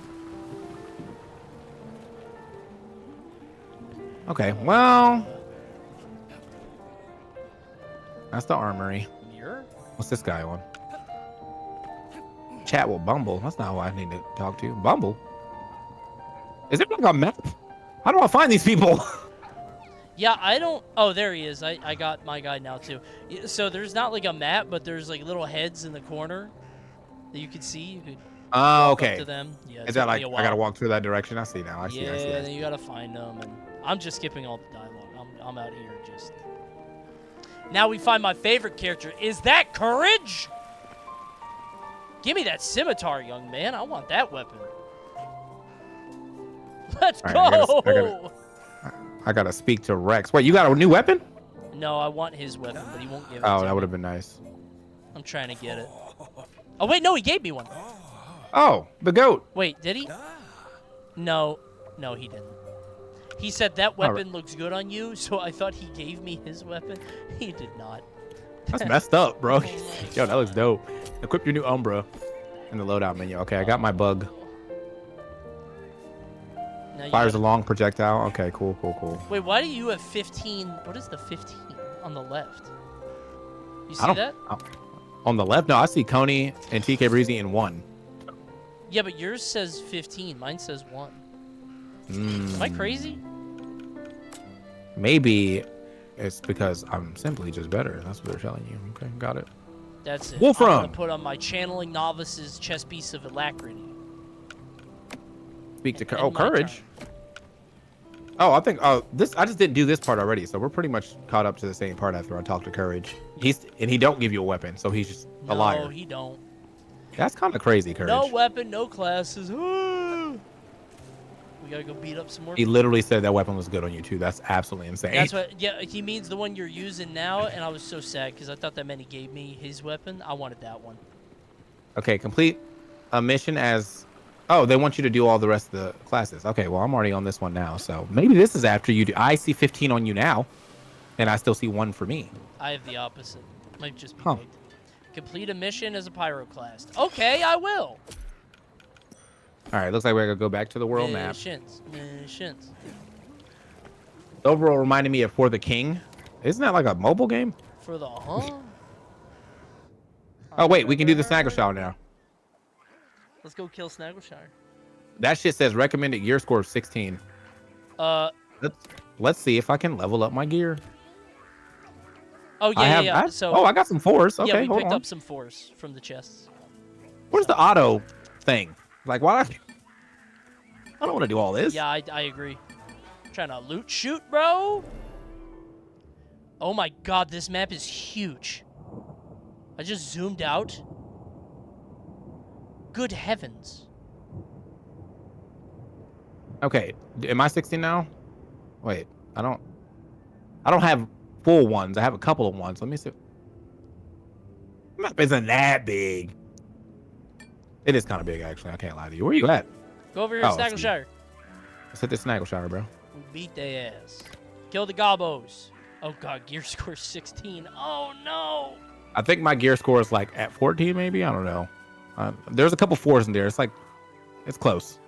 Okay, well, that's the armory. Mirror? What's this guy on? Chat with Bumble. That's not who I need to talk to. Bumble? Is it like a map? How do I find these people? Yeah, I don't... Oh, there he is. I got my guy now, too. So there's not like a map, but there's like little heads in the corner that you can see. You could Oh, walk okay. up to them. Yeah, it Is that took me like a I while. gotta walk through that direction? I see now. I see. Yeah, I see. then you gotta find them, and I'm just skipping all the dialogue. I'm out here just... Now we find my favorite character. Is that Courage? Give me that scimitar, young man. I want that weapon. Let's All right, go! I gotta speak to Rex. Wait, you got a new weapon? No, I want his weapon, but he won't give it Oh, to that me. would have been nice. I'm trying to get it. Oh, wait, no, he gave me one. Oh, the goat. Wait, did he? No, he didn't. He said that weapon looks good on you, so I thought he gave me his weapon. He did not. That's messed up, bro. Yo, that looks dope. Equip your new Umbra in the loadout menu. Okay, I got my bug. Now you Fires a gotta- long projectile. Okay, cool. Wait, why do you have 15? What is the 15 on the left? You see I don't. that? On the left, no, I see Coney and TK Breezy in one. Yeah, but yours says 15. Mine says 1. Mm, Am I crazy? Maybe it's because I'm simply just better. That's what they're telling you. Okay, got it. That's it. Wolfram. I'm gonna put on my channeling novice's chest piece of alacrity. Speak to And my Courage. Oh, I think this. I just didn't do this part already, so we're pretty much caught up to the same part after I talked to Courage. He don't give you a weapon, so he's just a liar. No, he don't. That's kind of crazy, Courage. No weapon, no classes. We gotta go beat up some more. He literally said that weapon was good on you too. That's absolutely insane. That's what. Yeah, he means the one you're using now, and I was so sad because I thought that meant he gave me his weapon. I wanted that one. Okay, complete a mission as. Oh, they want you to do all the rest of the classes. Okay, well, I'm already on this one now, so maybe this is after you do. I see 15 on you now, and I still see 1 for me. I have the opposite. Might just be Huh. bugged. Complete a mission as a pyroclast. Okay, I will. All right, looks like we're gonna go back to the world map. Missions. Overall, reminded me of For the King. Isn't that like a mobile game? For the Oh wait, we can do the Snaggle Shot now. Let's go kill Snaggleshire. That shit says recommended gear score of 16. Let's see if I can level up my gear. Oh I have- yeah. I- So oh, I got some 4s. Okay, yeah, we hold picked on. up some 4s from the chests. Where's the auto thing? Like, why? I don't want to do all this. Yeah, I agree. Trying to loot shoot, bro. Oh my god, this map is huge. I just zoomed out. Good heavens. Okay, am I 16 now? Wait, I don't have full ones. I have a couple of ones. Let me see. The map isn't that big. It is kind of big, actually. I can't lie to you. Where you at? Go over here, Oh, I see. Snaggleshire. Let's hit this Snaggle Shot, bro. We beat their ass. Kill the gobos. Oh god, gear score 16. Oh no. I think my gear score is like at 14, maybe. I don't know. There's a couple 4s in there. It's like, it's close.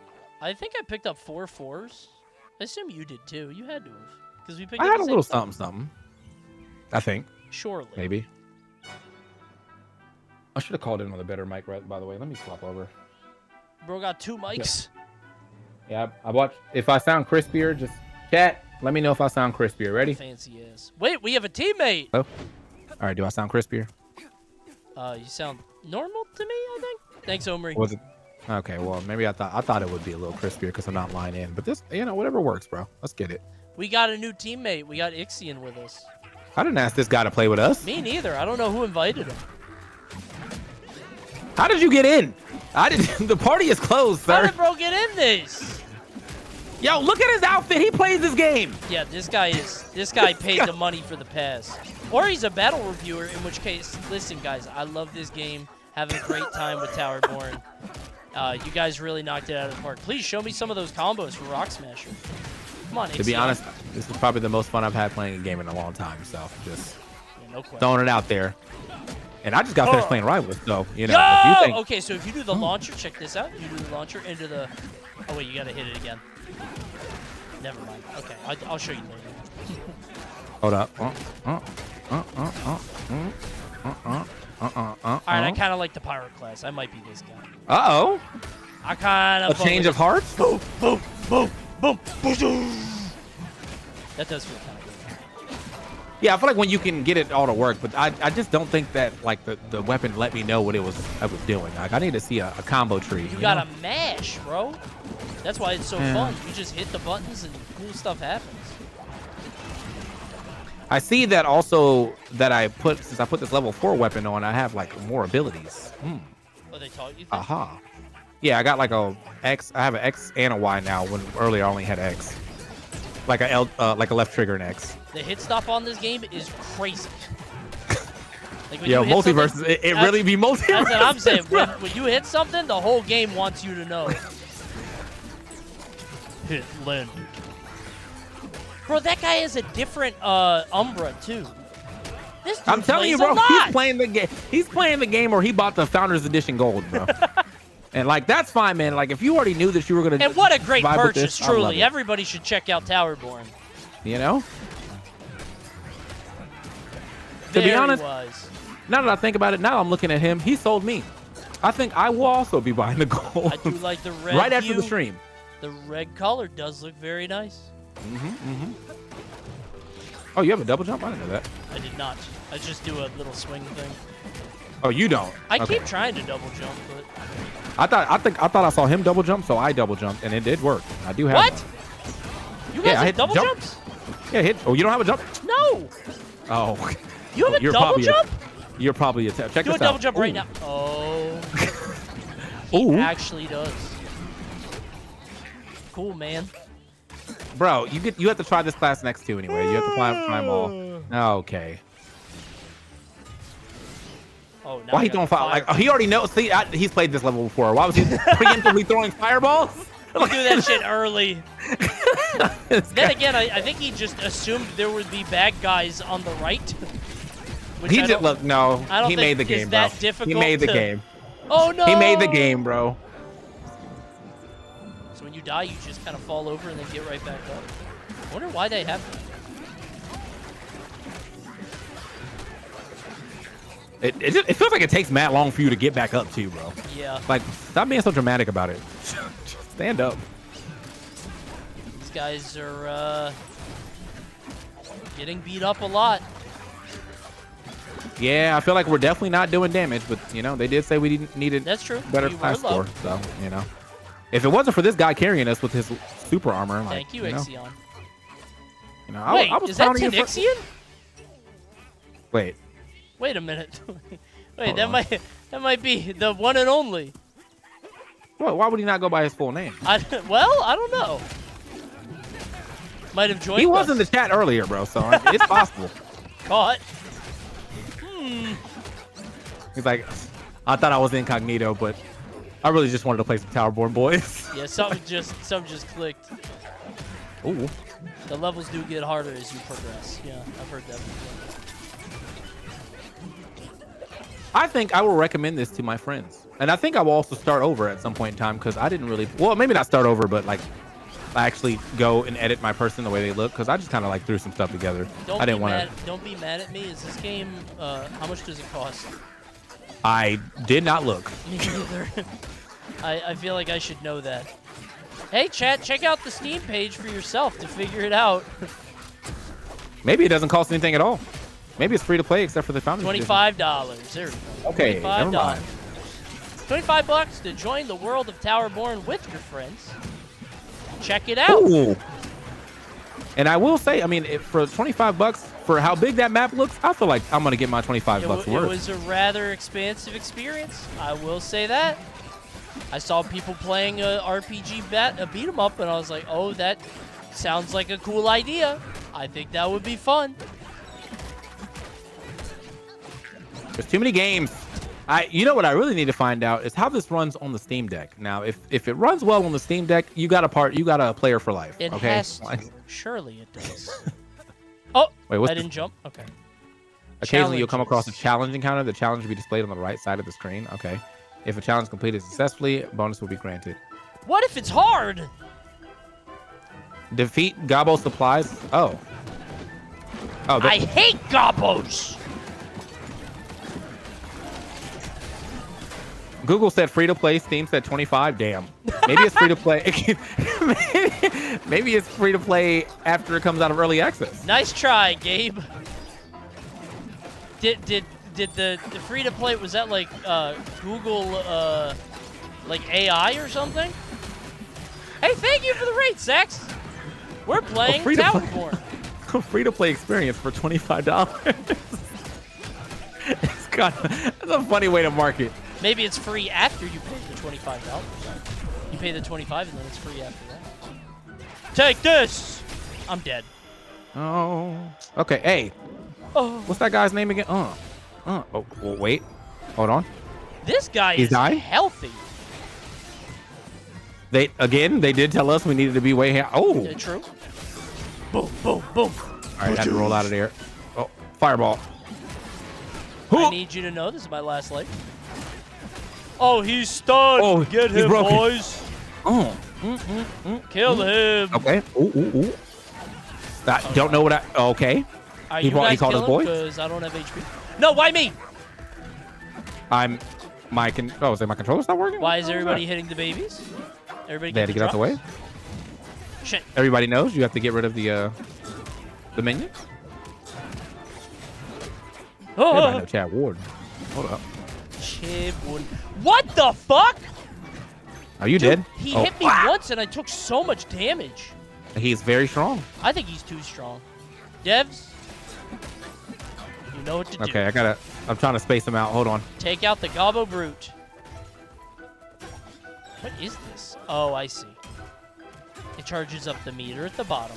I think I picked up 4 4s. I assume you did too. You had to have. Because we picked I up had the a same little stuff. something. I think. Surely. Maybe. I should have called in with a better mic, by the way. Let me swap over. Bro got 2 mics. Yeah, I watch. If I sound crispier, just chat. Let me know if I sound crispier. Ready? Fancy ass. Wait, we have a teammate. Oh. All right, do I sound crispier? You sound normal to me, I think. Thanks, Omri. Was it? Okay, well, maybe I thought it would be a little crispier because I'm not lying in. But this, whatever works, bro. Let's get it. We got a new teammate. We got Ixion with us. I didn't ask this guy to play with us. Me neither. I don't know who invited him. How did you get in? The party is closed, sir. How did bro get in this? Yo, look at his outfit. He plays this game. Yeah, this guy paid the money for the pass. Or he's a battle reviewer, in which case, listen, guys, I love this game. Having a great time with Towerborne. You guys really knocked it out of the park. Please show me some of those combos for Rock Smasher. Come on, To be honest, this is probably the most fun I've had playing a game in a long time. So just no question. throwing it out there. And I just got finished playing Rivals, so, Yo! if you think... Okay, so if you do the launcher, check this out. You do the launcher into the... Oh, wait, you got to hit it again. Never mind. Okay, I'll show you later. Hold up. All right, I kind of like the Pyro class. I might be this guy. Uh-oh. I kind of... A change of heart? Boom, boom, boom, boom, boom. That does feel kind of good. Yeah, I feel like when you can get it all to work, but I just don't think that, like, the weapon let me know what I was doing. Like, I need to see a combo tree. You gotta mash, bro. That's why it's so fun. You just hit the buttons and cool stuff happens. I see that also that since I put this level 4 weapon on, I have, like, more abilities. Oh, they taught you? Aha. Yeah, I got, like, a X. I have an X and a Y now, when earlier I only had X. Like a left trigger and X. The hit stop on this game is crazy. Like Yo, multiverses. It really be multiverses. That's what I'm saying. When you hit something, the whole game wants you to know. Hit landed. Bro, that guy is a different Umbra too. This dude I'm telling you, bro, plays a lot. he's playing the game. He's playing the game, or he bought the Founders Edition Gold, bro. And like that's fine, man. Like if you already knew that you were gonna. And what a great vibe with purchase, this, I love truly. it. Everybody should check out Towerborne. You know. There To be honest, he was. now that I think about it, now I'm looking at him. He sold me. I think I will also be buying the gold. I do like the red right after hue. the stream. The red color does look very nice. Oh, you have a double jump? I didn't know that. I did not. I just do a little swing thing. Oh, you don't. I Okay. keep trying to double jump, but I thought I saw him double jump, so I double jumped, and it did work. I do have. what? One. You guys I have hit double jump. jumps? Yeah, hit. Oh, you don't have a jump? No. Oh. You have a You're double probably jump? You're probably a check Do a this double out. jump right Ooh. now. Oh. He Ooh. actually does. Cool, man. Bro, you have to try this class next to anyway. You have to climb all. Okay. Oh, now Why I he got throwing the fire? Like he already knows. See, he's played this level before. Why was he preemptively throwing fireballs? You do that shit early. Then again, I think he just assumed there would be bad guys on the right. Which He I did don't- look. No, I don't he think made the is game, bro. that difficult He made the to- game. Oh no! He made the game, bro. So when you die, you just kind of fall over and then get right back up. I wonder why they have that. It feels like it takes mad long for you to get back up too, bro. Yeah. Like, stop being so dramatic about it. Just stand up. These guys are getting beat up a lot. Yeah, I feel like we're definitely not doing damage, but they did say we needed That's true. better We were class low. score. So, if it wasn't for this guy carrying us with his super armor, like, Thank you, Ixion. I was Wait, is that pounding it for- Ixion? Wait. Wait a minute. Wait, Hold that on. might be the one and only. Well, why would he not go by his full name? I don't know. Might have joined He was us. in the chat earlier, bro, so it's possible. Caught. He's like, I thought I was incognito, but I really just wanted to play some Towerborne, boys. Yeah, something just clicked. Ooh. The levels do get harder as you progress. Yeah, I've heard that before. I think I will recommend this to my friends. And I think I will also start over at some point in time because I didn't really, well, maybe not start over, but like I actually go and edit my person the way they look because I just kind of like threw some stuff together. I didn't want to. Don't be mad at me. Is this game, how much does it cost? I did not look. Me neither. I feel like I should know that. Hey, chat, check out the Steam page for yourself to figure it out. Maybe it doesn't cost anything at all. Maybe it's free to play except for the founders. $25. There we go. Okay, never mind. $25 to join the world of Towerborne with your friends. Check it out. Ooh. And I will say, I mean, for $25 for how big that map looks, I feel like I'm gonna get my $25 worth. It was a rather expansive experience. I will say that. I saw people playing a RPG beat 'em up, and I was like, oh, that sounds like a cool idea. I think that would be fun. There's too many games. You know what I really need to find out is how this runs on the Steam Deck. Now, if it runs well on the Steam Deck, you got a player for life. It okay? has to. Surely it does. Oh, wait, I didn't jump. Okay. Occasionally, you'll come across a challenge encounter. The challenge will be displayed on the right side of the screen. Okay. If a challenge completed successfully, a bonus will be granted. What if it's hard? Defeat Gobbo supplies. Oh. Oh. I hate Gobbos. Google said free to play. Steam said 25. Damn. Maybe it's free to play. Maybe it's free to play after it comes out of early access. Nice try, Gabe. Did the free to play, was that like Google like AI or something? Hey, thank you for the raid, Sex. We're playing Towerborne. Free to play experience for $25. That's a funny way to market. Maybe it's free after you pay the $25. You pay the $25 and then it's free after that. Take this! I'm dead. Oh. Okay, hey. Oh. What's that guy's name again? Oh, well, wait. Hold on. This guy is healthy. They did tell us we needed to be way here. Oh. Yeah, true. Boom, boom, boom. All right, I had to roll out of there. Oh, fireball. I need you to know this is my last life. Oh, he's stunned. Oh, get him, broken. boys. Oh. Kill him. Okay. Ooh. I don't know what I. Okay. Are he you guys called his boy? Because I don't have HP. No, why me? Is my controller's not working? Why is everybody hitting the babies? Everybody They had to get out the way. Shit. Everybody knows you have to get rid of the minions. Oh. No, Chad Ward. Hold up. Chad Ward. What the fuck? Are you dead? He hit me once and I took so much damage. He's very strong. I think he's too strong. Devs, you know what to do. Okay, I'm trying to space him out. Hold on. Take out the Gobbo Brute. What is this? Oh, I see. It charges up the meter at the bottom.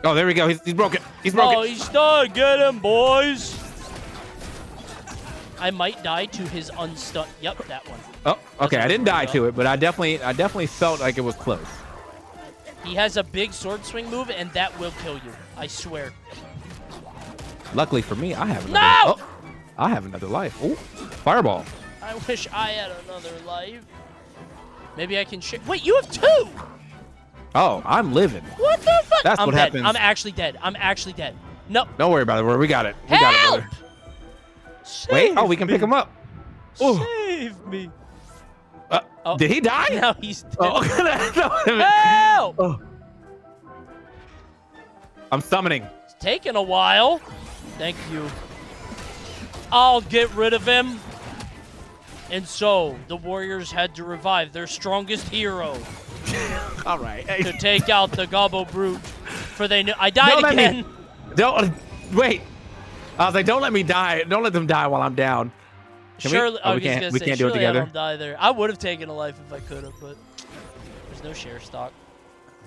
Oh, there we go. He's broken. He's broken. Oh, he's done. Get him, boys. I might die to his unstun. Yep, that one. Oh, okay. I didn't die to it, but I definitely felt like it was close. He has a big sword swing move, and that will kill you. I swear. Luckily for me, I have another. No! Oh, I have another life. Oh, fireball. I wish I had another life. Maybe I can share. Wait, you have two. Oh, I'm living. What the fuck? That's I'm what dead. happens. I'm actually dead. I'm actually dead. No. Don't worry about it. We got it. We got it, brother. Wait. Oh, we can pick him up. Ooh. Save me. Did he die? No, he's dead. Oh, Help! Oh. I'm summoning. It's taking a while. Thank you. I'll get rid of him. And so, the Warriors had to revive their strongest hero. All right. To take out the Gobbo Brute. For they knew I died again. Don't wait. I was like, don't let me die. Don't let them die while I'm down. Surely, we can't do it together. I don't die there. I would have taken a life if I could have, but there's no share stock.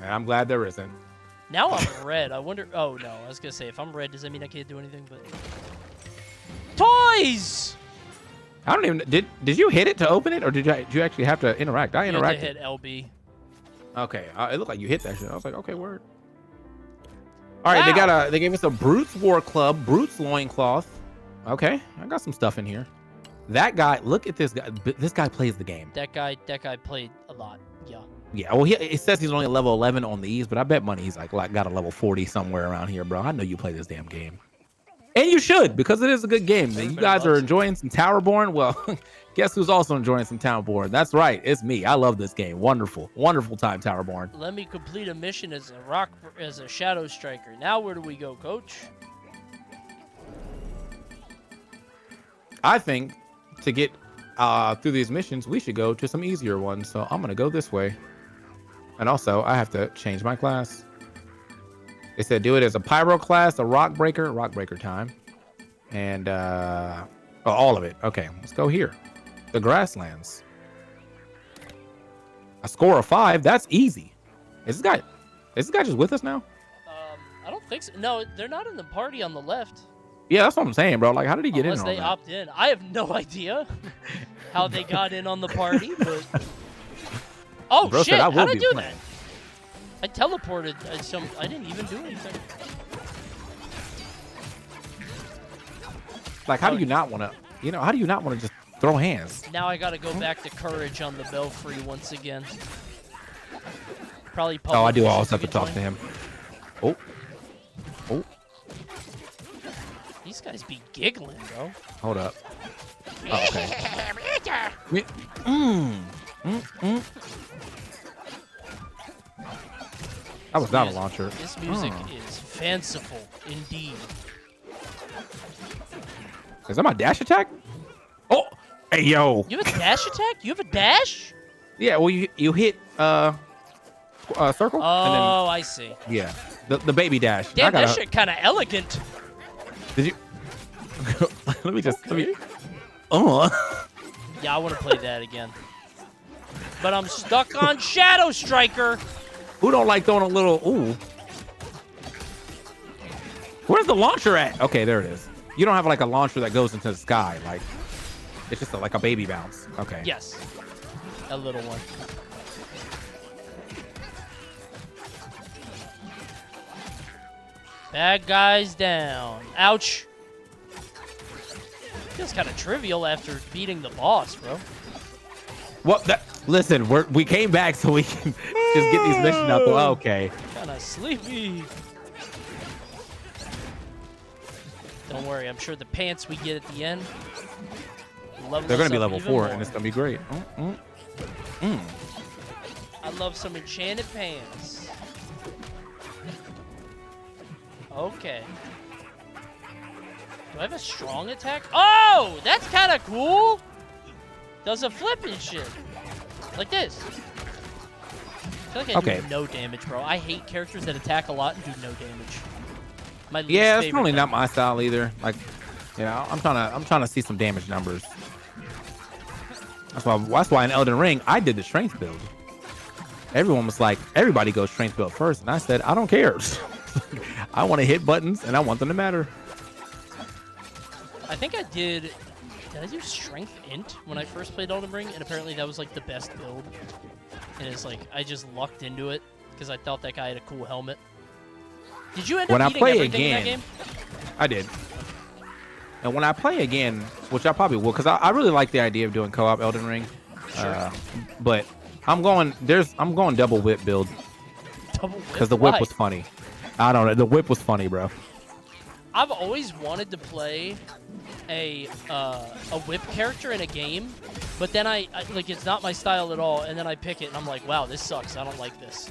I'm glad there isn't. Now I'm red. I wonder. Oh no, I was gonna say if I'm red, does that mean I can't do anything? But toys. I don't even. Did you hit it to open it, or did you actually have to interact? I interacted. You had to hit LB. Okay, it looked like you hit that shit. I was like, okay, word. All right, they gave us a Brute's War Club, Brute's Loincloth. Okay, I got some stuff in here. That guy, look at this guy. This guy plays the game. That guy played a lot. Yeah. Yeah, well, it says he's only level 11 on these, but I bet money he's like got a level 40 somewhere around here, bro. I know you play this damn game. And you should, because it is a good game. You guys are enjoying some Towerborne. Well, guess who's also enjoying some Towerborne? That's right, it's me. I love this game. Wonderful, wonderful time, Towerborne. Let me complete a mission as a Shadow Striker. Now where do we go, Coach? I think to get through these missions, we should go to some easier ones. So I'm gonna go this way. And also, I have to change my class. They said do it as a pyro class, a rock breaker time, and all of it. Okay, let's go here. The grasslands. A score of 5. That's easy. Is this guy just with us now? I don't think so. No, they're not in the party on the left. Yeah, that's what I'm saying, bro. Like, how did he get in? Unless they opt in. I have no idea how they got in on the party, but. Oh, bro shit, said, how'd I do that? I teleported I didn't even do anything. Like, how do you not want to, how do you not want to just throw hands? Now I gotta go back to courage on the belfry once again. Probably Oh, I do public also have to mission talk to him. Oh. Oh. These guys be giggling, bro. Hold up. Oh, okay. That was not a launcher. This music is fanciful indeed. Is that my dash attack? Oh, hey yo. You have a dash attack? You have a dash? Yeah, well you hit circle. Oh, and then, I see. Yeah, the baby dash. Damn, that shit kind of elegant. Did you? let me. Oh. Yeah, I want to play that again. But I'm stuck on Shadow Striker. Who don't like throwing a little? Ooh. Where's the launcher at? Okay, there it is. You don't have like a launcher that goes into the sky. Like it's just like a baby bounce. Okay. Yes. A little one. Bad guys down. Ouch. Feels kind of trivial after beating the boss, bro. What? Listen, we came back so we can just get these missions out. Okay. Kind of sleepy. Don't worry, I'm sure the pants we get at the end. They're gonna be level 4, and it's gonna be great. I love some enchanted pants. Okay. Do I have a strong attack? Oh, that's kind of cool. Does a flip and shit. Like this. I feel like I do no damage, bro. I hate characters that attack a lot and do no damage. My least Yeah, it's favorite probably thing. not my style either. Like, I'm trying to see some damage numbers. That's why in Elden Ring I did the strength build. Everyone was like, everybody goes strength build first, and I said I don't care. I want to hit buttons and I want them to matter. I think I did. Did I do strength int when I first played Elden Ring? And apparently that was like the best build. And it's like I just lucked into it because I thought that guy had a cool helmet. Did you end up beating everything in that game? I did. And when I play again, which I probably will, because I really like the idea of doing co-op Elden Ring. Sure. But I'm going double whip build. Double whip? Because the whip was funny. I don't know. The whip was funny, bro. I've always wanted to play a whip character in a game, but then I like it's not my style at all, and then I pick it and I'm like, wow, this sucks. I don't like this.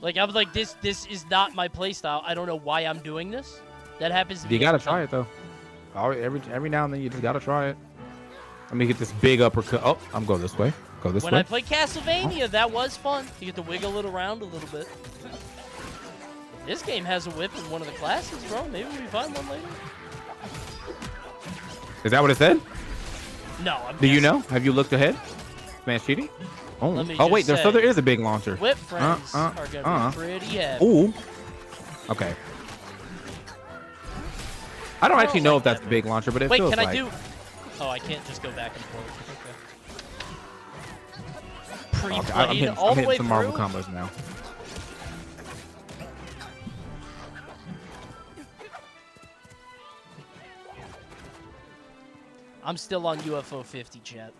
Like I'm like this is not my play style. I don't know why I'm doing this. That happens to me. You gotta try it though. Every now and then you just gotta try it. Let me get this big uppercut. Oh, I'm going this way. Go this way. When I played Castlevania, that was fun. You get to wiggle it around a little bit. This game has a whip in one of the classes, bro. Maybe we find one later. Is that what it said? No. Do you know? Have you looked ahead? Smash cheating? Oh wait, there is a big launcher. Whip friends are gonna be pretty heavy. Ooh. Okay. I don't actually know if that's the big launcher, but it feels like. Wait, can I do? Oh, I can't just go back and forth. Okay. Pre-played all the way some through. Marvel combos now. I'm still on UFO 50, chat.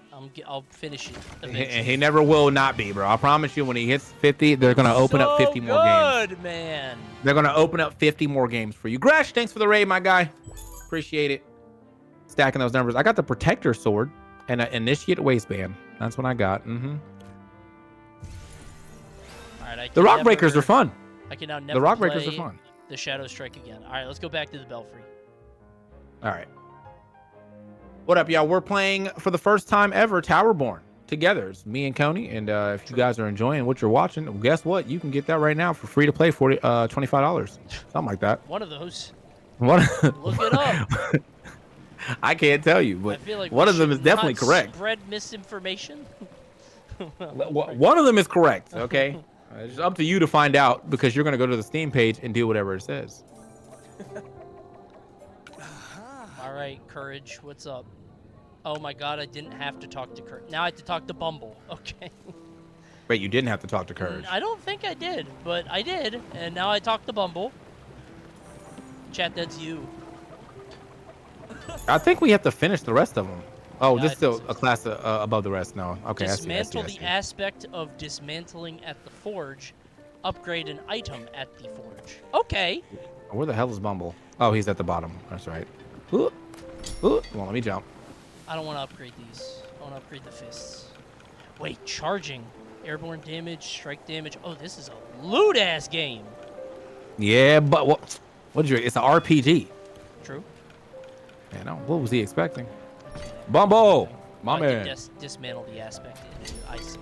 I'll finish it eventually. He never will not be, bro. I promise you, when he hits 50, they're gonna open up 50 more games. Good, man. They're gonna open up 50 more games for you. Gresh, thanks for the raid, my guy. Appreciate it. Stacking those numbers. I got the Protector Sword and an Initiate Waistband. That's what I got. All right, the Rock Breakers are fun. I can now never the Rock play Breakers are fun. the Shadow Strike again. All right, let's go back to the Belfry. All right. What up, y'all? We're playing for the first time ever Towerborne together. It's me and Coney, and if you guys are enjoying what you're watching, well, guess what? You can get that right now for free to play, $25, something like that. One of those. One. Look it up. I can't tell you, but I feel like one we of them is should definitely not correct. Spread misinformation. One of them is correct. Okay, it's up to you to find out because you're gonna go to the Steam page and do whatever it says. All right, Courage, what's up? Oh my God, I didn't have to talk to Courage. Now I have to talk to Bumble. Okay. Wait, you didn't have to talk to Courage. I don't think I did, but I did, and now I talk to Bumble. Chat, that's you. I think we have to finish the rest of them. Oh, Yeah, this I is still think so. a class above the rest. No, okay. Dismantle I see. the aspect of dismantling at the forge. Upgrade an item at the forge. Okay. Where the hell is Bumble? Oh, he's at the bottom. That's right. Ooh. Ooh. Well, let me jump. I don't want to upgrade these. I want to upgrade the fists. Wait, charging. Airborne damage, strike damage. Oh, this is a loot-ass game. Yeah, but what? What'd you? It's an RPG. True. Man, what was he expecting? Bumble, my I can man. dismantle the aspect. I see.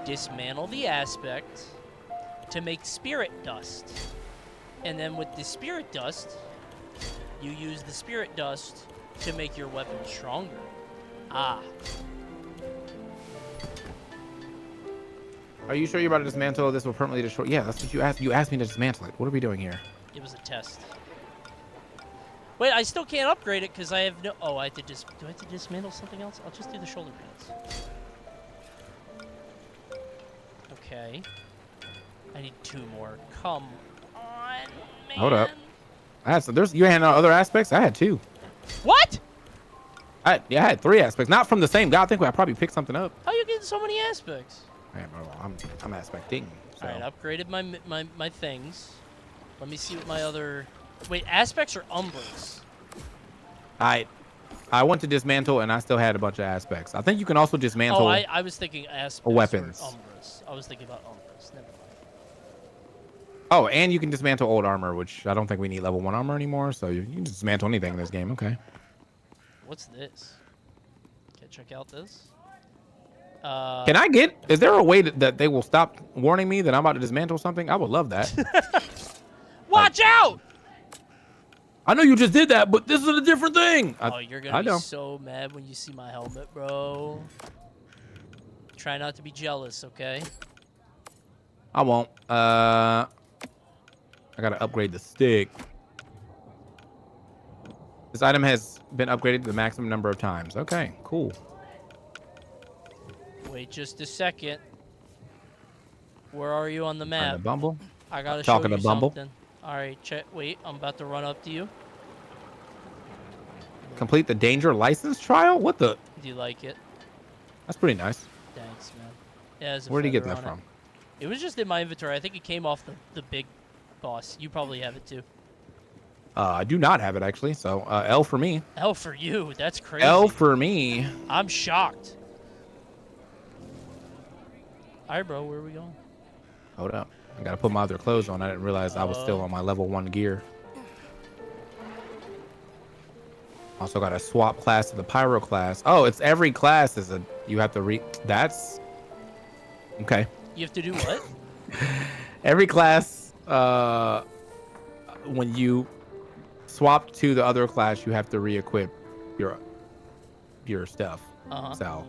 Dismantle the aspect to make spirit dust. And then with the spirit dust, you use the spirit dust to make your weapon stronger. Ah. Are you sure you're about to dismantle this will permanently destroy? Yeah, that's what you asked. You asked me to dismantle it. What are we doing here? It was a test. Wait, I still can't upgrade it because I have no... Oh, I have to do I have to dismantle something else? I'll just do the shoulder pads. Okay. I need 2 more. Come on, man. Hold up. You had other aspects? I had 2. What? I had 3 aspects. Not from the same guy. I think I probably picked something up. How you getting so many aspects? Man, I'm aspecting. So. All right, upgraded my things. Let me see what my other... Wait, aspects or umbras? I went to dismantle and I still had a bunch of aspects. I think you can also dismantle. Oh, I was thinking aspects weapons. or umbras. I was thinking about umbras. Never mind. Oh, and you can dismantle old armor, which I don't think we need level 1 armor anymore. So you can dismantle anything in this game. Okay. What's this? Can I check out this? Can I get... Is there a way that they will stop warning me that I'm about to dismantle something? I would love that. Watch out! I know you just did that, but this is a different thing. Oh, you're going to be so mad when you see my helmet, bro. Try not to be jealous, okay? I won't. I got to upgrade the stick. This item has been upgraded to the maximum number of times. Okay, cool. Wait just a second. Where are you on the map? Bumble? I gotta show you Talking to Bumble. something. All right, wait, I'm about to run up to you. Complete the danger license trial? What the? Do you like it? That's pretty nice. Thanks, man. Yeah, there's a Where did you get feather that on from? It was just in my inventory. I think it came off the big boss. You probably have it too. I do not have it actually. So L for me. L for you. That's crazy. L for me. I'm shocked. All right, bro. Where are we going? Hold up. I gotta put my other clothes on. I didn't realize I was still on my level 1 gear. Also got to swap class to the pyro class. Oh, it's every class is you have to that's okay. You have to do what? Every class, when you swap to the other class, you have to re-equip your stuff. So,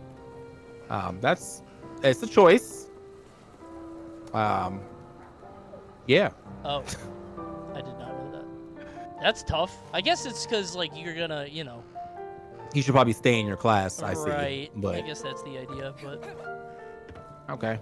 it's a choice. Yeah. Oh, I did not know that. That's tough. I guess it's because like you're gonna, you know. You should probably stay in your class. I see. Right. But I guess that's the idea, but. Okay.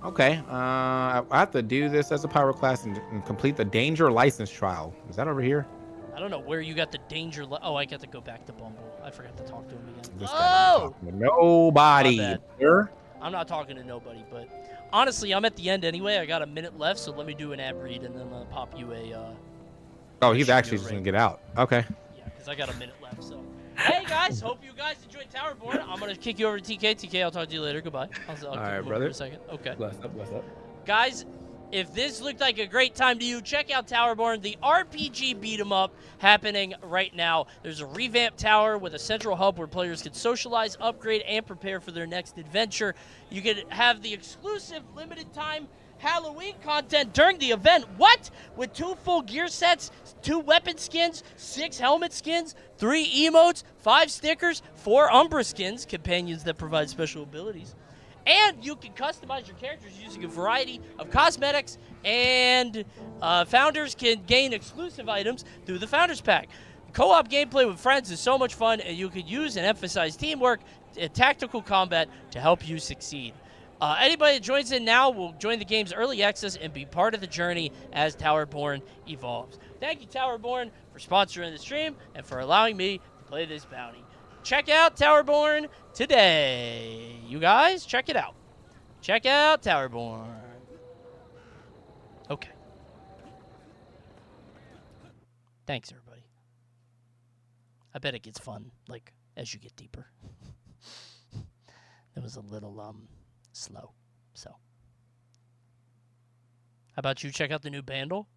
Okay. I have to do this as a pyro class and complete the danger license trial. Is that over here? I don't know where you got the danger. Oh, I got to go back to Bumble. I forgot to talk to him again. This guy didn't talk to nobody. My bad. Sure? I'm not talking to nobody, but honestly, I'm at the end anyway. I got a minute left, so let me do an ad read and then I'll pop you a. Oh, he's actually just gonna get out. Okay. Yeah, because I got a minute left. So, hey guys, hope you guys enjoyed Towerborne. I'm gonna kick you over to TK. TK, I'll talk to you later. Goodbye. All right, brother. For a second. Okay. Bless up. Bless up. Guys, If this looked like a great time to you, check out Towerborne, the RPG beat 'em up happening right now. There's a revamped tower with a central hub where players can socialize, upgrade, and prepare for their next adventure. You can have the exclusive limited time Halloween content during the event. What? With 2 full gear sets, 2 weapon skins, 6 helmet skins, 3 emotes, 5 stickers, 4 Umbra skins, companions that provide special abilities. And you can customize your characters using a variety of cosmetics, and founders can gain exclusive items through the Founders Pack. Co-op gameplay with friends is so much fun, and you can use and emphasize teamwork and tactical combat to help you succeed. Anybody that joins in now will join the game's early access and be part of the journey as Towerborne evolves. Thank you, Towerborne, for sponsoring the stream and for allowing me to play this bounty. Check out Towerborne today. You guys, check it out. Check out Towerborne. Okay. Thanks, everybody. I bet it gets fun, like, as you get deeper. It was a little, slow, so. How about you check out the new bundle?